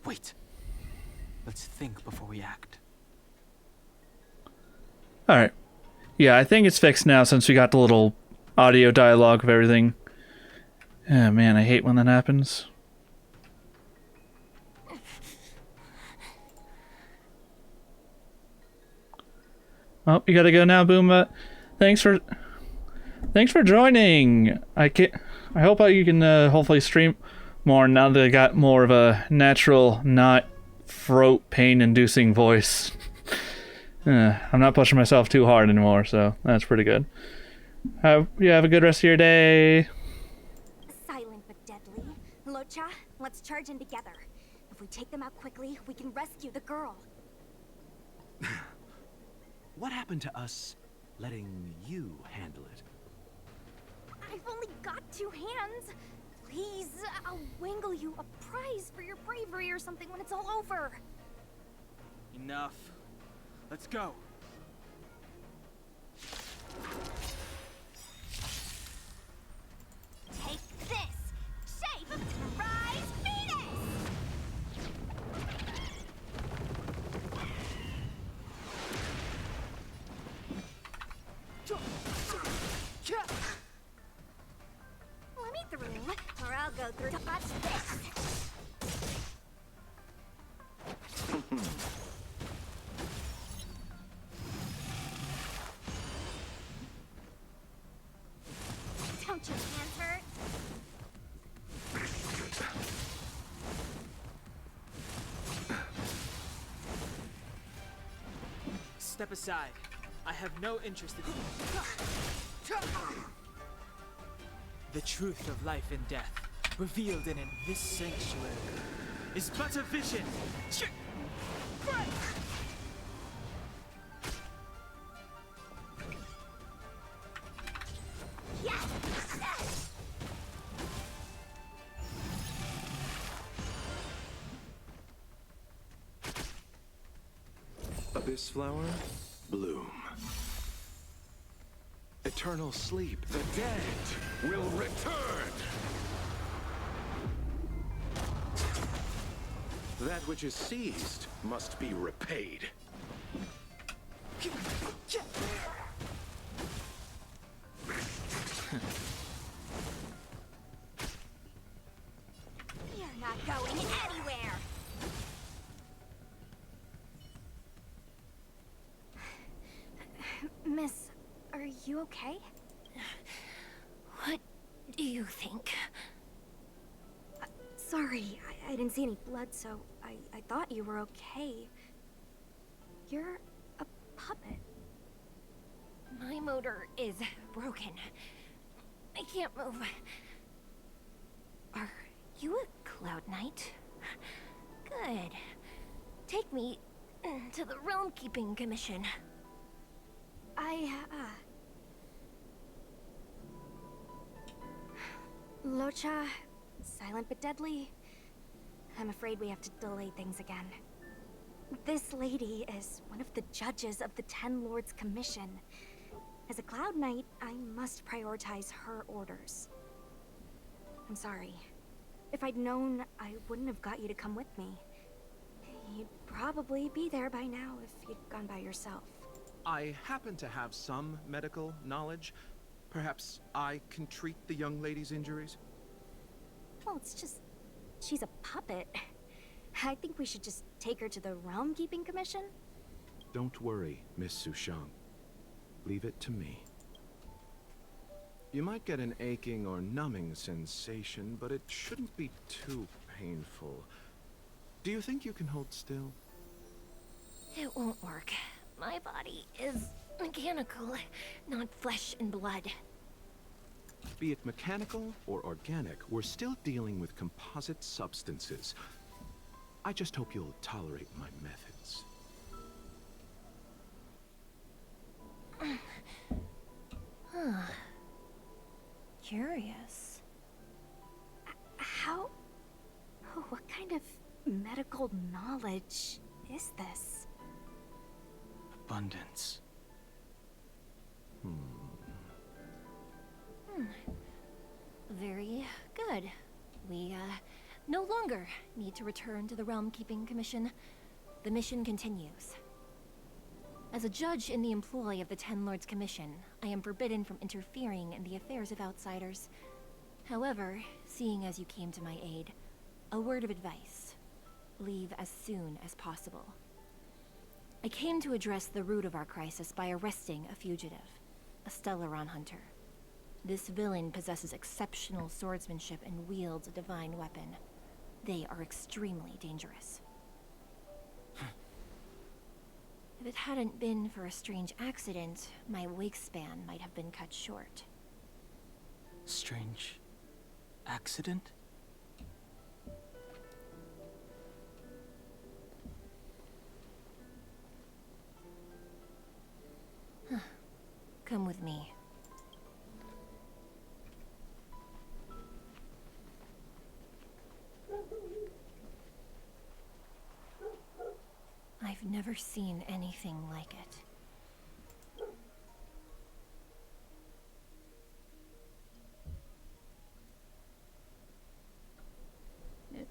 Wait. Let's think before we act. All right. Yeah, I think it's fixed now since we got the little audio dialogue of everything. Oh man, I hate when that happens. Oh, you gotta go now, Boomba. Thanks for joining. I hope you can hopefully stream more now that I got more of a natural, not throat pain inducing voice. I'm not pushing myself too hard anymore, so that's pretty good. Have a good rest of your day. Silent but deadly. Locha, let's charge in together. If we take them out quickly, we can rescue the girl. What happened to us letting you handle it? I've only got 2 hands. Please, I'll wangle you a prize for your bravery or something when it's all over. Enough. Let's go. Take this! Shape of Rise Venus! Let me through, or I'll go through to watch this. Don't your hands hurt? Step aside. I have no interest in... The truth of life and death, revealed in this sanctuary, is but a vision. Abyss flower, bloom. Eternal sleep, the dead will return. That which is seized must be repaid. You're not going anywhere! Miss, are you okay? What do you think? Sorry, I didn't see any blood, so I thought you were okay. You're a puppet. My motor is broken. I can't move. Are you a Cloud Knight? Good. Take me to the Realm Keeping Commission. Locha, silent but deadly. I'm afraid we have to delay things again. This lady is one of the judges of the Ten Lords Commission. As a Cloud Knight, I must prioritize her orders. I'm sorry. If I'd known, I wouldn't have got you to come with me. You'd probably be there by now if you'd gone by yourself. I happen to have some medical knowledge. Perhaps I can treat the young lady's injuries? Well, it's just... she's a puppet. I think we should just take her to the Realm Keeping Commission? Don't worry, Miss Sushang. Leave it to me. You might get an aching or numbing sensation, but it shouldn't be too painful. Do you think you can hold still? It won't work. My body is mechanical, not flesh and blood. Be it mechanical or organic, we're still dealing with composite substances. I just hope you'll tolerate my methods. Curious. How... oh, what kind of medical knowledge is this? Abundance. Very good. We, no longer need to return to the Realm Keeping Commission. The mission continues. As a judge in the employ of the Ten Lords Commission, I am forbidden from interfering in the affairs of outsiders. However, seeing as you came to my aid, a word of advice. Leave as soon as possible. I came to address the root of our crisis by arresting a fugitive, a StarRail hunter. This villain possesses exceptional swordsmanship and wields a divine weapon. They are extremely dangerous. If it hadn't been for a strange accident, my wakespan might have been cut short. Strange accident? Come with me. I've never seen anything like it.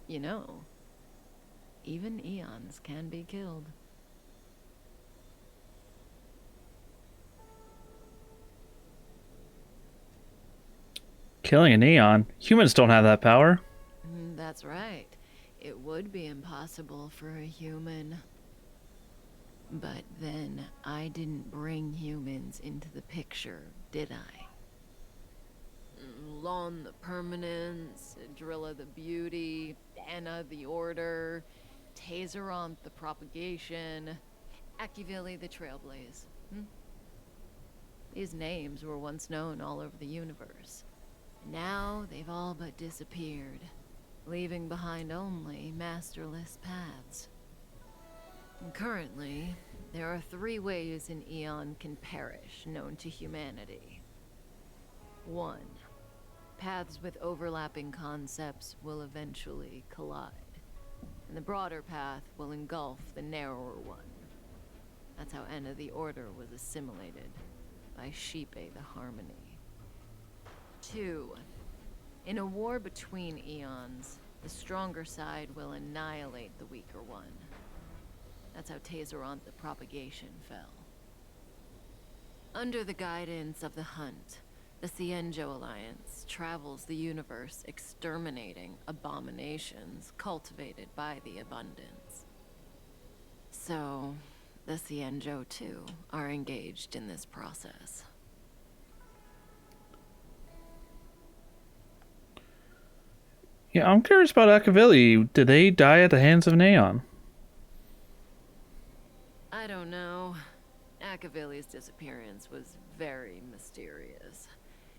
You know, even eons can be killed. Killing a neon? Humans don't have that power. That's right. It would be impossible for a human. But then, I didn't bring humans into the picture, did I? Lon the permanence, Drilla the beauty, Anna the order, Tazeronth the propagation. Akivili the Trailblaze. These names were once known all over the universe. Now they've all but disappeared, leaving behind only masterless paths. And currently, there are 3 ways an eon can perish known to humanity. 1. Paths with overlapping concepts will eventually collide, and the broader path will engulf the narrower one. That's how Enna the Order was assimilated by Shipe the Harmony. 2. In a war between eons, the stronger side will annihilate the weaker one. That's how Tazeront the Propagation fell. Under the guidance of the Hunt, the Cienjo Alliance travels the universe exterminating abominations cultivated by the Abundance. So, the Cienjo too are engaged in this process. Yeah, I'm curious about Akavili. Did they die at the hands of an Aeon? I don't know. Akavili's disappearance was very mysterious.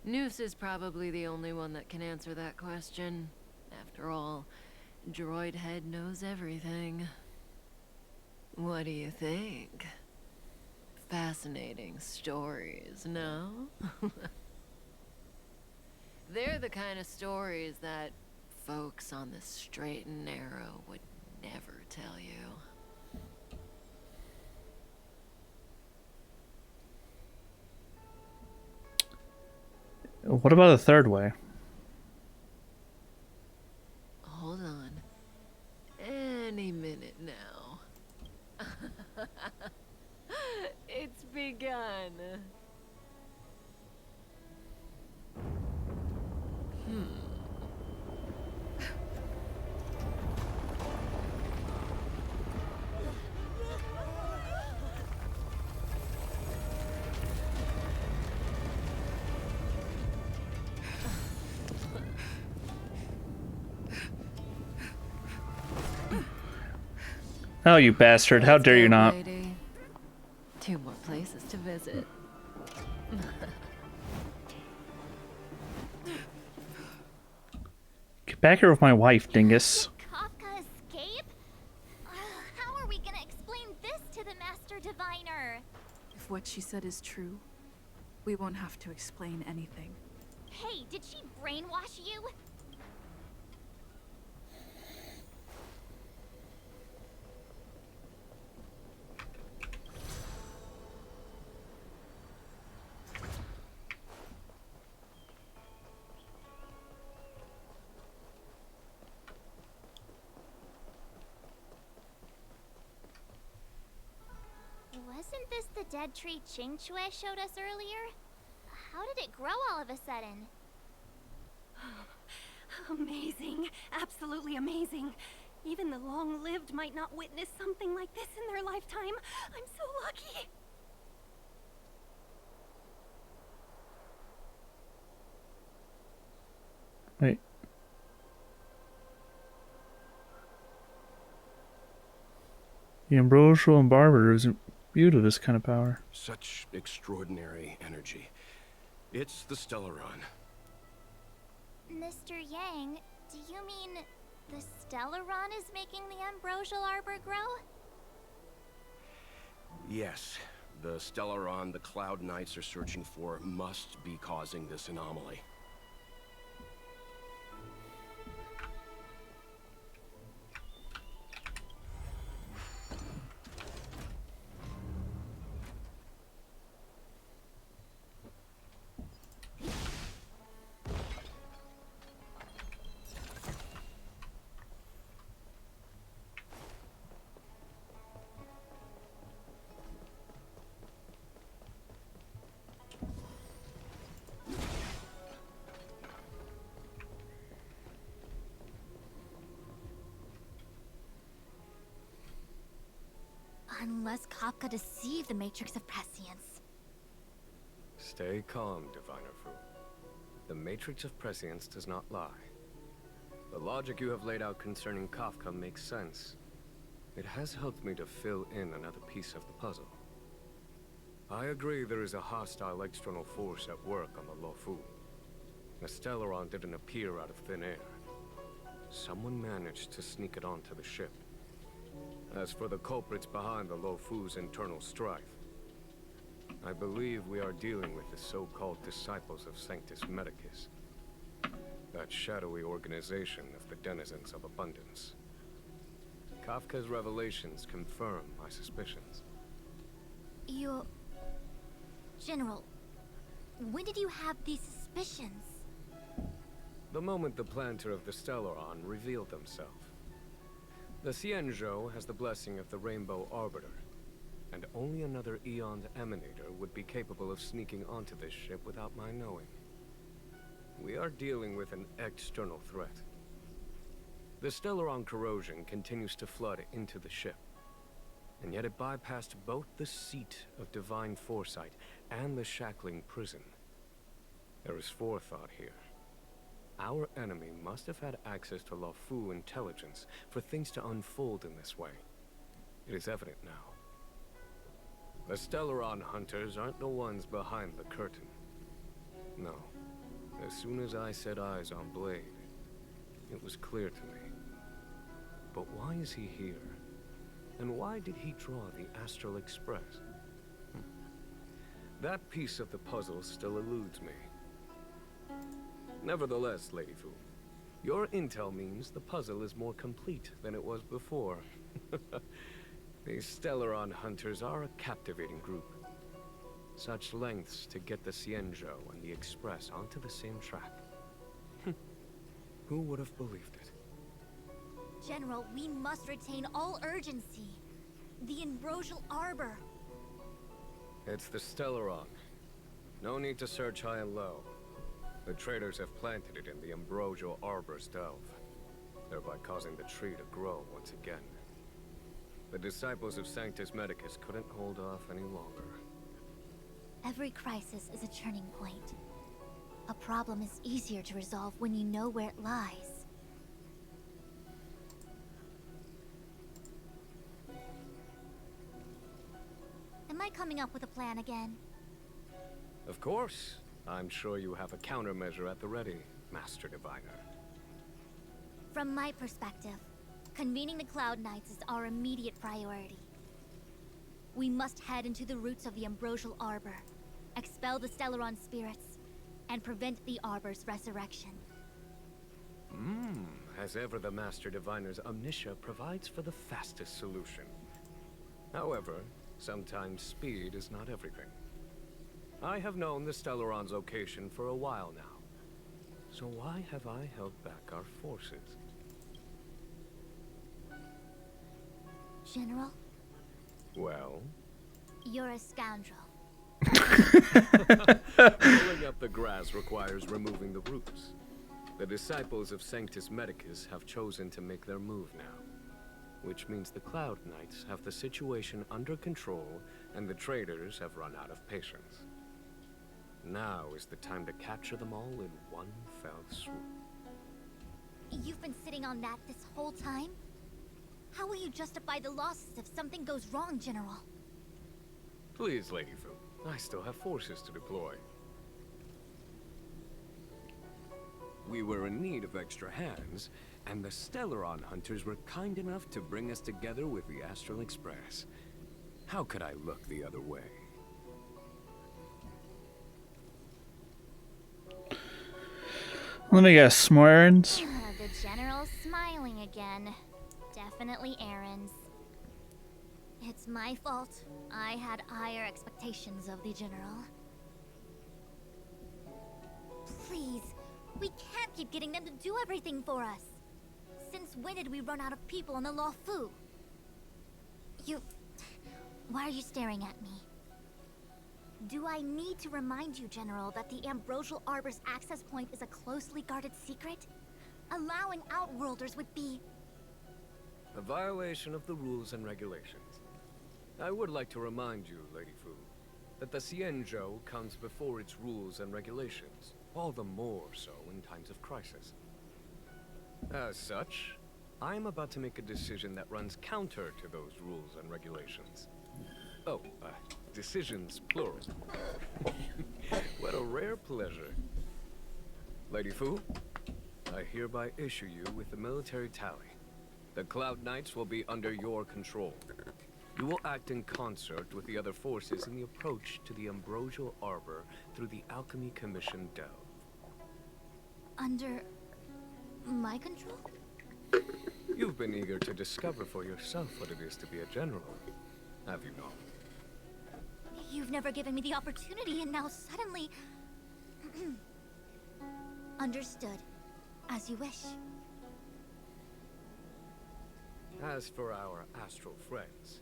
Noose is probably the only one that can answer that question. After all, Droid Head knows everything. What do you think? Fascinating stories, no? They're the kind of stories that folks on the straight and narrow would never tell you. What about the third way? Hold on. Any minute now. It's begun. Oh, you bastard. How dare you not? Lady. 2 more places to visit. Get back here with my wife, dingus. Kafka escape? How are we gonna explain this to the Master Diviner? If what she said is true, we won't have to explain anything. Hey, did she brainwash you? Wasn't this the dead tree Qingxue showed us earlier? How did it grow all of a sudden? Amazing. Absolutely amazing. Even the long-lived might not witness something like this in their lifetime. I'm so lucky. Wait. The ambrosial and barber is imbued with this kind of power. Such extraordinary energy. It's the Stellaron. Mr. Yang, do you mean the Stellaron is making the ambrosial arbor grow? Yes, the Stellaron the Cloud Knights are searching for must be causing this anomaly. Unless Kafka deceived the Matrix of Prescience. Stay calm, Diviner Fu. The Matrix of Prescience does not lie. The logic you have laid out concerning Kafka makes sense. It has helped me to fill in another piece of the puzzle. I agree there is a hostile external force at work on the LOUFU. The Stellaron didn't appear out of thin air. Someone managed to sneak it onto the ship. As for the culprits behind the LOUFU's internal strife, I believe we are dealing with the so-called disciples of Sanctus Medicus. That shadowy organization of the denizens of abundance. Kafka's revelations confirm my suspicions. General, when did you have these suspicions? The moment the planter of the Stellaron revealed himself. The Xianzhou has the blessing of the Rainbow Arbiter, and only another Eon's Emanator would be capable of sneaking onto this ship without my knowing. We are dealing with an external threat. The Stellaron corrosion continues to flood into the ship, and yet it bypassed both the seat of divine foresight and the shackling prison. There is forethought here. Our enemy must have had access to LOUFU intelligence for things to unfold in this way. It is evident now. The Stellaron hunters aren't the ones behind the curtain. No. As soon as I set eyes on Blade, it was clear to me. But why is he here? And why did he draw the Astral Express? That piece of the puzzle still eludes me. Nevertheless, Lady Fu, your intel means the puzzle is more complete than it was before. These Stellaron hunters are a captivating group. Such lengths to get the Xianzhou and the Express onto the same track. Who would have believed it? General, we must retain all urgency. The Ambrosial Arbor. It's the Stellaron. No need to search high and low. The traders have planted it in the Ambrosial Arbor's delve, thereby causing the tree to grow once again. The disciples of Sanctus Medicus couldn't hold off any longer. Every crisis is a turning point. A problem is easier to resolve when you know where it lies. Am I coming up with a plan again? Of course. I'm sure you have a countermeasure at the ready, Master Diviner. From my perspective, convening the Cloud Knights is our immediate priority. We must head into the roots of the Ambrosial Arbor, expel the Stellaron spirits, and prevent the Arbor's resurrection. As ever, the Master Diviner's omniscia provides for the fastest solution. However, sometimes speed is not everything. I have known the Stellaron's location for a while now. So why have I held back our forces? General? Well? You're a scoundrel. Pulling up the grass requires removing the roots. The disciples of Sanctus Medicus have chosen to make their move now. Which means the Cloud Knights have the situation under control, and the traders have run out of patience. Now is the time to capture them all in one fell swoop. You've been sitting on that this whole time? How will you justify the losses if something goes wrong, General? Please, Lady Fu. I still have forces to deploy. We were in need of extra hands, and the Stellaron hunters were kind enough to bring us together with the Astral Express. How could I look the other way? Let me guess, some errands? The General's smiling again. Definitely errands. It's my fault. I had higher expectations of the General. Please, we can't keep getting them to do everything for us. Since when did we run out of people on the LOUFU? Why are you staring at me? Do I need to remind you, General, that the Ambrosial Arbor's access point is a closely guarded secret? Allowing Outworlders would be... a violation of the rules and regulations. I would like to remind you, Lady Fu, that the Xianzhou comes before its rules and regulations, all the more so in times of crisis. As such, I'm about to make a decision that runs counter to those rules and regulations. Oh, decisions plural. What a rare pleasure. Lady Fu, I hereby issue you with the military tally. The Cloud Knights will be under your control. You will act in concert with the other forces in the approach to the Ambrosial Arbor through the Alchemy Commission delve. Under my control? You've been eager to discover for yourself what it is to be a general, have you not? You've never given me the opportunity, and now suddenly... Understood. As you wish. As for our astral friends,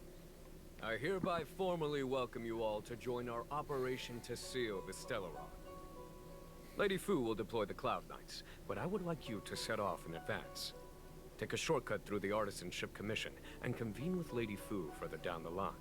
I hereby formally welcome you all to join our operation to seal the Stellaron. Lady Fu will deploy the Cloud Knights, but I would like you to set off in advance. Take a shortcut through the Artisanship Commission and convene with Lady Fu further down the line.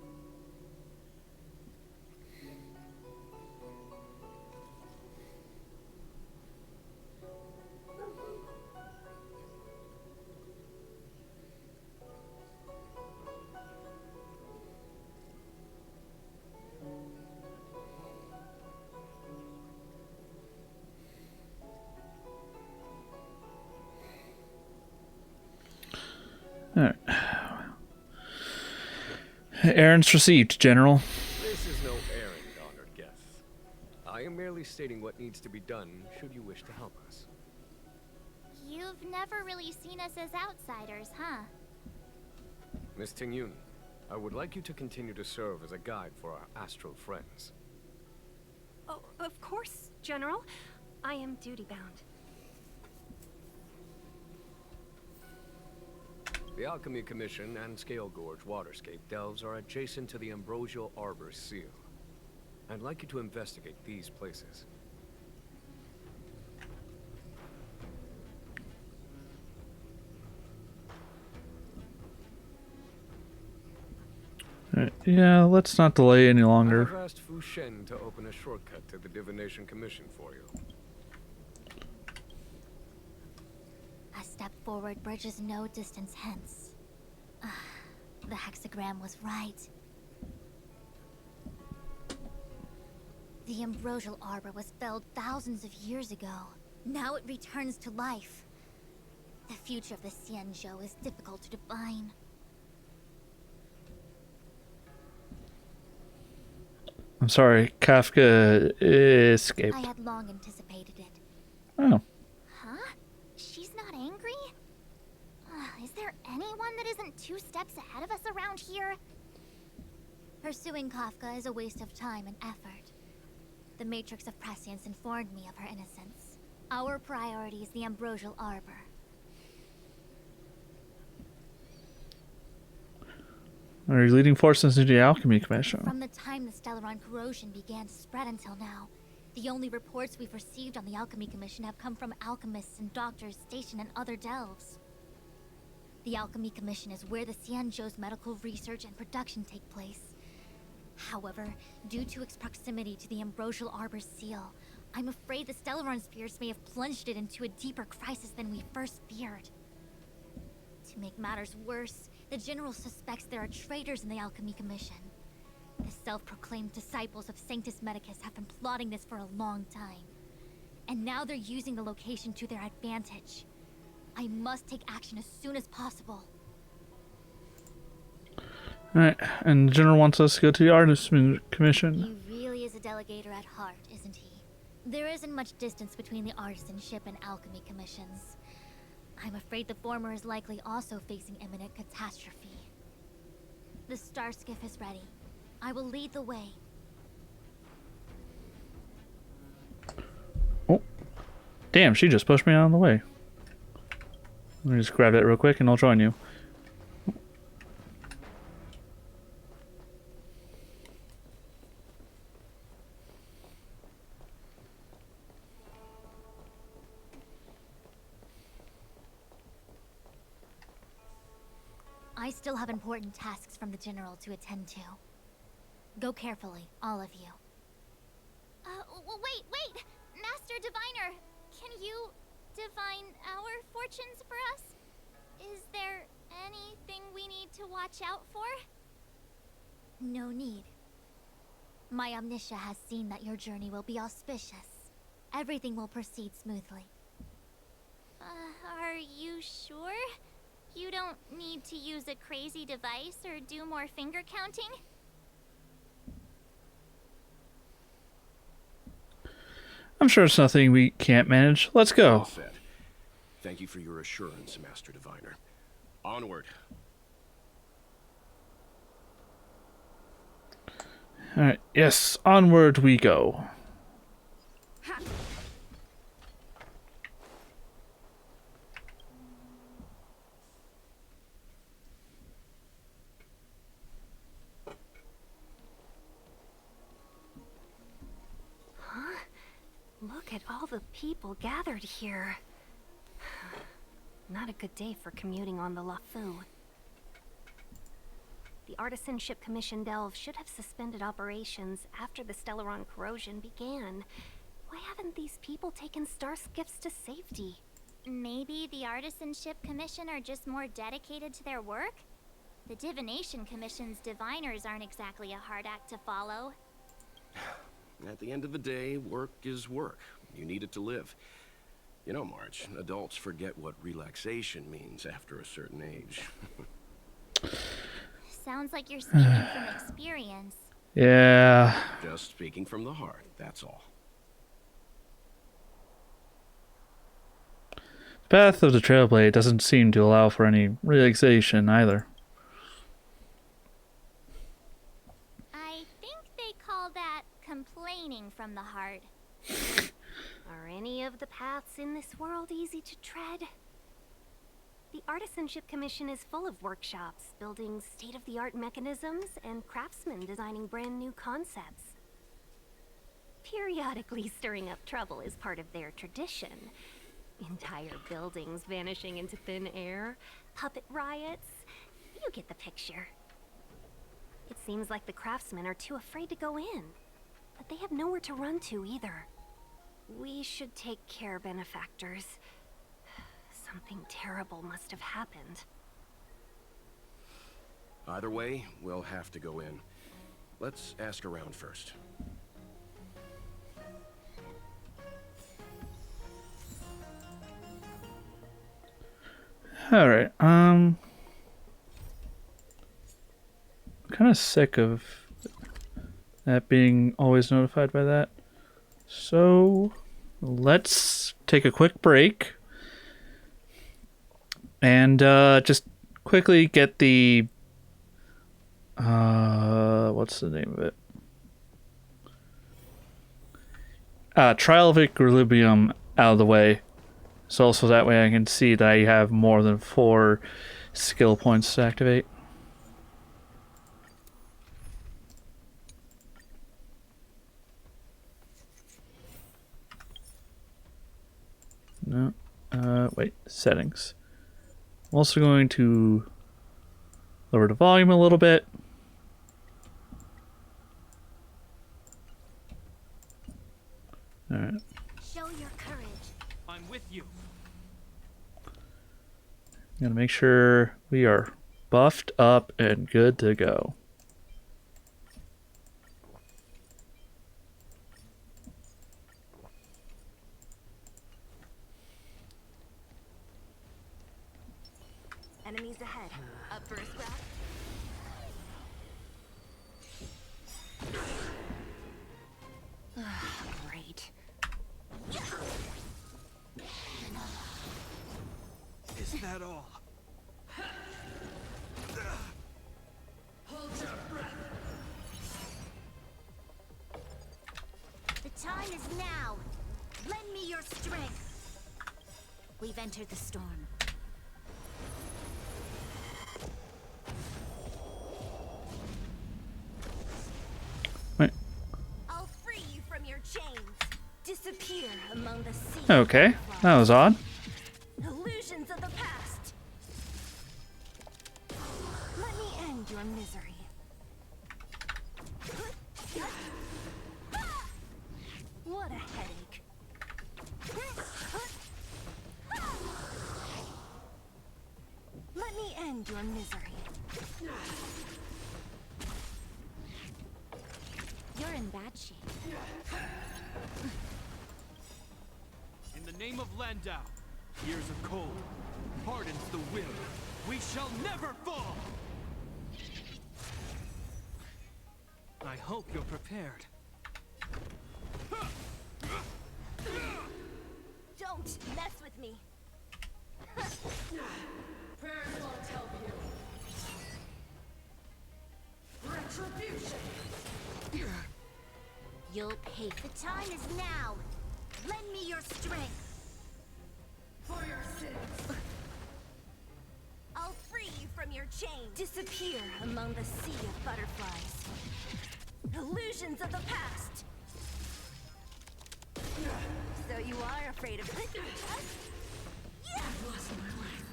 Alright. Errands received, General. This is no errand, honored guests. I am merely stating what needs to be done should you wish to help us. You've never really seen us as outsiders, huh? Miss Tingyun, I would like you to continue to serve as a guide for our astral friends. Oh, of course, General. I am duty-bound. The Alchemy Commission and Scale Gorge Waterscape delves are adjacent to the Ambrosial Arbor Seal. I'd like you to investigate these places. Yeah, let's not delay any longer. I've asked Fu Shen to open a shortcut to the Divination Commission for you. A step forward bridges no distance hence. The hexagram was right. The Ambrosial Arbor was felled thousands of years ago. Now it returns to life. The future of the Xianzhou is difficult to define. I'm sorry, Kafka escaped. I had long anticipated it. Oh. Huh? She's not angry? Is there anyone that isn't 2 steps ahead of us around here? Pursuing Kafka is a waste of time and effort. The Matrix of Prescience informed me of her innocence. Our priority is the Ambrosial Arbor. Are you leading forces into the Alchemy Commission? From the time the Stellaron corrosion began to spread until now, the only reports we've received on the Alchemy Commission have come from alchemists and doctors stationed in other delves. The Alchemy Commission is where the Xianzhou's medical research and production take place. However, due to its proximity to the Ambrosial Arbor's seal, I'm afraid the Stellaron spheres may have plunged it into a deeper crisis than we first feared. To make matters worse, the General suspects there are traitors in the Alchemy Commission. The self-proclaimed disciples of Sanctus Medicus have been plotting this for a long time. And now they're using the location to their advantage. I must take action as soon as possible. Alright, and the General wants us to go to the Artisan Commission. He really is a delegator at heart, isn't he? There isn't much distance between the Artisanship and Alchemy Commissions. I'm afraid the former is likely also facing imminent catastrophe. The star skiff is ready. I will lead the way. Oh. Damn, she just pushed me out of the way. Let me just grab that real quick and I'll join you. I still have important tasks from the General to attend to. Go carefully, all of you. Wait! Master Diviner, can you divine our fortunes for us? Is there anything we need to watch out for? No need. My Omniscia has seen that your journey will be auspicious. Everything will proceed smoothly. Are you sure? You don't need to use a crazy device or do more finger counting? I'm sure it's nothing we can't manage. Let's go. Well said. Thank you for your assurance, Master Diviner. Onward. Alright, yes, onward we go. Huh? Look at all the people gathered here. Not a good day for commuting on the LOUFU. The Artisanship Commission Delve should have suspended operations after the Stellaron corrosion began. Why haven't these people taken star skiffs to safety? Maybe the Artisanship Commission are just more dedicated to their work? The Divination Commission's diviners aren't exactly a hard act to follow. At the end of the day, work is work. You need it to live. You know, March, adults forget what relaxation means after a certain age. Sounds like you're speaking from experience. Yeah. Just speaking from the heart, that's all. The path of the Trailblade doesn't seem to allow for any relaxation either. I think they call that complaining from the heart. Are any of the paths in this world easy to tread? The Artisanship Commission is full of workshops, building state-of-the-art mechanisms, and craftsmen designing brand new concepts. Periodically stirring up trouble is part of their tradition. Entire buildings vanishing into thin air, puppet riots. You get the picture. It seems like the craftsmen are too afraid to go in, but they have nowhere to run to either. We should take care, benefactors. Something terrible must have happened. Either way, we'll have to go in. Let's ask around first. Alright, I'm kind of sick of that being always notified by that. So, let's take a quick break. And just quickly get the what's the name of it? Trial of Equilibrium out of the way. So also that way I can see that I have more than 4 skill points to activate. No. Wait, settings. I'm also going to lower the volume a little bit. Alright. Show your courage. I'm with you. Gotta make sure we are buffed up and good to go. Enemies ahead. Up for a scrap? Great. Is that all? Hold your breath. The time is now. Lend me your strength. We've entered the storm. I'll free you from your chains. Disappear among the sea. Okay, that was odd. Illusions of the past. Let me end your misery. What a headache. end your misery. You're in bad shape. In the name of Landau, years of cold hardens the will. We shall never fall! I hope you're prepared. Don't mess with me. Prayers won't help you. Retribution! You'll pay. The time is now. Lend me your strength. For your sins. I'll free you from your chain. Disappear among the sea of butterflies. Illusions of the past. So you are afraid of it? Yeah. I've lost my life.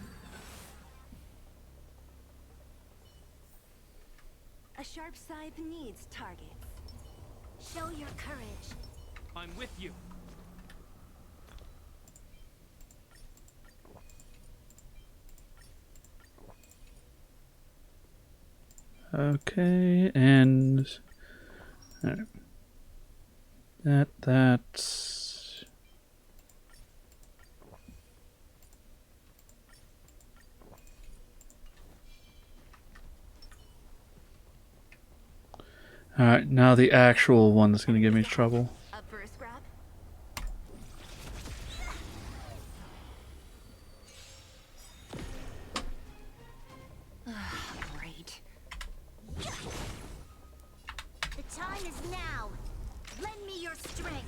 A sharp scythe needs targets. Show your courage. I'm with you. Okay, and all right. That's all right. Now the actual one that's gonna give me trouble. Up for a scrap? Great. The time is now. Lend me your strength.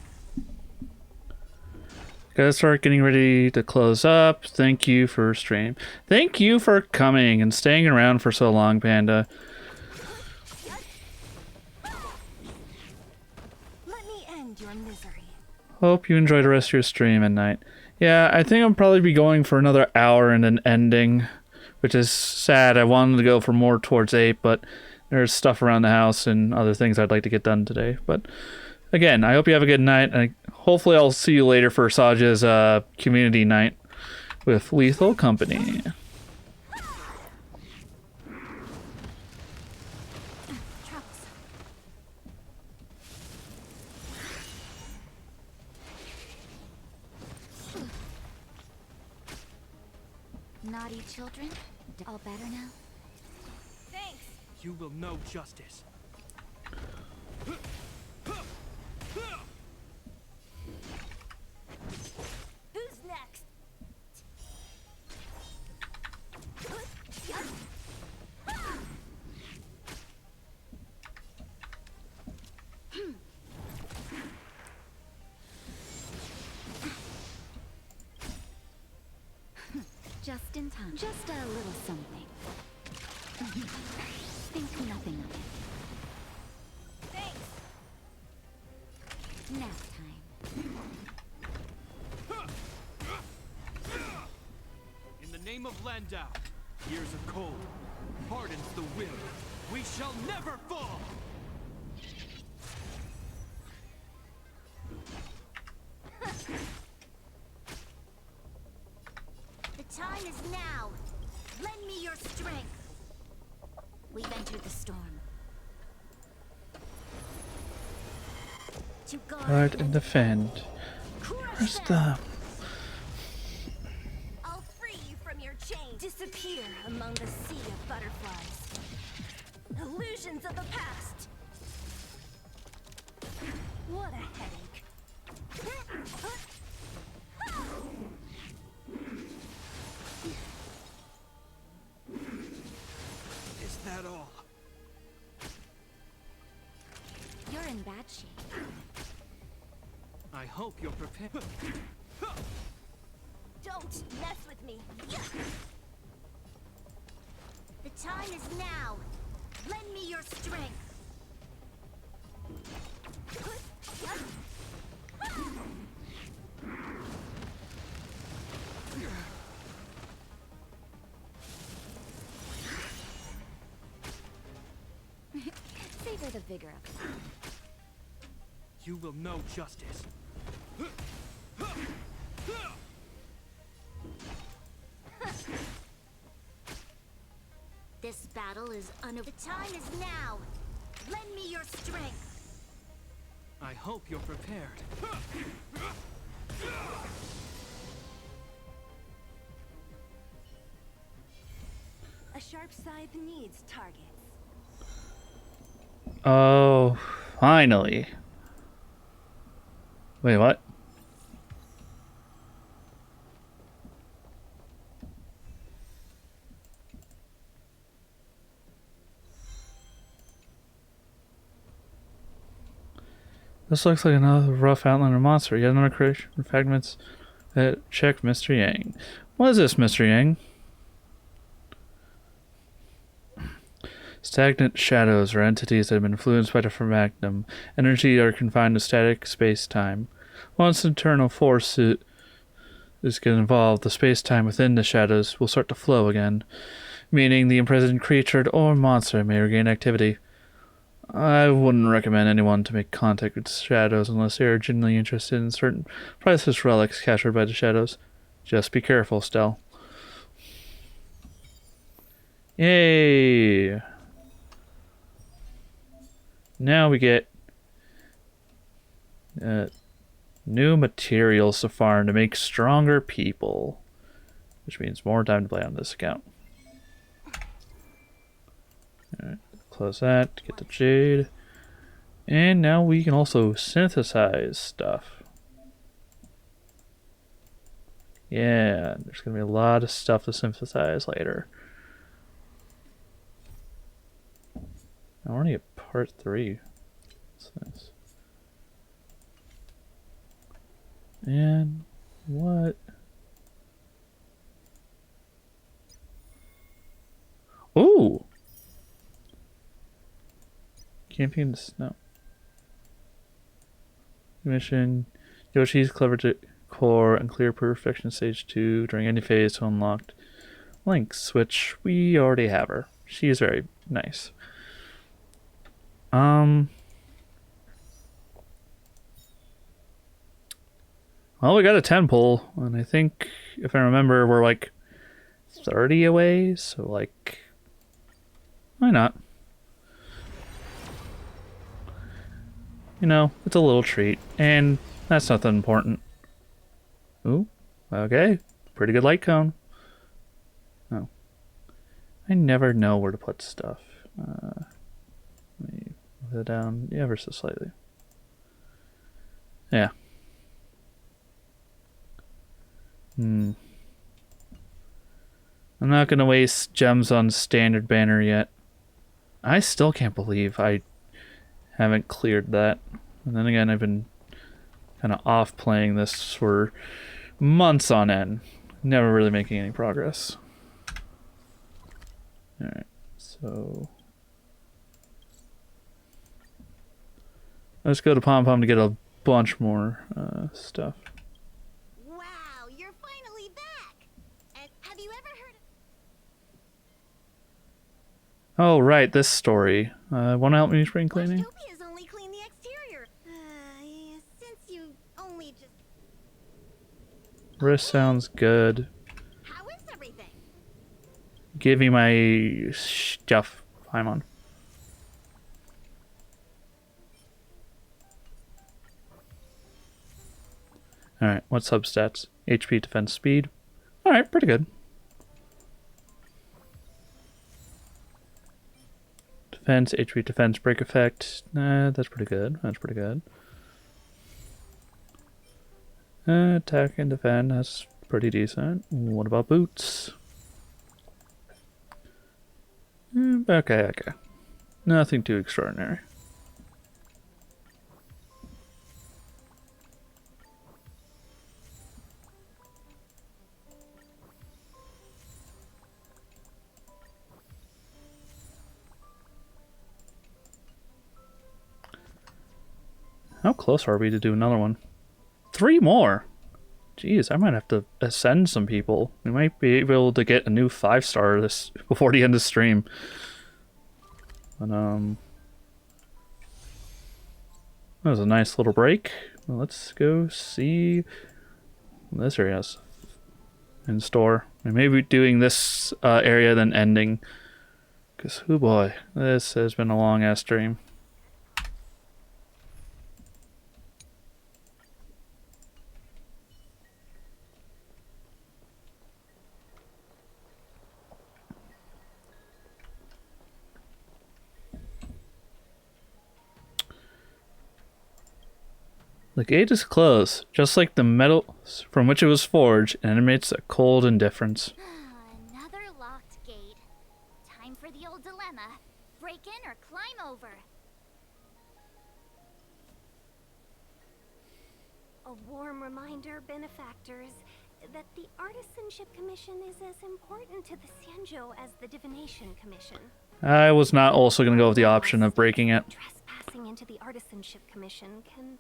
Gotta start getting ready to close up. Thank you for stream. Thank you for coming and staying around for so long, Panda. Let me end your misery. Hope you enjoy the rest of your stream at night. Yeah, I think I'll probably be going for another hour and an ending, which is sad. I wanted to go for more towards 8, but there's stuff around the house and other things I'd like to get done today. But again, I hope you have a good night, and hopefully I'll see you later for Saj's community night with Lethal Company. Naughty children? All better now? Thanks. You will know justice. Who's next? Just in time. Just a little something. Think nothing of it. Thanks. Nap time. In the name of Landau, years of cold hardens the will. We shall never fall! The time is now. Lend me your strength. We've entered the storm. To Guard and defend. Where's the... I'll free you from your chain. Disappear among the sea of butterflies. Illusions of the past. What a headache. Is that all? You're in bad shape. I hope you're prepared. Don't mess with me. The time is now. Lend me your strength. Savor the vigor of it. You will know justice. battle is The time is now. Lend me your strength. I hope you're prepared. A sharp scythe needs targets. Oh, finally. Wait, what? This looks like another rough outline of monster. Yet another creation of fragments that check Mr. Yang. What is this, Mr. Yang? Stagnant shadows are entities that have been influenced by the fragmentum. Energy are confined to static space-time. Once internal force is get involved, the space-time within the shadows will start to flow again, meaning the imprisoned creature or monster may regain activity. I wouldn't recommend anyone to make contact with shadows unless they are genuinely interested in certain priceless relics captured by the shadows. Just be careful, Stell. Yay! Now we get new materials to farm to make stronger people, which means more time to play on this account. Alright, close that, get the jade. And now we can also synthesize stuff. Yeah, there's going to be a lot of stuff to synthesize later. I'm already at part 3. What's this? And what? Ooh! Camping in the snow. Mission. Yoshi's clever core and clear perfection stage 2 during any phase to unlocked links, which we already have her. She is very nice. Well, we got a 10 pull, and I think, if I remember, we're like 30 away, so like, why not? You know, it's a little treat, and that's nothing important. Ooh, okay, pretty good light cone. Oh, I never know where to put stuff. Let me move it down ever so slightly. Yeah. I'm not gonna waste gems on standard banner yet. I still can't believe I haven't cleared that. And then again, I've been kind of off playing this for months on end, never really making any progress. Alright, so let's go to Pom Pom to get a bunch more stuff. Wow, you're finally back! And have you ever heard of... Oh, right, this story. Want to help me spring cleaning? Watchtopia's only clean the exterior. Since you only just... This sounds good. How is everything? Give me my stuff, Paimon. Alright, what substats? HP, defense, speed. Alright, pretty good. Defense, HP, defense, break effect. That's pretty good. That's pretty good. Attack and defend, that's pretty decent. What about boots? Okay. Nothing too extraordinary. How close are we to do another one? 3 more! Jeez, I might have to ascend some people. We might be able to get a new 5-star this before the end of the stream. But, that was a nice little break. Well, let's go see what this area has in store. And maybe doing this area then ending. Because, oh boy, this has been a long ass stream. The gate is closed, just like the metal from which it was forged, and emits a cold indifference. Another locked gate. Time for the old dilemma. Break in or climb over. A warm reminder, benefactors, that the Artisanship Commission is as important to the Xianzhou as the Divination Commission. I was not also going to go with the option of breaking it. Trespassing into the Artisanship Commission can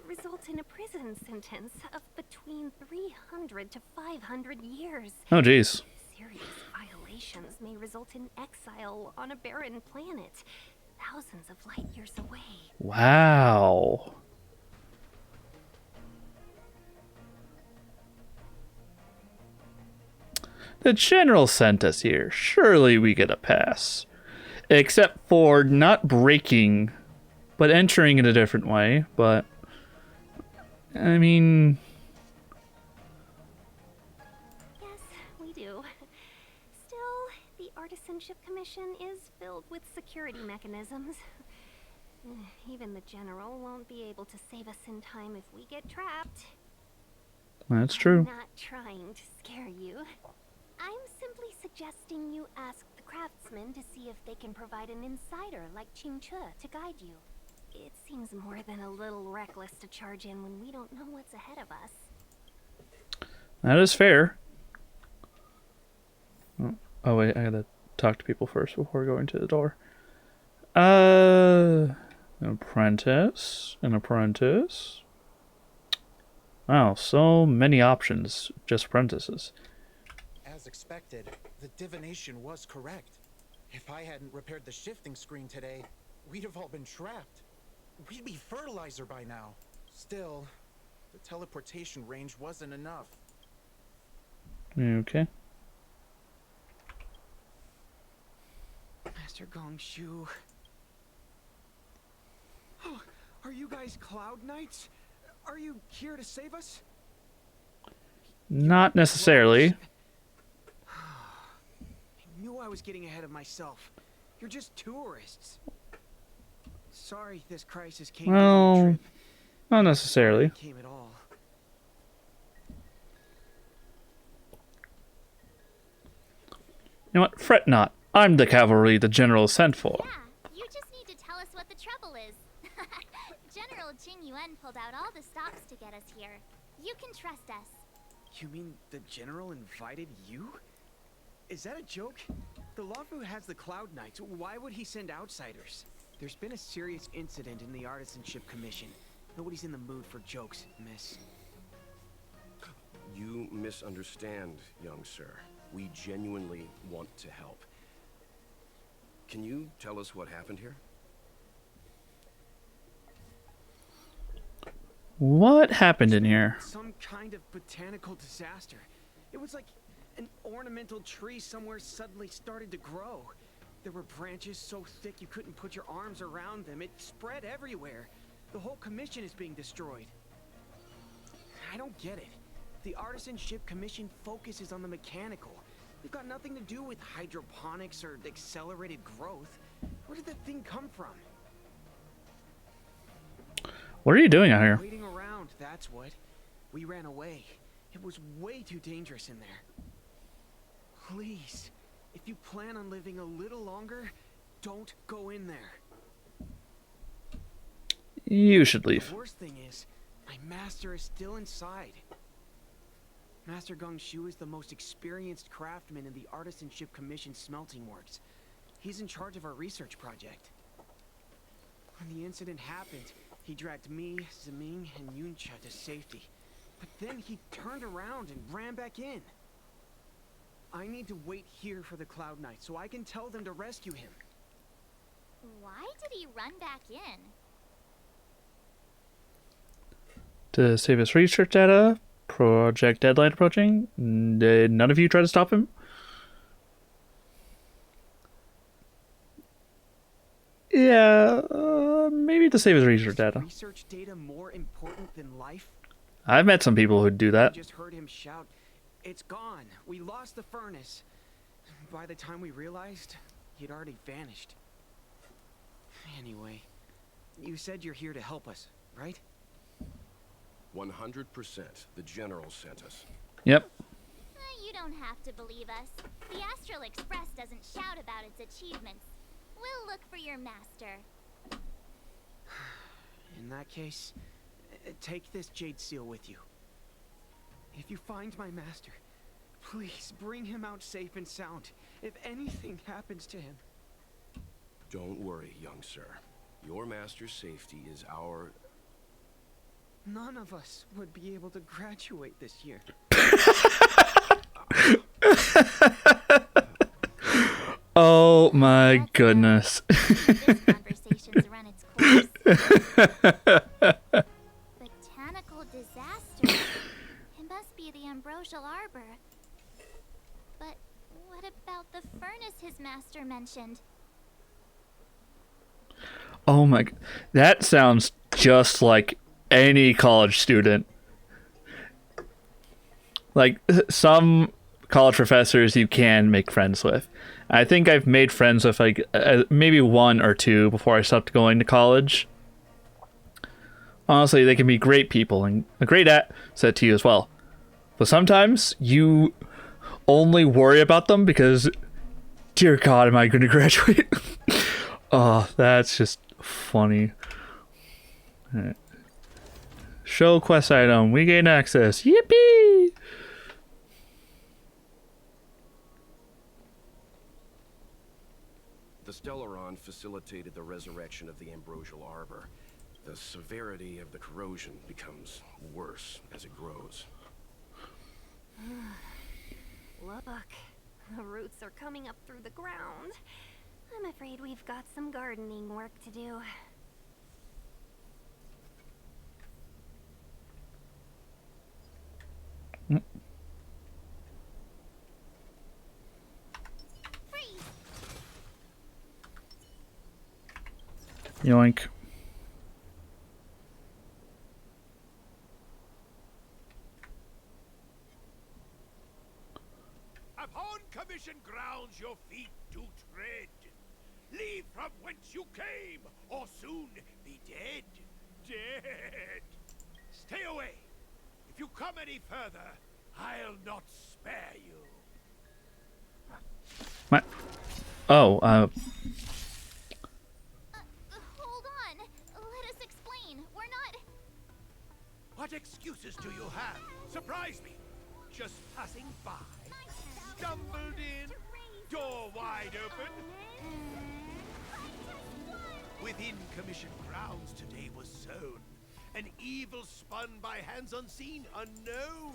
result in a prison sentence of between 300 to 500 years. Oh, jeez. Serious violations may result in exile on a barren planet, thousands of light years away. Wow. The general sent us here. Surely we get a pass. Except for not breaking, but entering in a different way. But, I mean... Yes, we do. Still, the Artisanship Commission is filled with security mechanisms. Even the General won't be able to save us in time if we get trapped. That's true. I'm not trying to scare you. I'm simply suggesting you ask the craftsmen to see if they can provide an insider like Qingche to guide you. It seems more than a little reckless to charge in when we don't know what's ahead of us. That is fair. Oh wait, I gotta talk to people first before going to the door. An apprentice. An apprentice. Wow, so many options. Just apprentices. As expected, the divination was correct. If I hadn't repaired the shifting screen today, we'd have all been trapped. We'd be fertilizer by now. Still, the teleportation range wasn't enough. Okay. Master Gongshu. Oh, are you guys Cloud Knights? Are you here to save us? Not necessarily. I knew I was getting ahead of myself. You're just tourists. Sorry this crisis came during your Well, trip. not necessarily. Came at all. You know what? Fret not. I'm the cavalry the general sent for. Yeah, you just need to tell us what the trouble is. General Jing Yuan pulled out all the stops to get us here. You can trust us. You mean the general invited you? Is that a joke? The LOUFU has the Cloud Knights. Why would he send outsiders? There's been a serious incident in the Artisanship Commission. Nobody's in the mood for jokes, miss. You misunderstand, young sir. We genuinely want to help. Can you tell us what happened here? What happened in here? Some kind of botanical disaster. It was like an ornamental tree somewhere suddenly started to grow. There were branches so thick you couldn't put your arms around them. It spread everywhere. The whole commission is being destroyed. I don't get it. The Artisanship Commission focuses on the mechanical. We've got nothing to do with hydroponics or accelerated growth. Where did that thing come from? What are you doing out here? Waiting around, that's what. We ran away. It was way too dangerous in there. Please, if you plan on living a little longer, don't go in there. You should leave. The worst thing is, my master is still inside. Master Gongshu is the most experienced craftsman in the Artisanship Commission smelting works. He's in charge of our research project. When the incident happened, he dragged me, Zeming, and Yuncha to safety. But then he turned around and ran back in. I need to wait here for the Cloud Knight so I can tell them to rescue him. Why did he run back in? To save his research data? Project deadline approaching? Did none of you try to stop him? Yeah, maybe to save his research data. Research data more important than life? I've met some people who'd do I that. just heard him shout, "It's gone! We lost the furnace!" By the time we realized, he'd already vanished. Anyway, you said you're here to help us, right? 100%. The General sent us. Yep. You don't have to believe us. The Astral Express doesn't shout about its achievements. We'll look for your master. In that case, take this jade seal with you. If you find my master, please bring him out safe and sound. If anything happens to him. Don't worry, young sir. Your master's safety is our... None of us would be able to graduate this year. Oh my goodness. This conversation's run its course. Botanical disaster. It must be the ambrosial arbor. But what about the furnace his master mentioned? Oh my, that sounds just like any college student. Like, some college professors you can make friends with. I think I've made friends with like maybe one or two before I stopped going to college. Honestly, they can be great people and a great asset to you as well. But sometimes you only worry about them because, dear God, am I going to graduate? Oh, that's just funny. All right. Show quest item. We gain access. Yippee! The Stellaron facilitated the resurrection of the ambrosial arbor. The severity of the corrosion becomes worse as it grows. Look, the roots are coming up through the ground. I'm afraid we've got some gardening work to do. Yoink. Upon commission grounds your feet do tread. Leave from whence you came, or soon be dead. Dead. Stay away. If you come any further, I'll not spare you. What? Oh, Hold on. Let us explain. We're not... What excuses do you have? Surprise me. Just passing by. Stumbled in. Door wide open. Within commission grounds today was sown. An evil spun by hands unseen, unknown.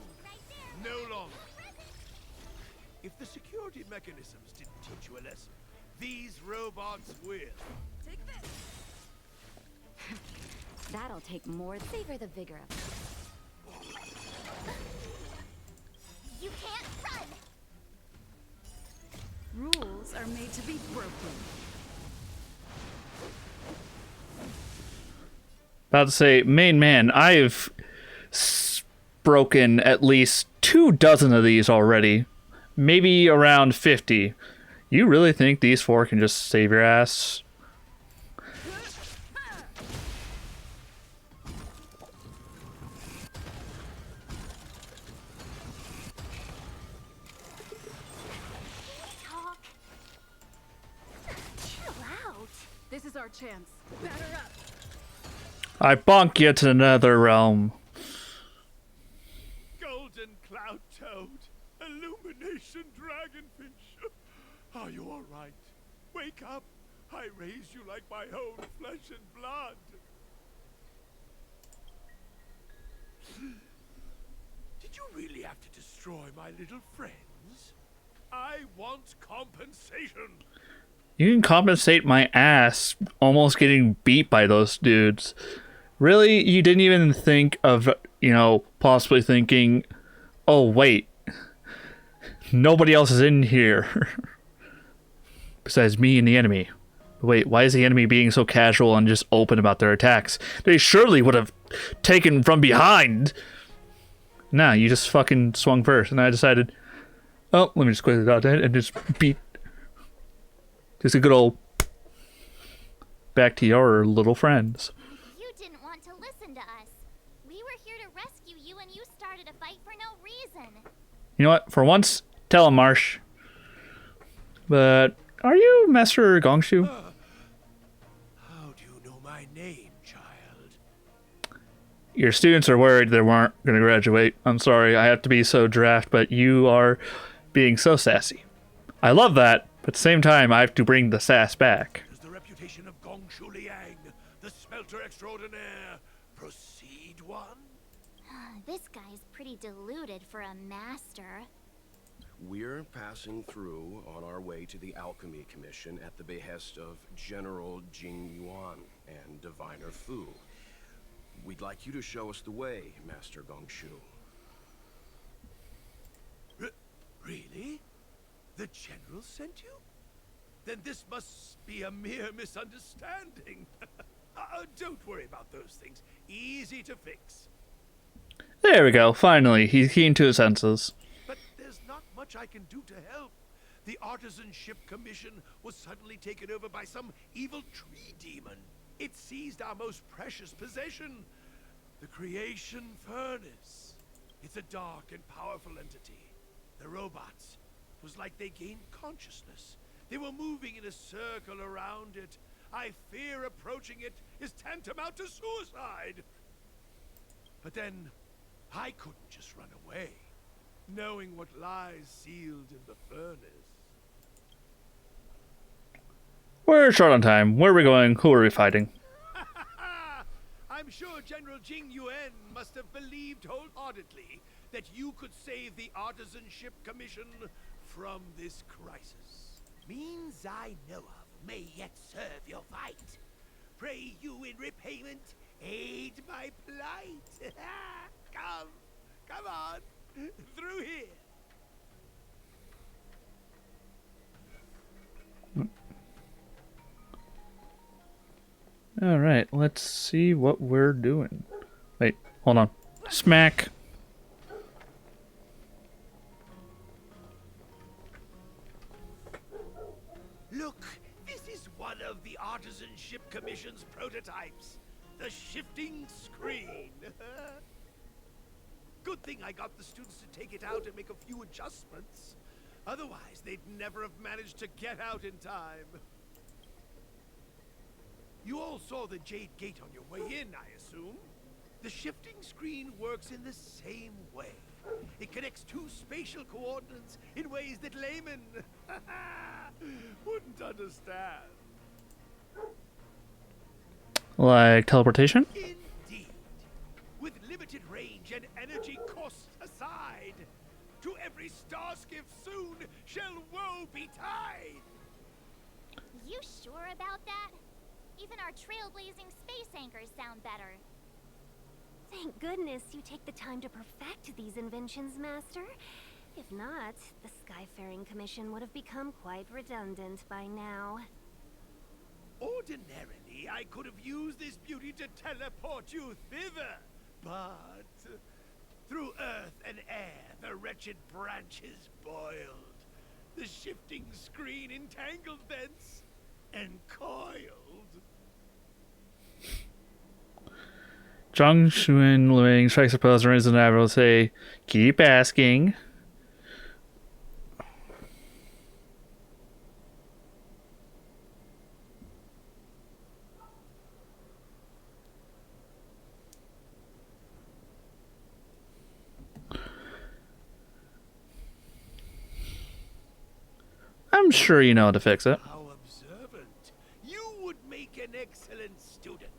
No longer. If the security mechanisms didn't teach you a lesson, these robots will. Take this. That'll take more. Savor the vigor of it. You can't run! Rules are made to be broken. about to say, main man, I've broken at least 24 of these already. Maybe around 50. You really think these 4 can just save your ass? This is our chance. Batter up. I bonk you to another realm. Golden cloud toad, illumination dragonfish. Are you all right? Wake up. I raised you like my own flesh and blood. Did you really have to destroy my little friends? I want compensation. You can compensate my ass almost getting beat by those dudes. Really? You didn't even think of, you know, possibly thinking, oh, wait. Nobody else is in here. Besides me and the enemy. Wait, why is the enemy being so casual and just open about their attacks? They surely would have taken from behind. Nah, you just fucking swung first, and I decided, oh, let me just quickly dodge it and just beat. Just a good old back to your little friends. You didn't want to listen to us. We were here to rescue you and you started a fight for no reason. You know what? For once, tell him, Marsh. But are you Master Gongshu? How do you know my name, child? Your students are worried they weren't going to graduate. I'm sorry, I have to be so draft, but you are being so sassy. I love that, but at the same time, I have to bring the sass back. Does the reputation of Gongshu Liang, the smelter extraordinaire, proceed one? This guy's pretty deluded for a master. We're passing through on our way to the Alchemy Commission at the behest of General Jing Yuan and Diviner Fu. We'd like you to show us the way, Master Gongshu. Really? The General sent you? Then this must be a mere misunderstanding. Don't worry about those things. Easy to fix. There we go, finally, he's keen to his senses. But there's not much I can do to help. The Artisanship Commission was suddenly taken over by some evil tree demon. It seized our most precious possession, the Creation Furnace. It's a dark and powerful entity. The robots, it was like they gained consciousness. They were moving in a circle around it. I fear approaching it is tantamount to suicide. But then, I couldn't just run away, knowing what lies sealed in the furnace. We're short on time. Where are we going? Who are we fighting? I'm sure General Jing Yuan must have believed wholeheartedly that you could save the Artisanship Commission from this crisis. Means I know of may yet serve your fight. Pray you in repayment aid my plight. Come on, through here. Alright, let's see what we're doing. Wait, hold on. Smack. Look, this is one of the Artisanship Commission's prototypes. The shifting screen. Good thing I got the students to take it out and make a few adjustments. Otherwise, they'd never have managed to get out in time. You all saw the Jade Gate on your way in, I assume? The shifting screen works in the same way. It connects two spatial coordinates in ways that laymen wouldn't understand. Like teleportation? Indeed. With limited range and energy costs aside, to every star skiff soon shall woe betide. You sure about that? Even our trailblazing space anchors sound better. Thank goodness you take the time to perfect these inventions, Master. If not, the Skyfaring Commission would have become quite redundant by now. Ordinarily, I could have used this beauty to teleport you thither, but through earth and air, the wretched branches boiled. The shifting screen entangled thence and coiled. Zhang Xuan Luing strikes a pose and raises an eyebrow to say, keep asking. I'm sure you know how to fix it. How observant. You would make an excellent student.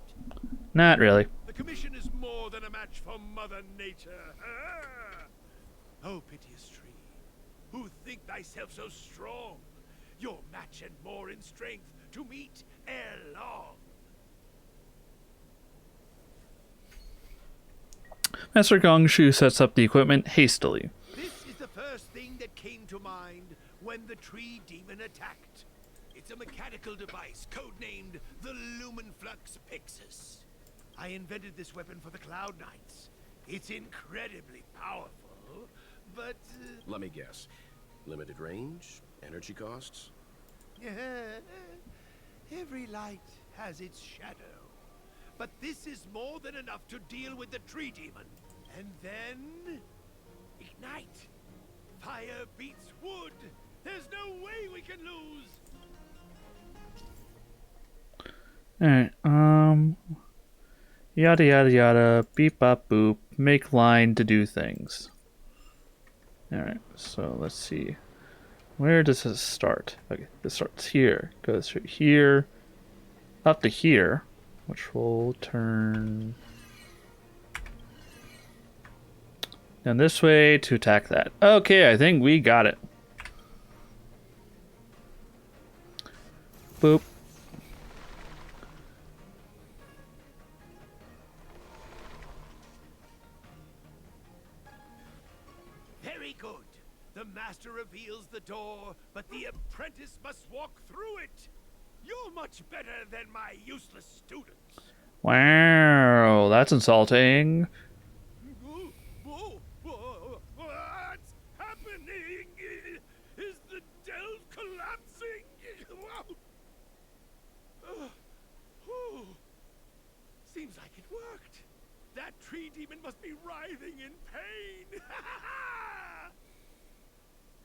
Not really. The commission is more than a match for Mother Nature. Oh, piteous tree, who think thyself so strong, your match and more in strength to meet ere long. Master Gongshu sets up the equipment hastily. This is the first thing that came to mind when the tree demon attacked. It's a mechanical device codenamed the Lumenflux Pixis. I invented this weapon for the Cloud Knights. It's incredibly powerful, but... Let me guess. Limited range? Energy costs? Every light has its shadow. But this is more than enough to deal with the tree demon. And then... ignite! Fire beats wood! There's no way we can lose! Alright, yada yada yada, beep bop boop, make line to do things. Alright, so let's see. Where does this start? Okay, this starts here, goes through here, up to here, which will turn down this way to attack that. Okay, I think we got it. Boop. Very good. The master reveals the door, but the apprentice must walk through it. You're much better than my useless students. Wow, that's insulting. What's happening? Is the delve collapsing? Seems like it worked. That tree demon must be writhing in pain.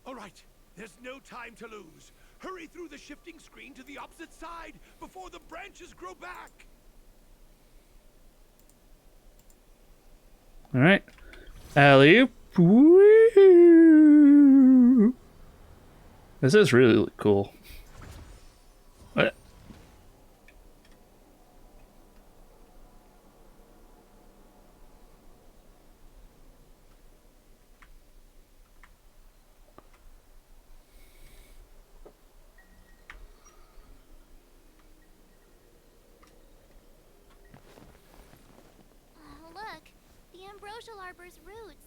All right, there's no time to lose. Hurry through the shifting screen to the opposite side before the branches grow back. All right, alley-oop. This is really cool. What? Look, the ambrosial arbor's roots.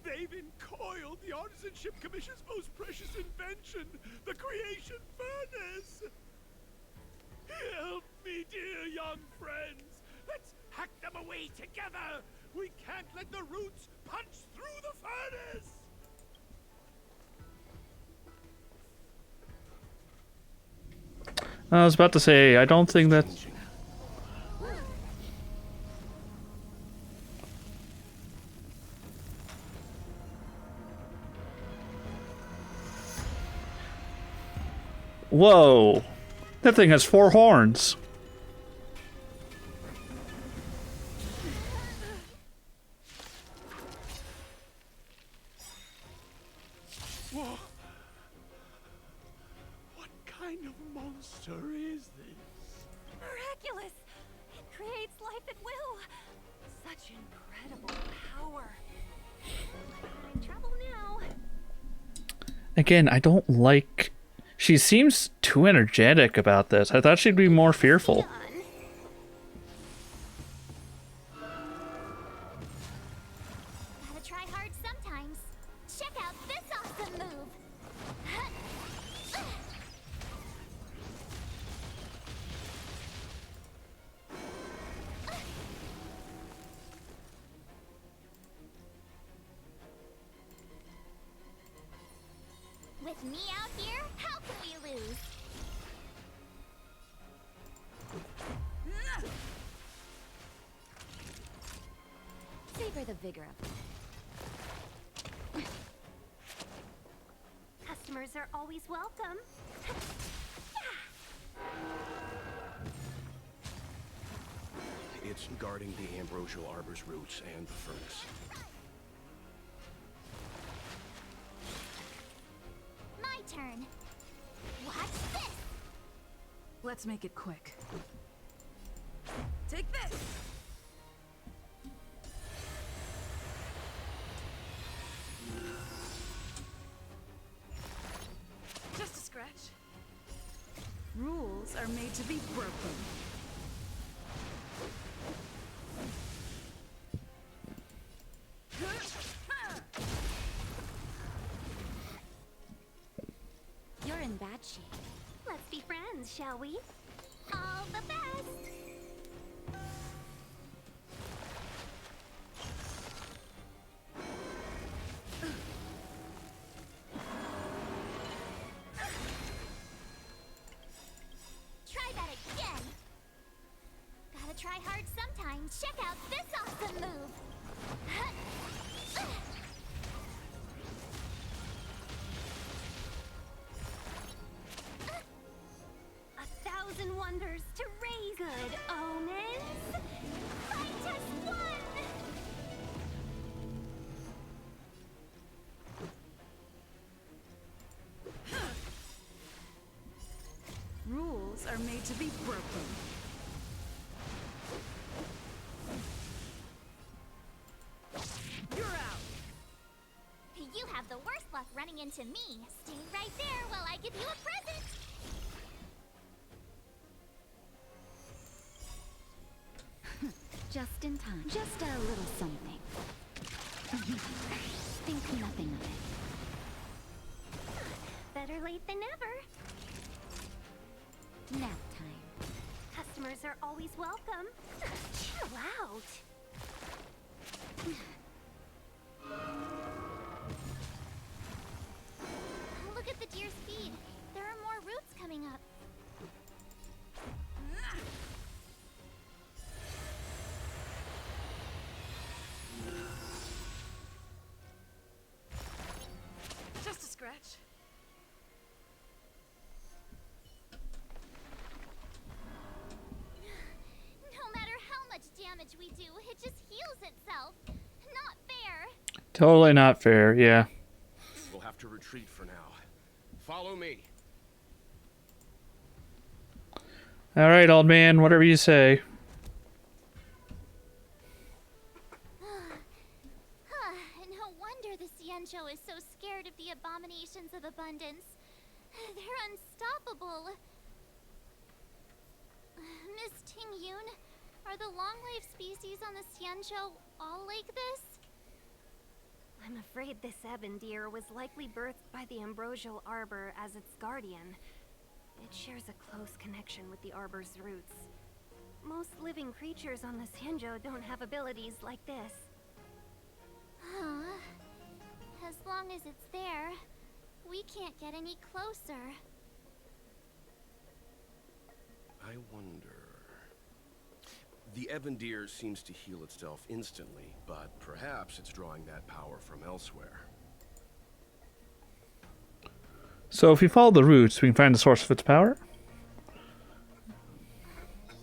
They've encoiled the Artisanship Commission's most precious invention, the creation furnace. Help me, dear young friends. Let's hack them away together. We can't let the roots punch through the furnace. I was about to say, I don't think that's... Whoa! That thing has 4 horns. Whoa. What kind of monster is this? Miraculous! It creates life at will. Such incredible power. I'm in trouble now. Again, I don't like... She seems too energetic about this. I thought she'd be more fearful. Gotta try hard sometimes. Check out this awesome move. With me out here, how can we lose? Savor the vigor of it. Customers are always welcome. It's guarding the ambrosial arbor's roots and the furnace. My turn. Watch this. Let's make it quick. Take this! Just a scratch. Rules are made to be broken. friends, shall we? All the best! Try that again! Gotta try hard sometimes. Check out this awesome move! 1,000 wonders to raise good omens. Fight as one! Rules are made to be broken. You're out! You have the worst luck running into me. Stay right there while I give you a present! Just in time. Just a little something. Think nothing of it. Better late than never. Nap time. Customers are always welcome. Chill out. Look at the deer's feed. There are more roots coming up. Just a scratch. No matter how much damage we do, it just heals itself. Not fair. Totally not fair, yeah. We'll have to retreat for now. Follow me. Alright, old man, whatever you say. No wonder the Xianzhou is so scared of the abominations of abundance. They're unstoppable. Miss Tingyun, are the long-lived species on the Xianzhou all like this? I'm afraid this ebon deer was likely birthed by the ambrosial arbor as its guardian. It shares a close connection with the arbor's roots. Most living creatures on the Xianzhou don't have abilities like this. Huh. As long as it's there, we can't get any closer. I wonder... The ebon deer seems to heal itself instantly, but perhaps it's drawing that power from elsewhere. So if we follow the roots, we can find the source of its power?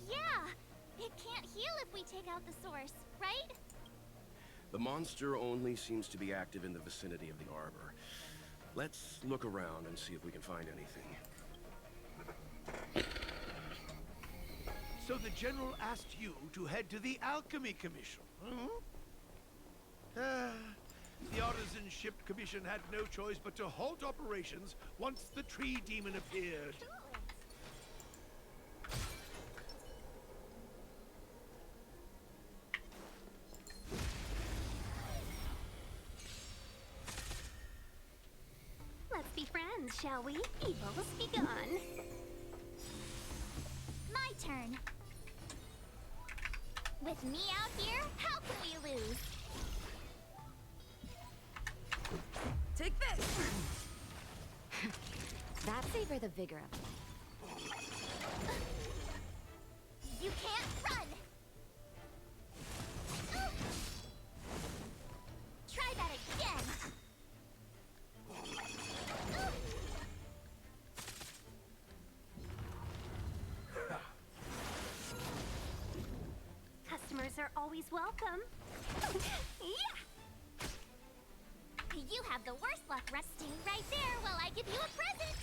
Yeah! It can't heal if we take out the source, right? The monster only seems to be active in the vicinity of the arbor. Let's look around and see if we can find anything. So the General asked you to head to the Alchemy Commission, the Artisan Ship Commission had no choice but to halt operations once the tree demon appeared. Let's be friends, shall we? Evil's begun. My turn. With me out here, how can we lose? Take this! That savor the vigor of life. You can't run! Try that again! Customers are always welcome. Yeah! You have the worst luck resting right there while I give you a present!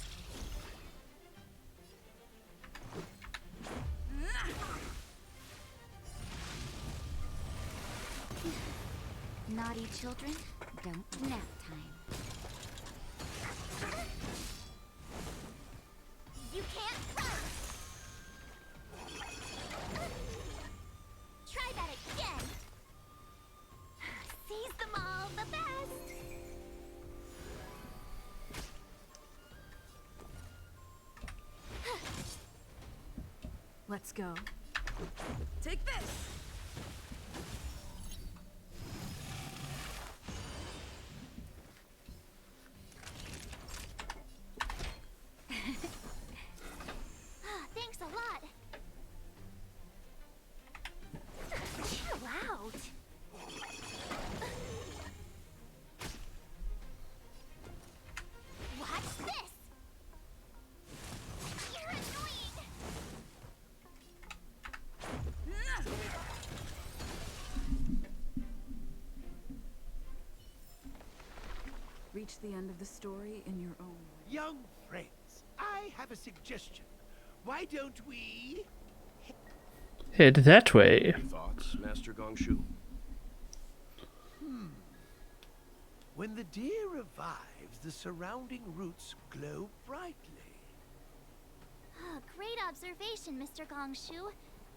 Naughty children, don't nap time. You can't run! Try that again! Seize them all the best! Let's go. Take this! Thanks a lot. Chill out. Watch this. You're annoying. Reach the end of the story in your own way. Young friends, I have a suggestion. Why don't we... Head that way. Thoughts, Master Gongshu? When the deer revives, the surrounding roots glow brightly. Great observation, Mr. Gongshu.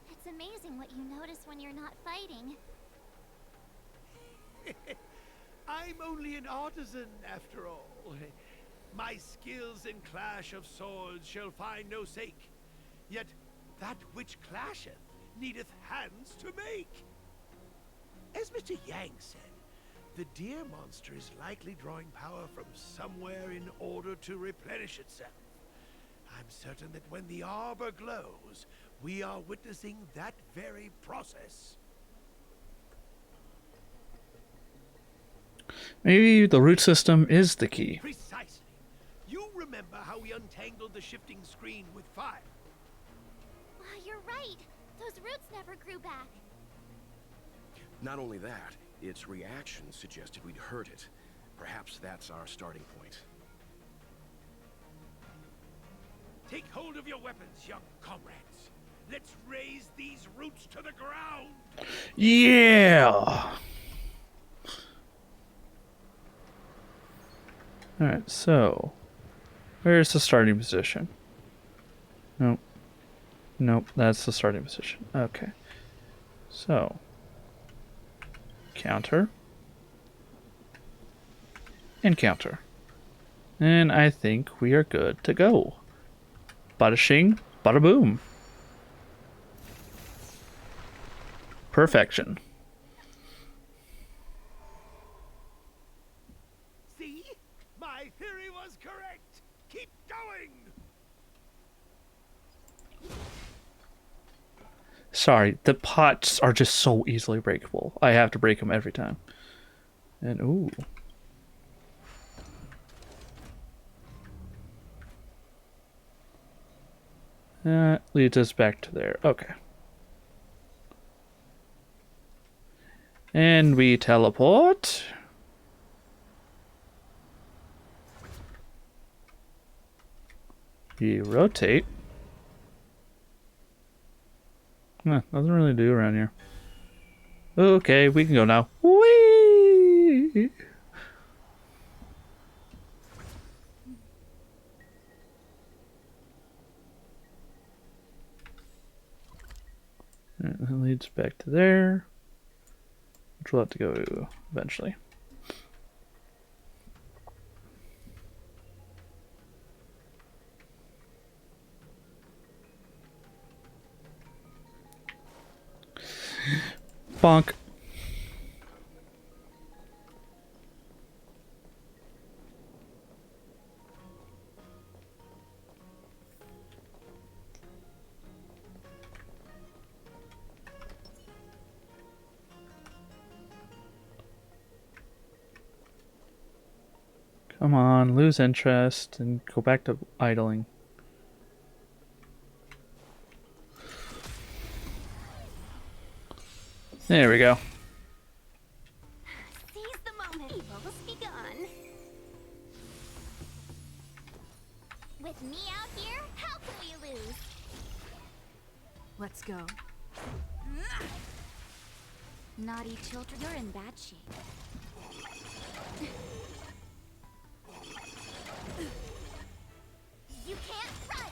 It's amazing what you notice when you're not fighting. I'm only an artisan, after all. My skills in clash of swords shall find no sake. Yet that which clasheth needeth hands to make. As Mr. Yang said, the deer monster is likely drawing power from somewhere in order to replenish itself. I'm certain that when the arbor glows, we are witnessing that very process. Maybe the root system is the key. Precisely. You remember how we untangled the shifting screen with fire? You're right. Those roots never grew back. Not only that, its reaction suggested we'd hurt it. Perhaps that's our starting point. Take hold of your weapons, young comrades. Let's raise these roots to the ground. Yeah! Alright, so where's the starting position? Nope. Nope, that's the starting position. Okay. So counter. And counter. And I think we are good to go. Bada shing, bada boom. Perfection. See? My theory was correct. Keep going. Sorry, the pots are just so easily breakable. I have to break them every time. And ooh. That leads us back to there. Okay. And we teleport. We rotate. Nothing really to do around here. Okay, we can go now. Whee! And that leads back to there, which we'll have to go to eventually. Bonk. Come on, lose interest and go back to idling. There we go. Seize the moment. Evil's begun. With me out here, how can we lose? Let's go. Naughty children, you're in bad shape. You can't run!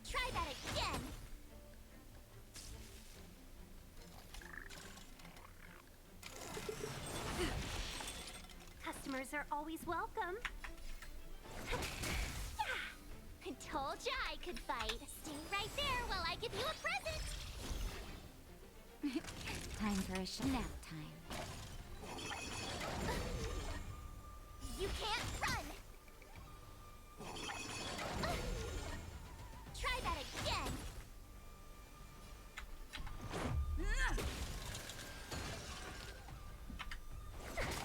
Try that again! Customers Customers are always welcome. I told ya I could fight. Stay right there while I give you a present. Time for a nap time. You can't run. Try that again.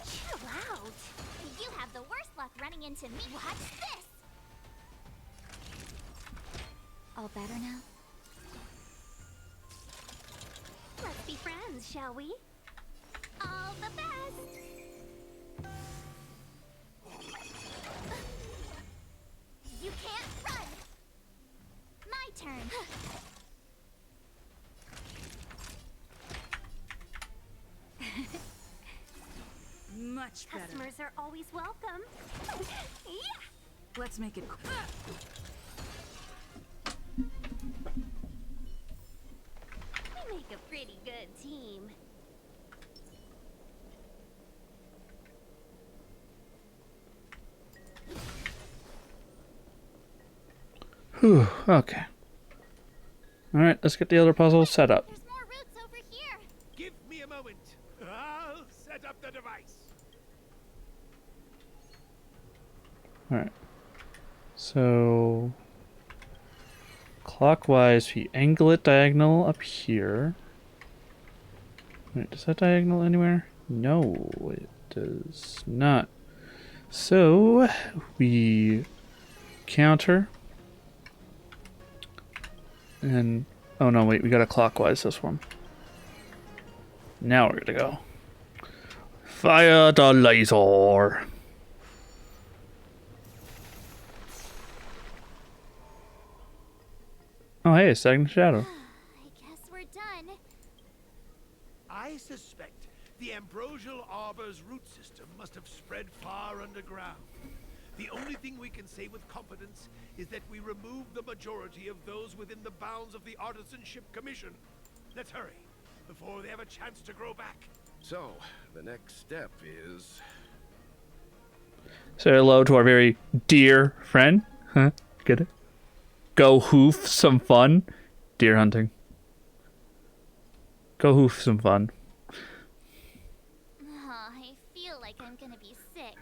Chill out. You have the worst luck running into me. Watch this. All better now? Let's be friends, shall we? All the best. You can't run. My turn. Much better. Customers are always welcome. Yeah. Let's make it. We make a pretty good team. Whew, okay. Alright, let's get the other puzzle set up. There's more routes over here. Give me a moment. I'll set up the device. Alright. So clockwise, if you angle it diagonal up here. Wait, does that diagonal anywhere? No, it does not. So we counter. And oh no, wait, we gotta clockwise this one. Now we're gonna go. Fire the laser. Oh hey, second shadow. I guess we're done. I suspect the ambrosial arbor's root system must have spread far underground. The only thing we can say with confidence is that we removed the majority of those within the bounds of the Artisanship Commission. Let's hurry, before they have a chance to grow back. So, the next step is... Say hello to our very dear friend. Huh? Get it? Go hoof some fun. Deer hunting. Go hoof some fun. Oh, I feel like I'm gonna be sick.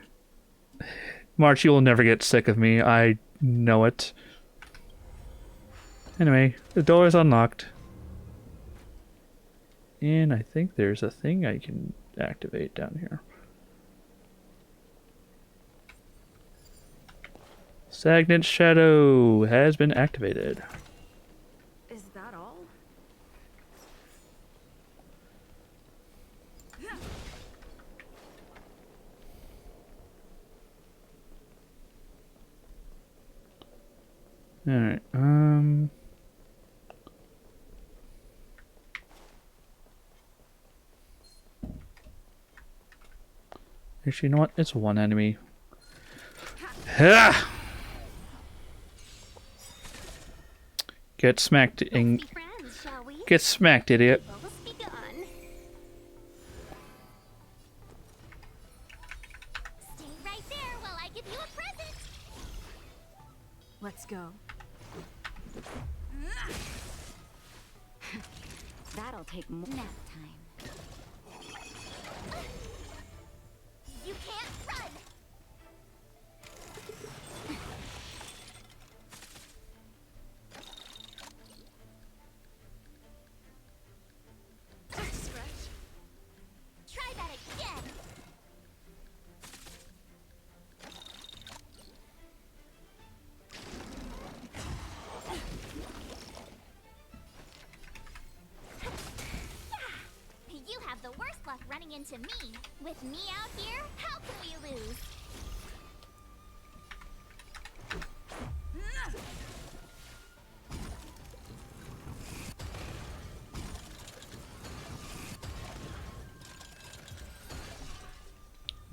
March, you will never get sick of me. I know it. Anyway, the door is unlocked. And I think there's a thing I can activate down here. Stagnant Shadow has been activated. Is that all? Alright, actually, you know what? It's one enemy. Ha! Get smacked, get smacked, idiot. Stay right there while I give you a present. Let's go. That'll take more nap time. You can't run. Try that again. You have the worst luck running into me. With me out here, how can we lose?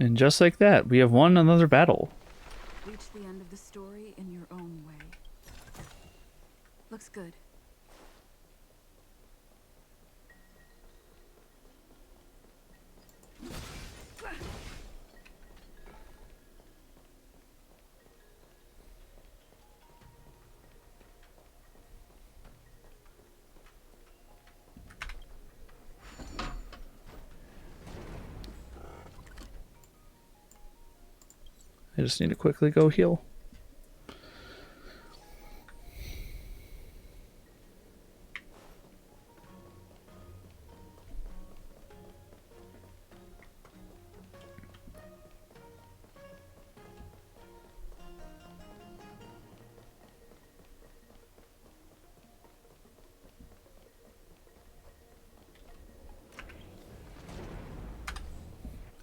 And just like that, we have won another battle. Reach the end of the story in your own way. Looks good. I just need to quickly go heal.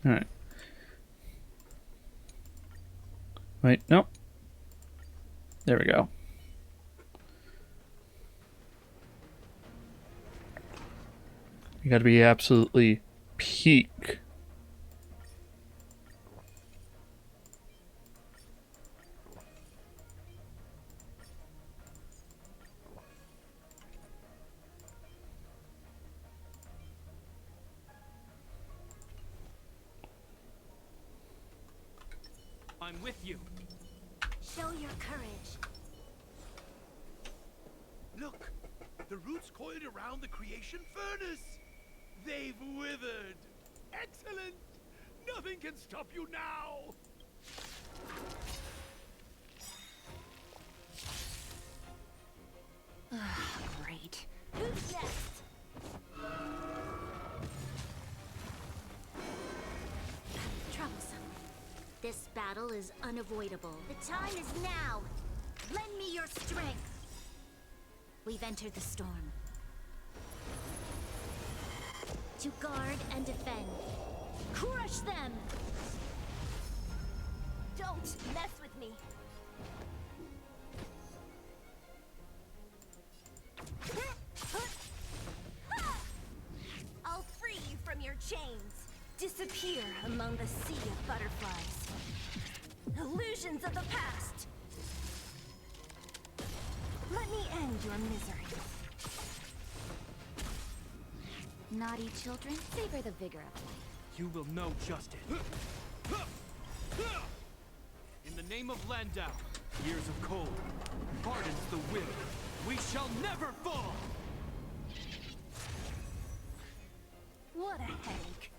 All right. Wait, nope. There we go. You gotta be absolutely peak. I'm with you. Show your courage. Look, the roots coiled around the creation furnace. They've withered. Excellent. Nothing can stop you now. Great. Who's next? Troublesome. This battle is unavoidable. The time is now. Lend me your strength. We've entered the storm. To guard and defend. Crush them! Don't mess with me. I'll free you from your chains. Disappear among the sea of butterflies. Illusions of the past. Let me end your misery. Naughty children, savor the vigor of life. You will know justice. In the name of Landau, years of cold, hardens the will. We shall never fall! What a headache.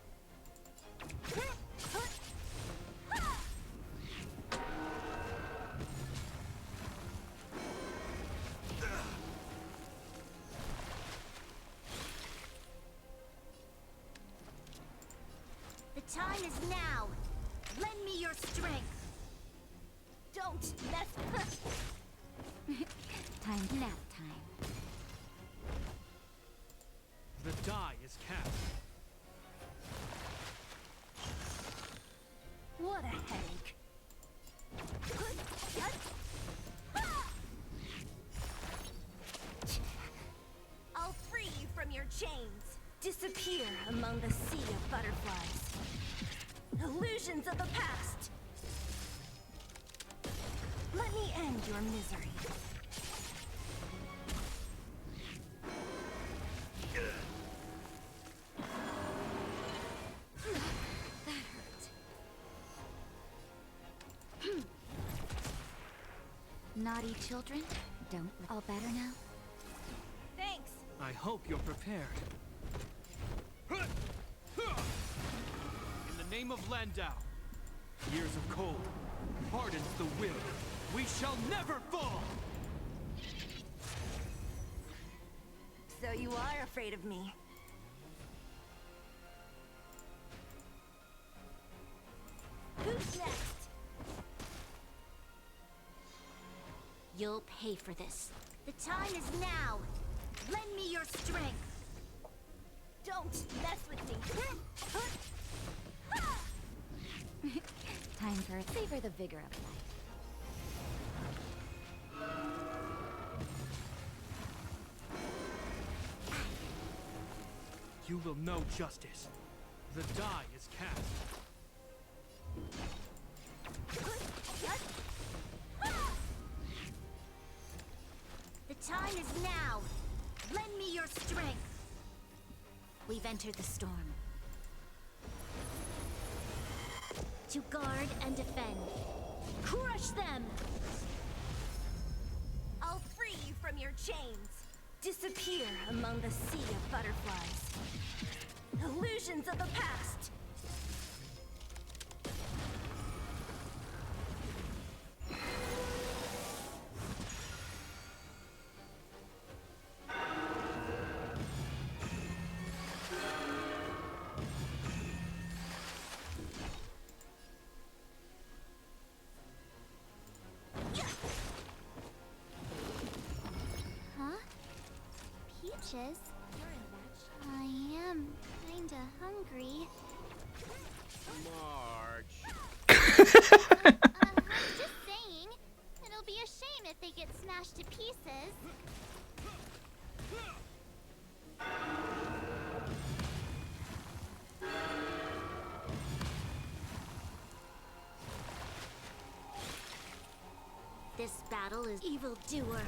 The time is now. Lend me your strength. Don't mess. Time nap time. The die is cast. What a headache. I'll free you from your chains. Disappear among the sea of butterflies. Illusions of the past. Let me end your misery. Naughty children, don't. All better now? Thanks. I hope you're prepared. In the name of Landau, years of cold, hardens the will. We shall never fall! So you are afraid of me. Who's next? You'll pay for this. The time is now. Lend me your strength. Don't mess with me. Time for savor the vigor of life. You will know justice. The die is cast. The time is now. Lend me your strength. We've entered the storm. To guard and defend. Crush them! I'll free you from your chains. Disappear among the sea of butterflies. Illusions of the past. sandwiches. I am kinda hungry. Marge. Just saying. It'll be a shame if they get smashed to pieces. This battle is evildoer.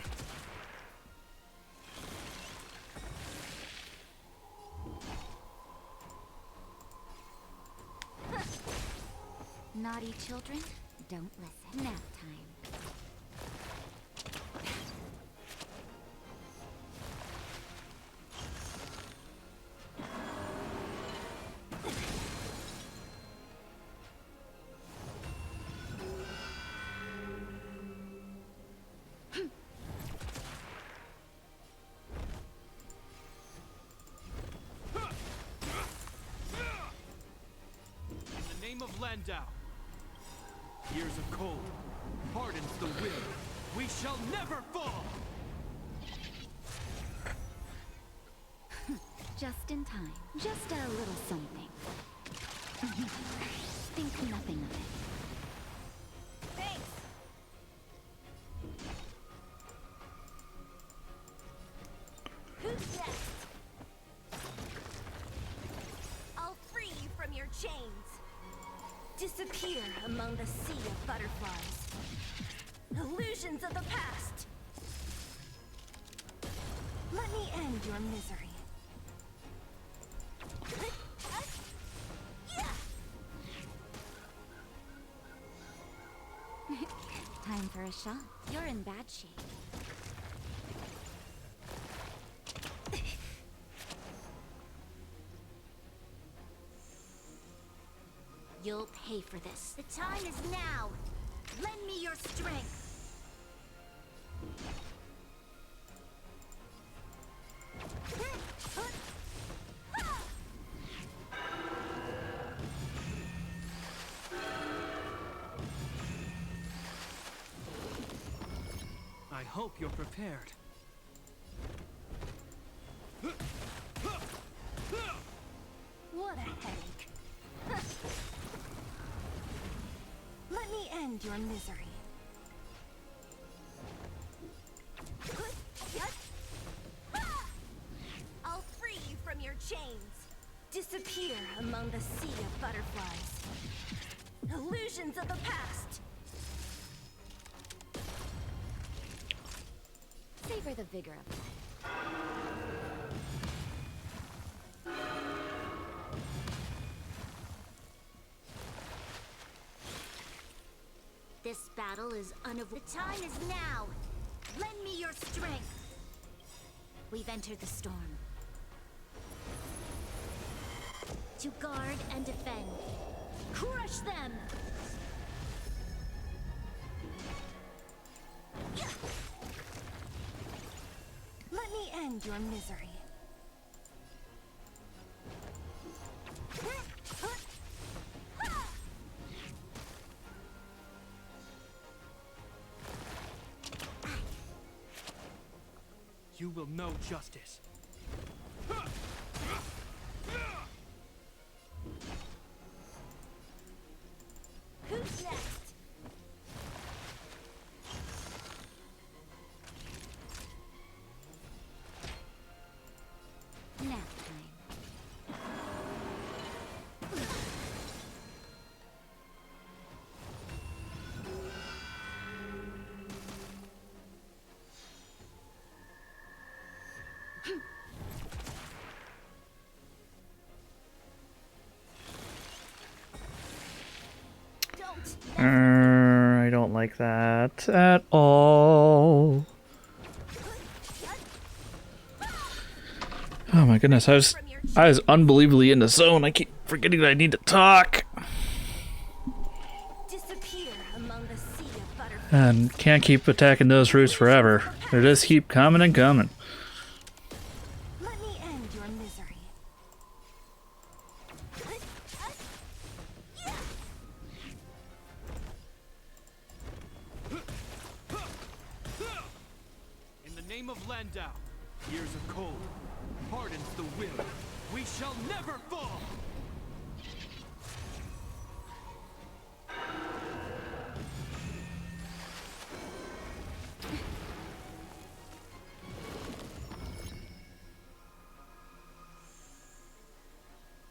Naughty children, don't listen. Nap time. In the name of Landau, years of cold hardens the will. We shall never fall! Just in time. Just a little something. Think nothing of it. Thanks. Who's next? I'll free you from your chains. Disappear among the sea of butterflies. Illusions of the past. Let me end your misery. Time for a shot. You're in bad shape. You'll pay for this. The time is now. Lend me your strength. I hope you're prepared. What a headache. Let me end your misery. I'll free you from your chains. Disappear among the sea of butterflies. Illusions of the past. Savor the vigor of life. This battle is unavoidable. The time is now. Lend me your strength. We've entered the storm. To guard and defend. Crush them! Let me end your misery. You will know justice. Who's next? Nap time. I don't like that at all. Oh my goodness, I was unbelievably in the zone. I keep forgetting that I need to talk. Disappear among the sea of butterflies. And can't keep attacking those roots forever. They just keep coming and coming. Let me end your misery. In the name of Landau, years of cold hardens the will. We shall never fall!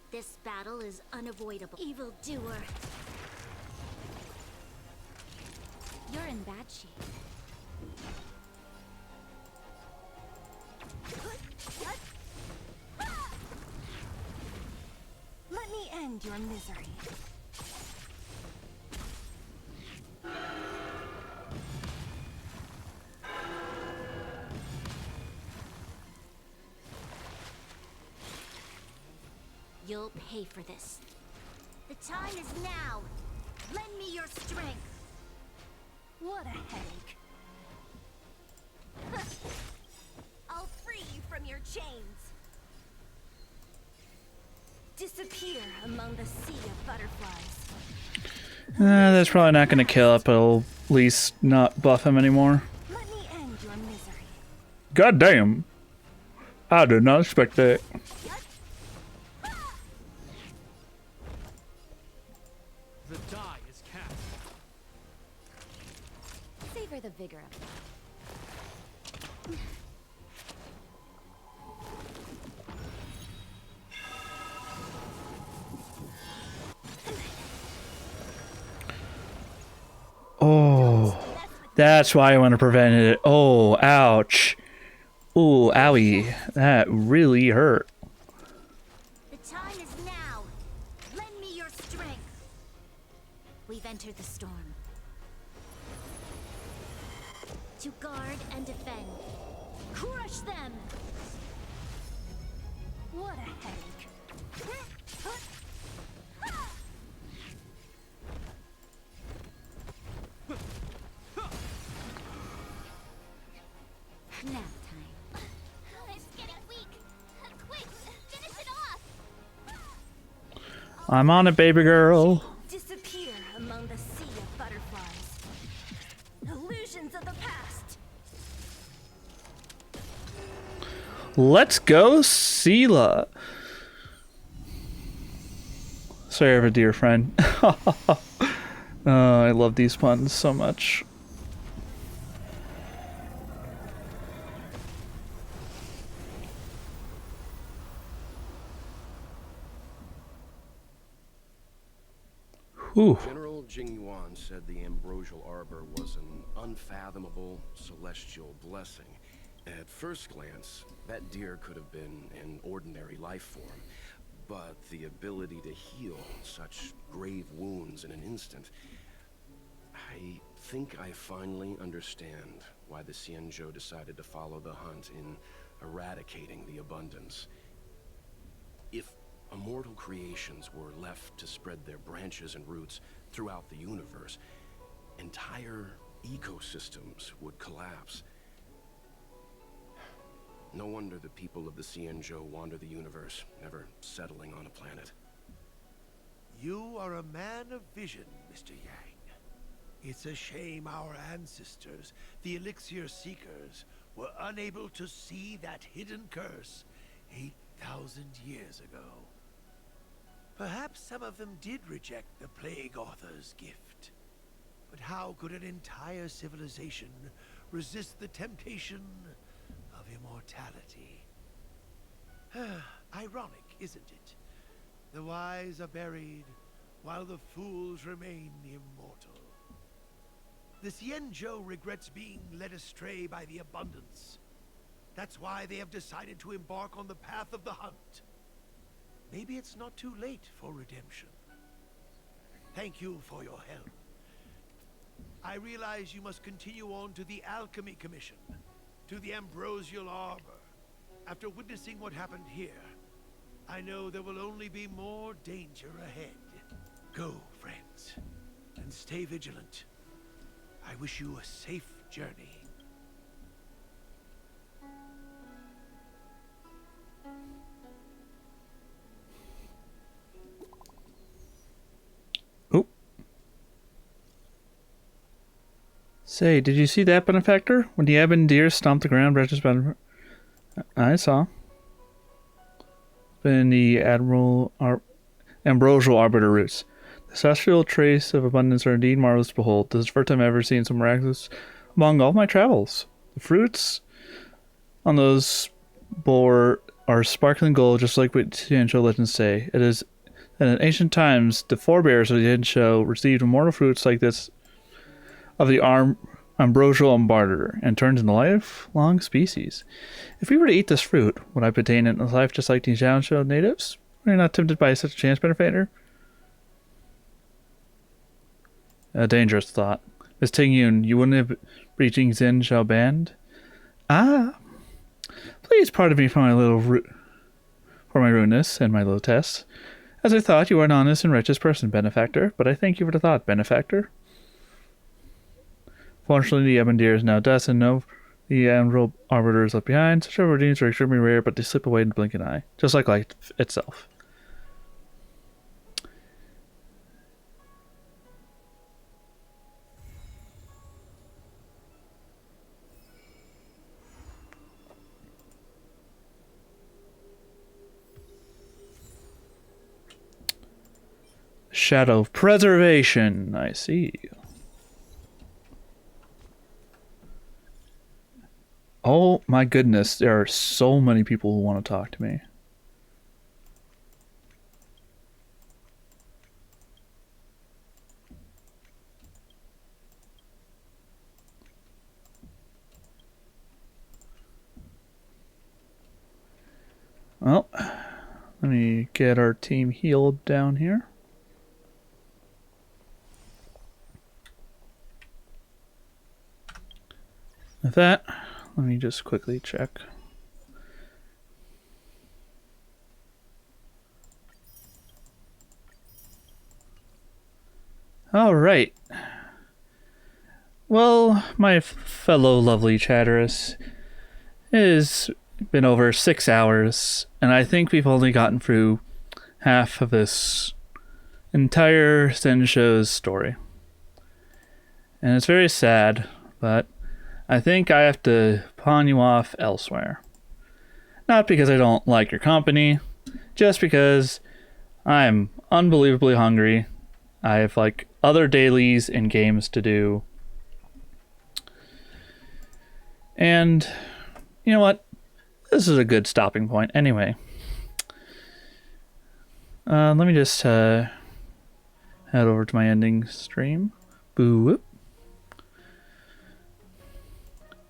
This battle is unavoidable. Evildoer. You're in bad shape. Let me end your misery. You'll pay for this. The time is now. Lend me your strength. What a headache. I'll free you from your chains. Disappear among the sea of butterflies. That's probably not going to kill it, but it'll at least not buff him anymore. Let me end your misery. God damn. I did not expect that. The die is cast. Savor the vigor of it. Oh, that's why I want to prevent it. Oh, ouch. Ooh, owie. That really hurt. The time is now. Lend me your strength. We've entered the storm. To guard and defend. Crush them! What a headache. Nap time. It's getting weak. Quick, finish it off. I'm on it, baby girl. Disappear among the sea of butterflies. Illusions of the past. Let's go, Sela. Sorry, I have a dear friend. I love these puns so much. Whew. General Jing Yuan said the ambrosial arbor was an unfathomable celestial blessing. At first glance, that deer could have been an ordinary life form, but the ability to heal such grave wounds in an instant... I think I finally understand why the Xianzhou decided to follow the hunt in eradicating the abundance. If immortal creations were left to spread their branches and roots throughout the universe, entire ecosystems would collapse. No wonder the people of the Xianzhou wander the universe, never settling on a planet. You are a man of vision, Mr. Yang. It's a shame our ancestors, the Elixir Seekers, were unable to see that hidden curse 8,000 years ago. Perhaps some of them did reject the Plague Author's gift. But how could an entire civilization resist the temptation of immortality? Ironic, isn't it? The wise are buried, while the fools remain immortal. The Xianzhou regrets being led astray by the abundance. That's why they have decided to embark on the path of the hunt. Maybe it's not too late for redemption. Thank you for your help. I realize you must continue on to the Alchemy Commission, to the Ambrosial Arbor. After witnessing what happened here, I know there will only be more danger ahead. Go, friends, and stay vigilant. I wish you a safe journey. Oh. Say, did you see that, Benefactor? When the ebon deer stomped the ground, branches benefactor? I saw. in the ambrosial arbiter roots. The celestial trace of abundance are indeed marvelous to behold. This is the first time I've ever seen some miraculous among all my travels. The fruits on those bore are sparkling gold, just like what Xianzhou legends say. It is that in ancient times, the forebears of the Xianzhou received immortal fruits like this of the ambrosial arbiter and turned into lifelong species. If we were to eat this fruit, would I attain it in life just like the Xianzhou natives? Are you not tempted by such a chance benefactor? A dangerous thought. Miss Tingyun, you wouldn't have breaching Xianzhou band? Ah, please pardon me for my rudeness and my little tests. As I thought, you are an honest and righteous person, benefactor, but I thank you for the thought, benefactor. Fortunately, the Ebendir is now dust, and no, the Emerald Arbiter is left behind. Such redeems are extremely rare, but they slip away in the blink of an eye, just like life itself. Shadow of preservation. I see. Oh my goodness, there are so many people who want to talk to me. Well, let me get our team healed down here. With that, let me just quickly check. All right. Well, my fellow lovely chatterers, it has been over 6 hours, and I think we've only gotten through half of this entire Xianzhou's story. And it's very sad, but I think I have to pawn you off elsewhere. Not because I don't like your company, just because I'm unbelievably hungry. I have like other dailies and games to do. And you know what? This is a good stopping point anyway. Let me just head over to my ending stream. Boo whoop.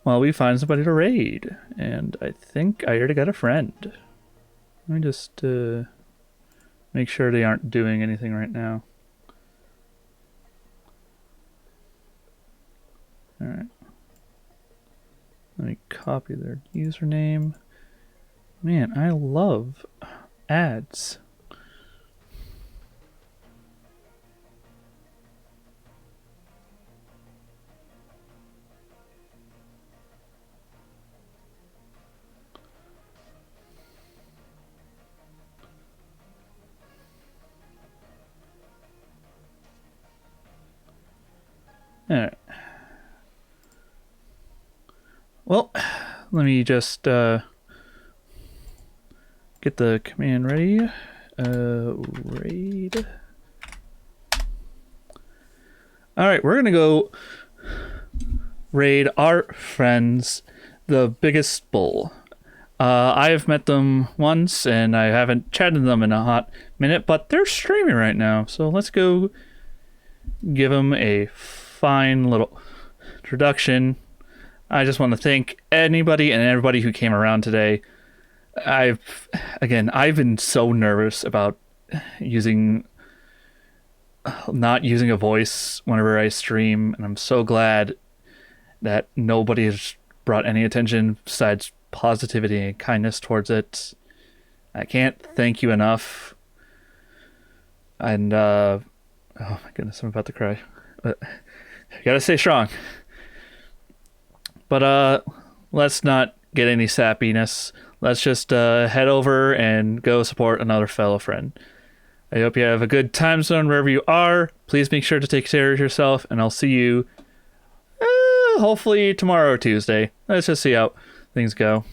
While we find somebody to raid. And I think I already got a friend. Let me just make sure they aren't doing anything right now. Alright. Let me copy their username. Man, I love ads. Alright. Well, let me just get the command ready. Raid. Alright, we're gonna go raid our friends, the Biggest Bull. I've met them once, and I haven't chatted to them in a hot minute, but they're streaming right now, so let's go give them a fine little introduction. I just want to thank anybody and everybody who came around today. I've been so nervous about not using a voice whenever I stream, and I'm so glad that nobody has brought any attention besides positivity and kindness towards it. I can't thank you enough. And oh my goodness, I'm about to cry. But I gotta stay strong. But let's not get any sappiness. Let's just head over and go support another fellow friend. I hope you have a good time zone wherever you are. Please make sure to take care of yourself, and I'll see you hopefully tomorrow or Tuesday. Let's just see how things go.